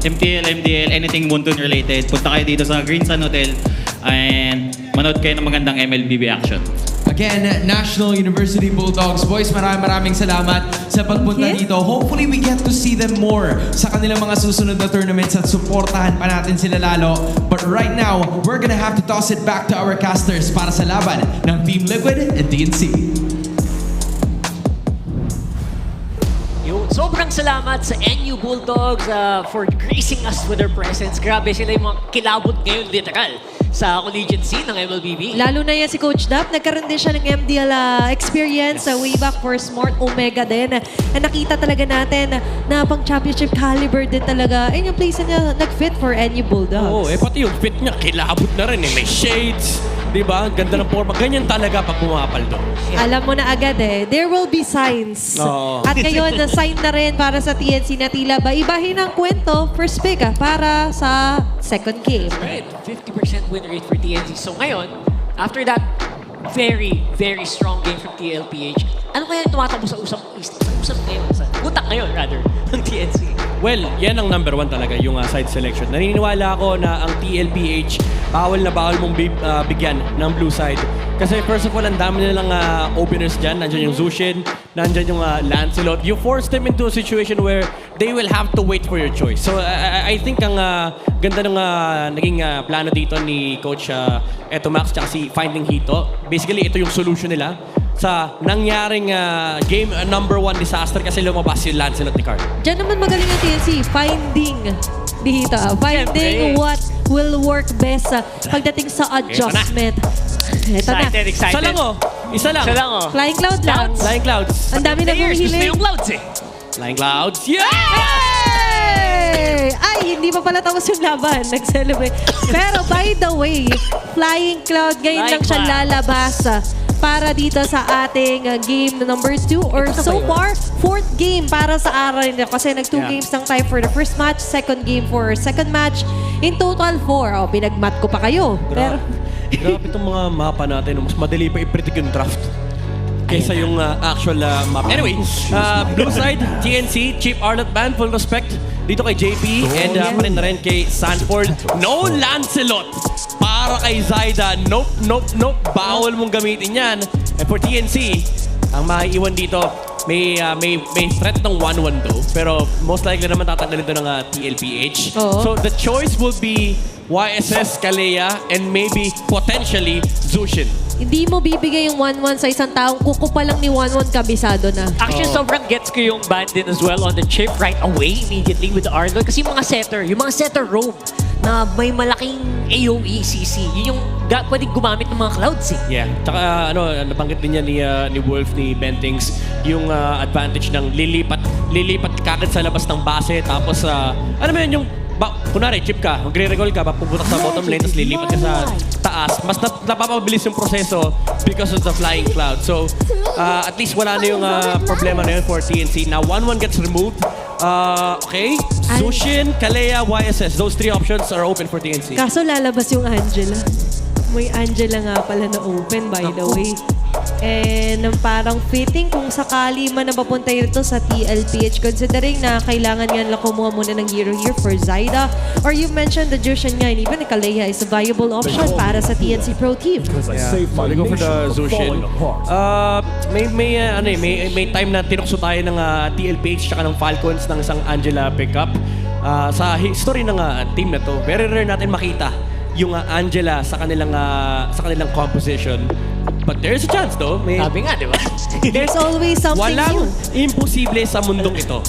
Speaker 22: MPL, MDL, anything Moonton related, punta kayo dito sa Green Sun Hotel and manood kayo ng magandang MLBB action.
Speaker 6: Again, National University Bulldogs. Boys, maraming salamat sa pagpunta dito. Hopefully, we get to see them more sa kanilang mga susunod na tournaments at supportahan pa natin sila lalo. But right now, we're gonna have to toss it back to our casters para sa laban ng Team Liquid and TNC.
Speaker 17: Sobrang salamat sa NU Bulldogs for gracing us with their presence. Grabe sila yung mga kilabot ngayon literal sa collegiate scene ng MLBB.
Speaker 18: Lalo na yan si Coach Dap, nagkaroon din siya ng MDL experience sa way back for Smart Omega din. Na nakita talaga natin na pang championship caliber din talaga. Ayun yung place niya nag-fit for NU Bulldogs.
Speaker 9: Pati yung fit niya, kilabot na rin. May shades, Diba? Ang ganda ng forma. Ganyan talaga pag pumapaldo.
Speaker 18: Alam mo na agad there will be signs.
Speaker 9: Oo.
Speaker 18: At ngayon, na-sign na rin para sa TNC na tila ba ibahin ang kwento, first pick para sa second game.
Speaker 14: Right, 50% win rate for TNC. So ngayon, after that very, very strong game from TLPH, ano kaya yung tumatakbo sa usap ngayon? Sa utak ngayon, rather, ng TNC?
Speaker 9: Well, yan ang number 1 talaga, yung side selection. Naniniwala ako na ang TLPH, bawal na bawal mong bigyan ng blue side. Kasi first of all, ang dami nilang openers dyan. Nandyan yung Zushin, nandyan yung Lancelot. You force them into a situation where they will have to wait for your choice. So I think ang ganda ng naging plano dito ni Coach Eto Max tsaka si Finding Hito. Basically, ito yung solution nila sa nangyaring game number 1 disaster kasi lumabas yung Lancelot ni Carl.
Speaker 18: Diyan naman magaling ang TNC, finding what will work best pagdating sa adjustment. Ito na.
Speaker 14: Excited.
Speaker 9: Isa lang Isa lang.
Speaker 18: Flying Cloud lang.
Speaker 9: Flying Clouds.
Speaker 18: Ang dami na
Speaker 14: Gusto
Speaker 18: humihiling.
Speaker 14: yung Clouds
Speaker 9: Flying Clouds. Yeah!
Speaker 18: Ay, hindi pa pala tapos yung laban. Nag-celebrate. Pero by the way, Flying Cloud ngayon lang siya lalabas para dito sa ating game number 2 or so far, 4th game para sa araw nila. Kasi nag 2 games ng time for the first match, second game for second match. In total, 4. Pinagmat ko pa kayo. Pero
Speaker 9: grabe itong mga mapa natin. Mas madali pa i-predict yung draft kaysa yung actual map. Anyway, blue side, TNC, Cheap Arlet Band, full respect dito kay JP and pa rin na rin kay Sanford. No Lancelot para kay Zaida. Nope. Bawal mong gamitin yan. And for TNC, ang maiiwan dito, may threat ng 1-1 though. Pero most likely naman tatanggalin ito ng TLPH. So the choice will be YSS, Kalea, and maybe potentially Zushin.
Speaker 18: hindi mo bibigay yung 1-1 sa isang taong kuko pa lang ni 1-1 kabisado na.
Speaker 14: Actually, sobrang gets ko yung bandit as well on the chip right away immediately with the Arnold. Kasi yung mga setter roam na may malaking AOE CC. Yun yung pwedeng gumamit ng mga clouds eh.
Speaker 9: Yeah. Tsaka nabanggit din niya ni Wolf, ni Bentings, yung advantage ng lilipat kagad sa labas ng base. Tapos, ano mo yun, yung kunwari, chip ka, magre-recall ka, pupunta sa bottom lane, tapos lilipat ka sa taas. Mas napapabilis yung proseso because of the flying cloud. So, at least wala na yung problema na yun for TNC. Now, 1-1 gets removed. Okay. Zushin, Kalea, YSS. Those three options are open for TNC.
Speaker 18: Kaso lalabas yung Angela. May Angela nga pala na open, by the way. And parang fitting kung sakali man na papunta ito sa TLPH, considering na kailangan nga nila kumuha muna ng hero here for Zaida. Or you mentioned the Jushin nga, and even Kalea is a viable option para sa TNC Pro Team.
Speaker 9: Yeah. So they go for the Zushin. May time na tinukso tayo ng TLPH tsaka ng Falcons ng isang Angela pickup. Sa history ng team na to, very rare natin makita yung Angela sa kanilang composition. But there's a chance though.
Speaker 14: Sabi nga, di ba?
Speaker 18: There's always something
Speaker 9: Walang
Speaker 18: new.
Speaker 9: imposible sa mundong ito.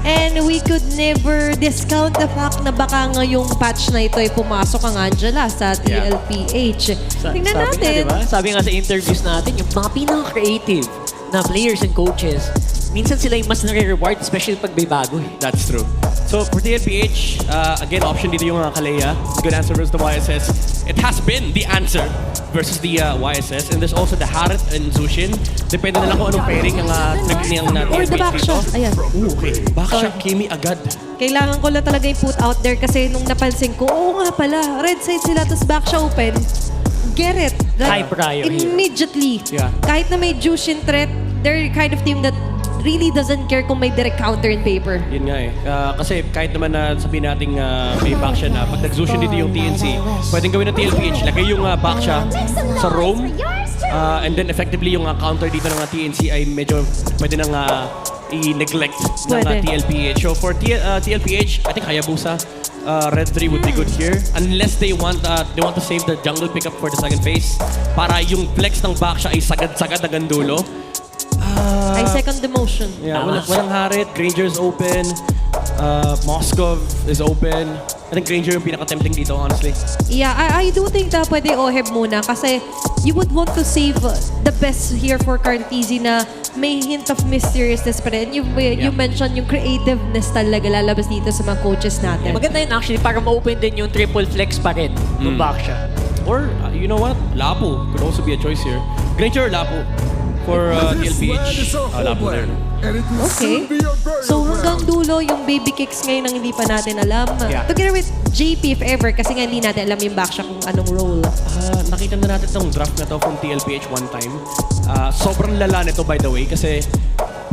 Speaker 18: And we could never discount the fact na baka ngayong patch na ito ay pumasok ang Angela sa TLPH. Tingnan natin.
Speaker 14: Sabi nga sa interviews natin, yung mga pinaka-creative na players and coaches, minsan sila yung mas nare-reward, especially pag may bago eh.
Speaker 9: That's true. So for TLPH, again, option dito yung Kalea. It's a good answer versus the YSS. It has been the answer versus the YSS. And there's also the Harit and Zushin. Depende na lang kung anong pairing ang naging
Speaker 18: Or the
Speaker 9: TLPH dito.
Speaker 18: backshot. Ayan.
Speaker 9: Okay. Backshot, Kimi agad.
Speaker 18: Kailangan ko lang talaga yung put out there kasi nung napansin ko, oo nga pala, red side sila, tapos back siya open. Get it.
Speaker 14: High prior
Speaker 18: immediately.
Speaker 9: Yeah.
Speaker 18: Kahit na may Jushin threat, they're the kind of team that really doesn't care kung may direct counter in paper.
Speaker 9: Yun nga eh. Kasi kahit naman na sabihin natin may back siya na pag nag-Zushin dito yung TNC, pwedeng gawin ng TLPH. Lagay yung back siya sa roam. And then effectively yung counter dito ng TNC ay medyo pwede nang i-neglect ng TLPH. So for TLPH, I think Hayabusa, Red 3 would be good here. Unless they want to save the jungle pickup for the second phase. Para yung flex ng back siya ay sagad-sagad hanggang dulo.
Speaker 18: I second the motion.
Speaker 9: Yeah, walang Harit. Granger's open. Moskov is open. I think Granger yung pinaka-tempting dito, honestly.
Speaker 18: Yeah, I do think na pwede Oheb muna kasi you would want to save the best here for Cartesi na may hint of mysteriousness pa rin. You mentioned yung creativeness talaga lalabas dito sa mga coaches natin.
Speaker 14: Maganda yun actually para ma-open din yung triple flex pa rin ng back siya.
Speaker 9: Or, you know what? Lapu could also be a choice here. Granger or Lapu for TLPH. Lapu there.
Speaker 18: Okay. So hanggang dulo yung baby kicks ngayon ang hindi pa natin alam.
Speaker 9: Yeah.
Speaker 18: Together with JP if ever kasi nga hindi natin alam yung backshot kung anong role.
Speaker 9: Nakita na natin itong draft na to from TLPH one time. Sobrang lala nito by the way kasi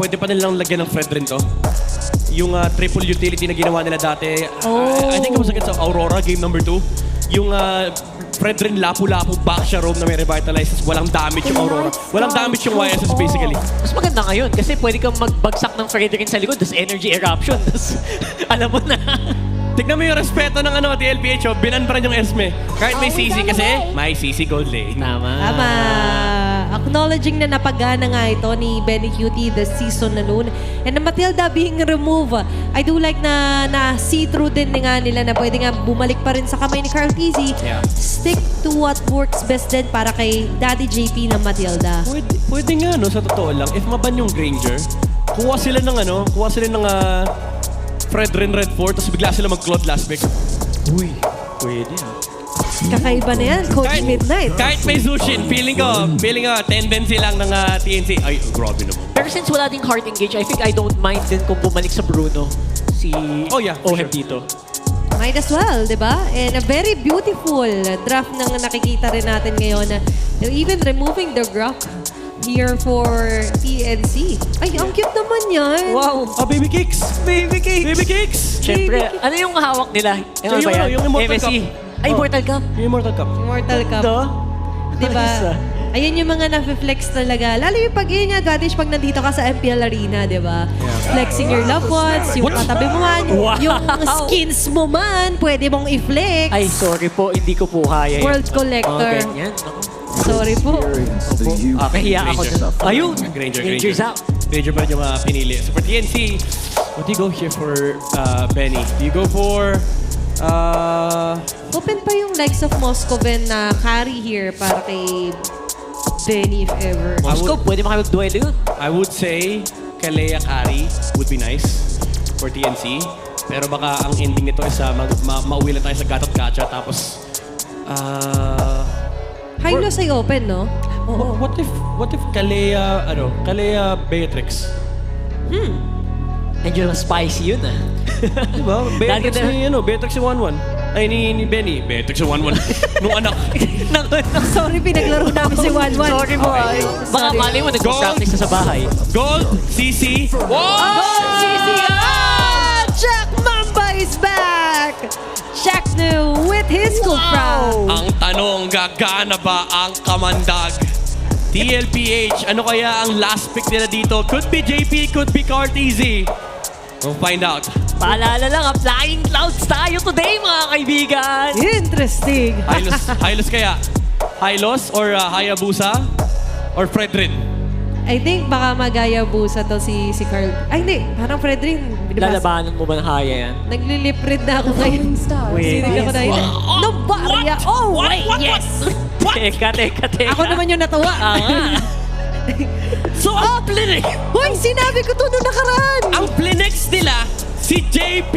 Speaker 9: pwede pa nilang lagyan ng Fred rin to. Yung triple utility na ginawa nila dati. I think it was against Aurora, game number 2. Yung Fred rin lapu-lapu back siya roam na may revitalize. Walang damage yung Aurora. Walang damage yung YSS basically.
Speaker 14: Mas maganda ngayon kasi pwede kang magbagsak ng Frederick sa likod, tapos energy eruption, tapos alam mo na.
Speaker 9: Tignan mo yung respeto ng TLPH, binan pa rin yung Esme. Kahit may CC kasi, may CC gold lane.
Speaker 18: Tama. Acknowledging na napagana nga ito ni Benny Cutie this season na noon. And the Matilda being removed, I do like na see-through din nga nila na pwede nga bumalik pa rin sa kamay ni Carl Tizzy.
Speaker 9: Yeah.
Speaker 18: Stick to what works best din para kay Daddy JP na Matilda.
Speaker 9: Pwede nga, no, sa totoo lang, if maban yung Granger, kuha sila ng Fred rin Red 4, tapos bigla sila mag-Claude last pick. Uy, pwede yan.
Speaker 18: Kakaiba na yan, Coach Midnight.
Speaker 9: Kahit may Zushin, feeling ko, tendency lang ng TNC. Ay, grabe naman.
Speaker 14: Pero since wala ding heart engage, I think I don't mind din kung bumalik sa Bruno si Oheb dito.
Speaker 18: Might as well, di ba? And a very beautiful draft na nakikita rin natin ngayon. Even removing the Grok here for TNC. Ay, ang cute naman yan.
Speaker 14: Wow.
Speaker 9: Baby kicks! Baby kicks! Baby kicks!
Speaker 14: Siyempre, ano yung hawak nila? Ano ba yan?
Speaker 9: Yung Immortal
Speaker 14: MSC.
Speaker 9: Cup.
Speaker 14: Ay, Immortal Cup.
Speaker 9: Yung Immortal Cup.
Speaker 18: Immortal Cup.
Speaker 14: Ito?
Speaker 18: Diba? Ayun yung mga na-flex talaga. Lalo yung pag-iing advantage pag nandito ka sa MPL Arena, di ba? Flexing your loved ones, yung katabi mo man, yung skins mo man, pwede mong i-flex.
Speaker 14: Ay, sorry po, hindi ko po kaya.
Speaker 18: World Collector.
Speaker 14: Ganyan.
Speaker 18: Sorry po.
Speaker 14: Kahiya ako dyan. Ayun!
Speaker 9: Granger's out. Granger pa rin yung pinili. So for TNC, what do you go here for Benny? Do you go for...
Speaker 18: Open pa yung likes of Moscoven na carry here para kay Benny if ever.
Speaker 14: Moscow, pwede makipag-duelo yun.
Speaker 9: I would say Kalea carry would be nice for TNC. Pero baka ang ending nito is mauwi lang tayo sa gatot gacha tapos
Speaker 18: high loss ay open, no?
Speaker 9: What if Kalea Beatrix?
Speaker 14: Medyo spicy yun
Speaker 9: Diba? Beatrix Beatrix si 1-1. Ay, ni Benny. Beatrix si 1-1. Nung anak.
Speaker 18: Sorry, pinaglaro namin si 1-1.
Speaker 14: Sorry po. Baka mali mo, nag-practice na sa bahay.
Speaker 9: Gold, CC.
Speaker 18: CC! Jack Mamba is back! Jack new with his Cupra.
Speaker 9: Ang tanong, gagana ba ang kamandag? TLPH, ano kaya ang last pick nila dito? Could be JP, could be Cartezy. We'll find out.
Speaker 14: Paalala lang, flying clouds tayo today, mga kaibigan.
Speaker 18: Interesting.
Speaker 9: Hylos kaya? Hylos or Hayabusa? Or Fredrin?
Speaker 18: I think baka mag-Hayabusa to si Carl. Ay, hindi. Parang Fredrin.
Speaker 14: Lalabanan mo ba ng Haya yan?
Speaker 18: Naglilip-read na ako ngayon. Sinig ako na yun. No, Barya! Oh, wait, yes!
Speaker 14: Teka.
Speaker 18: Ako naman yung natuwa.
Speaker 9: So, ang Plinex!
Speaker 18: Hoy, sinabi ko to nung nakaraan!
Speaker 9: Ang Plinex nila, si JP!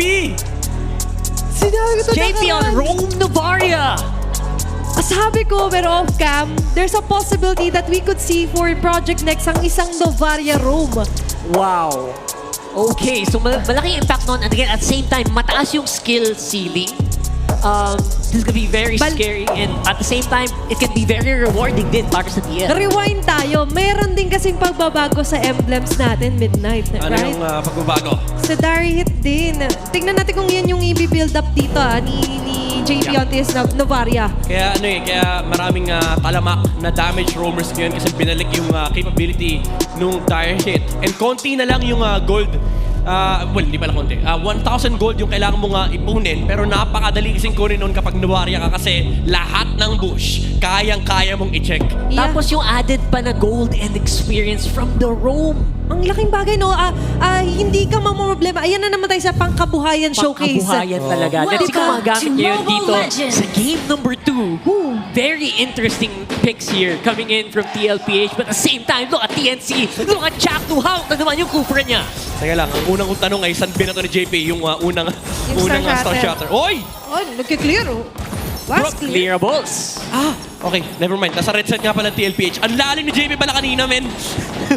Speaker 18: Sinabi ko to
Speaker 14: JP on Rome Novaria!
Speaker 18: Sabi ko, pero off-cam, there's a possibility that we could see for Project Next ang isang Novaria Rome.
Speaker 14: Wow! Okay, so malaking impact nun. And again, at the same time, mataas yung skill ceiling. This could be very scary and at the same time, it can be very rewarding din para sa TL.
Speaker 18: Rewind tayo. Mayroon din kasing pagbabago sa emblems natin, Midnight,
Speaker 9: Ano
Speaker 18: right?
Speaker 9: yung pagbabago?
Speaker 18: Sa Dari Hit din. Tignan natin kung yan yung i-build up dito ni JP Ontis na Novaria.
Speaker 9: Kaya kaya maraming talamak na damage roamers ngayon kasi binalik yung capability nung Dire Hit. And konti na lang yung gold. Well, hindi pala konti. 1,000 gold yung kailangan mong ipunin pero napakadali kasing kunin noon kapag Novaria ka kasi lahat ng bush kayang-kaya mong i-check.
Speaker 14: Yeah. Tapos yung added pa na gold and experience from the roam.
Speaker 18: Ang laking bagay, no? Hindi ka mamroblema. Ayan na naman tayo sa pangkabuhayan showcase.
Speaker 14: Pangkabuhayan talaga. Let's see kung magamit niyo yun dito sa game number 2. Very interesting picks here coming in from TLPH. But at the same time, look at TNC. Look at Jack to how na naman yung Cupra niya.
Speaker 9: Teka lang, ang unang tanong ay saan binato ni JP yung unang Star Shatter. Oy!
Speaker 18: Oh, nagkiklear, oh. Was
Speaker 14: clearables.
Speaker 9: Okay, never mind. Nasa red set nga pala TLPH. Ang lalim ni JP pala kanina, men.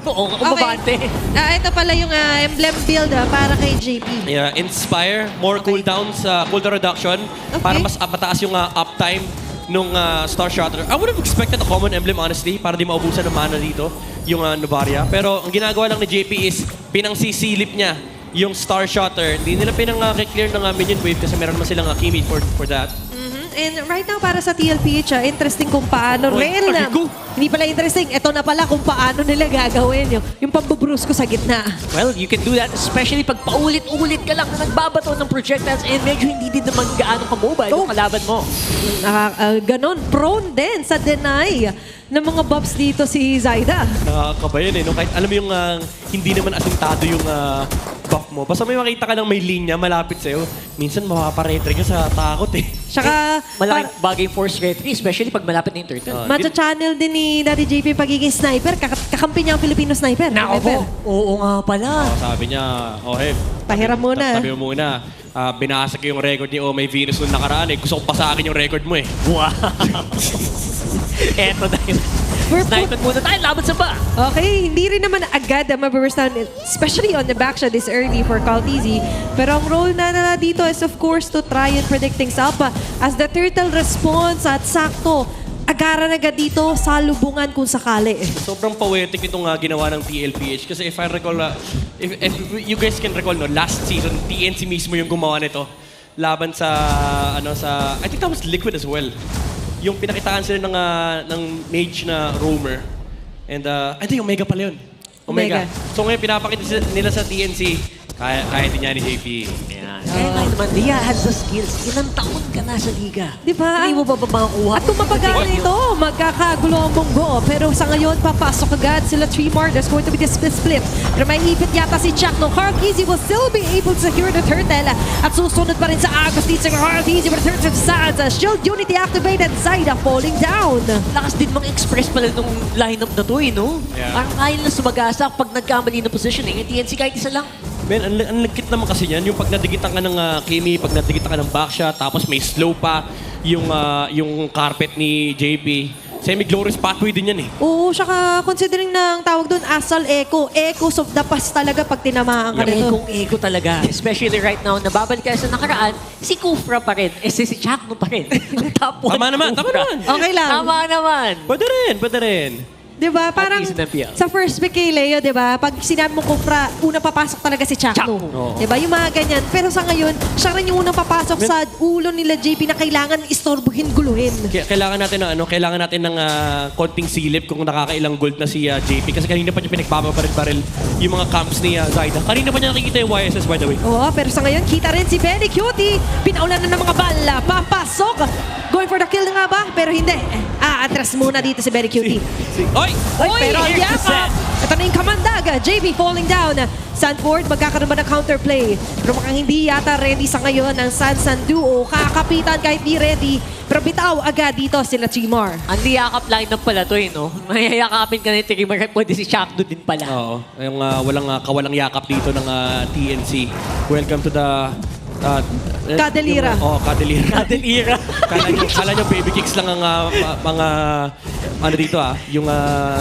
Speaker 14: Oo, umabante.
Speaker 18: Ito pala yung emblem build para kay JP.
Speaker 9: Yeah, inspire, more cooldowns, cooldown reduction, para mas mataas yung uptime nung Star Shatter. I would have expected a common emblem, honestly, para di maubusan ng mana dito, yung Novaria. Pero ang ginagawa lang ni JP is pinangsisilip niya yung Star Shatter. Hindi nila pinang-clear ng minion wave kasi meron naman silang Kimi for that.
Speaker 18: And right now, para sa TLPH, interesting kung paano rin. Hindi pala interesting. Ito na pala kung paano nila gagawin yung pambubrusko sa gitna.
Speaker 14: Well, you can do that, especially pag paulit-ulit ka lang na nagbabato ng projectiles and medyo hindi din naman gaano ka-mobile yung kalaban mo.
Speaker 18: Ganon. Prone din sa deny ng mga buffs dito si Zaida.
Speaker 9: Nakakabayan no? Kahit alam mo yung hindi naman asintado yung buff mo. Basta may makita ka ng may linya malapit sa'yo, minsan mapaparetre ka sa takot eh.
Speaker 18: Tsaka,
Speaker 14: malaking bagay force retry, especially pag malapit na yung turtle.
Speaker 18: Macha-channel din ni Daddy JP pagiging sniper. Kakampi niya ang Filipino sniper.
Speaker 14: Oo nga pala.
Speaker 9: Sabi niya, hey,
Speaker 18: pahiram muna.
Speaker 9: Sabi mo muna, binasa ko yung record ni May Venus nung nakaraan eh. Gusto ko pa sa akin yung record mo eh.
Speaker 14: Wow! Eto na yun. Sniper muna tayo, laban sa ba?
Speaker 18: Okay, hindi rin naman agad maburst down, especially on the backshot this early for Caltizi. Pero ang role na dito is of course to try and predict things up. As the turtle responds at sakto, agaran agad dito sa lubungan kung sakali.
Speaker 9: Sobrang poetic itong ginawa ng TLPH kasi if I recall, if you guys can recall, no, last season, TNC mismo yung gumawa nito laban sa, I think that was Liquid as well. Yung pinakitaan sila ng mage na roamer. And I think Omega pala yun. Omega. So ngayon pinapakita nila sa TNC, kaya din niya ni JP.
Speaker 14: Kaya nga naman, Dia has the skills. Ilang taon ka na sa liga.
Speaker 18: Diba?
Speaker 14: Hindi mo ba makakuha?
Speaker 18: At kung mapagaan ito, magkakagulo ang munggo. Pero sa ngayon, papasok agad sila 3 more. There's going to be this split. Pero may ipit yata si Chuck. No, Carl-Easy will still be able to secure the turtle. At susunod pa rin sa Agos dito sa Carl-Easy with the turtle sides. Shield unity activated. Zaida falling down.
Speaker 14: Lakas din mga express pala nung lineup na to no?
Speaker 9: Yeah.
Speaker 14: Parang kaya na sumagasa pag nagkamali ng positioning. Yung TNC kahit isa lang.
Speaker 9: Man, ang lagkit naman kasi yan. Yung pag nadigitan ka ng Kimi, pag nadigitan ka ng backshot, tapos may slow pa yung carpet ni JP. Semi-glorious pathway din yan eh.
Speaker 18: Oo, saka considering na ang tawag doon, Asal Echo. Echoes of the past talaga pag tinamaan ka nito.
Speaker 14: Echo talaga. Especially right now, nababalik ka sa nakaraan, si Kufra pa rin. Si Chakno pa rin.
Speaker 9: Tama naman.
Speaker 18: Okay lang.
Speaker 14: Tama naman.
Speaker 9: Pwede rin.
Speaker 18: Diba? Parang sa first pick kay Leo, diba? Pag sinabi mo Kufra, unang papasok talaga si Chakno. Diba? Yung mga ganyan. Pero sa ngayon, siya rin yung unang papasok sa ulo nila JP na kailangan istorbuhin, guluhin.
Speaker 9: Kailangan natin ng konting silip kung nakakailang gold na si JP. Kasi kanina pa niya pinagpapabaril yung mga camps ni Zaida. Kanina pa niya nakikita yung YSS, by the way.
Speaker 18: Oo, pero sa ngayon, kita rin si Benny Cutie. Pinaulan na ng mga bala. Papasok. Going for the kill nga ba? Pero hindi. Atras muna dito si Benny Cutie.
Speaker 9: Oy!
Speaker 18: Pero ang yakap! Ito na yung kamandag. JB falling down. Sanford, magkakaroon ba ng counterplay? Pero mukhang hindi yata ready sa ngayon ang Sansan duo. Kakapitan kahit di ready. Pero bitaw agad dito sila Chimar.
Speaker 14: Ang liyakap lineup pala to no? Mayayakapin ka ni Chimar. Pwede si Chakno din pala.
Speaker 9: Oo. Yung kawalang yakap dito ng TNC. Welcome to the...
Speaker 18: Kadelira.
Speaker 14: Kadelira.
Speaker 9: Kala nyo baby kicks lang ang mga dito yung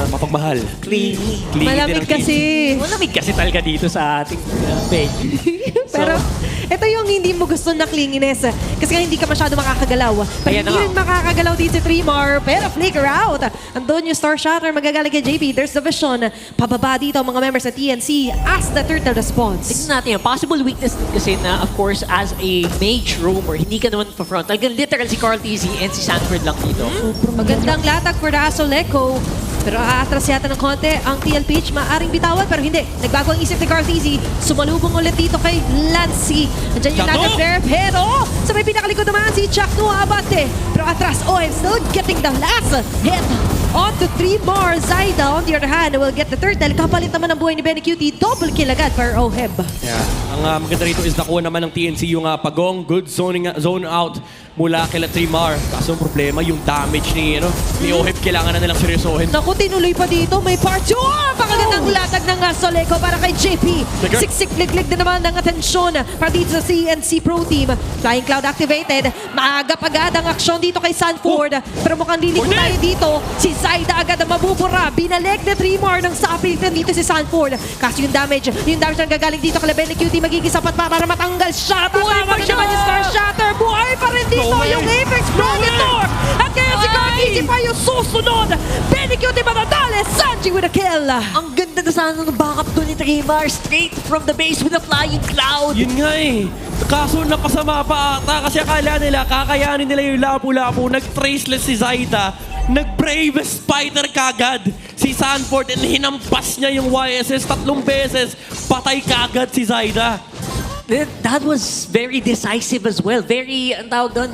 Speaker 9: mapagmahal.
Speaker 14: Clingy.
Speaker 18: Malamig kasi.
Speaker 14: Malamig kasi talaga dito sa ating page.
Speaker 18: Pero ito yung hindi mo gusto na clinginess. Kasi nga hindi ka masyado makakagalaw. Pero hindi rin makakagalaw dito si Tremor. Pero flicker out. Andun yung Star Shatter. Magagaling kay JP. There's the vision. Pababa dito ang mga members sa TNC as the turtle response.
Speaker 14: Tignan natin yung possible weakness din kasi na of course as a mage roamer, hindi ka naman pa-front. Talagang literal si Carl TZ and si Sanford lang dito.
Speaker 18: Magandang latag for the Asol Echo. Pero aatras yata ng konti ang TLPH. Maaring bitawan pero hindi. Nagbago ang isip ni Carl TZ. Sumalubong ulit dito kay Lancy. Andiyan yung latag there. Pero sa may pinakalikod naman si Chakno Abate. Pero atras. I'm still getting the last hit. On to 3 more. Zaida, on the other hand, will get the turtle. Kapalit naman ang buhay ni Benny Cutie. Double kill agad for Oheb.
Speaker 9: Yeah. Ang maganda rito is nakuha naman ng TNC yung pagong good zone out mula kila Trimar. Kaso ang problema, yung damage ni Oheb, kailangan na nilang seryosohin.
Speaker 18: Naku, tinuloy pa dito. May part 2. Pakagandang latag ng Soleko para kay JP. Siksik-lig-lig din naman ng atensyon para dito sa CNC Pro Team. Flying Cloud activated. Maagap agad ang aksyon dito kay Sanford. Pero mukhang liliko tayo dito. Si Zaida agad ang mabubura. Binalik na Trimar ng sapilitan dito si Sanford. Kaso yung damage na gagaling dito kay Benny Cutie magiging sapat pa para matanggal siya. Buhay pa siya! Star Shatter! Buhay pa rin dito yung Apex Predator! At kaya si Cartesi pa yung susunod! Benny Cutie matadali! Sanji with a kill!
Speaker 14: Ang ganda na sana ng backup doon ni Trimar. Straight from the base with a flying cloud.
Speaker 9: Yun nga eh. Kaso napasama pa ata kasi akala nila kakayanin nila yung lapu-lapu. Nag-traceless si Zaida. Nag-bravest fighter kagad si Sanford and hinampas niya yung YSS 3 beses. Patay kagad si Zaida.
Speaker 14: That was very decisive as well. Very, ang tawag doon,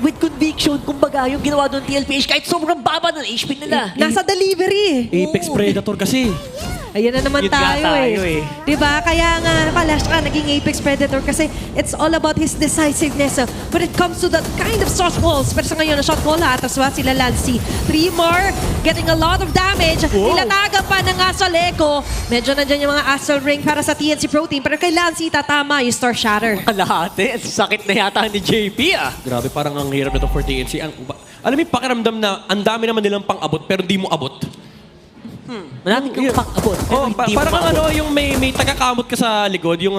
Speaker 14: with conviction, kumbaga, yung ginawa doon TLPH, kahit sobrang baba ng HP nila.
Speaker 18: Nasa delivery.
Speaker 9: Apex Predator kasi.
Speaker 18: Ayan na naman
Speaker 14: Yun nga
Speaker 18: tayo eh. Diba? Kaya nga Flash ka naging Apex Predator kasi it's all about his decisiveness when it comes to that kind of shot calls. Pero sa ngayon, na shot call atas sila Lancy. 3 more, getting a lot of damage. Ilatagan pa ng Soleko. Medyo nandyan yung mga Astral Ring para sa TNC Pro Team. Pero kay Lancy, tatama yung Star Shatter.
Speaker 14: Kalahati. Sakit na yata ni JP
Speaker 9: Grabe, parang ang hirap na to for TNC. Alam mo yung pakiramdam na ang dami naman nilang pang-abot pero di mo abot.
Speaker 14: Marami kang pang-abot.
Speaker 9: Oh, parang yung may tagakamot ka sa likod, yung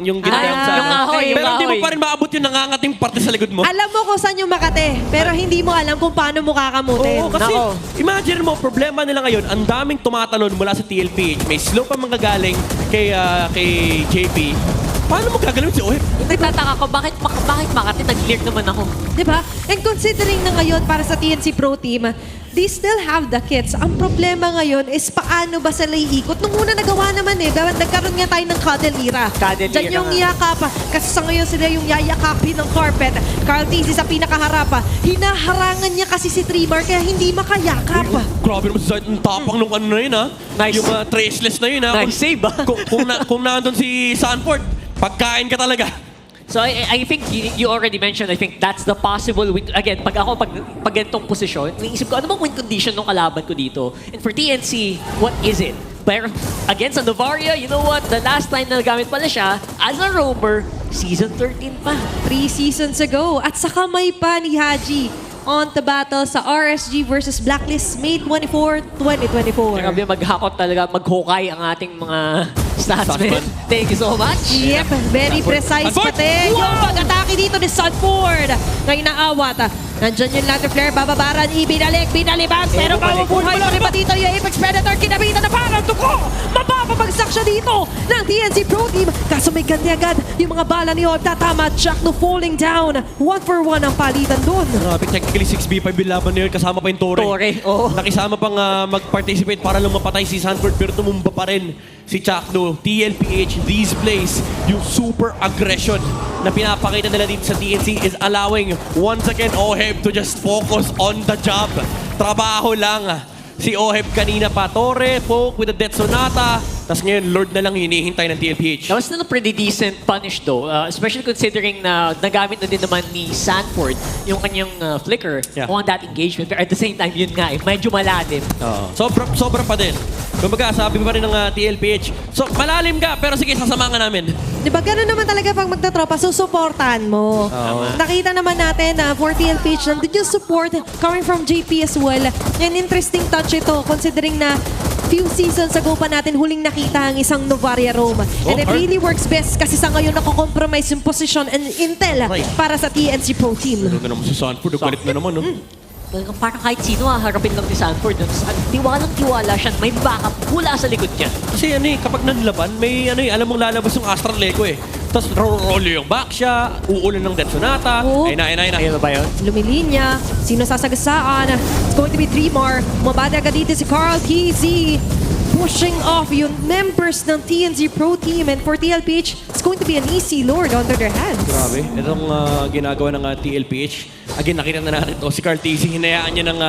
Speaker 9: ginagawa sa
Speaker 14: yung ahoy,
Speaker 9: pero hindi mo pa rin maabot yung nangangating parte sa likod mo.
Speaker 18: Alam mo kung saan yung makate, pero hindi mo alam kung paano mo kakamutin.
Speaker 9: Oo, kasi imagine mo, problema nila ngayon, ang daming tumatalon mula sa TLPH. May slow pa manggagaling kay JP. Paano mo gagalawin si Oheb?
Speaker 14: Nagtataka ko, bakit Makati nag-clear naman ako?
Speaker 18: Diba? And considering na ngayon para sa TNC Pro Team, they still have the kits. Ang problema ngayon is paano ba sila iikot? Nung una nagawa naman nagkaroon nga tayo ng cuddle era. Diyan yung yakap. Kasi sa ngayon sila yung yayakapin ng carpet. Carl Tizzy sa pinakaharap. Hinaharangan niya kasi si Trimar kaya hindi makayakap.
Speaker 9: Grabe naman sa ang tapang nung ano na yun Nice. Yung traceless na yun
Speaker 14: Nice save
Speaker 9: Kung nandun si Sanford, pagkain ka talaga.
Speaker 14: So I think you already mentioned, I think that's the possible win. Again, pag ganitong posisyon, naisip ko, ano bang win condition ng kalaban ko dito? And for TNC, what is it? Pero against Novaria, you know what? The last time na nagamit pala siya, as a roamer, season 13 pa.
Speaker 18: 3 seasons ago. At sa kamay pa ni Haji on to battle sa RSG versus Blacklist May 24, 2024.
Speaker 14: Grabe, maghakot talaga, maghukay ang ating mga statsmen. Thank you so much.
Speaker 18: Yep, very precise pati. Yung pag-atake dito ni Sanford. Ngayon na awat. Nandyan yung Lander Flare, bababaran, binalibag, pero mabubuhay pa rin pa dito yung Apex Predator, kinabitan na parang tuko! Mapapabagsak siya dito ng TNC Pro Team. Kaso may ganti agad yung mga bala ni Oheb, tatama, Jack no falling down. 1-for-1 ang palitan doon.
Speaker 9: Grabe, technically 6v5 yung laban na yun, kasama pa yung Torre. Nakisama pang mag-participate para lang mapatay si Sanford, pero tumumba pa rin si Chakno. TLPH, these plays, yung super aggression na pinapakita nila dito sa TNC is allowing once again Oheb to just focus on the job. Trabaho lang. Si Oheb kanina pa, Torre, Poke with the Death Sonata. Tapos ngayon, Lord na lang hinihintay ng TLPH.
Speaker 14: That was still a pretty decent punish though. Especially considering na nagamit na din naman ni Sanford yung kanyang flicker on that engagement. Pero at the same time, yun nga medyo malalim.
Speaker 9: Sobra pa din. Kumbaga, sabi pa rin ng TLPH. So, malalim ka, pero sige, sasamahan namin.
Speaker 18: Diba, gano'n naman talaga pag magtatropa, susuportahan mo. Nakita naman natin na for TLPH, nandun yung support coming from JP as well. Yan, interesting touch ito, considering na few seasons ago pa natin huling nakita ang isang Novaria Rome. And it really works best kasi sa ngayon nakukompromise yung position and intel para sa TNC Pro Team.
Speaker 9: Ano naman si Sanford, galit na naman, no?
Speaker 14: Parang kahit sino harapin lang ni Sanford. Tiwalang-tiwala siya, may backup mula sa likod niya.
Speaker 9: Kasi kapag nanlaban, may alam mong lalabas yung Astral Lego Tapos roll yung back siya, uulan ng Death Sonata. Ayun na.
Speaker 14: Ayun ba yun?
Speaker 18: Lumilinya. Sino sasagasaan? It's going to be 3 more. Mabada agad dito si Carl TZ. pushing off yung members ng TNC Pro Team. And for TLPH, it's going to be an easy Lord under their hands.
Speaker 9: Grabe. Itong ginagawa ng TLPH. Again, nakita na natin to. Si Carl Tizzy, hinayaan niya ng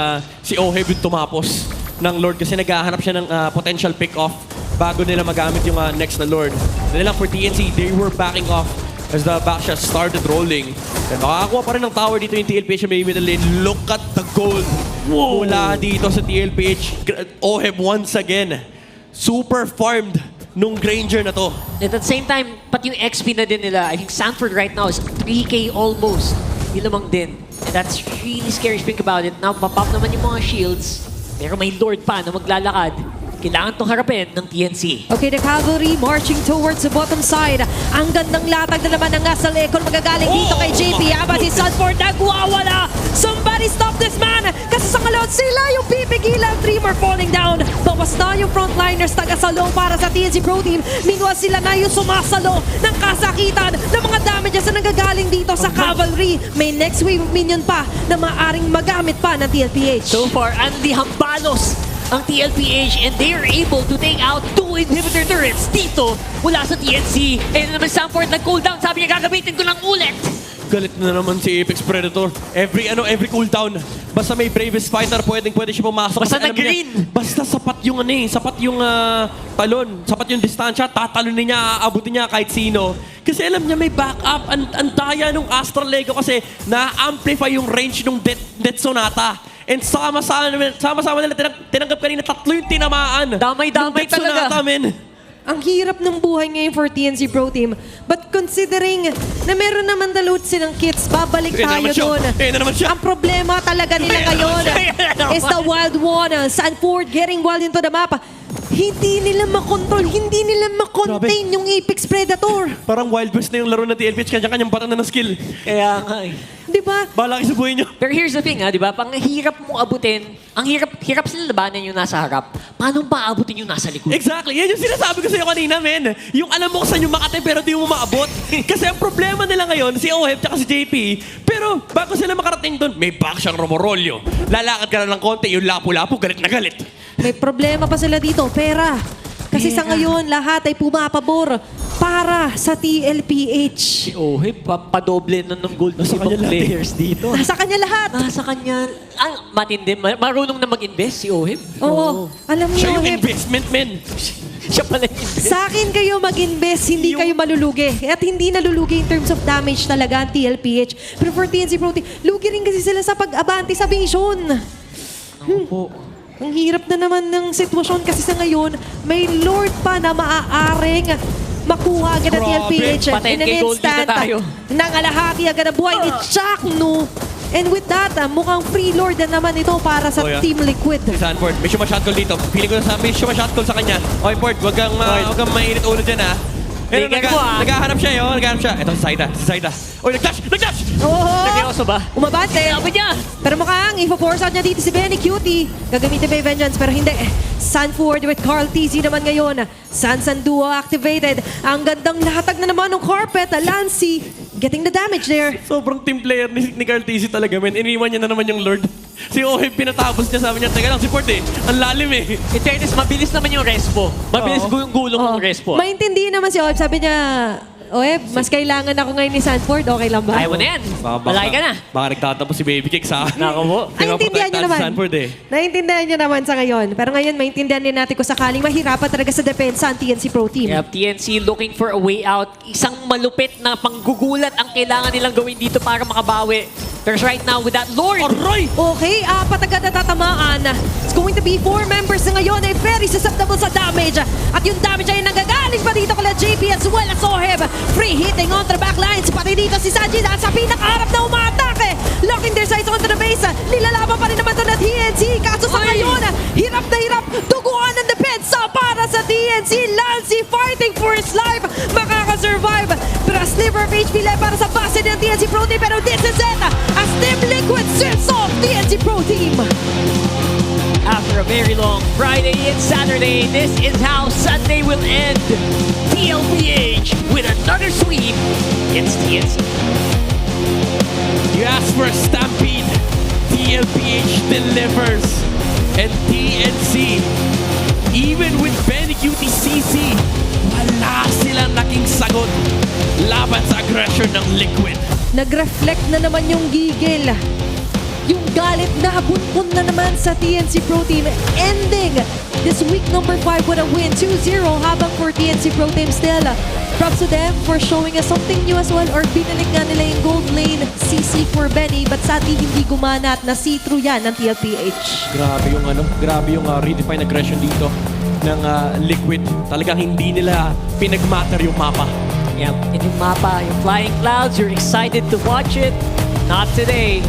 Speaker 9: si Oheb yung tumapos ng Lord kasi naghahanap siya ng potential pick-off bago nila magamit yung next na Lord. Dahil lang for TNC, they were backing off as the backshot started rolling. And makakakuha pa rin ng tower dito yung TLPH sa may middle lane. Look at the gold mula dito sa TLPH. Oheb once again, super farmed nung Granger na to.
Speaker 14: At the same time, pati yung XP na din nila, I think Sanford right now is 3K almost. Yun lamang din. And that's really scary to think about it. Now, papap naman yung mga shields, pero may Lord pa na maglalakad. Kailangan itong harapin ng TNC.
Speaker 18: Okay, the cavalry marching towards the bottom side. Ang gandang latag na naman ng Asal Ekon magagaling dito kay JP. Aba si Sanford nagwawala. Somebody stop this man! Kasi sa kalot sila yung pipigilan. 3 more falling down. Bawas na yung frontliners taga-salo para sa TNC Pro Team. Meanwhile sila na yung sumasalo ng kasakitan ng mga damages na nanggagaling dito sa cavalry. May next wave of minion pa na maaring magamit pa ng TLPH.
Speaker 14: So far, Andy Hambalos ang TLPH and they are able to take out 2 inhibitor turrets dito mula sa TNC. And naman Sanford nag-cooldown. Sabi niya, gagamitin ko lang ulit.
Speaker 9: Galit na naman si Apex Predator. Every cooldown. Basta may bravest fighter, pwede siya pumasok.
Speaker 14: Basta nag-green.
Speaker 9: Basta sapat yung sapat yung talon, sapat yung distansya, tatalonin niya, aabutin niya kahit sino. Kasi alam niya may backup. Ang daya nung Astral Lego kasi na-amplify yung range nung Death Sonata. And sama-sama nila, tinanggap kanina 3 yung tinamaan.
Speaker 14: Damay-damay talaga.
Speaker 18: Ang hirap ng buhay ngayon for TNC Pro Team. But considering na meron naman the loot silang kits, babalik tayo doon. Ang problema talaga nila ngayon is the Wild One. Sanford getting wild into the map. Hindi nila makontrol, hindi nila makontain yung Apex Predator.
Speaker 9: Parang Wild West na yung laro ng TLPH, kanya-kanyang bata na ng skill.
Speaker 14: Kaya nga eh.
Speaker 18: Di ba?
Speaker 9: Bahala kayo sa buhay nyo.
Speaker 14: Pero here's the thing, di ba? Pang hirap mong abutin, ang hirap sila labanan yung nasa harap. Paano maabutin yung nasa likod?
Speaker 9: Exactly. Yan yung sinasabi ko sa'yo kanina, men. Yung alam mo kung saan yung makate pero di mo maabot. Kasi ang problema nila ngayon, si Oheb tsaka si JP, pero bago sila makarating doon, may back siyang Romorolyo. Lalakad ka na ng konti, yung lapu-lapu, galit na galit.
Speaker 18: May problema pa sila dito, pera. Kasi sa ngayon, lahat ay pumapabor para sa TLPH.
Speaker 14: Si Oheb, padoble na ng gold ng ibang players dito.
Speaker 18: Nasa kanya lahat.
Speaker 14: Nasa kanya. Matindi. Marunong na mag-invest si Oheb.
Speaker 18: Oo. Alam niyo,
Speaker 9: Siya yung
Speaker 18: Oheb.
Speaker 9: investment, men.
Speaker 14: Siya pala yung invest.
Speaker 18: Sa akin kayo mag-invest, hindi kayo malulugi. At hindi nalulugi in terms of damage talaga ang TLPH. Pero for TNC Pro Team, lugi rin kasi sila sa pag-abante sa vision. Ang hirap na naman ng sitwasyon kasi sa ngayon, may Lord pa na maaaring makuha agad ang TLPH. In an instant, nangalahati agad ang buhay ni Chuck, no? And with that, mukhang free Lord na naman ito para sa Team Liquid.
Speaker 9: Si Sanford, may shot-call dito. Feeling ko na may shot-call sa kanya. Okay, Ford, wag kang mainit ulo dyan, ha? Pero naghahanap siya, yun. Naghahanap siya. Ito, si Saida. Oy, nag-dash! Nag-dash!
Speaker 14: Seryoso ba?
Speaker 18: Umabante.
Speaker 14: Sabi niya!
Speaker 18: Pero mukhang ipo-force out niya dito si Benny Cutie. Gagamitin ba yung Vengeance? Pero hindi. Sanford with Carl TZ naman ngayon. Sansan Duo activated. Ang gandang lahatag na naman ng carpet. Lancy getting the damage there.
Speaker 9: Sobrang team player ni Carl TZ talaga, men. Iniwan niya na naman yung Lord. Si Oheb pinatapos niya, sabi niya, teka lang, support eh. Ang lalim eh.
Speaker 14: In fairness, mabilis naman yung respo. Mabilis yung gulong ng respo.
Speaker 18: Maintindihan naman si Oheb. Sabi niya, Oheb, mas kailangan ako ngayon ni Sanford. Okay lang ba?
Speaker 14: Ayaw mo na yan. Malaki ka na.
Speaker 9: Baka nagtatapos si Baby Cake sa akin.
Speaker 14: Nako mo.
Speaker 18: Naintindihan niyo naman.
Speaker 9: Sanford eh.
Speaker 18: Naintindihan niyo naman sa ngayon. Pero ngayon, maintindihan din natin kung sakaling mahirapan talaga sa depensa ang TNC Pro Team.
Speaker 14: Yep, TNC looking for a way out. Isang malupit na panggugulat ang kailangan nilang gawin dito para makabawi. Pero right now, with that Lord!
Speaker 9: Aray!
Speaker 18: Okay, apat agad na tatamaan. It's going to be 4 members na ngayon ay very susceptible sa damage. At yung damage ay nanggagaling pa dito kala JP as well as Oheb. Free hitting onto the backlines. Pati dito si Sanji nasa pinakaharap na umaatake. Locking their sights onto the base. Nilalaban pa rin naman ito na TNC. Kaso sa ngayon, hirap na hirap. Duguan ang depensa para sa TNC. Lancy fighting for his life. Makakasurvive. Pero a sliver of HP left para sa base ng TNC Pro Team. Pero this is it. As Team Liquid sweeps off TNC Pro Team.
Speaker 14: After a very long Friday and Saturday, this is how Sunday will end. TLPH with another sweep against TNC.
Speaker 9: You asked for a stampede. TLPH delivers. And TNC even with Benny Cutie CC, wala silang naging sagot laban sa aggression ng Liquid.
Speaker 18: Nag-reflect na naman yung gigil. Yung galit na abuntun na naman sa TNC Pro Team, ending this week number 5 with a win 2-0 habang for TNC Pro Team still. Props to them for showing us something new as well, or binalik nga nila yung gold lane CC for Benny, but sadly hindi gumana at na-see-through yan ng TLPH.
Speaker 9: Grabe yung redefined aggression dito ng Liquid. Talagang hindi nila pinagmatter yung mapa.
Speaker 14: Yep, and yung mapa, yung flying clouds, you're excited to watch it. Not today.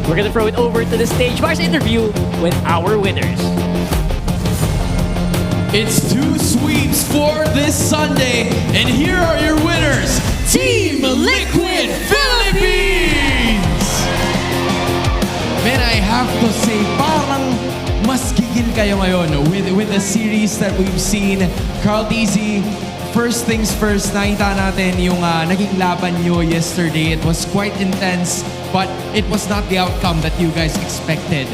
Speaker 14: We're gonna throw it over to the stage for our interview with our winners.
Speaker 19: It's 2 sweeps for this Sunday, and here are your winners, Team Liquid Philippines!
Speaker 6: Man, I have to say, parang mas gigil kayo ngayon with the series that we've seen. Carl Tizzy, first things first, nakita natin yung naging laban nyo yesterday. It was quite intense, but it was not the outcome that you guys expected.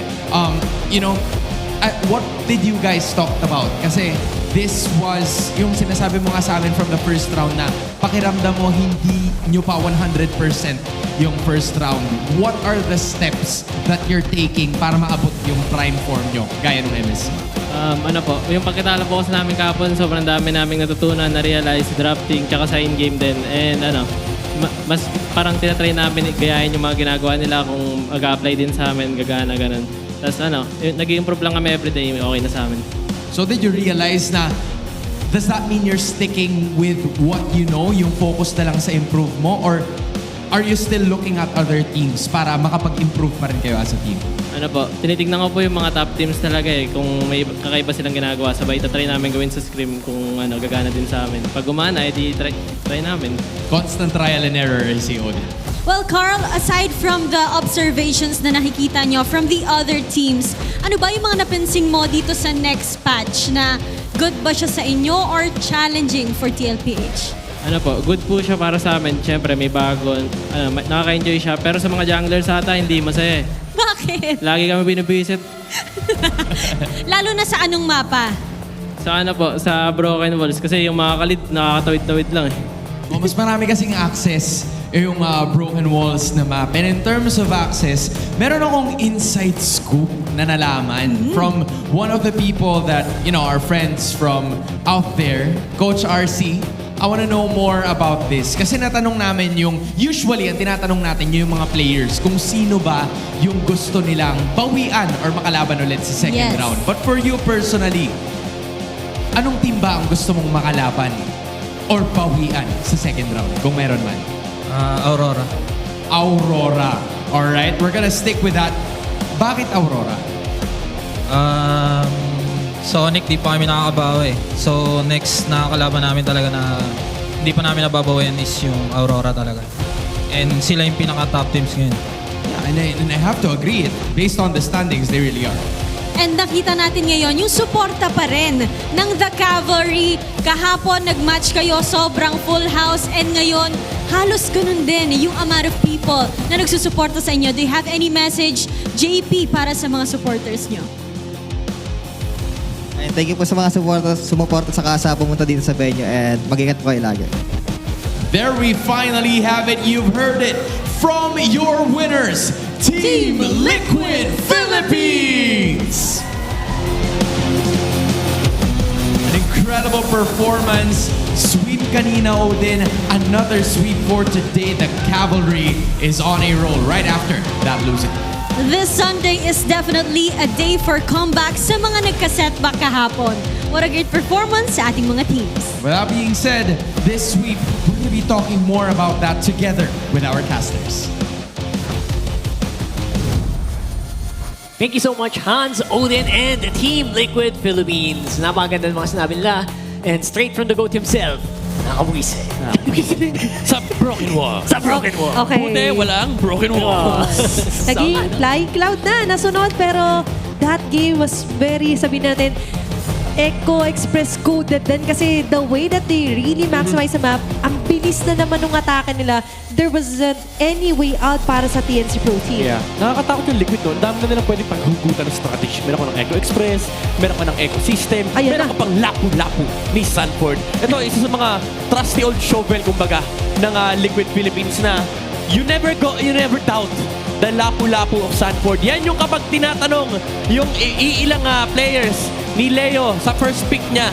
Speaker 6: What did you guys talk about? Kasi this was yung sinasabi mo nga sa amin from the first round na pakiramdam mo hindi nyo pa 100% yung first round. What are the steps that you're taking para maabot yung prime form nyo gaya ng MSC?
Speaker 24: Yung pagkatalo po sa namin kahapon, sobrang dami naming natutunan, na-realize, drafting, tsaka sa in-game din. And mas parang tinatry namin gayahin yung mga ginagawa nila kung mag-apply din sa amin, gagana, ganun. Tapos nag-i-improve lang kami everyday, okay na sa amin.
Speaker 6: So did you realize na, does that mean you're sticking with what you know, yung focus na lang sa improve mo? Or are you still looking at other teams para makapag-improve pa rin kayo as a team?
Speaker 24: Tinitignan ko po yung mga top teams talaga kung may kakaiba silang ginagawa. Sabay itatry namin gawin sa scrim kung gagana din sa amin. Pag gumana, edi try namin.
Speaker 6: Constant trial and error, I see, Odin.
Speaker 26: Well, Carl, aside from the observations na nakikita nyo from the other teams, ano ba yung mga napansin mo dito sa next patch na good ba siya sa inyo or challenging for TLPH?
Speaker 24: Good po siya para sa amin. Siyempre, may bago. Nakaka-enjoy siya. Pero sa mga junglers ata, hindi masaya.
Speaker 26: Bakit?
Speaker 24: Lagi kami binibisit.
Speaker 26: Lalo na sa anong mapa?
Speaker 24: Sa Broken Walls. Kasi yung mga kalid, nakakatawid-tawid lang
Speaker 6: Mas marami kasing access yung Broken Walls na map. And in terms of access, meron akong inside scoop na nalaman from one of the people that, are friends from out there, Coach RC. I want to know more about this. Kasi natanong namin usually, ang tinatanong natin yung mga players, kung sino ba yung gusto nilang bawian or makalaban ulit sa second round. But for you personally, anong team ba ang gusto mong makalaban or bawian sa second round, kung meron man?
Speaker 3: Aurora.
Speaker 6: Aurora. Alright, we're gonna stick with that. Bakit Aurora?
Speaker 3: Sonic, di pa kami nakakabawi. So, next na kalaban namin talaga na hindi pa namin nababawian is yung Aurora talaga. And sila yung pinaka-top teams ngayon.
Speaker 6: Yeah, and I have to agree. Based on the standings, they really are.
Speaker 26: And nakita natin ngayon, yung suporta pa rin ng The Cavalry. Kahapon, nag-match kayo, sobrang full house. And ngayon, halos ganun din yung amount of people na nagsusuporta sa inyo. Do you have any message, JP, para sa mga supporters nyo?
Speaker 7: Thank you po sa mga sumuporta sa kasa pumunta dito sa venue, and mag-ingat po kayo lagi.
Speaker 6: There we finally have it. You've heard it from your winners, Team Liquid Philippines! An incredible performance. Sweep kanina, Odin. Another sweep for today. The Cavalry is on a roll right after that losing.
Speaker 26: This Sunday is definitely a day for comeback sa mga nagka-setback kahapon. What a great performance sa ating mga teams.
Speaker 6: With that being said, this week, we're going to be talking more about that together with our casters.
Speaker 14: Thank you so much, Hans, Odin, and Team Liquid Philippines. Napakaganda ng mga sinabi nila. And straight from the GOAT himself, nakabwise.
Speaker 9: Sa Broken Wall.
Speaker 14: Sa Broken Wall.
Speaker 18: Okay.
Speaker 9: Buti, walang Broken Wall.
Speaker 18: Naging flying cloud na, nasunod, pero that game was very, sabihin natin, Echo Express coded din kasi the way that they really maximize the map, ang bilis na naman ng atake nila. There wasn't any way out para sa TNC Pro Team.
Speaker 9: Yeah. Nakakatakot yung Liquid doon. Dami na nilang pwedeng paghugutan ng strategy. Meron ka ng Echo Express, meron ka ng Echo System, meron ka pang lapu-lapu ni Sanford. Ito, isa sa mga trusty old shovel, kumbaga, ng Liquid Philippines na you never doubt the lapu-lapu of Sanford. Yan yung kapag tinatanong yung iilang players ni Leo sa first pick niya,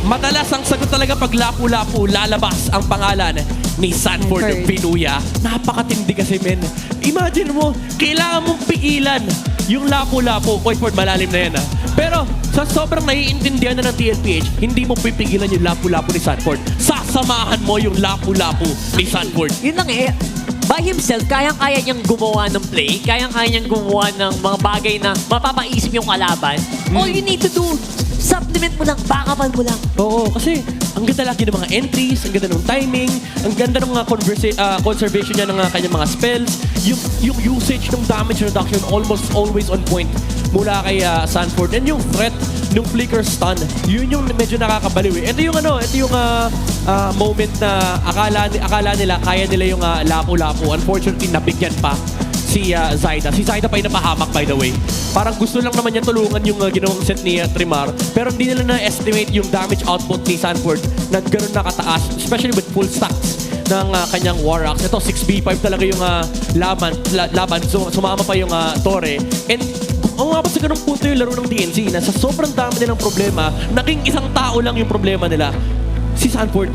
Speaker 9: madalas ang sagot talaga pag lapu-lapu, lalabas ang pangalan ni Sanford yung Pinuya. Napakatindi kasi, men. Imagine mo, kailangan mong piilan yung lapu-lapu. Ford, malalim na yan, Pero sa sobrang naiintindihan na ng TLPH, hindi mo pipigilan yung lapu-lapu ni Sanford. Sasamahan mo yung lapu-lapu ni Sanford.
Speaker 14: Yun lang by himself, kayang-kaya niyang gumawa ng play, kayang-kaya niyang gumawa ng mga bagay na mapapaisip yung kalaban. All you need to do, supplement mo lang, backupan mo lang.
Speaker 9: Oo, kasi ang ganda lagi ng mga entries, ang ganda ng timing, ang ganda ng mga conservation niya ng kanyang mga spells, yung usage ng damage reduction almost always on point mula kay Sanford. And yung threat ng flicker stun, yun yung medyo nakakabaliw. Ito yung moment na akala nila kaya nila yung lapu-lapu. Unfortunately, nabigyan pa si Zaida. Si Zaida pa yung napahamak, by the way. Parang gusto lang naman niya tulungan yung ginawang set ni Trimar. Pero hindi nila na-estimate yung damage output ni Sanford na gano'n nakataas, especially with full stacks ng kanyang War Axe. Ito, 6v5 talaga yung laban. So, sumama pa yung Torre. And umabot sa ganung punto yung laro ng TNC na sa sobrang dami nilang problema, naging isang tao lang yung problema nila. Si Sanford,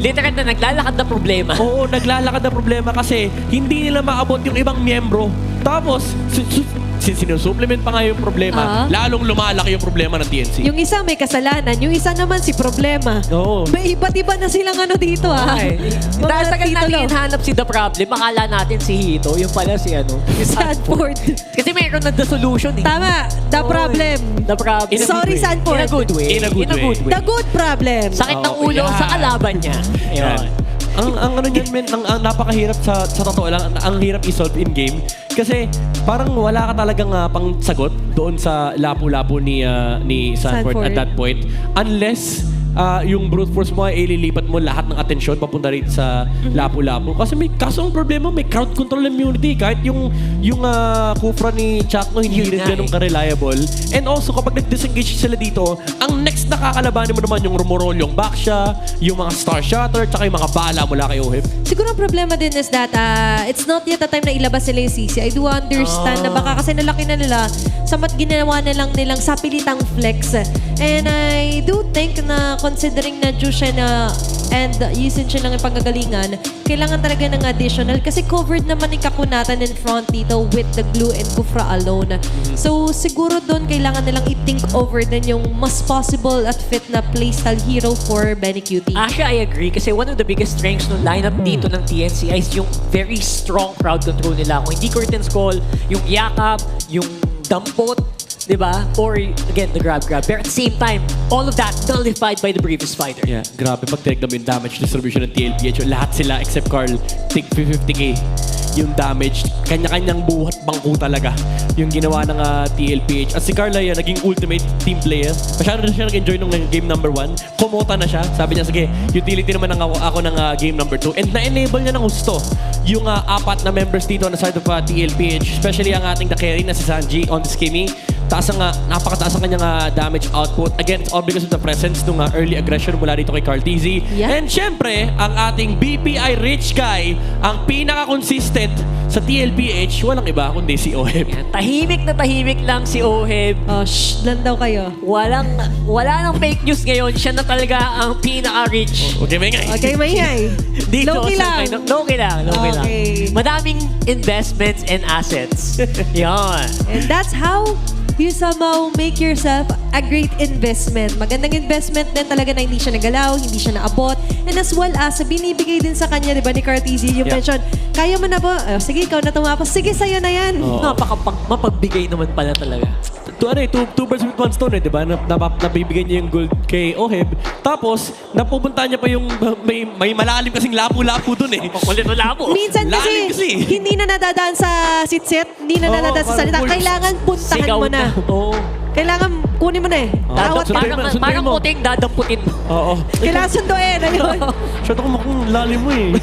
Speaker 14: literal na naglalakad na problema.
Speaker 9: Oo, naglalakad na problema kasi hindi nila maabot yung ibang miyembro. Tapos, sinusupplement pa nga yung problema, lalong lumalaki yung problema ng TNC.
Speaker 18: Yung isa may kasalanan, yung isa naman si problema.
Speaker 9: Oo.
Speaker 18: May iba't-iba na silang dito
Speaker 14: Dahil tagal natin hanap si The Problem, akala natin si Hito, yung pala si
Speaker 18: Sanford.
Speaker 14: Kasi mayroon na the solution
Speaker 18: Tama, The Problem.
Speaker 14: The Problem.
Speaker 18: Sorry, Sanford.
Speaker 14: In a good way.
Speaker 18: The good problem.
Speaker 14: Sakit ng ulo sa kalaban niya.
Speaker 9: Ang niyan, men, ang napakahirap sa totoo lang, ang hirap i-solve in-game. Kasi parang wala ka talagang pang sagot doon sa lapu-lapu ni Sanford at that point. Unless yung brute force mo ay ililipat mo lahat ng atensyon papunta rin sa lapu-lapu. Kasi ang problema, may crowd control immunity. Kahit yung kufra ni Chakno hindi rin ganun ka-reliable. And also, kapag nag-disengage sila dito, ang next na kakalabanin mo naman yung rumorol, yung backsha, yung mga star shatter, tsaka yung mga bala mula kay Oheb.
Speaker 18: Siguro ang problema din is that it's not yet the time na ilabas sila yung CC. I do understand na baka kasi nalaki na nila sa mat ginawa na lang nilang sapilitang flex. And I do think na considering na due siya na and usage siya lang yung panggagalingan, kailangan talaga ng additional kasi covered naman yung kakunatan in front dito with the glue and kufra alone. So siguro doon kailangan nilang i-think over din yung mas possible at fit na playstyle hero for Benny Cutie.
Speaker 14: Actually, I agree kasi one of the biggest strengths ng lineup dito ng TNC is yung very strong crowd control nila. Kung hindi curtains call, yung yakap, yung dampot, diba? Or, again, the grab. But at the same time, all of that nullified by the bravest fighter.
Speaker 9: Yeah, grabe. Pag tinignan mo yung damage distribution ng TLPH, lahat sila except Carl, take 50k yung damage. Kanya-kanyang buhat bangko talaga yung ginawa ng TLPH. At si Carla yan, naging ultimate team player. Masyado na siya nag-enjoy nung game number 1. Kumota na siya. Sabi niya, sige, utility naman ako ng game number 2. And na-enable niya ng gusto yung 4 na members dito on the side of TLPH. Especially ang ating carry na si Sanji on the skimmy. Napakataas ang kanyang damage output. Again, it's all because of the presence ng early aggression mula dito kay Carl TZ.
Speaker 18: Yeah.
Speaker 9: And syempre, ang ating BPI rich guy, ang pinaka-consistent sa TLPH, walang iba kundi si Oheb.
Speaker 14: Tahimik na tahimik lang si Oheb.
Speaker 18: Lang daw kayo.
Speaker 14: Wala nang fake news ngayon. Siya na talaga ang pinaka-rich.
Speaker 9: Okay,
Speaker 18: maingay.
Speaker 14: Low-key lang. Madaming investments and assets. Yan.
Speaker 18: And that's how you somehow make yourself a great investment. Magandang investment din talaga na hindi siya nagalaw, hindi siya naabot. And as well as, binibigay din sa kanya, di ba, ni Cartesi, yung mention, kaya mo na ba? Sige, ikaw na tumapos. Sige, sa'yo na yan.
Speaker 14: Mapagbigay naman pala talaga.
Speaker 9: Two birds with one stone, di ba? Nabibigay niya yung gold kay Oheb. Tapos, napupunta niya pa yung may malalim kasing lapu-lapu dun eh.
Speaker 14: Pakulit na lapu.
Speaker 18: Minsan kasi, hindi na nadadaan sa sit-set, hindi na nadadaan sa salita. Kailangan puntahan mo na. Kailangan kunin mo na eh. Awat ka.
Speaker 14: Parang puting dadamputin mo.
Speaker 9: Oo.
Speaker 18: Kailangan sunduin. Ayun.
Speaker 9: Shot ako makung lalim mo eh.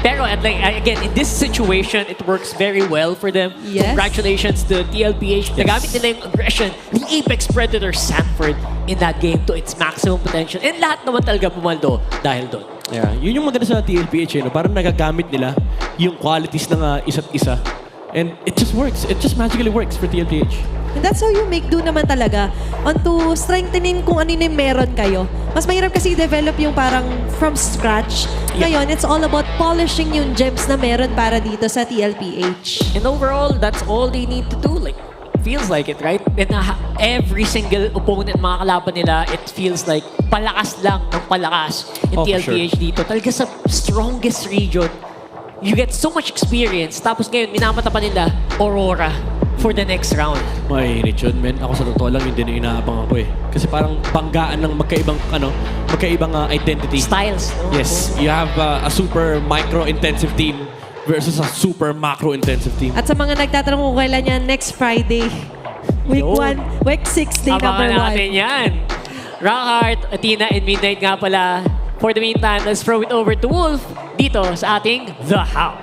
Speaker 14: Pero again, in this situation, it works very well for them.
Speaker 18: Yes.
Speaker 14: Congratulations to TLPH. Nagamit nila yung aggression ni Apex Predator Sanford in that game to its maximum potential. And lahat naman talaga pumaldo dahil doon.
Speaker 9: Yeah, yun yung maganda sa TLPH no? Parang nagagamit nila yung qualities ng isa't isa. And it just works. It just magically works for TLPH.
Speaker 18: And that's how you make do naman talaga on to strengthening kung ano yung meron kayo. Mas mahirap kasi develop yung parang from scratch. Ngayon, it's all about polishing yung gems na meron para dito sa TLPH.
Speaker 14: And overall, that's all they need to do. Like, feels like it, right? And every single opponent mga kalaban nila, it feels like palakas lang ng palakas in TLPH dito. Talaga sa strongest region, you get so much experience. Tapos ngayon, minamata pa nila Aurora for the next round.
Speaker 9: Mainit yun, men. Ako sa totoo lang, yun din yung inaabang ako eh. Kasi parang banggaan ng magkaibang identity.
Speaker 14: Styles. No?
Speaker 9: Yes. You have a super micro-intensive team versus a super macro-intensive team.
Speaker 18: At sa mga nagtatanong kung kailan yan, next Friday. Week 1, week 6, day number 1.
Speaker 14: Abangan natin yan. Rockheart, Athena, and Midnight nga pala. For the meantime, let's throw it over to Wolf dito sa ating The How.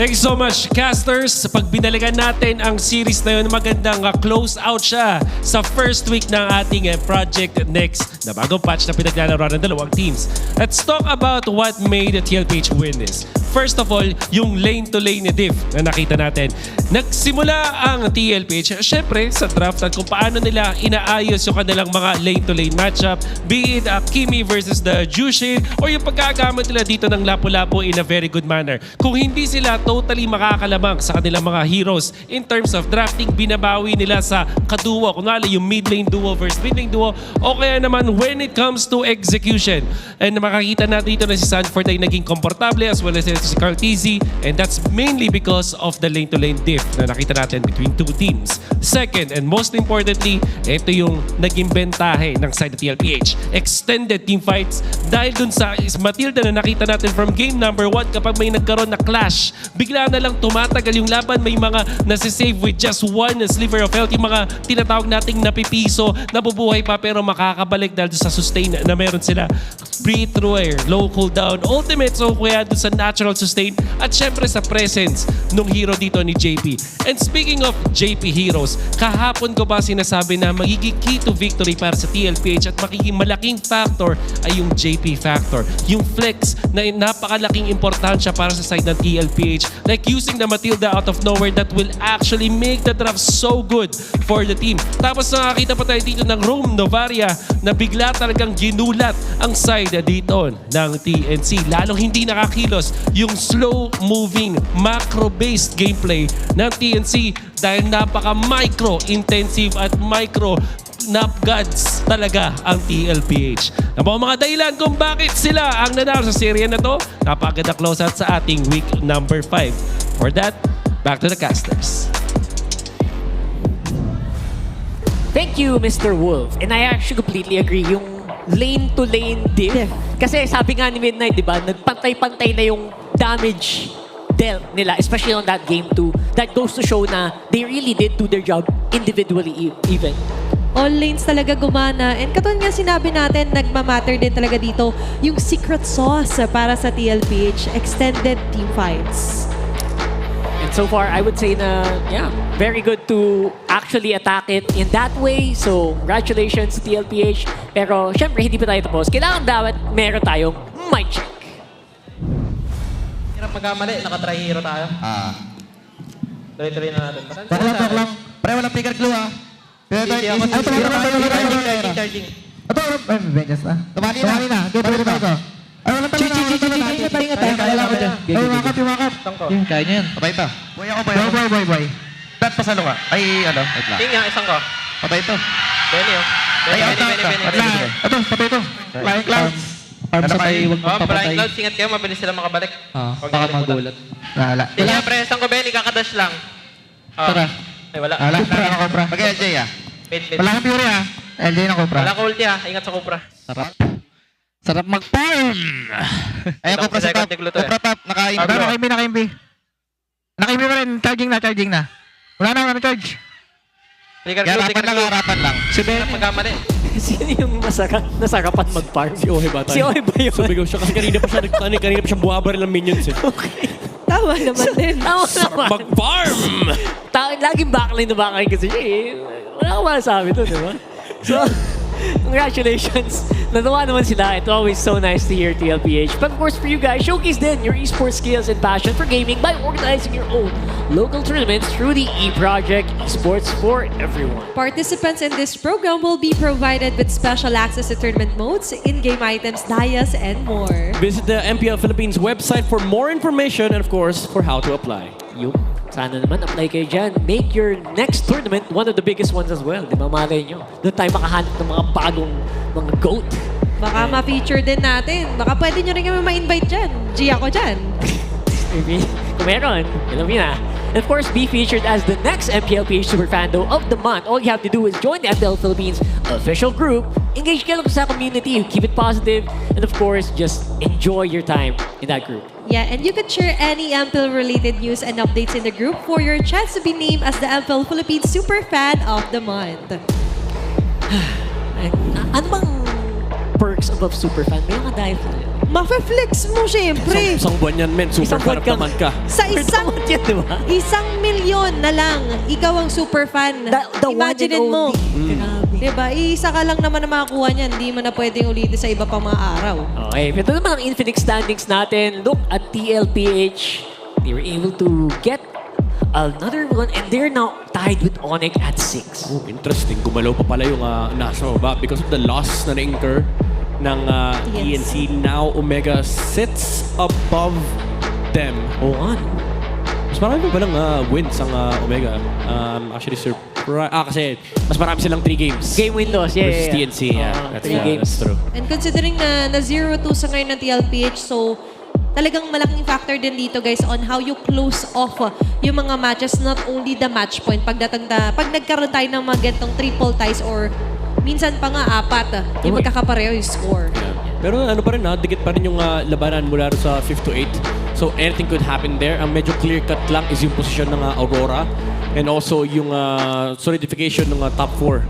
Speaker 2: Thank you so much, casters. Sa pagbinalikan natin ang series na yun, magandang close out siya sa first week ng ating Project Next na bagong patch na pinaglalaro ng dalawang teams. Let's talk about what made the TLPH win this. First of all, yung lane-to-lane diff na nakita natin. Nagsimula ang TLPH, syempre, sa draft at kung paano nila inaayos yung kanilang mga lane-to-lane matchup, be it Kimi versus the Jushin, or yung pagkagamit nila dito ng Lapu-Lapu in a very good manner. Kung hindi sila totally makakalabang sa kanilang mga heroes in terms of drafting, binabawi nila sa kaduo. Kunwari yung mid-lane duo versus mid-lane duo, o kaya naman when it comes to execution. And makakita natin dito na si Sanford ay naging komportable as well as si Carl TZ, and that's mainly because of the lane-to-lane diff na nakita natin between two teams. Second, and most importantly, ito yung naging bentahe ng side ng TLPH. Extended team fights dahil dun sa Matilda na nakita natin from game number 1, kapag may nagkaroon na clash, bigla na lang tumatagal yung laban. May mga nasisave with just one sliver of health. Yung mga tinatawag nating napipiso, nabubuhay pa pero makakabalik dahil sa sustain na meron sila. Free-throw air, low cooldown, ultimate, so kaya dun sa natural sustain, at syempre sa presence nung hero dito ni JP. And speaking of JP heroes, kahapon ko ba sinasabi na magiging key to victory para sa TLPH at magiging malaking factor ay yung JP factor. Yung flex na napakalaking importansya para sa side ng TLPH. Like using the Matilda out of nowhere that will actually make the draft so good for the team. Tapos nakakita pa tayo dito ng Rome Novaria na bigla talagang ginulat ang side dito ng TNC. Lalong hindi nakakilos yung slow-moving, macro-based gameplay ng TNC dahil napaka-micro-intensive at micro-napgods talaga ang TLPH. Ang mga dahilan kung bakit sila ang nanalo sa serye na to, napakaganda close out sa ating week number 5. For that, back to the casters.
Speaker 14: Thank you, Mr. Wolf. And I actually completely agree. Yung lane-to-lane diff. Kasi sabi nga ni Midnight, di ba, nagpantay-pantay na yung damage dealt nila, especially on that game 2. That goes to show na they really did do their job individually even.
Speaker 18: All lanes talaga gumana. And katulad nga sinabi natin, nagmamatter din talaga dito yung secret sauce para sa TLPH, extended team fights.
Speaker 14: And so far, I would say na, yeah, very good to actually attack it in that way. So, congratulations to TLPH. Pero, syempre, hindi pa tayo tapos. Kailangan dapat meron tayong mic check.
Speaker 1: Hirap magkamali, naka-try hero tayo. Tuloy-tuloy na natin.
Speaker 7: Baklang lang. Pre, walang flicker glue ha.
Speaker 1: Charging.
Speaker 7: Ito, Vengeance na. Tumali na. Tumali na. Ay, walang tala na.
Speaker 1: Yung kaya niya yan.
Speaker 7: Patay ito. Boy. Ba't pasalo ka? Ay, ano? Wait lang.
Speaker 1: Tingnan, isang ko.
Speaker 7: Patay ito.
Speaker 1: Benny, oh. Benny.
Speaker 7: Ito, patay ito. Flying Clouds.
Speaker 1: Farm sa tayo, huwag magpapatay. Flying Clouds, ingat kayo, mabilis sila makabalik.
Speaker 7: Baka magulat. Wala.
Speaker 1: Tingnan, pre, isang ko, Benny, kakadash lang.
Speaker 7: Tara.
Speaker 1: Ay, wala.
Speaker 7: Cobra. Mag-LJ ah. Wala kang Fury ah. LJ na Cobra.
Speaker 1: Wala ka ulti ah, ingat sa Cobra.
Speaker 7: Sarap mag-farm! Ayan, Cobra sa top. Cobra top. Naka-imbi. Naka-imbi pa rin. Charging na. Wala na, charge.
Speaker 1: Harapan lang.
Speaker 7: Si Ben.
Speaker 1: Magkamali.
Speaker 17: Sino yung nasarapan mag-farm?
Speaker 9: Si Ohe ba tayo?
Speaker 17: Si Ohe ba yun?
Speaker 9: Sumigaw siya kasi kanina pa siya buwabaril ng minions eh.
Speaker 18: Tama naman din.
Speaker 17: Tama naman.
Speaker 9: Mag-farm!
Speaker 17: Laging backline na backline kasi siya eh. Wala ka masasabi to, di ba? So, congratulations. Natawa naman sila. It's always so nice to hear TLPH. But of course, for you guys, showcase then your esports skills and passion for gaming by organizing your own local tournaments through the E-Project Esports for Everyone.
Speaker 18: Participants in this program will be provided with special access to tournament modes, in-game items, dayas, and more.
Speaker 9: Visit the MPL Philippines website for more information and of course, for how to apply.
Speaker 17: Yung sana naman apply kayo dyan. Make your next tournament one of the biggest ones as well. Di ba, malay nyo? Doon tayo makahanap ng mga bagong mga GOAT.
Speaker 18: Baka ma-feature din natin. Baka pwede nyo rin kami ma-invite dyan. G ako dyan.
Speaker 17: Maybe. Kung meron, alam nyo na. And of course, be featured as the next MPLPH Superfando of the month. All you have to do is join the MPL Philippines official group, engage kayo sa community, keep it positive, and of course, just enjoy your time in that group.
Speaker 18: Yeah, and you can share any MPL-related news and updates in the group for your chance to be named as the MPL Philippines Superfan of the Month.
Speaker 17: Ano bang perks of a Superfan? May mga dahil
Speaker 18: Mafe-flex mo, syempre.
Speaker 9: Isang buwan yan, men. Super fan naman ka.
Speaker 18: Sa isang milyon na lang, ikaw ang super fan. Imagine mo. Diba? Isa ka lang naman na makakuha niyan. Hindi mo na pwedeng ulitin sa iba pang mga araw.
Speaker 17: Okay, ito naman ang Infinix standings natin. Look at TLPH. They were able to get another one and they're now tied with Onyx at 6.
Speaker 9: Oh, interesting. Gumalaw pa pala yung nasa baba because of the loss na na-incur ng ENC. Now, Omega sits above them.
Speaker 17: Oo nga.
Speaker 9: Mas marami pa palang wins ang Omega. Actually, kasi mas marami silang 3 games.
Speaker 17: Game win loss, yeah.
Speaker 9: Versus TNC, yeah. That's true.
Speaker 18: And considering na 0-2 sa ngayon ng TLPH, so talagang malaking factor din dito guys on how you close off yung mga matches, not only the match point. Pag nagkaroon tayo ng mga gantong triple ties or minsan pa nga 4, yung magkakapareho yung score.
Speaker 9: Yeah. Pero ano pa rin dikit pa rin yung labanan mula sa 5 to 8. So anything could happen there. Ang medyo clear-cut lang is yung posisyon ng Aurora and also yung solidification ng top 4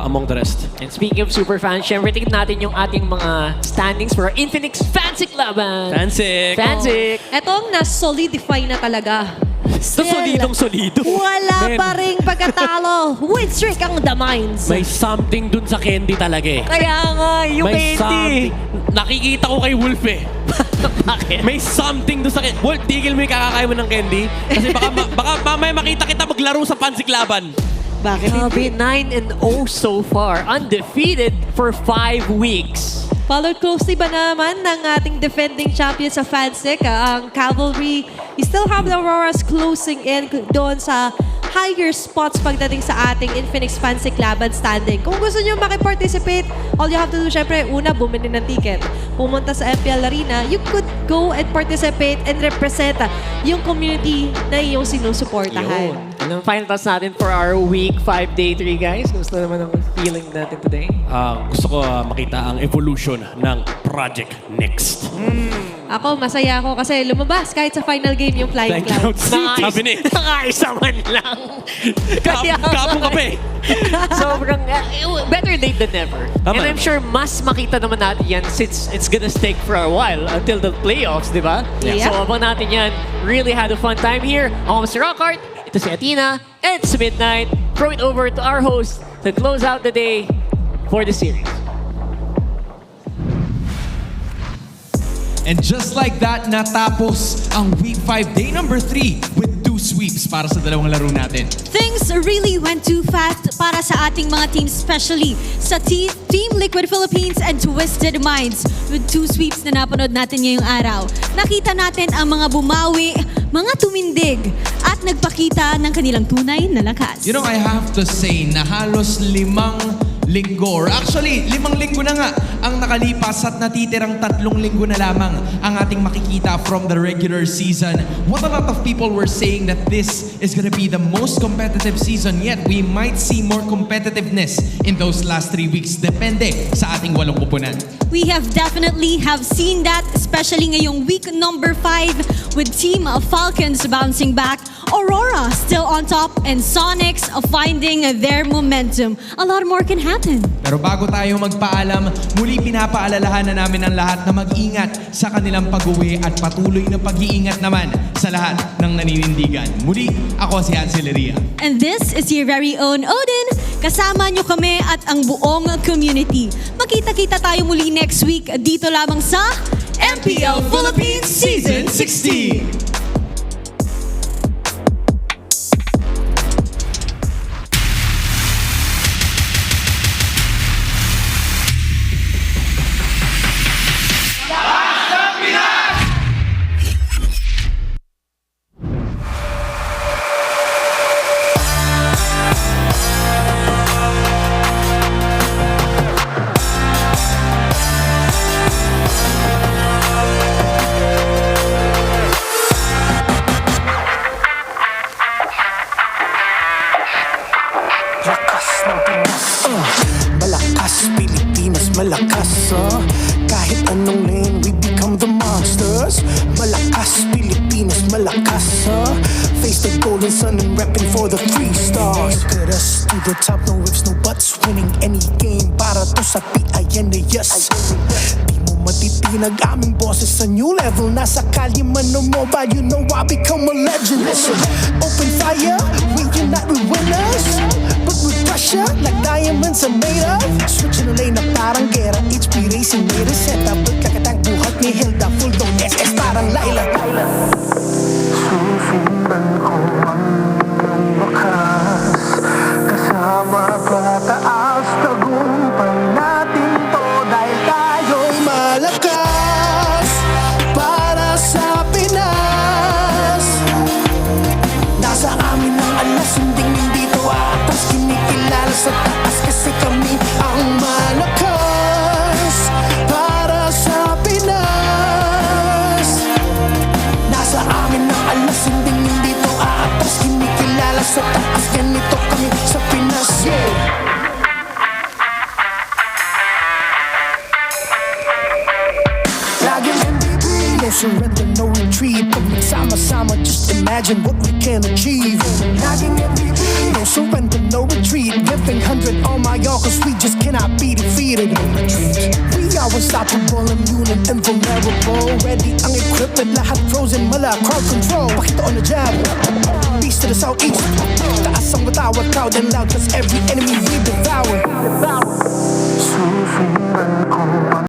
Speaker 9: among the rest.
Speaker 17: And speaking of superfans, syempre tingnan natin yung ating mga standings for our Infinix Fansik laban.
Speaker 9: Fansik!
Speaker 18: Ito ang na-solidify na talaga.
Speaker 9: Solidong solido.
Speaker 18: Wala pa ring pagkatalo. Win streak ang The Mines.
Speaker 9: May something dun sa Candy talaga eh.
Speaker 17: Kaya nga, yung
Speaker 9: May
Speaker 17: Candy.
Speaker 9: Something. Nakikita ko kay Wolf eh.
Speaker 17: Bakit?
Speaker 9: May something dun sa Candy. Wolf, tigil mo yung kakakain mo ng Candy. Kasi baka mamaya makita kita maglaro sa Fansik laban.
Speaker 17: Bakit? Grabe, 9-0 so far. Undefeated for 5 weeks.
Speaker 18: Followed closely ba naman ng ating defending champion sa Fansik, ang Cavalry. You still have the Auroras closing in doon sa higher spots pagdating sa ating Infinix Fansik laban standing. Kung gusto nyo makiparticipate, all you have to do, syempre, una, bumili ng ticket. Pumunta sa MPL Arena, you could go and participate and represent yung community na iyong sinusuportahan.
Speaker 17: And ang final task natin for our week 5 day 3, guys. Gusto naman ang feeling natin today?
Speaker 9: Gusto ko makita ang evolution ng Project Next.
Speaker 18: Ako, masaya ako kasi lumabas kahit sa final game yung Flying Clouds.
Speaker 9: Sabi ni.
Speaker 17: Nakaisa man lang.
Speaker 9: Kapong kape.
Speaker 17: Sobrang, better late than never. And I'm sure mas makita naman natin yan since it's gonna stick for a while until the playoffs, di ba?
Speaker 18: Yeah.
Speaker 17: So abang natin yan. Really had a fun time here. Ako si Rockart, ito si Athena, and it's midnight. Throw it over to our host to close out the day for the series.
Speaker 6: And just like that, natapos ang Week 5, Day number 3 with 2 sweeps para sa dalawang laro natin.
Speaker 26: Things really went too fast para sa ating mga teams, especially sa Team Liquid Philippines and Twisted Minds. With 2 sweeps na napanood natin ngayong araw, nakita natin ang mga bumawi, mga tumindig, at nagpakita ng kanilang tunay na lakas.
Speaker 6: You know, I have to say na halos 5 linggo. Or actually, 5 linggo na nga ang nakalipas at natitirang 3 linggo na lamang ang ating makikita from the regular season. What a lot of people were saying that this is gonna be the most competitive season yet. We might see more competitiveness in those last 3 weeks. Depende sa ating 8 pupunan.
Speaker 26: We have definitely seen that, especially ngayong week number 5 with Team Falcons bouncing back, Aurora still on top, and Sonics finding their momentum. A lot more can happen.
Speaker 6: Pero bago tayo magpaalam, muli pinapaalalahanan namin ang lahat na mag-ingat sa kanilang pag-uwi at patuloy na pag-iingat naman sa lahat ng naninindigan. Muli, ako si Hanseleria.
Speaker 26: And this is your very own Odin. Kasama nyo kami at ang buong community. Magkita-kita tayo muli next week dito lamang sa
Speaker 4: MPL Philippines Season 16.
Speaker 8: Malakas, Pilipinas, malakas, kahit anong lane, we become the monsters. Malakas, Pilipinas, malakas, face the golden sun and repping for the 3 stars. Look at us, to the top, no ifs, no buts, winning any game, para to sa PINAS. Di mo matitinag aming boses sa new level, nasa kalye man o mobile, you know I become a legend. Listen, open fire, we unite, we winners, but with pressure, like diamonds are made of. Switching the lane na parang gera, HP racing made a setup, kakatang buhat ni Hilda, full dome SS parang Laila. Susundan ko ang wakas, kasama pataas, tagumpay natin to dahil tayo'y malakas para sa Pinas. Nasa amin ang alas, hindi to atas, kinikilala sa taas kasi kami ang malakas para sa Pinas. Nasa amin ang alas, hindi to atas, kinikilala sa taas, ganito kami sa Pinas. Yeah. No surrender, no retreat. Pag nagsama-sama, just imagine what we can achieve. Laging MVP, no surrender, no retreat. Giving 100 on my all, cause we just cannot be defeated. We are unstoppable, immune and invulnerable. Ready ang equipment, lahat frozen, mala, crowd control. Pakita on the jab, east to the southeast. Taas ang watawat, proud and loud, cause every enemy we devour.